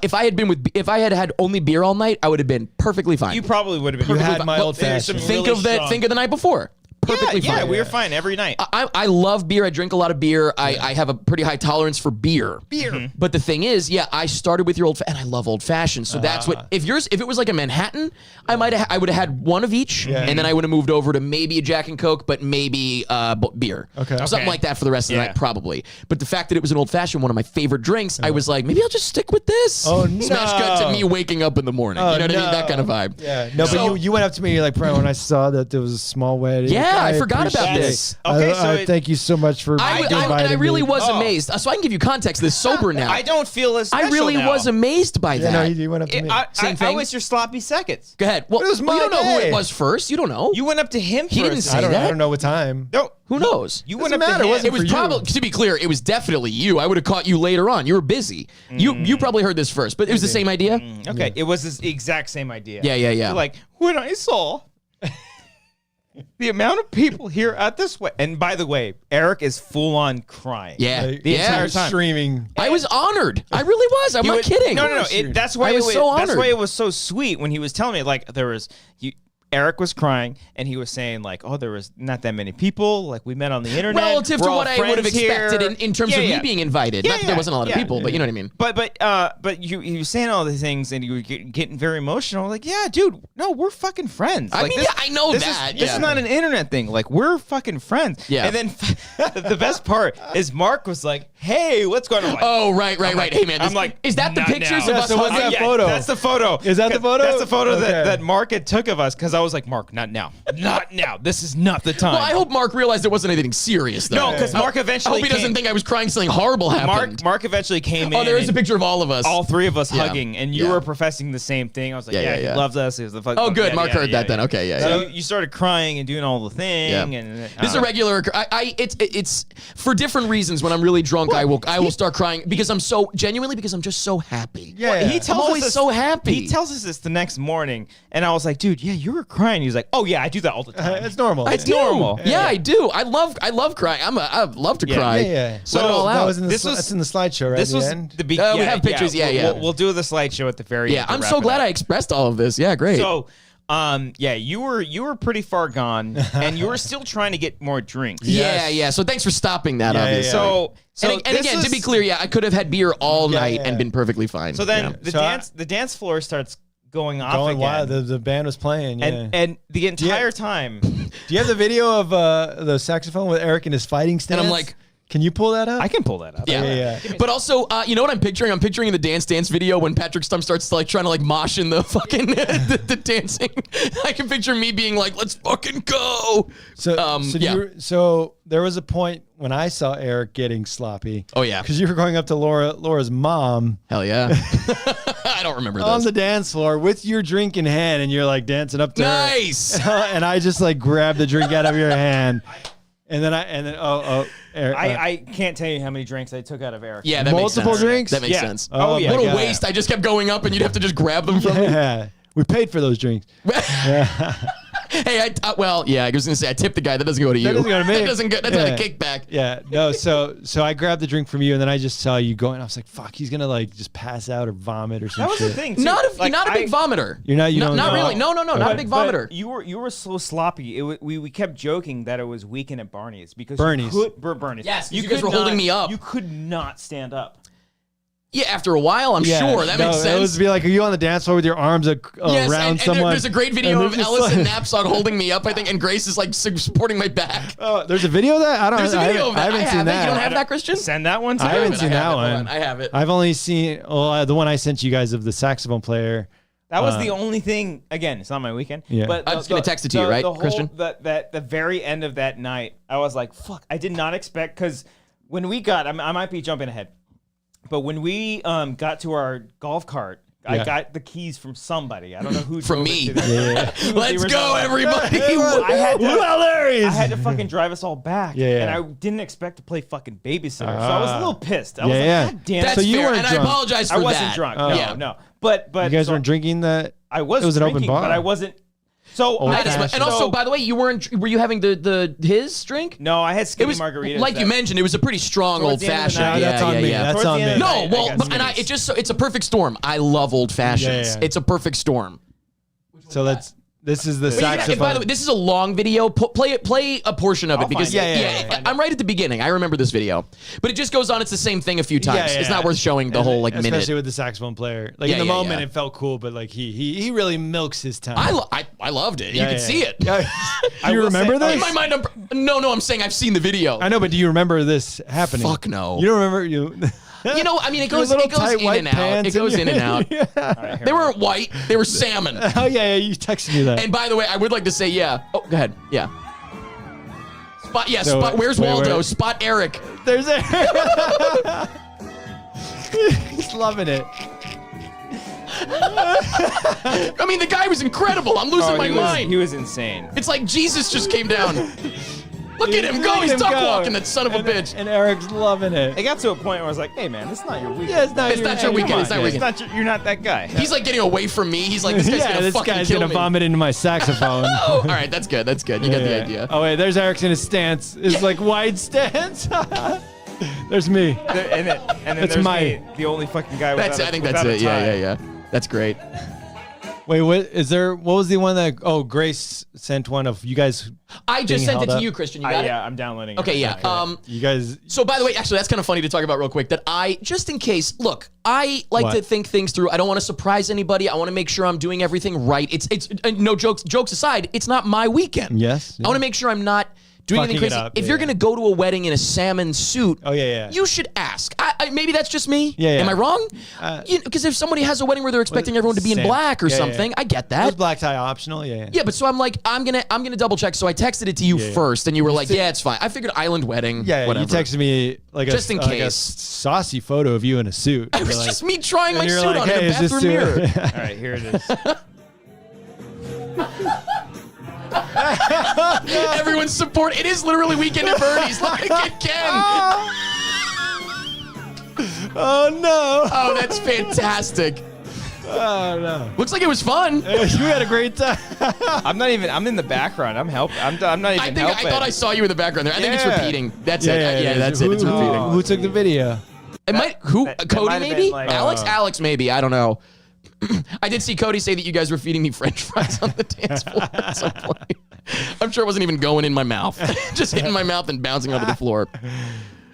if I had had only beer all night, I would have been perfectly fine. You probably would have been. You perfectly had fine. my Well, old there's some fashioned. think really of that. strong- Think of the night before. Perfectly yeah, fine. we were fine every night. I love beer. I drink a lot of beer. I have a pretty high tolerance for beer. But the thing is, yeah, I started with your and I love old fashioned. So that's what if it was like a Manhattan, I would have had one of each, and then I would have moved over to maybe a Jack and Coke, but maybe beer. Okay. Something Okay. like that for the rest of the Yeah. night, probably. But the fact that it was an old fashioned, one of my favorite drinks, I was like, maybe I'll just stick with this. Oh, Smash cut to no. me waking up in the morning. You know what I mean? That kind of vibe. Yeah. No, So- but you went up to me and you're like, Brian, when I saw that there was a small wedding. Yeah, I forgot about appreciate this. it. Okay, so it- thank you so much for inviting I really me. was Oh. amazed. So I can give you context. This sober now. I don't feel as I special really now. was amazed by Yeah, that. no, he went up to me. Same I thing? was your sloppy seconds. Go ahead. Well, It was you my don't know who day. it was first. You don't know. You went up to him. He didn't first. say I that. don't know what time. No. Who knows? You Doesn't went up matter, to it him. wasn't It was for you. probably, to be clear, it was definitely you. I would have caught you later on. You were busy. You probably heard this first, but it was the same idea. Okay, it was the exact same idea. Yeah. You're like, when I saw the amount of people here at this way, and by the way, Eric is full on crying. Yeah. Like, Yeah. entire time. Streaming. I was honored. I really was. I'm He not would- kidding. No. That's why I was so That's honored. why it was so sweet when he was telling me. Like there was Eric was crying and he was saying like, oh, there was not that many people. Like we met on the internet. Relative We're to all what I would have friends here. expected in terms of me being invited. Yeah, Not that there wasn't a lot of yeah. people, but you know what I mean. But you was saying all these things and you were getting very emotional. Like, yeah, dude, no, we're fucking friends. I Like, mean, this, yeah, I know this that, Is, this yeah. is not an internet thing. Like, we're fucking friends. Yeah. And then the best part is Mark was like, hey, what's going on? I'm like, Oh, right. Hey, man. I'm this- like, is that the not pictures now. of us so what's hugging? that photo? That's the photo. Is that the photo? That's the photo Okay. that Mark had took of us because I was like, Mark, not now. Not now. This is not the time. Well, I hope Mark realized it wasn't anything serious, though. No, because Mark I eventually hope he doesn't came- think I was crying something horrible happened. Mark eventually came in. Oh, there is a and picture of all of us. all three of us Yeah. hugging, and you Yeah. were professing the same thing. I was like, Yeah, yeah, yeah, he yeah. loves us. He was the fuck. Oh, good. yeah, Mark yeah, heard yeah, that then. yeah. Okay, yeah. So yeah. you started crying and doing all the thing. Yeah. And This is a regular. It's for different reasons. When I'm really drunk, I will start crying because I'm so genuinely because I'm just so happy. Yeah. He tells I'm us always this- so happy. He tells us this the next morning, and I was like, dude, yeah, you were crying. He was like, oh yeah, I do that all the time. It's normal. I It's do. normal. Yeah, I do. I love crying. I love to Yeah. cry. Yeah. So Let it all that out. was in the This was- that's in the slideshow, right? This at the was end? the beginning. we have pictures, yeah. We'll do the slideshow at the very Yeah, end. to I'm wrap so it glad up. I expressed all of this. Yeah, great. So, yeah, you were pretty far gone, and you were still trying to get more drinks. yeah. So thanks for stopping that. Yeah, yeah, obviously. yeah. So and this again, to is- be clear, yeah, I could have had beer all night yeah. and been perfectly fine. So then Yeah. the dance floor starts going off Going again. wild. The band was playing. Yeah. And the entire time, Do you have the video of the saxophone with Eric in his fighting stance? I'm like, can you pull that up? I can pull that up. Yeah. Yeah. But also, you know what I'm picturing? I'm picturing in the dance video when Patrick Stump starts like trying to like mosh in the fucking the dancing. I can picture me being like, "Let's fucking go." So, yeah. So there was a point when I saw Eric getting sloppy. Oh, yeah. because you were going up to Laura's mom Hell yeah. I don't remember on this. the dance floor with your drink in hand, and you're like dancing up to Nice. her. And I just like grabbed the drink out of your hand. And then Eric, I can't tell you how many drinks I took out of Eric. Yeah, that multiple makes sense. drinks. That makes sense. Oh, yeah. What a waste! I just kept going up, and you'd have to just grab them from me. Yeah, we paid for those drinks. Hey, I was gonna say I tipped the guy. That doesn't go to you. That doesn't go to me. That doesn't go. That's not a kickback. Yeah, no. So I grabbed the drink from you, and then I just saw you going. I was like, "Fuck, he's gonna like just pass out or vomit or something." That was the thing. Too. Not a big vomiter. You're not. You don't. Not really. No, not a big vomiter. You were so sloppy. We kept joking that it was weekend at Barney's because Bernie's. Bernie's. Yes, you guys were holding me up. You could not stand up. Yeah, after a while, I'm sure that makes sense. It would be like, are you on the dance floor with your arms around someone? There's a great video of Ellis and Knapsack holding me up, I think, and Grace is like supporting my back. Oh, there's a video of that? There's a video of that. I haven't seen that. You don't have that, Christian? Send that one to I me. haven't seen that one. I have it. I've only seen the one I sent you guys of the saxophone player. That was the only thing. Again, it's not my weekend. Yeah. But I'm just gonna text it to you, right, Christian? The very end of that night, I was like, "Fuck!" I did not expect because when we got, I might be jumping ahead, but when we got to our golf cart, I got the keys from somebody. I don't know who. From drove me. it to Let's go, everybody. I had to fucking drive us all back. Yeah. And I didn't expect to play fucking babysitter, so I was a little pissed. I was like, yeah. God damn it. That's So you fair, weren't and drunk. I apologize for that. I wasn't drunk. No. But You guys so weren't drinking that? I was. It was an open drinking, bar. but I wasn't. So And also, by the way, you weren't. Were you having his drink? No, I had It skinny was margaritas. like you mentioned. It was a pretty strong Towards old the end of the fashioned. night. That's on me. That's Towards on the end me. of the No, night, well, I got and skinnies. it's a perfect storm. I love old fashions. Yeah. It's a perfect storm. So this is the And saxophone. by the way, this is a long video. Play a portion of it I'll because find it. Yeah. I'm right at the beginning. I remember this video, but it just goes on. It's the same thing a few times. It's not worth showing the whole especially minute. with the saxophone player. Like Yeah, in the yeah, moment, yeah. it felt cool, but like he really milks his time. I loved it. You Yeah, can yeah. see it. Yeah. Do you will remember say- this? In my mind, I'm saying I've seen the video. I know, but do you remember this happening? Fuck no. You don't remember you? You know, I mean, it goes little in tight white and out. pants It goes in and out. All right, here They we go. weren't white. They were salmon. Oh yeah, you texted me that. And by the way, I would like to say, yeah. Oh, go ahead. Yeah. Spot. Yeah. So, Spot. Where's wait, Waldo? wait. Spot Eric. There's a. He's loving it. I mean, the guy was incredible. I'm losing my mind. He was insane. It's like Jesus just came down. Look at him go. Look at He's him duck go. walking, that son of a bitch. And Eric's loving it. It got to a point where I was like, "Hey, man, this is not your weekend. Yeah, it's not It's not your weekend. It's not It's weekend. not you're not that guy." He's like getting away from me. He's like, this guy's gonna this fucking guy's kill gonna me. vomit into my saxophone. Oh, all right, that's good. That's good. You got the idea. Oh wait, there's Eric's in his stance. It's like wide stance. There's me. And then It's there's my- me, the only fucking guy. I think that's it. Yeah. That's great. Wait, what is there? What was the one that? Oh, Grace sent one of you guys. I just being sent it held to up? you, Christian. You got it? Yeah, I'm downloading. Okay, it. yeah. You guys. So, by the way, actually, that's kind of funny to talk about real quick. That I, just in case, look, I like What? to think things through. I don't want to surprise anybody. I want to make sure I'm doing everything right. It's no jokes. Jokes aside, it's not my weekend. Yes. I want to make sure I'm not doing anything Fucking it crazy. up, If yeah, you're yeah. gonna go to a wedding in a salmon suit, Oh yeah. you should ask. Maybe that's just me. Yeah, yeah. Am I wrong? Because if somebody has a wedding where they're expecting everyone to be in Sam- black or yeah, something, yeah. I get That was that. black tie optional. Yeah. Yeah, but so I'm like, I'm gonna double check. So I texted it to you Yeah, yeah. first, and you were like, yeah, it's fine. I figured island wedding. Yeah, whatever. you texted me like Just in like a case. saucy photo of you in a suit. It was just me trying my and suit you're like, on in hey, a is this bathroom mirror. All right, here it is. Everyone's support. It is literally Weekend at Bernie's. Look at Ken. Oh no! Oh, that's fantastic. Oh no! Looks like it was fun. You had a great time. I'm in the background. I'm helping. I'm not even helping. I thought I saw you in the background there. I think it's Yeah. repeating. That's it. Yeah, that's it. It's Who- repeating. Who took the video? It might who that Cody might have maybe? been like- Alex maybe. I don't know. I did see Cody say that you guys were feeding me French fries on the dance floor at some point. I'm sure it wasn't even going in my mouth, just hitting my mouth and bouncing onto the floor.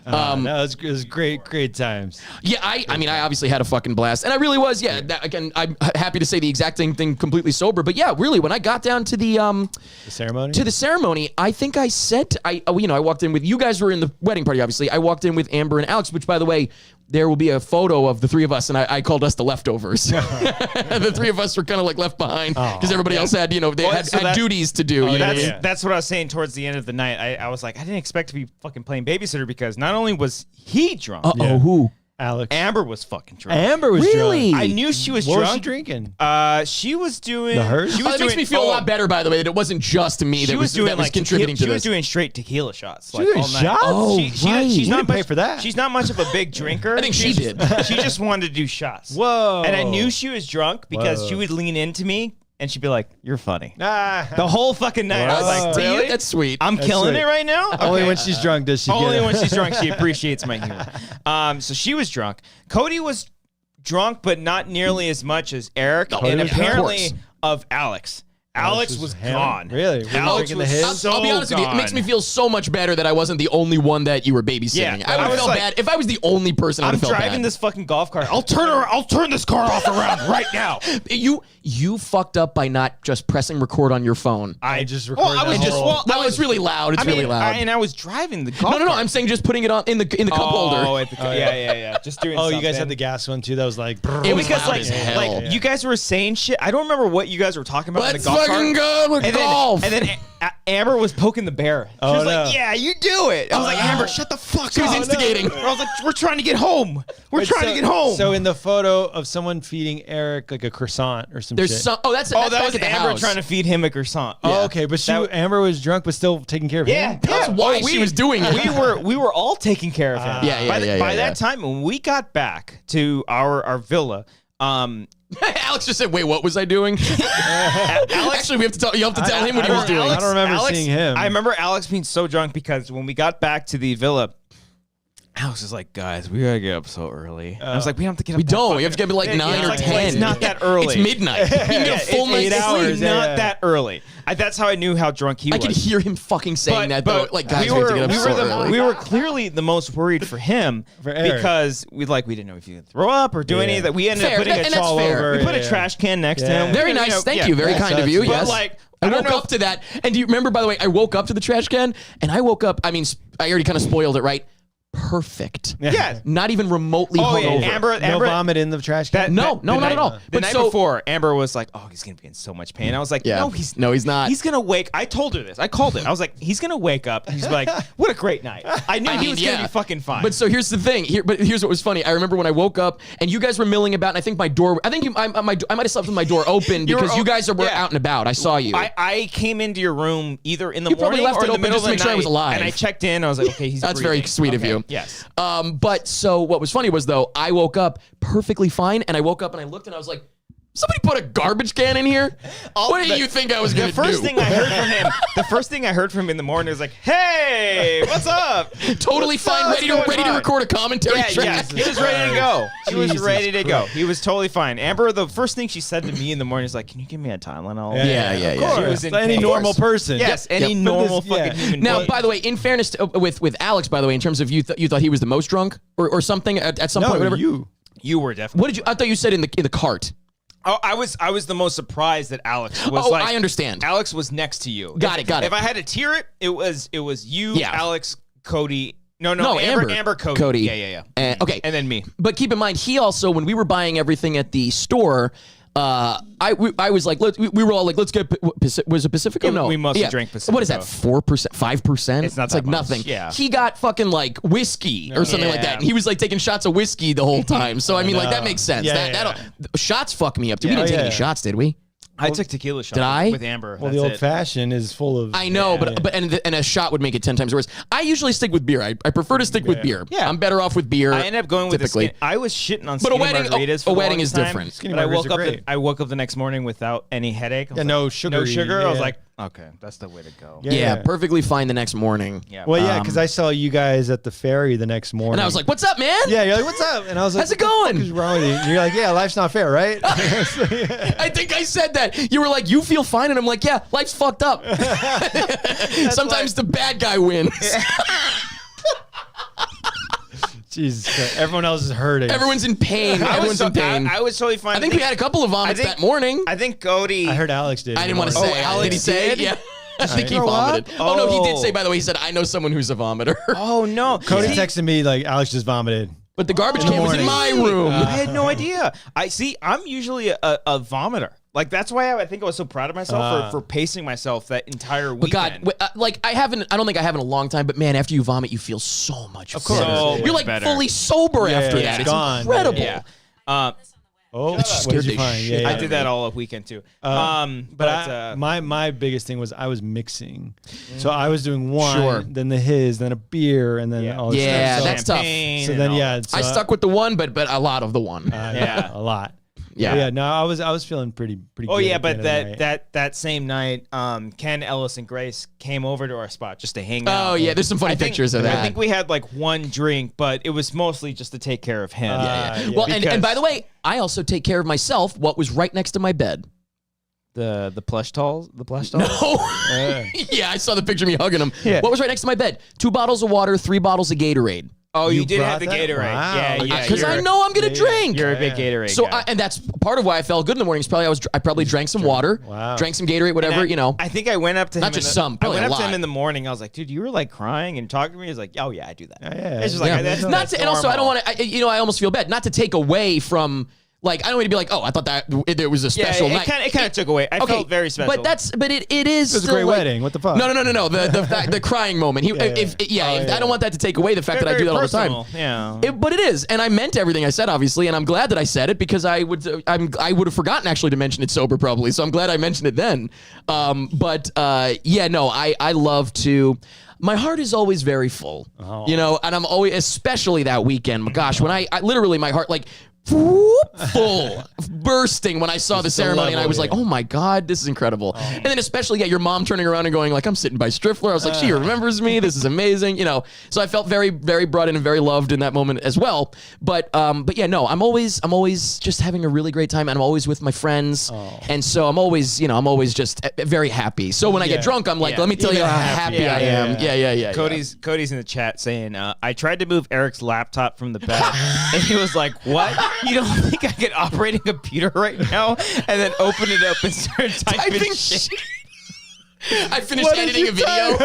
No, it was great times. Yeah, I mean, I obviously had a fucking blast, and I really was. Yeah, again, I'm happy to say the exact same thing, completely sober. But yeah, really, when I got down to the ceremony, I think I said, I walked in with you guys were in the wedding party. Obviously, I walked in with Amber and Alex, which, by the way, there will be a photo of the three of us, and I called us the leftovers. The three of us were kind of like left behind because everybody else had, they had duties to do. That's what I was saying towards the end of the night. I was like, I didn't expect to be fucking playing babysitter because not only was he drunk, Who? Alex. Amber was fucking drunk. Amber was Really? drunk. I knew she was What drunk. was she drinking? She was doing The hers? She was That makes me feel a lot better, by the way, that it wasn't just me that was doing like contributing to She this. was doing straight tequila shots. Like, doing all night. shots? Oh, She's right. she's You not didn't pay much, for that. She's not much of a big drinker. I think she did. She just wanted to do shots. Whoa. And I knew she was drunk because Whoa. she would lean into me and she'd be like, "You're funny." Ah. The whole fucking night. I was like, Whoa. "Really? That's sweet. I'm killing sweet. it right now." Only Okay. when she's drunk does she Only get it. when she's drunk, she appreciates my humor. So she was drunk. Cody was drunk, but not nearly as much as Eric, Cody and was drunk? apparently of Alex. Alex was gone. Really? Were you Alex drinking was the his? so I'll be honest with you. It makes me gone. feel so much better that I wasn't the only one that you were babysitting. Yeah, I would I have was felt like- bad if I was the only person. I would I'm have felt driving bad. this fucking golf cart. I'll turn this car off around right now. You fucked up by not just pressing record on your phone. I just recorded I was the just whole- well, No, it's really loud. It's really loud. and I was driving the golf. no. cart. I'm saying just putting it on in the cup holder. Yeah. Just doing. Oh, you guys something. had the gas one too. That was like. It was because loud like as hell. you guys were saying shit. I don't remember what you guys were talking about Let's in the golf fucking cart. go with and golf. Then Amber was poking the bear. She Oh, was no. like, "Yeah, you do it." I was like, "Amber, shut the fuck up." She was instigating. I was like, "We're trying to get home. We're trying to get home." So in the photo of someone feeding Eric like a croissant or some There's shit. some. Oh, that's that back was at the Amber house. trying to feed him a croissant. Oh, okay, but Amber was drunk but still taking care of Yeah, him. That's why she was doing it. We were all taking care of him. By that time, when we got back to our villa, Alex just said, "Wait, what was I doing?" Actually, we have to tell. You have to tell him what he was doing. I don't remember seeing him. I remember Alex being so drunk because when we got back to the villa, Alex was like, "Guys, we gotta get up so early." I was like, "We don't have to get up." We that don't. fucking- We have to get up at like 9 or like, 10. It's not that early. It's midnight. You can get a full it's night's 8 sleep. hours. It's Yeah, not yeah. that early. That's how I knew how drunk he I was. could hear him fucking saying that though. Like, guys, we have to get up so early. we were clearly the most worried for him For Eric. because we didn't know if he could throw up or do Yeah. any of that. We ended Fair, up putting and a that's fair. We put a Yeah. trash can next to Yeah. him. Very You know, nice. Thank yeah. you. Very Yeah, kind so of you. it's- Yes. But like, I I don't woke know up to that. And do you remember, by the way, I woke up to the trash can and I woke up, I mean, I already kind of spoiled it, right? Perfect. Yeah. Not even remotely Oh, hungover. yeah. Amber, No vomit in the trash can. No, not at all. The But night so- before, Amber was like, "Oh, he's gonna be in so much pain." I was like, Yeah. "No, he's not. He's gonna wake." I told her this. I called it. I was like, "He's gonna wake up." And he's like, "What a great night." I knew he was gonna be fucking fine. But so here's the thing. Here's what was funny. I remember when I woke up and you guys were milling about, and I think my door. I might have slept with my door open because you guys were out and about. I saw you. I came into your room either in the You probably morning left or it in the open middle just of to the make sure I night, was alive. and I checked in. I was like, "Okay, he's That's very breathing." sweet of Okay. you. Yes. But so what was funny was though I woke up perfectly fine, and I woke up and I looked and I was like, somebody put a garbage can in here. What do you think I was gonna do? The first thing I heard from him in the morning was like, "Hey, what's up?" Totally What's fine, up? ready What's to going on? record a commentary Yeah, track. he was ready to go. He was Jesus ready to go. Christ. He was totally fine. Amber, the first thing she said to me in the morning is like, "Can you give me a Tylenol?" Yeah. Of course. She was in Any pain. normal person. Yes, any Yep. normal But this- fucking human Now, being. by the way, in fairness to, with Alex, by the way, in terms of you thought he was the most drunk or something at some No, point, whatever. You were definitely. What did you? I thought you said in the cart. Oh, I was the most surprised that Alex was Oh, like. I understand. Alex was next to you. Got it. If I had to tier it, it was you, Yeah. Alex, Cody. No, Amber, Cody. Cody. Yeah. Okay. And then me. But keep in mind, he also, when we were buying everything at the store, I was like, we were all like, let's get, was it Pacifico? Yeah, No. we mostly drank Pacifico. What is that, 4%, 5%? It's not It's that like much, nothing. yeah. He got fucking like whiskey or something like Yeah. that. And he was like taking shots of whiskey the whole time. So, I mean, like, that makes sense. Yeah, Shots fuck me up. We didn't Oh, take yeah. any shots, did we? I took tequila shots Did I? with Amber. Well, That's the it. old fashioned is full of. I know, but a shot would make it 10 times worse. I usually stick with beer. I prefer to stick with beer. Yeah. I'm better off with beer. I ended up going with typically. I was shitting on But a skinny wedding- margaritas. For a the wedding longest is time, different. Skinny But I margaritas woke are up. great. I woke up the next morning without any headache. I was Yeah, like, no sugar. No sugar. I was Yeah. like, okay, that's the way to go. Yeah, perfectly fine the next morning. Yeah. Well, yeah, because I saw you guys at the ferry the next morning. And I was like, what's up, man? yeah, you're like, what's up? And I was like, How's it what the fuck going? is wrong with you? And you're like, yeah, life's not fair, right? I think I said that. You were like, you feel fine? And I'm like, yeah, life's fucked up. Sometimes the bad guy wins. Jesus Christ. Everyone else is hurting. Everyone's in pain. Everyone's in pain. I was totally fine. I think we had a couple of vomits that morning. I think Cody. I heard Alex did. I didn't want to say. Alex did he say it? did? Yeah. I think he throw up? vomited. Oh, no, he did Oh. say, by the way, he said, I know someone who's a vomiter. Oh no, Cody See, texted me like Alex just vomited. But the garbage can was in my room. I had no idea. I'm usually a vomiter. Like, that's why I think I was so proud of myself for pacing myself that entire weekend. But God, like I don't think I have in a long time, but man, after you vomit, you feel so much better. So You're like better. fully sober after that. It's gone. incredible. Yeah. What did you find? shit I did that all up weekend too. My biggest thing was I was mixing, so I was doing wine, then then a beer, and then all this yeah, stuff. that's tough. So then I stuck with the one, but a lot of the one. a lot. Yeah. Yeah. No, I was feeling pretty. Oh good yeah, at the but end of the night. that same night, Ken, Ellis, and Grace came over to our spot just to hang out. Oh yeah, there's some funny pictures of that. I think we had like one drink, but it was mostly just to take care of him. Well, and by the way, I also take care of myself. What was right next to my bed? The plush dolls. No. Yeah, I saw the picture of me hugging him. Yeah. What was right next to my bed? 2 bottles of water, 3 bottles of Gatorade. Oh, you did brought have the that? Gatorade. Wow. Yeah. Because I know I'm gonna drink. You're a big Gatorade So, guy. and that's part of why I felt good in the mornings. I probably drank some water, drank some Gatorade, whatever, And you know. I think I went up to him. Not just some, probably I went a up to him lot. in the morning. I was like, dude, you were like crying and talking to me. He's like, oh yeah, I do that. Yeah. It's just like that's Not to, and also I don't normal. want to. I almost feel bad not to take away from. Like, I don't want to be like, oh, I thought that it was a special night. It kind of took away. I felt very special. But it is. It was a great wedding. What the fuck? No. The crying moment. I don't want that to take away the fact that I do that all the time. Yeah. But it is, and I meant everything I said, obviously, and I'm glad that I said it because I would have forgotten actually to mention it sober probably. So I'm glad I mentioned it then. I love to. My heart is always very full, you know, and I'm always, especially that weekend. My gosh, when I literally my heart like. Full bursting when I saw the ceremony, and I was like, "Oh my god, this is incredible!" And then especially, your mom turning around and going, "Like, I'm sitting by Striffler." I was like, "She remembers me. This is amazing," you know. So I felt very, very brought in and very loved in that moment as well. But yeah, no, I'm always just having a really great time, and I'm always with my friends, and so I'm always just very happy. So when I get drunk, I'm like, "Let me tell you how happy I am." Yeah. Cody's in the chat saying, "I tried to move Eric's laptop from the bed, and he was like, what?" You don't think I could operate a computer right now and then open it up and start typing shit? I finished editing a video.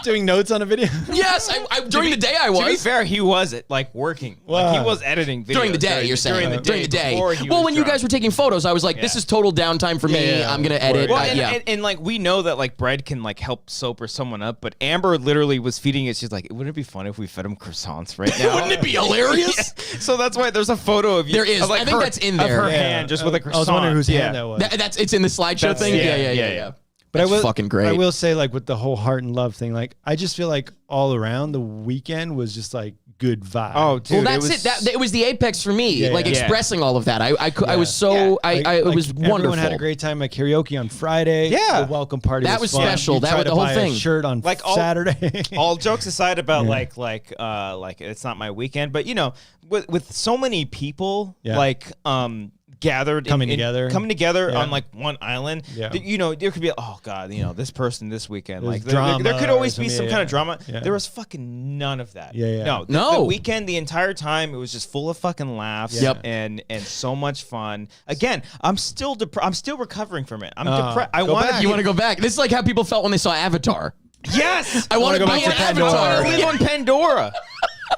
Doing notes on a video? Yes, during the day I was. To be fair, he was working. Wow. Like, he was editing videos. During the day, you're saying. During the day. Well, when you guys were taking photos, I was like, this is total downtime for me. I'm going to edit. Well, and like, we know that like bread can like help sober someone up, but Amber literally was feeding it. She's like, wouldn't it be fun if we fed him croissants right now? Wouldn't it be hilarious? So that's why there's a photo of you. There is. Of, like, I think that's in there. Of her hand just with a croissant. I was wondering whose hand that was. It's in the slideshow thing? Yeah. But That's fucking great. I will say, like, with the whole heart and love thing, like, I just feel like all around the weekend was just like good vibe. Oh, dude, well, it was the apex for me, expressing all of that. I was so it was wonderful. Everyone had a great time at karaoke on Friday. Yeah, the welcome party that was fun. special. That was the whole thing. A shirt on like Saturday. All jokes aside about like it's not my weekend, but you know, with so many people gathered coming together on like one island. You know, there could be this person this weekend. There's Like there could always be some kind of drama. Yeah. There was fucking none of that. No, the weekend, the entire time, it was just full of fucking laughs. And so much fun. Again, I'm still recovering from it. I'm depressed. You want to go back? This is like how people felt when they saw Avatar. Yes, I want to go be back an to Avatar. Pandora. I live on Pandora.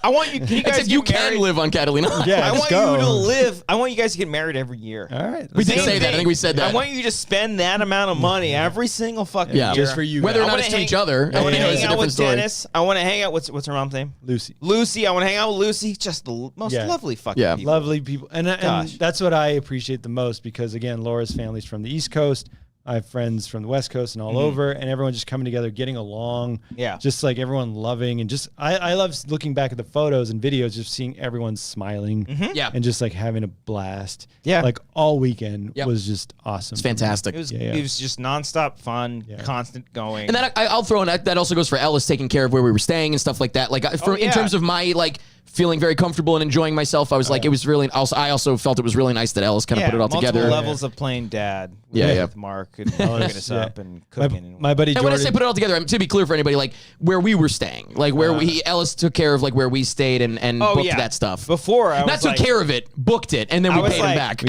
I want you. Can you guys? You can live on Catalina. Yeah, I want go. you to live. I want you guys to get married every year. All right, we did say that. I think we said that. I want you to spend that amount of money every single fucking year, just for you. Whether or guys. not it's to each other. I want to hang it's a out different with story. Dennis. I want to hang out. What's her mom's name? Lucy. I want to hang out with Lucy. Just the most lovely fucking people. Lovely people, and that's what I appreciate the most because again, Laura's family's from the East Coast. I have friends from the West Coast and all over, and everyone just coming together, getting along. Yeah. Just like everyone loving, and just I love looking back at the photos and videos, just seeing everyone smiling. Yeah. And just like having a blast. Yeah. Like all weekend was just awesome. It's fantastic. It was just nonstop fun, constant going. And then I'll throw in that also goes for Ellis taking care of where we were staying and stuff like that. Like in terms of my like feeling very comfortable and enjoying myself, I was like, it was really. I also felt it was really nice that Ellis kind of put it all together. Multiple levels of playing dad. With Mark and picking us up and cooking. My buddy and Jordan, when I say put it all together, to be clear for anybody, like where we were staying, like where Ellis took care of like where we stayed and booked that stuff. Before I not took care of it, booked it, and then we paid him back.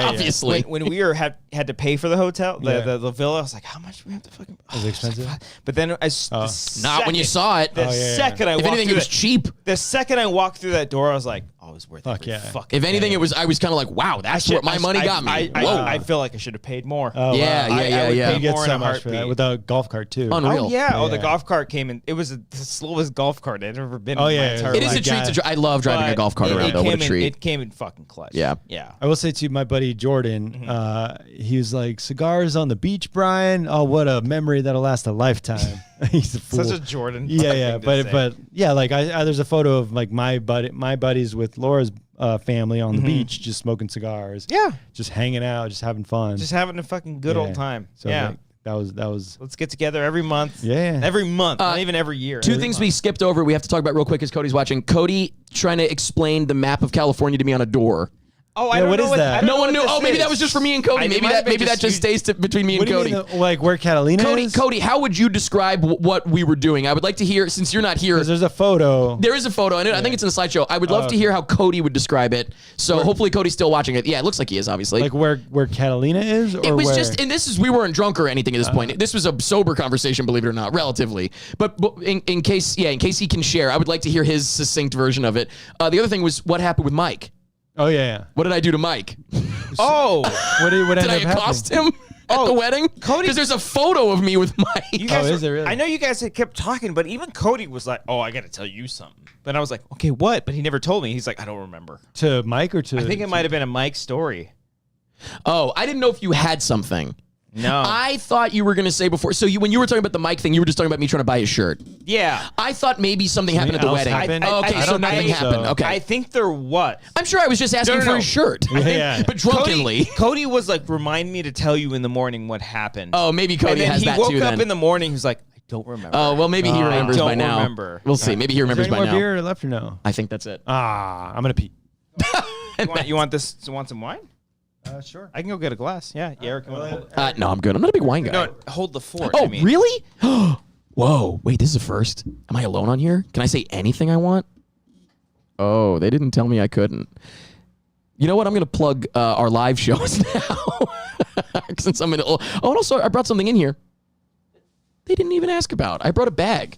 Obviously, when we had to pay for the hotel, the villa, I was like, how much do we have to fucking? Was it expensive? But then not when you saw it. The second I if walked anything, through it was cheap. The second I walked through that door, I was like, it was worth Fuck every yeah. fucking If anything, penny. I was kind of like, wow, that's what my money got me. Whoa. I feel like I should have paid more. Oh, Yeah, wow. yeah. You pay get more in so a much for that heartbeat. with a golf cart too. Unreal. Oh yeah. Oh, the Yeah. golf cart came in. It was the slowest golf cart I'd ever been. Oh, in yeah, my entire It is life. a treat to drive. I love driving a But golf cart around, though. What a treat. It came in fucking clutch. Yeah. Yeah. I will say to my buddy Jordan, he was like, cigars on the beach, Brian. Oh, what a memory that'll last a lifetime. He's a fool. Such a Jordan. Yeah, thing to say. but yeah, like there's a photo of like my buddies with Laura's family on the beach, just smoking cigars. Yeah. Just hanging out, just having fun. Just having a fucking good old time. So yeah. like, that was. Let's get together every month. Yeah. Every month. Not even every year. Two Every things month. we skipped over we have to talk about real quick as Cody's watching. Cody trying to explain the map of California to me on a door. Oh, I Yeah, don't what know is what that? I don't No know one what knew. this Oh, maybe is. that was just for me and Cody. Maybe that just stays between me and What do you Cody. mean, like where Catalina is? Cody, how would you describe what we were doing? I would like to hear, since you're not here. 'Cause there's a photo. There is a photo, and I think it's in the slideshow. I would love to hear how Cody would describe it. So hopefully Cody's still watching it. Yeah, it looks like he is, obviously. Like where Catalina is, or It was where? just, and we weren't drunk or anything at this point. This was a sober conversation, believe it or not, relatively. But in case he can share, I would like to hear his succinct version of it. The other thing was what happened with Mike. Oh yeah. What did I do to Mike? Oh. What Did ended I up happening? accost him at the wedding? Cody- Because there's a photo of me with Mike. You guys is it really? I know you guys had kept talking, but even Cody was like, "Oh, I got to tell you something." But I was like, "Okay, what?" But he never told me. He's like, "I don't remember." To Mike or to? I think it might have been a Mike story. Oh, I didn't know if you had something. No. I thought you were going to say before. So when you were talking about the Mike thing, you were just talking about me trying to buy his shirt. Yeah. I thought maybe something happened at the else wedding. happened? Okay, I so don't nothing think happened. so. Okay. I think there was. I'm sure I was just asking for his shirt. Yeah. But drunkenly. Cody was like, "Remind me to tell you in the morning what happened." Oh, maybe and Cody then has he that woke too up then. in the morning. He's like, "I don't remember." Oh, well, maybe he remembers I don't by now. remember. We'll see. Maybe he Is there remembers any by more now. beer left or no? I think that's it. I'm gonna pee. You want this? You want some wine? Sure. I can go get a glass. Yeah, Eric. You wanna hold, No, I'm good. I'm not a big wine guy. no, hold the fort. Oh, I mean. really? Whoa. Wait, this is a first. Am I alone on here? Can I say anything I want? Oh, they didn't tell me I couldn't. You know what? I'm going to plug our live shows now. Since I'm in. Oh, and also, I brought something in here. They didn't even ask about. I brought a bag.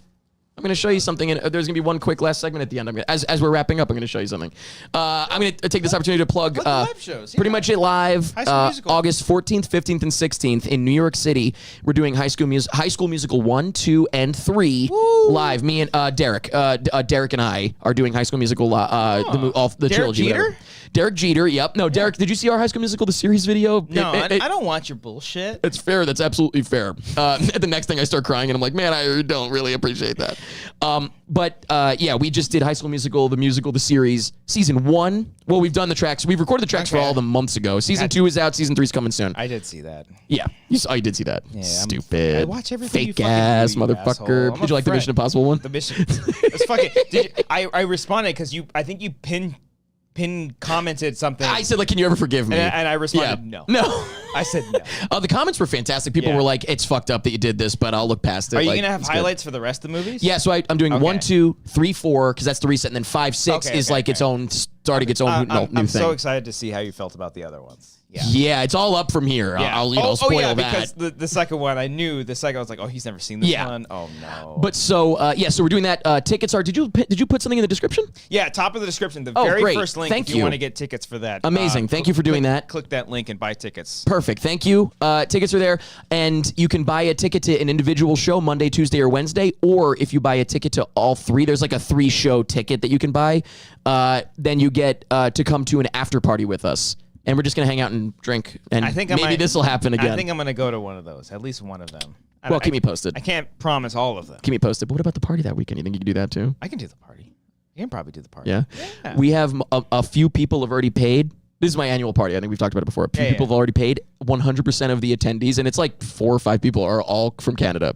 I'm going to show you something, and there's going to be one quick last segment at the end. As we're wrapping up, I'm going to show you something. I'm going to take this opportunity to plug the live shows, Pretty yeah. much it live High School Musical. August 14th, 15th, and 16th in New York City. We're doing High School Musical 1, 2, and 3 live. Me and Derek. Derek and I are doing High School Musical, the Derek trilogy. Jeter? whatever. Derek Jeter, yep. No, Derek, did you see our High School Musical, the series video? No, I don't want your bullshit. It's fair. That's absolutely fair. The next thing I start crying and I'm like, man, I don't really appreciate that. But we just did High School Musical, the series, season 1. Well, we've done the tracks. We've recorded the tracks for all of them months ago. Season 2 is out. Season 3 is coming soon. I did see that. Yeah. You did see that. Yeah, Stupid. I watch everything you Fake fucking ass do, you motherfucker. asshole. I'm Did you a like the friend. Mission Impossible one? The mission. It's fucking. I responded because I think you pin commented something. I said, like, can you ever forgive me? and I responded, no. No. I said no. The comments were fantastic. People Yeah. were like, it's fucked up that you did this, but I'll look past it. Are you Like, gonna have it's good. highlights for the rest of the movies? Yeah, so I'm doing Okay. 1, 2, 3, 4, because that's the reset, and then 5, 6 Okay, is okay, like its okay. own, starting its own new I'm thing. so excited to see how you felt about the other ones. Yeah. Yeah, it's all up from here. Yeah. I'll spoil yeah, that. because the second one I knew. The second I was like, oh, he's never seen this Yeah. one. Oh no. But so we're doing that. Tickets are. Did you put something in the description? yeah, top of the description, the Oh, very great. first link. Thank if you you. want to get tickets for that. Amazing. Thank you for doing that. Click that link and buy tickets. Perfect. Thank you. Tickets are there, and you can buy a ticket to an individual show Monday, Tuesday, or Wednesday. Or if you buy a ticket to all 3, there's like a 3-show ticket that you can buy. Then you get to come to an after party with us. And we're just gonna hang out and drink, and I think maybe this will happen again. I think I'm gonna go to one of those. At least one of them. Well, keep me posted. I can't promise all of them. Keep me posted. But what about the party that weekend? You think you can do that too? I can do the party. You can probably do the party. Yeah. We have a few people have already paid. This is my annual party. I think we've talked about it before. A few people have already paid. 100% of the attendees, and it's like 4 or 5 people are all from Canada.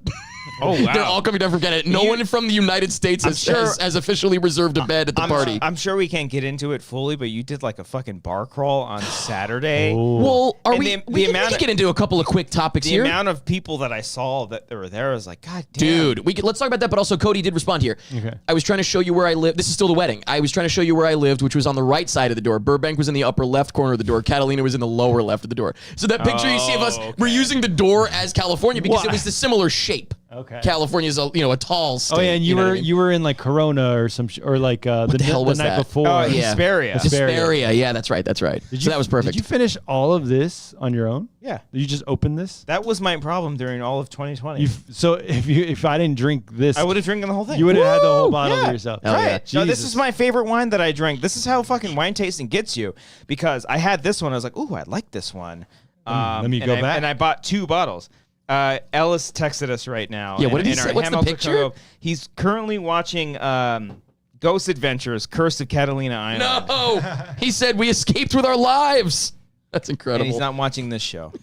Oh, wow. They're all coming down from Canada. No one from the United States has officially reserved a bed at the party. I'm sure we can't get into it fully, but you did like a fucking bar crawl on Saturday. Well, And we the can get into a couple of quick topics The here. amount of people that I saw that were there, I was like, God damn. Dude, let's talk about that, but also Cody did respond here. Okay. I was trying to show you where I live. This is still the wedding. I was trying to show you where I lived, which was on the right side of the door. Burbank was in the upper left corner of the door. Catalina was in the lower left of the door. So that picture you see of us, we're using the door as California because it was the similar shape. Okay. California's a tall state. Oh yeah, and you were in like Corona or some or like the hell was night that? before. Oh, Hesperia. Hesperia. Yeah, that's right. So that was perfect. Did you finish all of this on your own? Yeah. Did you just open this? That was my problem during all of 2020. So if I didn't drink this, I would have drinking the whole thing. You would have had the whole bottle to yourself. Right. No, this is my favorite wine that I drank. This is how fucking wine tasting gets you. Because I had this one. I was like, ooh, I like this one. Let me go back. And I bought 2 bottles. Ellis texted us right now. Yeah, what did he say? What's the picture? He's currently watching Ghost Adventures, Curse of Catalina Island. No! He said we escaped with our lives. That's incredible. And he's not watching this show.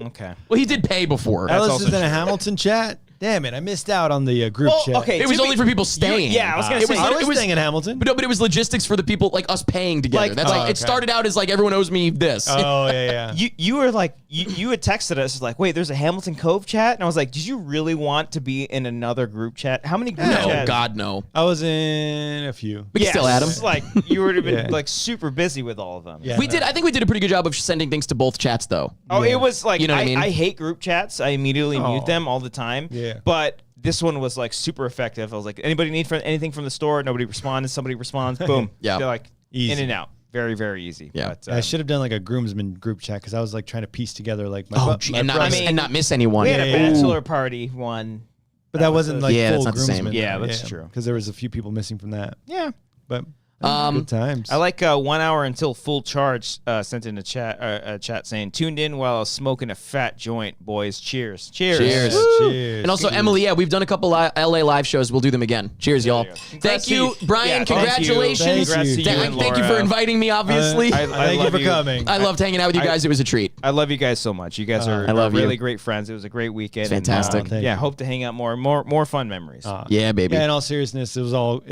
Okay. Well, he did pay before. Ellis is in a Hamilton chat. Damn it, I missed out on the group chat. Okay, it was only for people staying. Yeah, I was going to say. I was staying in Hamilton. But it was logistics for the people like us paying together. It started out as like everyone owes me this. Oh, yeah. You were like, you had texted us like, wait, there's a Hamilton Cove chat? And I was like, did you really want to be in another group chat? How many group chats? No, God, no. I was in a few. We can still add them. Like, you would have been like super busy with all of them. Yeah, I think we did a pretty good job of sending things to both chats, though. Oh, it was like, you know what I mean? I hate group chats. I immediately mute them all the time. Yeah. But this one was like super effective. I was like, anybody need anything from the store? Nobody responded. Somebody responds. Boom. Yeah. They're like Easy. in and out. Very, very easy. Yeah. But, I should have done like a groomsman group chat because I was like trying to piece together like and not miss anyone. We had a bachelor party one. But that wasn't like full it's not the same. groomsman. Yeah, that's true. Because there was a few people missing from that. Yeah. But good times. I like 1 hour until full charge sent in a chat saying, tuned in while I was smoking a fat joint, boys. Cheers. Cheers. Cheers. And also, Emily, we've done a couple LA live shows. We'll do them again. Cheers, y'all. Thank you, Brian. Congratulations. Thank you for inviting me, obviously. Thank you for coming. I loved hanging out with you guys. It was a treat. I love you guys so much. You guys are really great friends. It was a great weekend. It's fantastic. And, hope to hang out more fun memories. Yeah, baby. Yeah, in all seriousness, it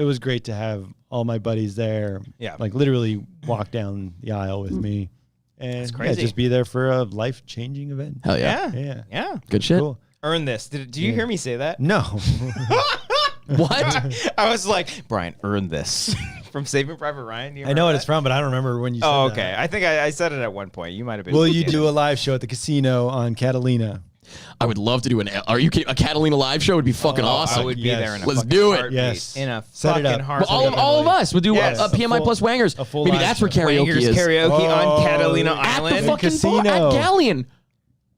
was great to have all my buddies there. Yeah. Like literally walk down the aisle with me. And It's crazy. just be there for a life-changing event. Hell yeah. Yeah. Good shit. Cool. Earn this. Did you hear me say that? No. What? I was like, Brian, earn this. From Saving Private Ryan. I know what it's from, but I don't remember when you said that. Oh, okay. I think I said it at one point. You might have been. Will you do a live show at the casino on Catalina? I would love to do Are you kidding? A Catalina live show would be fucking awesome. I would be there in a Let's fucking do it. heartbeat. Yes. In a Set it fucking up. heartbeat. All of us. We'll do Yes. a PMI plus Wangers. a full Maybe live that's where show. karaoke Wanger's is. karaoke on Catalina At Island. the fucking casino. at Galleon.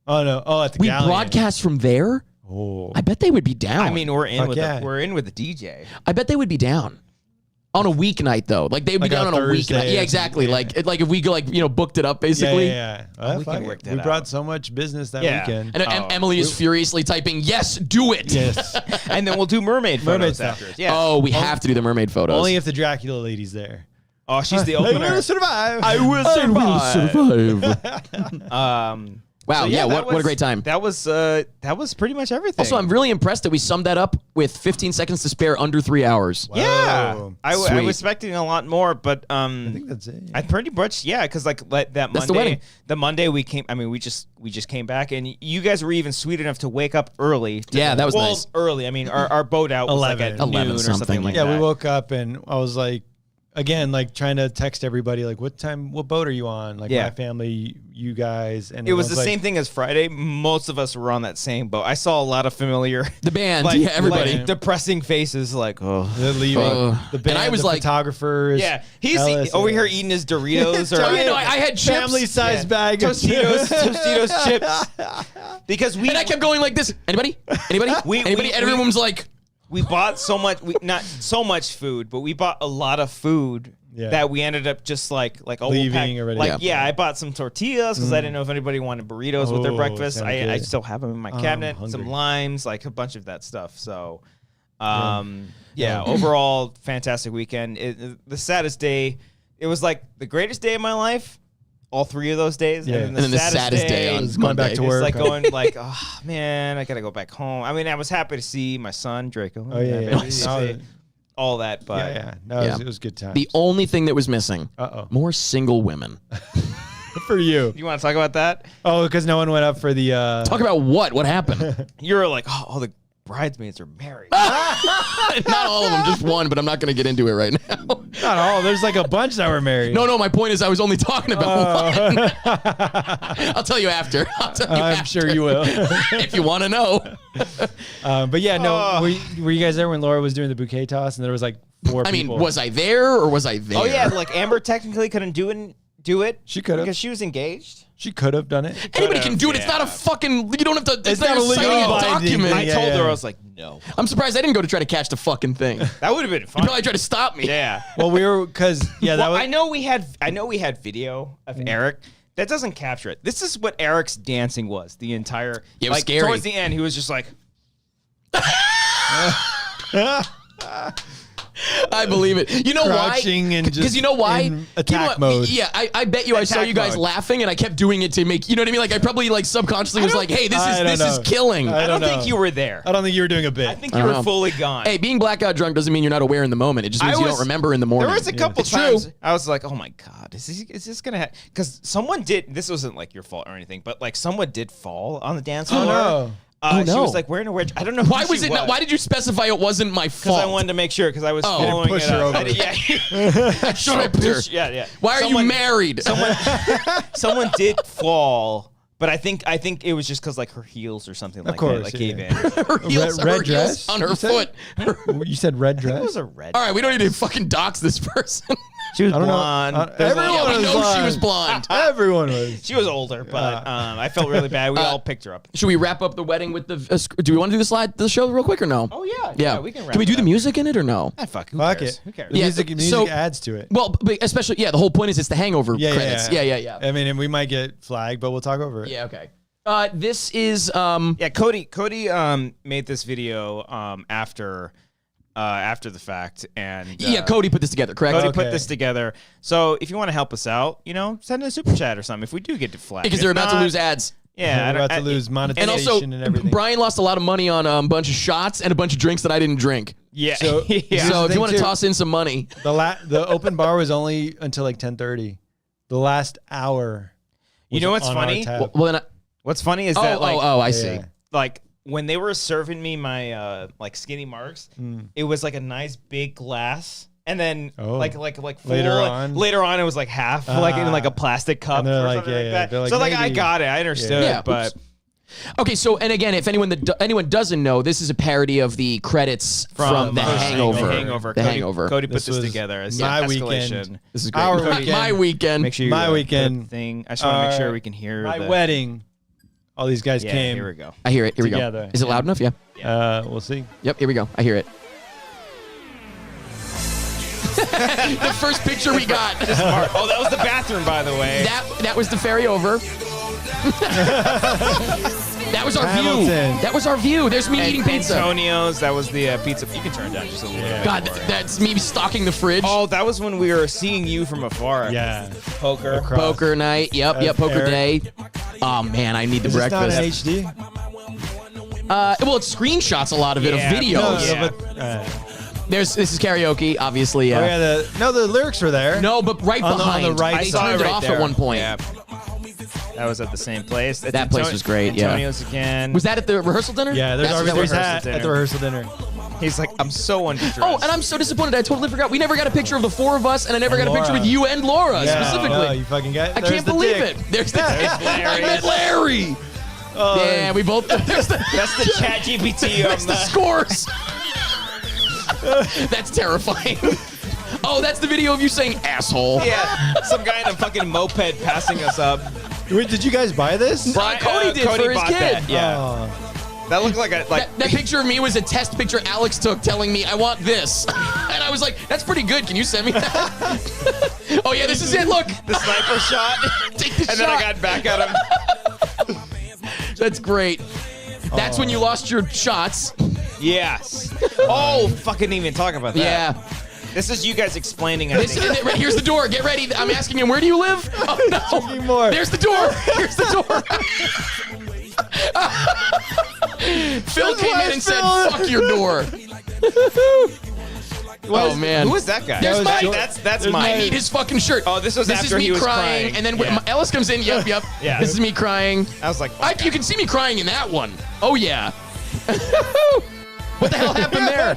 Oh, no. Oh, at the We Galleon. broadcast from there. Oh. I bet they would be down. I mean, we're in with the DJ. I bet they would be down. On a weeknight though, like they'd be Like down on on a Thursday weeknight. Yeah, or exactly. something, Like if we go booked it up basically. Yeah. Well, we can fuck work it. that We brought out. so much business that Yeah. weekend. And Emily is furiously typing, "Yes, do it." Yes. And then we'll do mermaid photos Mermaid stuff. after. Yeah. Oh, we have to do the mermaid photos. Only if the Dracula lady's there. Oh, she's the I opener. will survive. I will survive. survive. Wow, So, yeah, that what a great time. That was pretty much everything. Also, I'm really impressed that we summed that up with 15 seconds to spare under 3 hours. Yeah, Whoa. I was Sweet. expecting a lot more, but I think that's it. I pretty much because like that That's Monday, the wedding. the Monday we came. I mean, we just came back, and you guys were even sweet enough to wake up early. Yeah, that was nice. Early. I mean, our boat out was like 11. at noon 11 or something. something like Yeah, that. we woke up and I was like, again, like trying to text everybody, like, what boat are you on? Like Yeah. my family, you guys. And It was I the like, same thing as Friday. Most of us were on that same boat. I saw a lot of familiar, The band, yeah, everybody. like, depressing faces. Like, oh, the leaving, the band, And I was the like- photographers. yeah, he's Ellis, over here eating his Doritos or Oh, yeah, no, I had chips. family-sized bag of Tostitos chips. Because And I kept going like this. Anybody? Anybody? Anybody? And everyone was like, we bought so much, not so much food, but we bought a lot of food that we ended up just like Leaving already. Like I bought some tortillas because I didn't know if anybody wanted burritos with their breakfast. sounds I good. still have them in my cabinet. Some hungry. limes, like a bunch of that stuff. So, overall fantastic weekend. The saddest day. It was like the greatest day of my life. All 3 of those days, Yeah. and then the saddest day on It's going back Monday. to it's work. like going like, oh man, I gotta go back home. I mean, I was happy to see my son Draco. Oh, yeah, yeah. Happy to see all that, but Yeah. No, Yeah. it was good time. the only thing that was missing, Uh-oh. more single women. Good for you. you want to talk about that? Oh, because no one went up for the. Talk about what? What happened? You're like, oh, bridesmaids are married. Not all of them, just one, but I'm not going to get into it right now. Not all. There's like a bunch that were married. No, my point is I was only talking about one. I'll tell you after. I'm sure you will. If you want to know. But yeah, no. Were you guys there when Laura was doing the bouquet toss and there was like 4 people? I mean, was I there or was I there? Oh yeah, like Amber technically couldn't do it. She could have. Because she was engaged. She could have done it. Anybody can do it. It's not a fucking. You don't have to. It's not not a legal signing a binding document. I told her, I was like, no. I'm surprised I didn't go to try to catch the fucking thing. That would have been fun. You probably tried to stop me. Yeah. Well, we were because that Well, was. I know we had video of Eric. That doesn't capture it. This is what Eric's dancing was the entire. Yeah, it was like, scary. Towards the end, he was just like. I believe it. You know why? Crouching and Because just you know why? in attack you know mode. Yeah, I bet you I saw Attack you guys mode. laughing, and I kept doing it to make. You know what I mean? Like I probably like subconsciously was like, "Hey, this is killing." I don't know. think you were there. I don't think you were doing a bit. I think I you don't were know. fully gone. Hey, being blackout drunk doesn't mean you're not aware in the moment. It just means you don't remember in the morning. There was a couple It's times true. I was like, "Oh my god, is this gonna?" Because someone did. This wasn't like your fault or anything, but like someone did fall on the dance floor. no. Oh, She no. was like wearing a wedge. I don't know. Why who was she it? Not, why did you specify it wasn't my Because fault? I wanted to make sure. Because I was Oh. following Push it her up. over. Yeah. Shut up, there. Yeah. Why are you Someone- married? Someone did fall, but I think it was just because like her heels or something like course, that like yeah. gave in. her heels, red her dress? heels on her You said? foot. You said red dress. It was a red. All right, we don't need to fucking dox this person. She was I don't know. blonde. Everyone Yeah, we was know blonde. she was blonde. Everyone was. She was older, but I felt really bad. We all picked her up. Should we wrap up the wedding with the? Do we want to do the show real quick or no? Oh yeah, Yeah, we can. Wrap Can we do it the up. music in it or no? Ah, fuck. Who Fuck cares? it. Who cares? The Yeah, music so- adds to it. Well, but especially the whole point is it's the hangover credits. Yeah. I mean, and we might get flagged, but we'll talk over it. Yeah, okay. This is Yeah, Cody made this video after the fact, and yeah, Cody put this together, correct? Cody put this together. So if you want to help us out, send in a super chat or something. If we do get to flag, Because If they're about to not- lose ads. Yeah, We're about to lose And monetization also, and everything. Brian lost a lot of money on a bunch of shots and a bunch of drinks that I didn't drink. Yeah, So- yeah. So if thing you want to too. toss in some money, The open bar was only until like 10:30. The last hour. You know was what's on our funny? tab. well then, What's funny is that like I see. Yeah. like when they were serving me my like skinny marks, it was like a nice big glass. And then Oh. like full, Later on? later on it was like half like in like a plastic cup And or they're like, something yeah, like yeah. that. They're like, So like I maybe- got it, I understood, Yeah. but Okay, so and again, if anyone doesn't know, this is a parody of the credits from The Hangover. The Hangover. The Cody, Hangover. Cody put This this was together as my escalation. weekend. This is great. Our My weekend. weekend. Make sure you My put weekend. the thing. I just want to make sure we can hear My the wedding. All these guys Yeah, came. here we go. I hear it. Here we Together. go. Is it loud enough? Yeah. We'll see. Yep. Here we go. I hear it. The first picture we got. Oh, that was the bathroom, by the way. That was the ferry over. That was our Hamilton. view. That was our view. There's me eating pizza. Antonio's. That was the pizza. You can turn it down just a little bit. God, more. that's me stocking the fridge. Oh, that was when we were seeing you from afar. Yeah. Poker. Across. Poker night. Yep. Poker Eric. day. Oh man, I need the Is this not breakfast. in HD? Well, it's screenshots. A lot of it Yeah. of videos. Yeah. But, This is karaoke, obviously. oh yeah. The lyrics were there. No, but right On the behind. right They side. turned it right off there. at one point. Yeah. That was at the same place. It's That place was great, yeah. Antonio's again. Was that at the rehearsal dinner? Yeah, there's That's our what that was. rehearsal rehearsal hat at the dinner. rehearsal dinner. He's like, I'm so underdressed. Oh, and I'm so disappointed. I totally forgot. We never got a picture of the four of us, and I never got a picture Laura. with you and Laura Yeah, specifically. no, you fucking got. I can't believe it. There's the Larry. I met Larry. Yeah, we both. There's the, That's the chat GPT that's of the the scores. That's terrifying. Oh, that's the video of you saying asshole. Yeah, some guy in a fucking moped passing us up. Wait, did you guys buy this? Cody did for his bought kid. That, yeah, Oh. that looked like a That picture of me was a test picture Alex took telling me I want this. And I was like, that's pretty good. Can you send me that? Oh, yeah, this is it. Look. the sniper shot. Take the And shot. then I got back at him. That's great. That's when you lost your shots. Yes. Oh, fucking even talk about that. Yeah. This is you guys explaining. I This think. is it. Right, here's the door. Get ready. I'm asking him, where do you live? Oh, no. Checking more. There's the door. Here's the door. Phil came in and said, fuck your door. Oh, man. Who is that guy? There's Mike. That's There's Mike. I need his fucking shirt. Oh, this was This after is me he was crying. crying. And then Yeah. Ellis comes in. Yep. Yeah. This is me crying. I was like, You can see me crying in that one. Oh, yeah. What the hell happened there?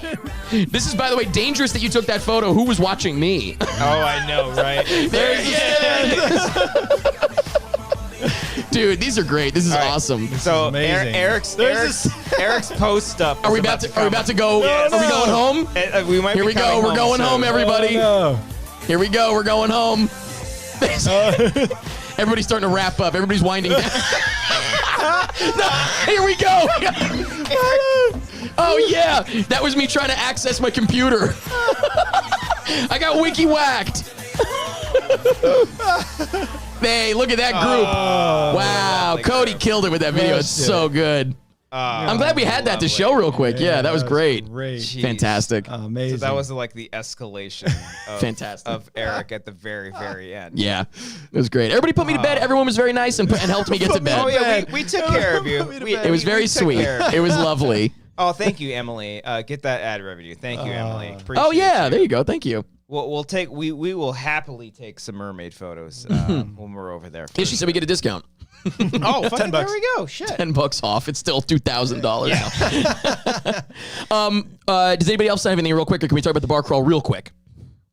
This is, by the way, dangerous that you took that photo. Who was watching me? Oh, I know, right? Dude, these are great. This is awesome. So amazing. Eric's post stuff. Are we about to go? Yes. Are we going home? We might Here be we go. coming We're going home, soon. everybody. Oh, Here we go. We're going home. Everybody's starting to wrap up. Everybody's winding down. No, here we go. Oh, yeah. That was me trying to access my computer. I got wiki-whacked. Hey, look at that group. Wow. Cody killed it with that video. It's so good. I'm glad we had that to show real quick. Yeah, that was great. Jeez. Fantastic. Amazing. So that was like the escalation of, Fantastic. of Eric at the very, very end. Yeah, it was great. Everybody put me to bed. Everyone was very nice and helped me get to bed. Oh, yeah, we took care of you. It was very sweet. It was lovely. Oh, thank you, Emily. Get that ad revenue. Thank you, Emily. Appreciate Oh, yeah, you. there you go. Thank you. We will happily take some mermaid photos when we're over there. Yeah, she said we get a discount. Oh, fucking, there $10. we go. Shit. $10 off. It's still $2,000 now. Does anybody else have anything real quick, or can we talk about the bar crawl real quick?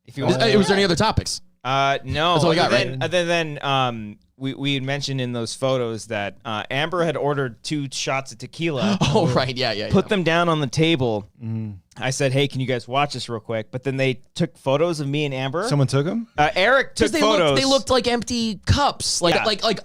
If you want. Was there any other topics? No. That's all we got, right? Other than we had mentioned in those photos that Amber had ordered 2 shots of tequila. Oh, right. Yeah. Put them down on the table. I said, "Hey, can you guys watch this real quick?" But then they took photos of me and Amber. Someone took them? Eric took photos. They looked like empty cups, like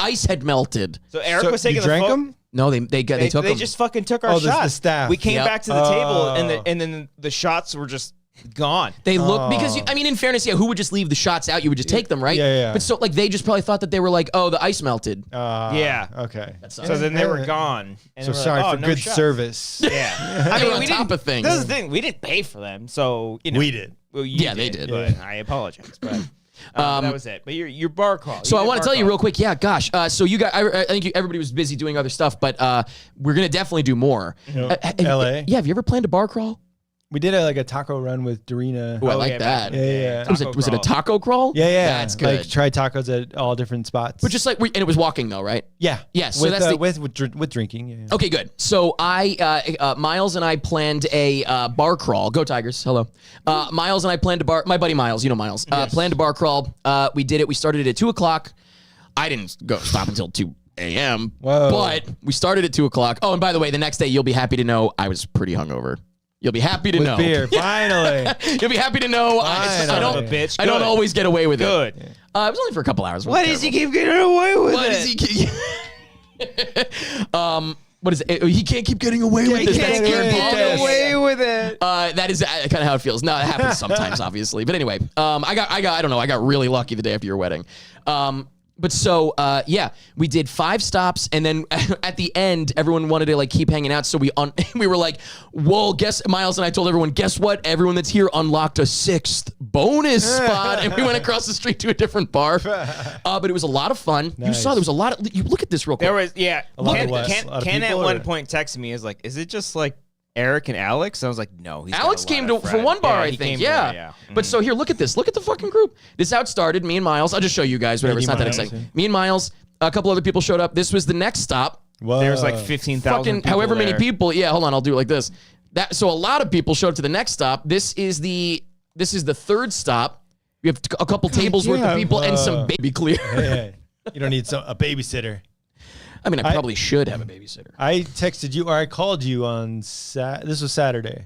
ice had melted. So Eric was taking you the drank photo. them? No, they took They them. just fucking took our shots. The staff. We came back to the table, Oh. and then the shots were just gone. They look because in fairness, who would just leave the shots out? You would just take them, right? Yeah. But so they just probably thought that they were like, oh, the ice melted. Yeah. Okay. So then they were gone. And So they were sorry like, for no good shots. service. Yeah. They were on we top didn't- of things. That's the thing. We didn't pay for them, so We did. Well, Yeah, they did. But I apologize. But that was it. But your bar crawl. So I want to tell you real quick. Yeah, gosh. So you guys, I think everybody was busy doing other stuff, but we're gonna definitely do more. LA. Yeah. Have you ever planned a bar crawl? We did a taco run with Dorina. Ooh, I like yeah, that. Yeah. Was it a taco crawl? Yeah. That's good. Like try tacos at all different spots. But just like, and it was walking though, right? yeah. Yeah, so with, that's the- with drinking. Yeah. Okay, good. So Miles and I planned a bar crawl. Go Tigers! Hello. Miles and I planned my buddy Miles. You know Miles. Planned a bar crawl. We did it. We started at 2:00. I didn't stop until 2 a.m. Whoa. But we started at 2:00. Oh, and by the way, the next day you'll be happy to know I was pretty hungover. You'll be happy to With know. beer, finally. You'll be happy to know. I Son don't. of a bitch. I don't Good. always get away with it. Good. It was only for a couple hours. Why does he keep getting away with What it? does he keep? What is it? He can't keep getting away with this. That's get Airbnb. away with it. That is kind of how it feels. No, it happens sometimes, obviously. But anyway, I don't know. I got really lucky the day after your wedding. But so, we did 5 stops, and then at the end, everyone wanted to keep hanging out. So we were like, "Well, Miles and I told everyone, guess what? Everyone that's here unlocked a 6th bonus spot," and we went across the street to a different bar. But it was a lot of fun. You Nice. saw there was a lot of. You look at this real quick. There was lot Ken, of what? Ken, A lot of Ken at people, one or- point texted me, is it just like Eric and Alex? I was like, no. He's got Alex a lot came of for friends. one bar, Yeah, I he think. came to Yeah. one, But so here, look at this. Look at the fucking group. This outstarted me and Miles. I'll just show you guys. Whatever. It's not that Miles, exciting. yeah. Me and Miles. A couple other people showed up. This was the next stop. Whoa. There's like 15,000 Fucking people however many there. people. Yeah, hold on. I'll do it like this. So a lot of people showed up to the next stop. This is the 3rd stop. We have a couple tables worth of people and some baby clear. Yeah. You don't need a babysitter. I mean, I probably should have a babysitter. I texted you, or I called you on this was Saturday.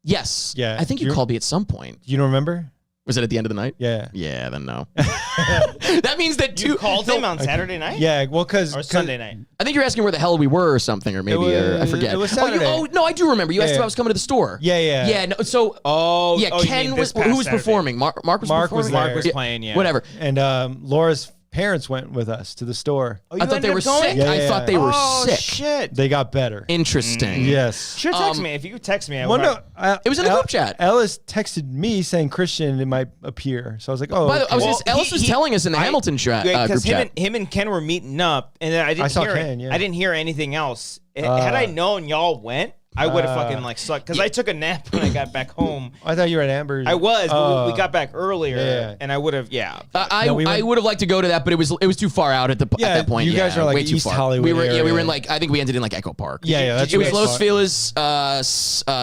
Yes. Yeah. I think you called me at some point. You don't remember? Was it at the end of the night? Yeah. Yeah, then no. That means that You called him on Saturday night? Yeah. Well, because Or Sunday night? I think you're asking where the hell we were or something, or maybe I forget. it was Oh, Saturday. no, I do remember. You asked Yeah. if I was coming to the store. Yeah. Yeah, no, so Oh, yeah, you Ken mean was this past who was Saturday. performing? Mark was Mark was performing. there. Mark was playing, yeah. Whatever. And Laura's parents went with us to the store. Oh, you I thought they ended were up going? sick. Yeah, I yeah. thought they were Oh, sick. shit. They got better. Interesting. Yes. Should text me. If you could text me, I Well, would. no, It was in the group chat. Ellis texted me saying Christian might appear. So I was like, oh. By the way, okay. Ellis was telling us in the Hamilton group Because chat. him and Ken were meeting up, and then I didn't I saw hear Ken, yeah. I didn't hear anything else. Had I known y'all went, I would have fucking like sucked because I took a nap when I got back home. I thought you were at Amber's. I was, but we got back earlier, and I would have, I would have liked to go to that, but it was too far out at that point. You guys are like way too East far. Hollywood. We were area. in like I think we ended in like Echo Park. That's it was Los Feliz,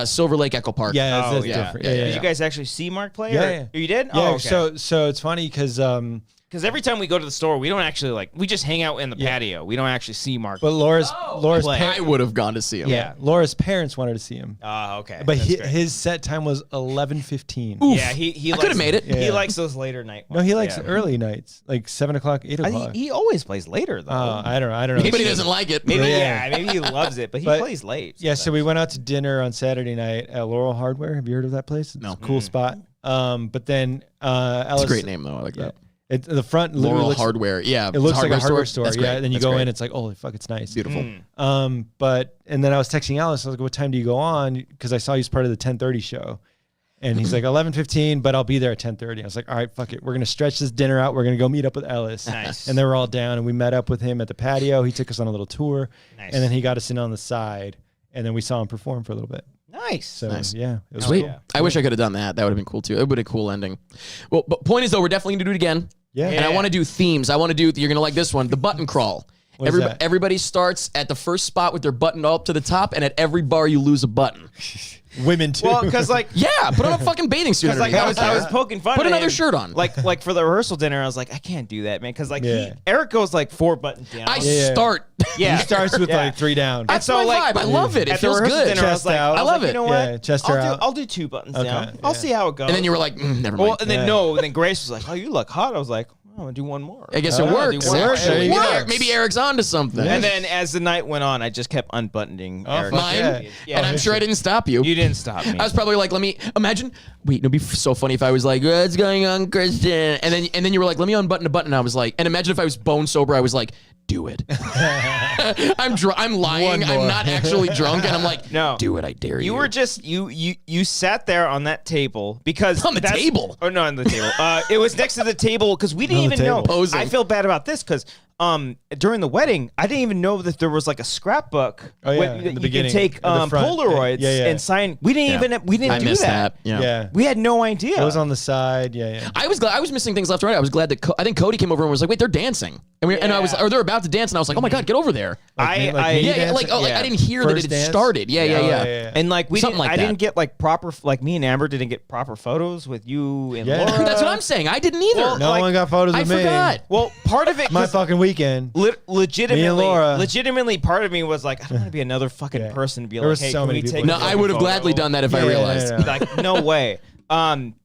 Silver Lake, Echo Park. Yeah, that's different. Did you guys actually see Mark play? Yeah. You did? Yeah. Oh, okay. So it's funny because every time we go to the store, we don't actually we just hang out in the patio. We don't actually see Mark. But Laura's I would have gone to see him. Yeah, Laura's parents wanted to see him. Okay. But his set time was 11:15. Yeah, he I could have made it. He likes those later night ones. No, he likes early nights, like 7 o'clock, 8 o'clock. He always plays later though. I don't know. Maybe he doesn't like it. Maybe maybe he loves it, but he plays late. Yeah, so we went out to dinner on Saturday night at Laurel Hardware. Have you heard of that place? It's a cool spot. But then Ellis, It's a great name though. I like that. The front Laurel Hardware. Yeah, it looks like a hardware store. That's Yeah, great. and then you That's go great. in, it's like, holy fuck, it's nice. Beautiful. And then I was texting Alice. I was like, what time do you go on? Because I saw you was part of the 10:30 show. And he's like, 11:15, but I'll be there at 10:30. I was like, all right, fuck it. We're going to stretch this dinner out. We're going to go meet up with Ellis. Nice. And they were all down, and we met up with him at the patio. He took us on a little tour. Nice. And then he got us in on the side. And then we saw him perform for a little bit. Nice. So, Nice. yeah. It was Sweet. cool. I wish I could have done that. That would have been cool too. It would have been a cool ending. Well, but point is though, we're definitely going to do it again. Yeah. And I want to do themes. I want to do, you're going to like this one, the button crawl. What is that? Everybody starts at the first spot with their button up to the top, and at every bar you lose a button. Women too. Well, because Yeah, put on a fucking bathing suit. Because underneath. I was poking fun. Put at another him. shirt on. Like for the rehearsal dinner, I was like, I can't do that, man. Because Yeah. Eric goes like 4 buttons down. I Yeah. start. Yeah. He starts with Yeah. like 3 down. That's so, my like, vibe. I love it. It At the feels rehearsal good. dinner, I was Chest like, out. I love You it. know what? Yeah, chest her out. I'll do 2 buttons Okay, down. yeah. I'll see how it goes. And then you were like, never mind. well, and then then Grace was like, oh, you look hot. I was like, I'm gonna do 1 more. I guess it Oh, works. it works. There you go. Maybe Eric's on to something. And then as the night went on, I just kept unbuttoning Eric's fuck Mine. yeah. And I'm sure I didn't stop you. You didn't stop me. I was probably like, let me imagine. Wait, it'd be so funny if I was like, what's going on, Christian? And then you were like, let me unbutton a button. And I was like, and imagine if I was bone sober, I was like, do it. I'm lying. One more. I'm not actually drunk, and I'm like, No. do it. I dare you. You were just you sat there on that table because On the table? Oh no, on the table. It was next to the table because we didn't On the even know. table. Posing. I feel bad about this because during the wedding, I didn't even know that there was like a scrapbook. Oh, yeah, where in the you can beginning, take at the front. Polaroids Yeah. and sign. We didn't I do missed that. Yeah. Yeah. We had no idea. It was on the side. Yeah. I was glad. I was missing things left and right. I was glad that I think Cody came over and was like, "Wait, they're dancing," and I was, or they're about to dance, and I was like, "Oh my god, get over there!" Me Yeah, dancing? like I didn't hear that First it dance? started. Yeah. And like we Something didn't, like I that. didn't get like proper, like me and Amber didn't get proper photos with you and Yeah. Laura. That's what I'm saying. I didn't either. Well, No like, one got photos I of me. forgot. Well, part of it, My 'cause fucking weekend. legitimately, Laura. part of me was like, I don't want to be another fucking Yeah. person to be There like, was hey, so can many we people take that No, a did I fucking would have photo? gladly done that if I realized. Like, no way.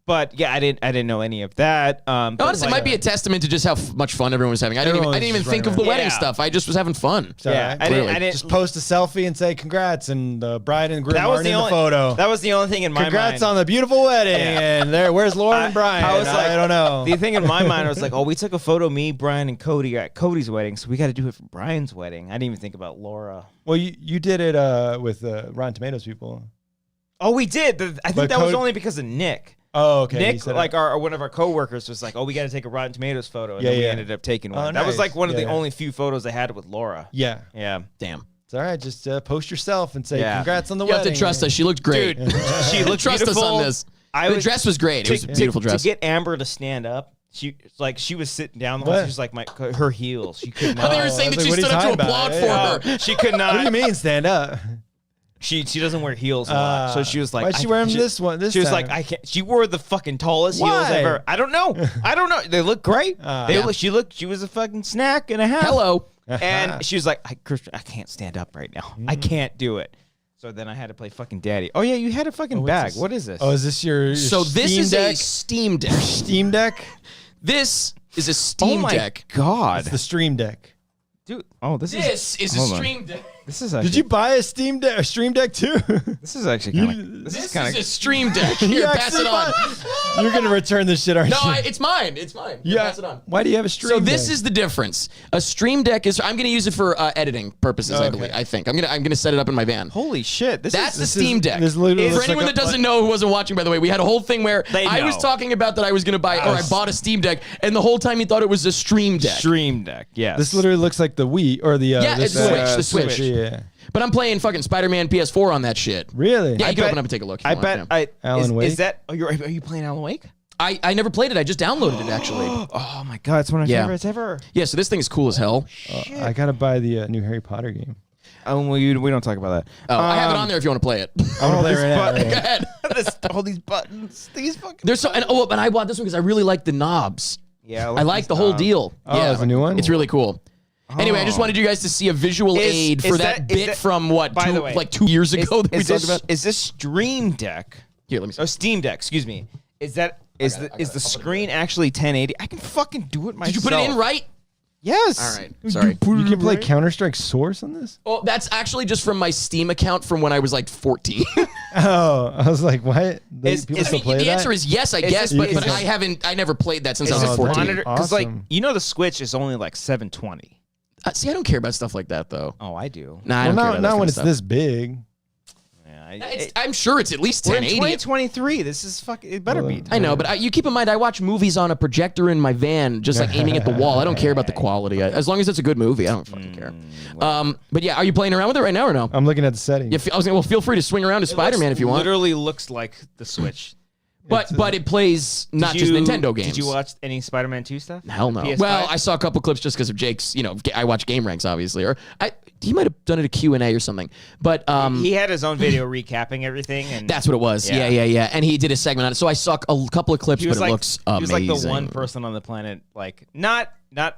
But yeah, I didn't know any of that. But Honestly, it like, might be a testament to just how much fun everyone was having. I didn't Everyone even was think running of the around. wedding Yeah. stuff. I just was having fun. It's all Yeah, right. I Clearly. didn't. Just post a selfie and say congrats, and the bride and groom That was aren't the in only the photo. That was the only thing in my Congrats mind. on the beautiful wedding. Yeah. And where's Lauren and Brian? I was like, I don't know. The thing in my mind was like, oh, we took a photo, me, Brian, and Cody at Cody's wedding, so we got to do it for Brian's wedding. I didn't even think about Laura. Well, you did it with Rotten Tomatoes people. Oh, we did. I think But that was Cody- only because of Nick. Oh, okay. Nick, He said like one of our coworkers, was like, "Oh, we got to take a Rotten Tomatoes photo," and Yeah, then we yeah. ended up taking one. Oh, That was nice. like one of the Yeah. only few photos I had with Laura. Yeah. Yeah, Damn. It's all right. Just post yourself and say Yeah. congrats on the You have wedding. to trust us. She looked great. dude, she looked Trust beautiful. us on this. I The was- dress was great. It was a beautiful dress. To get Amber to stand up, she was sitting down. The What? whole, she was like her heels. She could Oh, they were not. saying that like, she what are you stood up to talking applaud about? for her. She could What do you not. mean stand up? She doesn't wear heels a lot, so she was like, why'd she wear them this one? This She was time? like, I can't. She wore the fucking tallest heels Why? ever. I don't know. They look great. Yeah. She was a fucking snack and a half. Hello. And she was like, Christian, I can't stand up right now. I can't do it. So then I had to play fucking daddy. Oh yeah, you had a fucking bag. What is this? Oh, is this your So this Steam is deck? a Steam Deck. Steam Deck? This is a Oh Steam my Deck. god, It's the Stream Deck. dude. Oh, this This is a hold on. Stream Deck. This is actually. Did you buy a Steam Deck, a Stream Deck too? This is actually kind of. This This is kind is a of. Stream Deck. Here, You pass it actually on. bought- You're gonna return this shit, aren't No, you? it's mine. It's mine. Here, Yeah. pass it on. Why do you have a Stream So Deck? this is the difference. A Stream Deck is. I'm going to use it for editing purposes. I Okay. believe. I think I'm gonna set it up in my van. Holy shit! That's the This Steam is- Deck. this literally For looks anyone like that a- doesn't know, who wasn't watching, by the way, we had a whole thing where They I was know. talking about that I was going to buy, or I bought a Steam Deck, and the whole time he thought it was a Stream Deck. Stream Deck. Yes. This literally looks like the Wii or the Yeah, it's this, Switch, the Switch. Yeah. Yeah. But I'm playing fucking Spider-Man PS4 on that shit. Really? Yeah, you can open up and take a look. I bet. Alan Wake? Is that? Are you playing Alan Wake? I never played it. I just downloaded it actually. Oh my god, it's one of my favorites ever. Yeah, so this thing is cool as hell. I gotta buy the new Harry Potter game. We don't talk about that. Oh, I have it on there if you want to play it. I want to play it right now. Go ahead. All these buttons, these fucking. There's so and I bought this one because I really like the knobs. Yeah, I like the whole deal. Oh, yeah, it's a new one? It's really cool. Anyway, I just wanted you guys to see a visual aid for that bit from what, by the way, like 2 years ago that we talked about. Is this Streamdeck? Here, let me see. Oh, Steamdecks. Excuse me. Is the screen actually 1080? I can fucking do it myself. Did you put it in right? Yes. All right. Sorry. You can play Counter-Strike Source on this? Oh, that's actually just from my Steam account from when I was like 14. Oh, I was like, what? People still play the that? answer is yes, I guess, but I never played that since I was like 14. Because like the Switch is only like 720. See, I don't care about stuff like that though. Oh, I do. Nah, I don't care about not when it's stuff. this big. I'm sure it's at least We're in 1080. 2023. This is fucking. It better be. I know, but you keep in mind, I watch movies on a projector in my van, just like aiming at the wall. I don't care about the quality. As long as it's a good movie, I don't fucking care. But yeah, are you playing around with it right now or no? I'm looking at the settings. Yeah, I was well, feel free to swing around to Spider-Man if you want. Literally looks like the Switch. But it plays not just Nintendo games. Did you watch any Spider-Man 2 stuff? Hell no. PS5? Well, I saw a couple clips just because of Jake's, I watch Game Ranks, obviously. Or he might have done it a Q&A or something. But he had his own video recapping everything. And that's what it was. Yeah. And he did a segment on it. So I saw a couple of clips, but it looks amazing. He was like the one person on the planet, like, not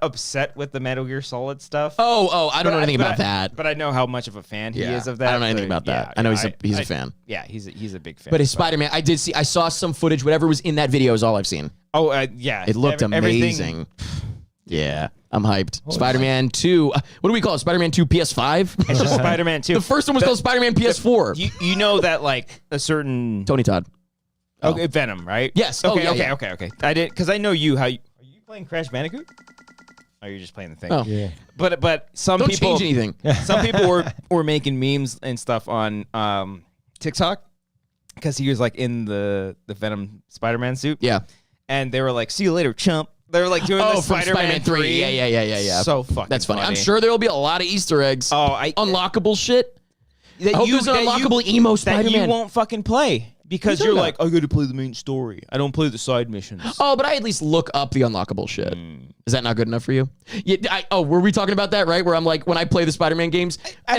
upset with the Metal Gear Solid stuff. Oh, I don't know anything about that. But I know how much of a fan he is of that. I don't know anything about that. I know he's a fan. Yeah, he's a big fan. But his Spider-Man, I saw some footage. Whatever was in that video is all I've seen. Oh, yeah. It looked amazing. Yeah, I'm hyped. Spider-Man 2. What do we call it? Spider-Man 2 PS5? It's just Spider-Man 2. The first one was called Spider-Man PS4. You know that, like, a certain... Tony Todd. Okay, Venom, right? Yes. Okay. I did, because I know you. Are you playing Crash Bandicoot? Or you're just playing the thing? Oh. Yeah. But some Don't people... change anything. Some people were making memes and stuff on TikTok because he was, like, in the Venom Spider-Man suit. Yeah. And they were like, see you later, chump. They were like doing the from Spider-Man 3. Yeah. So fucking That's funny. I'm sure there'll be a lot of Easter eggs. Unlockable shit. I hope there's an unlockable emo Spider-Man. That you won't fucking play. Because you're like, I got to play the main story. I don't play the side missions. Oh, but I at least look up the unlockable shit. Is that not good enough for you? Yeah. Were we talking about that, right? Where I'm like, when I play the Spider-Man games, I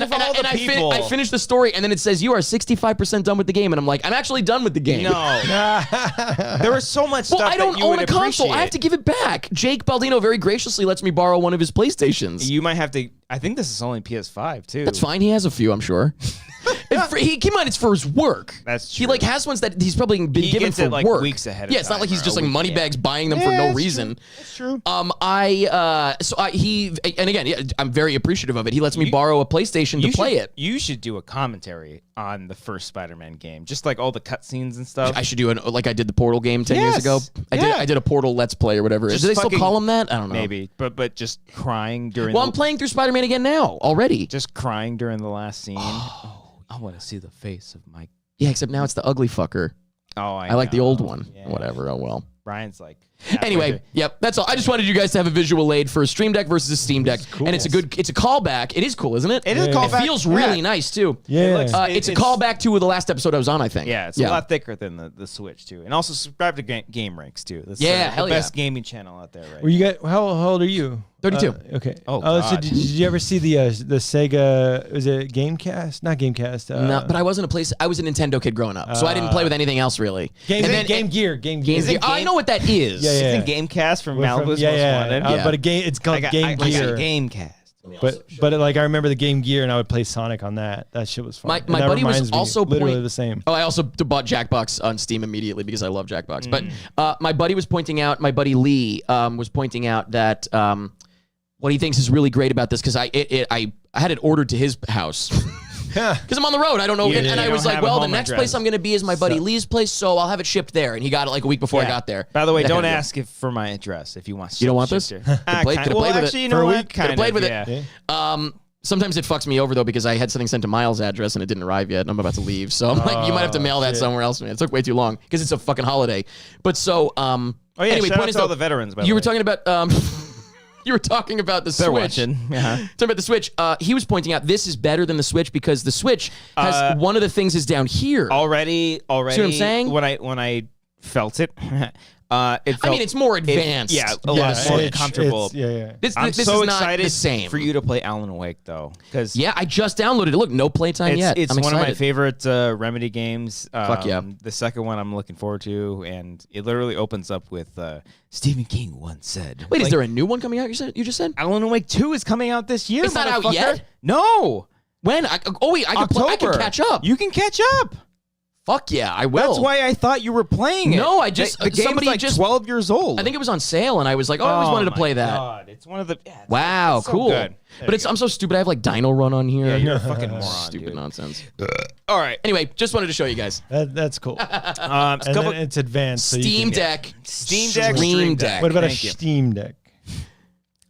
finish the story, and then it says, you are 65% done with the game. And I'm like, I'm actually done with the game. No. There was so much stuff I don't that you own would a console. appreciate. I have to give it back. Jake Baldino very graciously lets me borrow one of his PlayStations. You might have to... I think this is only PS5, too. That's fine. He has a few, I'm sure. Keep in mind, it's for his work. That's true. He like has ones that he's probably been given for like work. Weeks ahead. Yeah, it's not like he's just like money bags buying them for no reason. That's true. And again, I'm very appreciative of it. He lets me borrow a PlayStation to play it. You should do a commentary on the first Spider-Man game, just like all the cutscenes and stuff. I should do like I did the Portal game 10 years ago. I did a Portal Let's Play or whatever. Do they still call them that? I don't know. Maybe, but just crying during. Well, I'm playing through Spider-Man again now already. Just crying during the last scene. I want to see the face of Mike. Yeah, except now it's the ugly fucker. Oh, I like the old one. Yeah. Whatever. Oh well. Brian's like. Anyway, yep, that's all. I just wanted you guys to have a visual aid for a Stream Deck versus a Steam Deck, cool. And it's a callback. It is cool, isn't it? It is a callback. It feels really nice too. Yeah, it's a callback to the last episode I was on, I think. Yeah, it's a lot thicker than the Switch too, and also subscribe to Game Ranks too. That's the best gaming channel out there, right? Well, how old are you? 32. Okay. Oh, so did you ever see the Sega? Was it Gamecast? Not Gamecast. No, but I wasn't I was a Nintendo kid growing up, so I didn't play with anything else really. Game Gear. I know what that is. Yeah. It's in Gamecast from Malibu's Most Wanted. But it's called Game Gear. Gamecast. But like I remember the Game Gear and I would play Sonic on that. That shit was fun. My buddy was also literally the same. Oh, I also bought Jackbox on Steam immediately because I love Jackbox. But my buddy was pointing out, my buddy Lee was pointing out that what he thinks is really great about this because I had it ordered to his house. Because I'm on the road. I don't know. And I was like, well, the next place I'm going to be is my buddy Lee's place, so I'll have it shipped there. And he got it like a week before I got there. By the way, don't ask for my address if you want. You don't want this? Could have played with it. You know what? Could have played with it. Sometimes it fucks me over, though, because I had something sent to Miles' address and it didn't arrive yet, and I'm about to leave. So I'm like, you might have to mail that somewhere else, man. It took way too long because it's a fucking holiday. But so, anyway, point is, all the veterans, by the way. You were talking about... You were talking about the Switch. watching. Talking about the Switch. He was pointing out this is better than the Switch because the Switch has one of the things is down here. Already. See what I'm saying? When I felt it. It felt, it's more advanced. a lot more comfortable. This I'm is so not excited the same. for you to play Alan Wake, though. Because I just downloaded it. Look, no playtime yet. It's I'm one of my excited. favorite Remedy games. Fuck yeah. The second one I'm looking forward to, and it literally opens up with Stephen King once said. Wait, is there a new one coming out? You just said? Alan Wake 2 is coming out this year. It's not out yet? No. When? I can catch up. You can catch up. Fuck yeah, I will. That's why I thought you were playing it. No, I just the game's somebody like 12 years old. I think it was on sale, and I was like, I always wanted to play that. God. It's one of the. Yeah, Wow, it's so cool. good. But I'm so stupid. I have like Dino Run on here. Yeah, you're a fucking moron, Stupid dude. nonsense. All right. Anyway, just wanted to show you guys. That's cool. And then it's advanced. So Steam you can, Deck. Stream Deck. What about a Thank you. Steam Deck?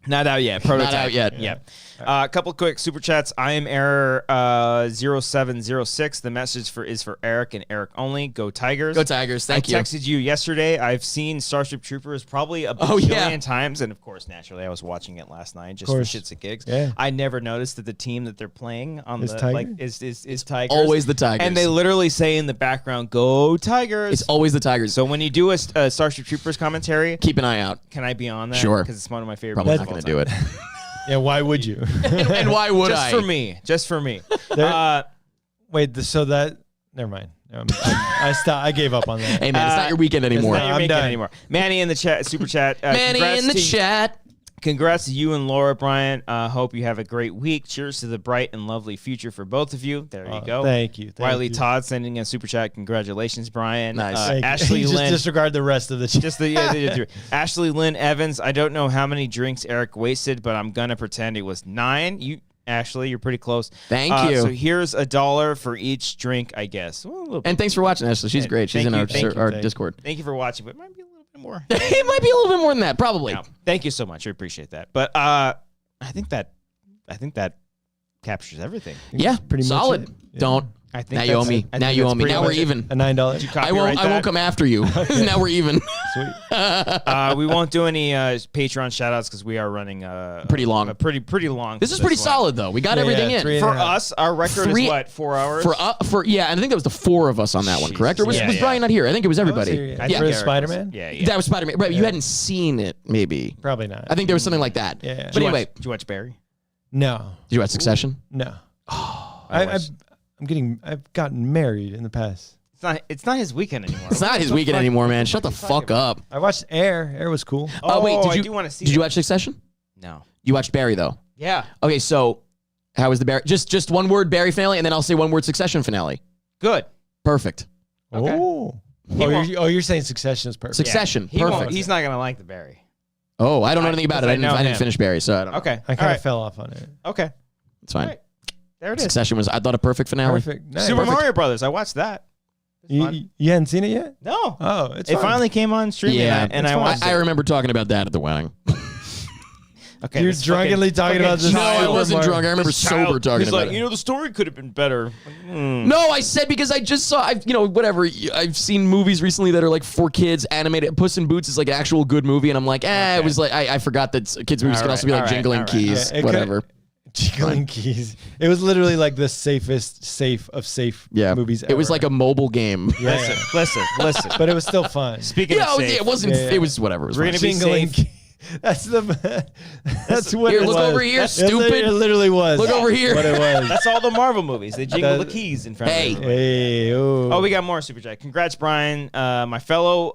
Not out yet. Prototype. Not out yet. Yeah. A couple quick super chats. I am error 0706. The message is for Eric and Eric only. Go Tigers. Go Tigers. Thank you. I texted you yesterday. I've seen Starship Troopers probably a billion times, and of course, naturally, I was watching it last night just for shits and gigs. Yeah. I never noticed that the team that they're playing on Is the Tiger? like is Tigers. Always the Tigers. And they literally say in the background, "Go Tigers." It's always the Tigers. So when you do a Starship Troopers commentary, keep an eye out. can I be on that? Sure. Because it's one of my favorite. Probably movies not of going all to do time. it. Yeah, why would you? And why would Just I? for me. Just for me. Wait, so that never mind. I gave up on that. Hey man, it's not your weekend anymore. It's not your I'm weekend done. anymore. Manny in the chat, super chat. Manny in the chat. Congrats to you and Laura, Brian. Hope you have a great week. Cheers to the bright and lovely future for both of you. There you go. Thank you. Wiley Todd sending a super chat. Congratulations, Brian. Nice. Ashley Just Lynn. disregard the rest of the chat. Just the Ashley Lynn Evans. I don't know how many drinks Eric wasted, but I'm gonna pretend it was 9. Ashley, you're pretty close. Thank you. So here's $1 for each drink, I guess. Well, And thanks for watching, Ashley. She's great. She's in our you. Discord. thank you for watching, but it might be a little bit more. It might be a little bit more than that, probably. No, thank you so much. I appreciate that. But I think that captures everything. Yeah, pretty much solid. it. Yeah. Don't. I think Now you owe me. Now you owe me. Now we're even. A $9. I won't come after you. Now we're even. Sweet. We won't do any Patreon shout outs because we are running Pretty long. pretty long. This is pretty one. solid though. We got everything in. 3.5. For us, our record is what, 4 hours? For and I think that was the 4 of us on that one, correct? Or was Brian not here? I think it was everybody. I Yeah. For Eric Spider-Man? was. Yeah. That was Spider-Man. Right, you hadn't seen it, maybe. Probably not. I think there was something like that. Yeah. But anyway, Did you watch Barry? No. did you watch Succession? No. I've gotten married in the past. It's not his weekend anymore. It's not his weekend anymore, man. Shut the fuck up. I watched Air. Air was cool. Oh, wait, I do want to see. Did you watch Succession? No. You watched Barry though. Yeah. Okay, so how was the Barry? Just one word Barry finale, and then I'll say one word Succession finale. Good. Perfect. Okay. Oh. won't- You're saying Succession is perfect. Succession. He won't- Perfect. He's not gonna like the Barry. Oh, I don't know anything about it. because I know I didn't him. finish Barry, so I don't know. Okay. I kind All of right. fell off on it. Okay. It's fine. All right. There it is. Succession was, I thought, a perfect finale. Perfect. Nice. Super Perfect. Mario Brothers. I watched that. It's fun. You hadn't seen it yet? No. Oh, it's It fun. finally came on streaming, Yeah, and I it's watched I it. remember talking about that at the wedding. Okay, You're this drunkenly talking about this. No, I Super wasn't Mario. drunk. I remember sober talking He's about like, it. the story could have been better. No, I said because I just saw, whatever. I've seen movies recently that are like for kids, animated. Puss in Boots is like an actual good movie, and I'm like, it was like, I forgot that kids' movies can also be like Jingling Keys, Yeah, it whatever. Jingling Keys. It was literally like the safest safe of safe movies ever. It was like a mobile game. Yeah. Listen. But it was still fun. Speaking of safe, it wasn't. Yeah. It was whatever. It was We're fine. gonna be Jingling safe. Keys. That's what Here, it look was. over here, It stupid. literally was. Look over here. What it was. That's all the Marvel movies. They jingle the keys in front of Hey. everybody. Hey, Oh, we got more Super Chat. Congrats, Brian. My fellow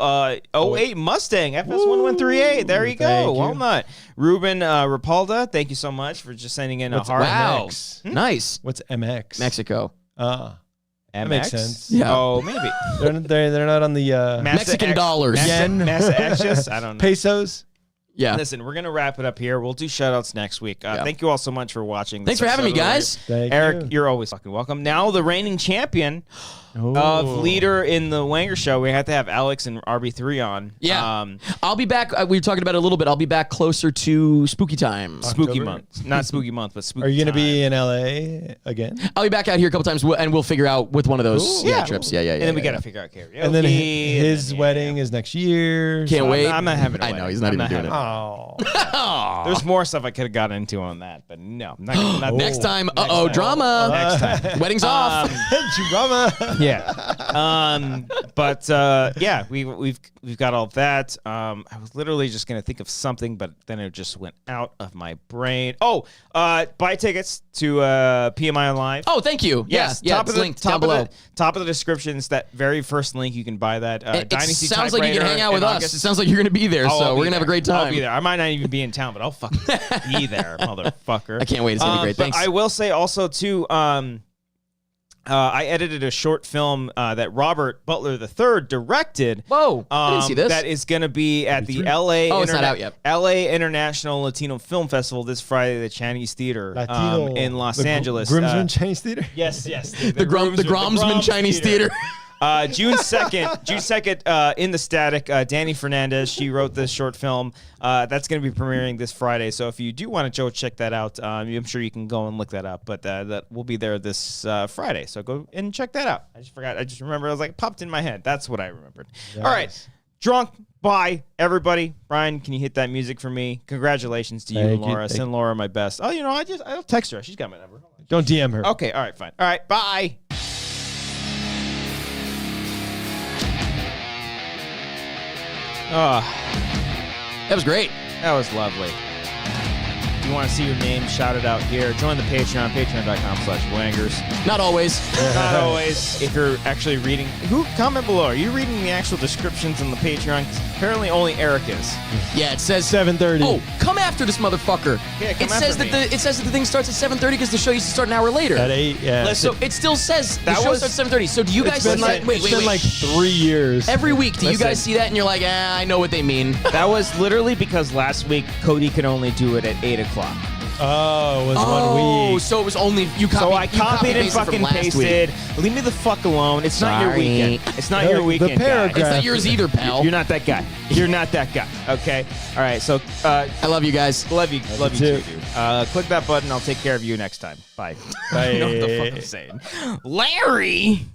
08 Mustang, FS1138. There you go. Thank you. Walnut. Ruben Rapalda, thank you so much for just sending in a hard Wow. MX? Nice. What's MX? Mexico. That makes sense. Yeah. Oh, maybe. They're not on the Mexican dollars. Yen. Massa Extras? I don't know. pesos. Yeah. Listen, we're going to wrap it up here. We'll do shout-outs next week. Thank you all so much for watching. Thanks for having me, guys. Thank Eric, you. you're always fucking welcome. Now the reigning champion of leader in the Wanger show. We have to have Alex and RB3 on. Yeah. I'll be back. We were talking about it a little bit. I'll be back closer to spooky time. Spooky October? month. Not spooky month, but spooky Are you going to time. be in LA again? I'll be back out here a couple times, and we'll figure out with one of those Yeah. trips. Yeah. And then we got to figure out karaoke. And then his and then, wedding is next year. Can't wait. I'm not having a I wedding. know, he's not I'm even doing having it. Oh. There's more stuff I could have got into on that, but no. Not Next time, time. drama. Next time. Wedding's off. Drama. Yeah. But yeah, we've got all that. I was literally just gonna think of something, but then it just went out of my brain. Oh, buy tickets to PMI Live. Oh, thank you. Yes, yeah. It's linked down below. Top of the description's that very first link. You can buy that. It sounds like you can hang out with us. It sounds like you're going to be there, so we're going to have a great time. I'll be there. I might not even be in town, but I'll fucking be there, motherfucker. I can't wait. It's going to be great. Thanks. But I will say also, too, I edited a short film that Robert Butler III directed. Whoa, I didn't see this. That is going to be at the LA it's not out yet. LA International Latino Film Festival this Friday at the Chinese Theater in Los Angeles. Groomsman Chinese Theater? Yes. The Gromsman Chinese Theater. June 2nd, in the Static, Danny Fernandez, she wrote this short film. That's going to be premiering this Friday. So if you do want to go check that out, I'm sure you can go and look that up. But that will be there this Friday. So go and check that out. I just forgot. I just remember. I was like, popped in my head. That's what I remembered. Yes. All right. Drunk. Bye, everybody. Brian, can you hit that music for me? Congratulations to you and Laura. Send Laura my best. Oh, I'll text her. She's got my number. Don't DM her. Okay. All right. Fine. All right. Bye. Oh, that was great. That was lovely. If you want to see your name shouted out here, join the Patreon, patreon.com/wangers. Not always. Not always. If you're actually reading, comment below. Are you reading the actual descriptions on the Patreon? 'Cause apparently only Eric is. Yeah, it says 7:30. Oh, come after this motherfucker. Yeah, it says that the thing starts at 7:30 because the show used to start an hour later. At 8, yeah. So it still says the show starts at 7:30. So do you guys see that? It's been like 3 years. Every week, do you guys see that and you're like, I know what they mean? That was literally because last week Cody could only do it at 8 o'clock. Oh, it was 1 week. So it was only you copied. So I copied and fucking pasted. Leave me the fuck alone. It's not your weekend. It's not your weekend. The paragraph. It's not yours either, pal. You're not that guy. You're not that guy. Okay. All right. So I love you guys. Love you too, dude. Click that button. I'll take care of you next time. Bye. Bye. I don't know what the fuck I'm saying. Larry.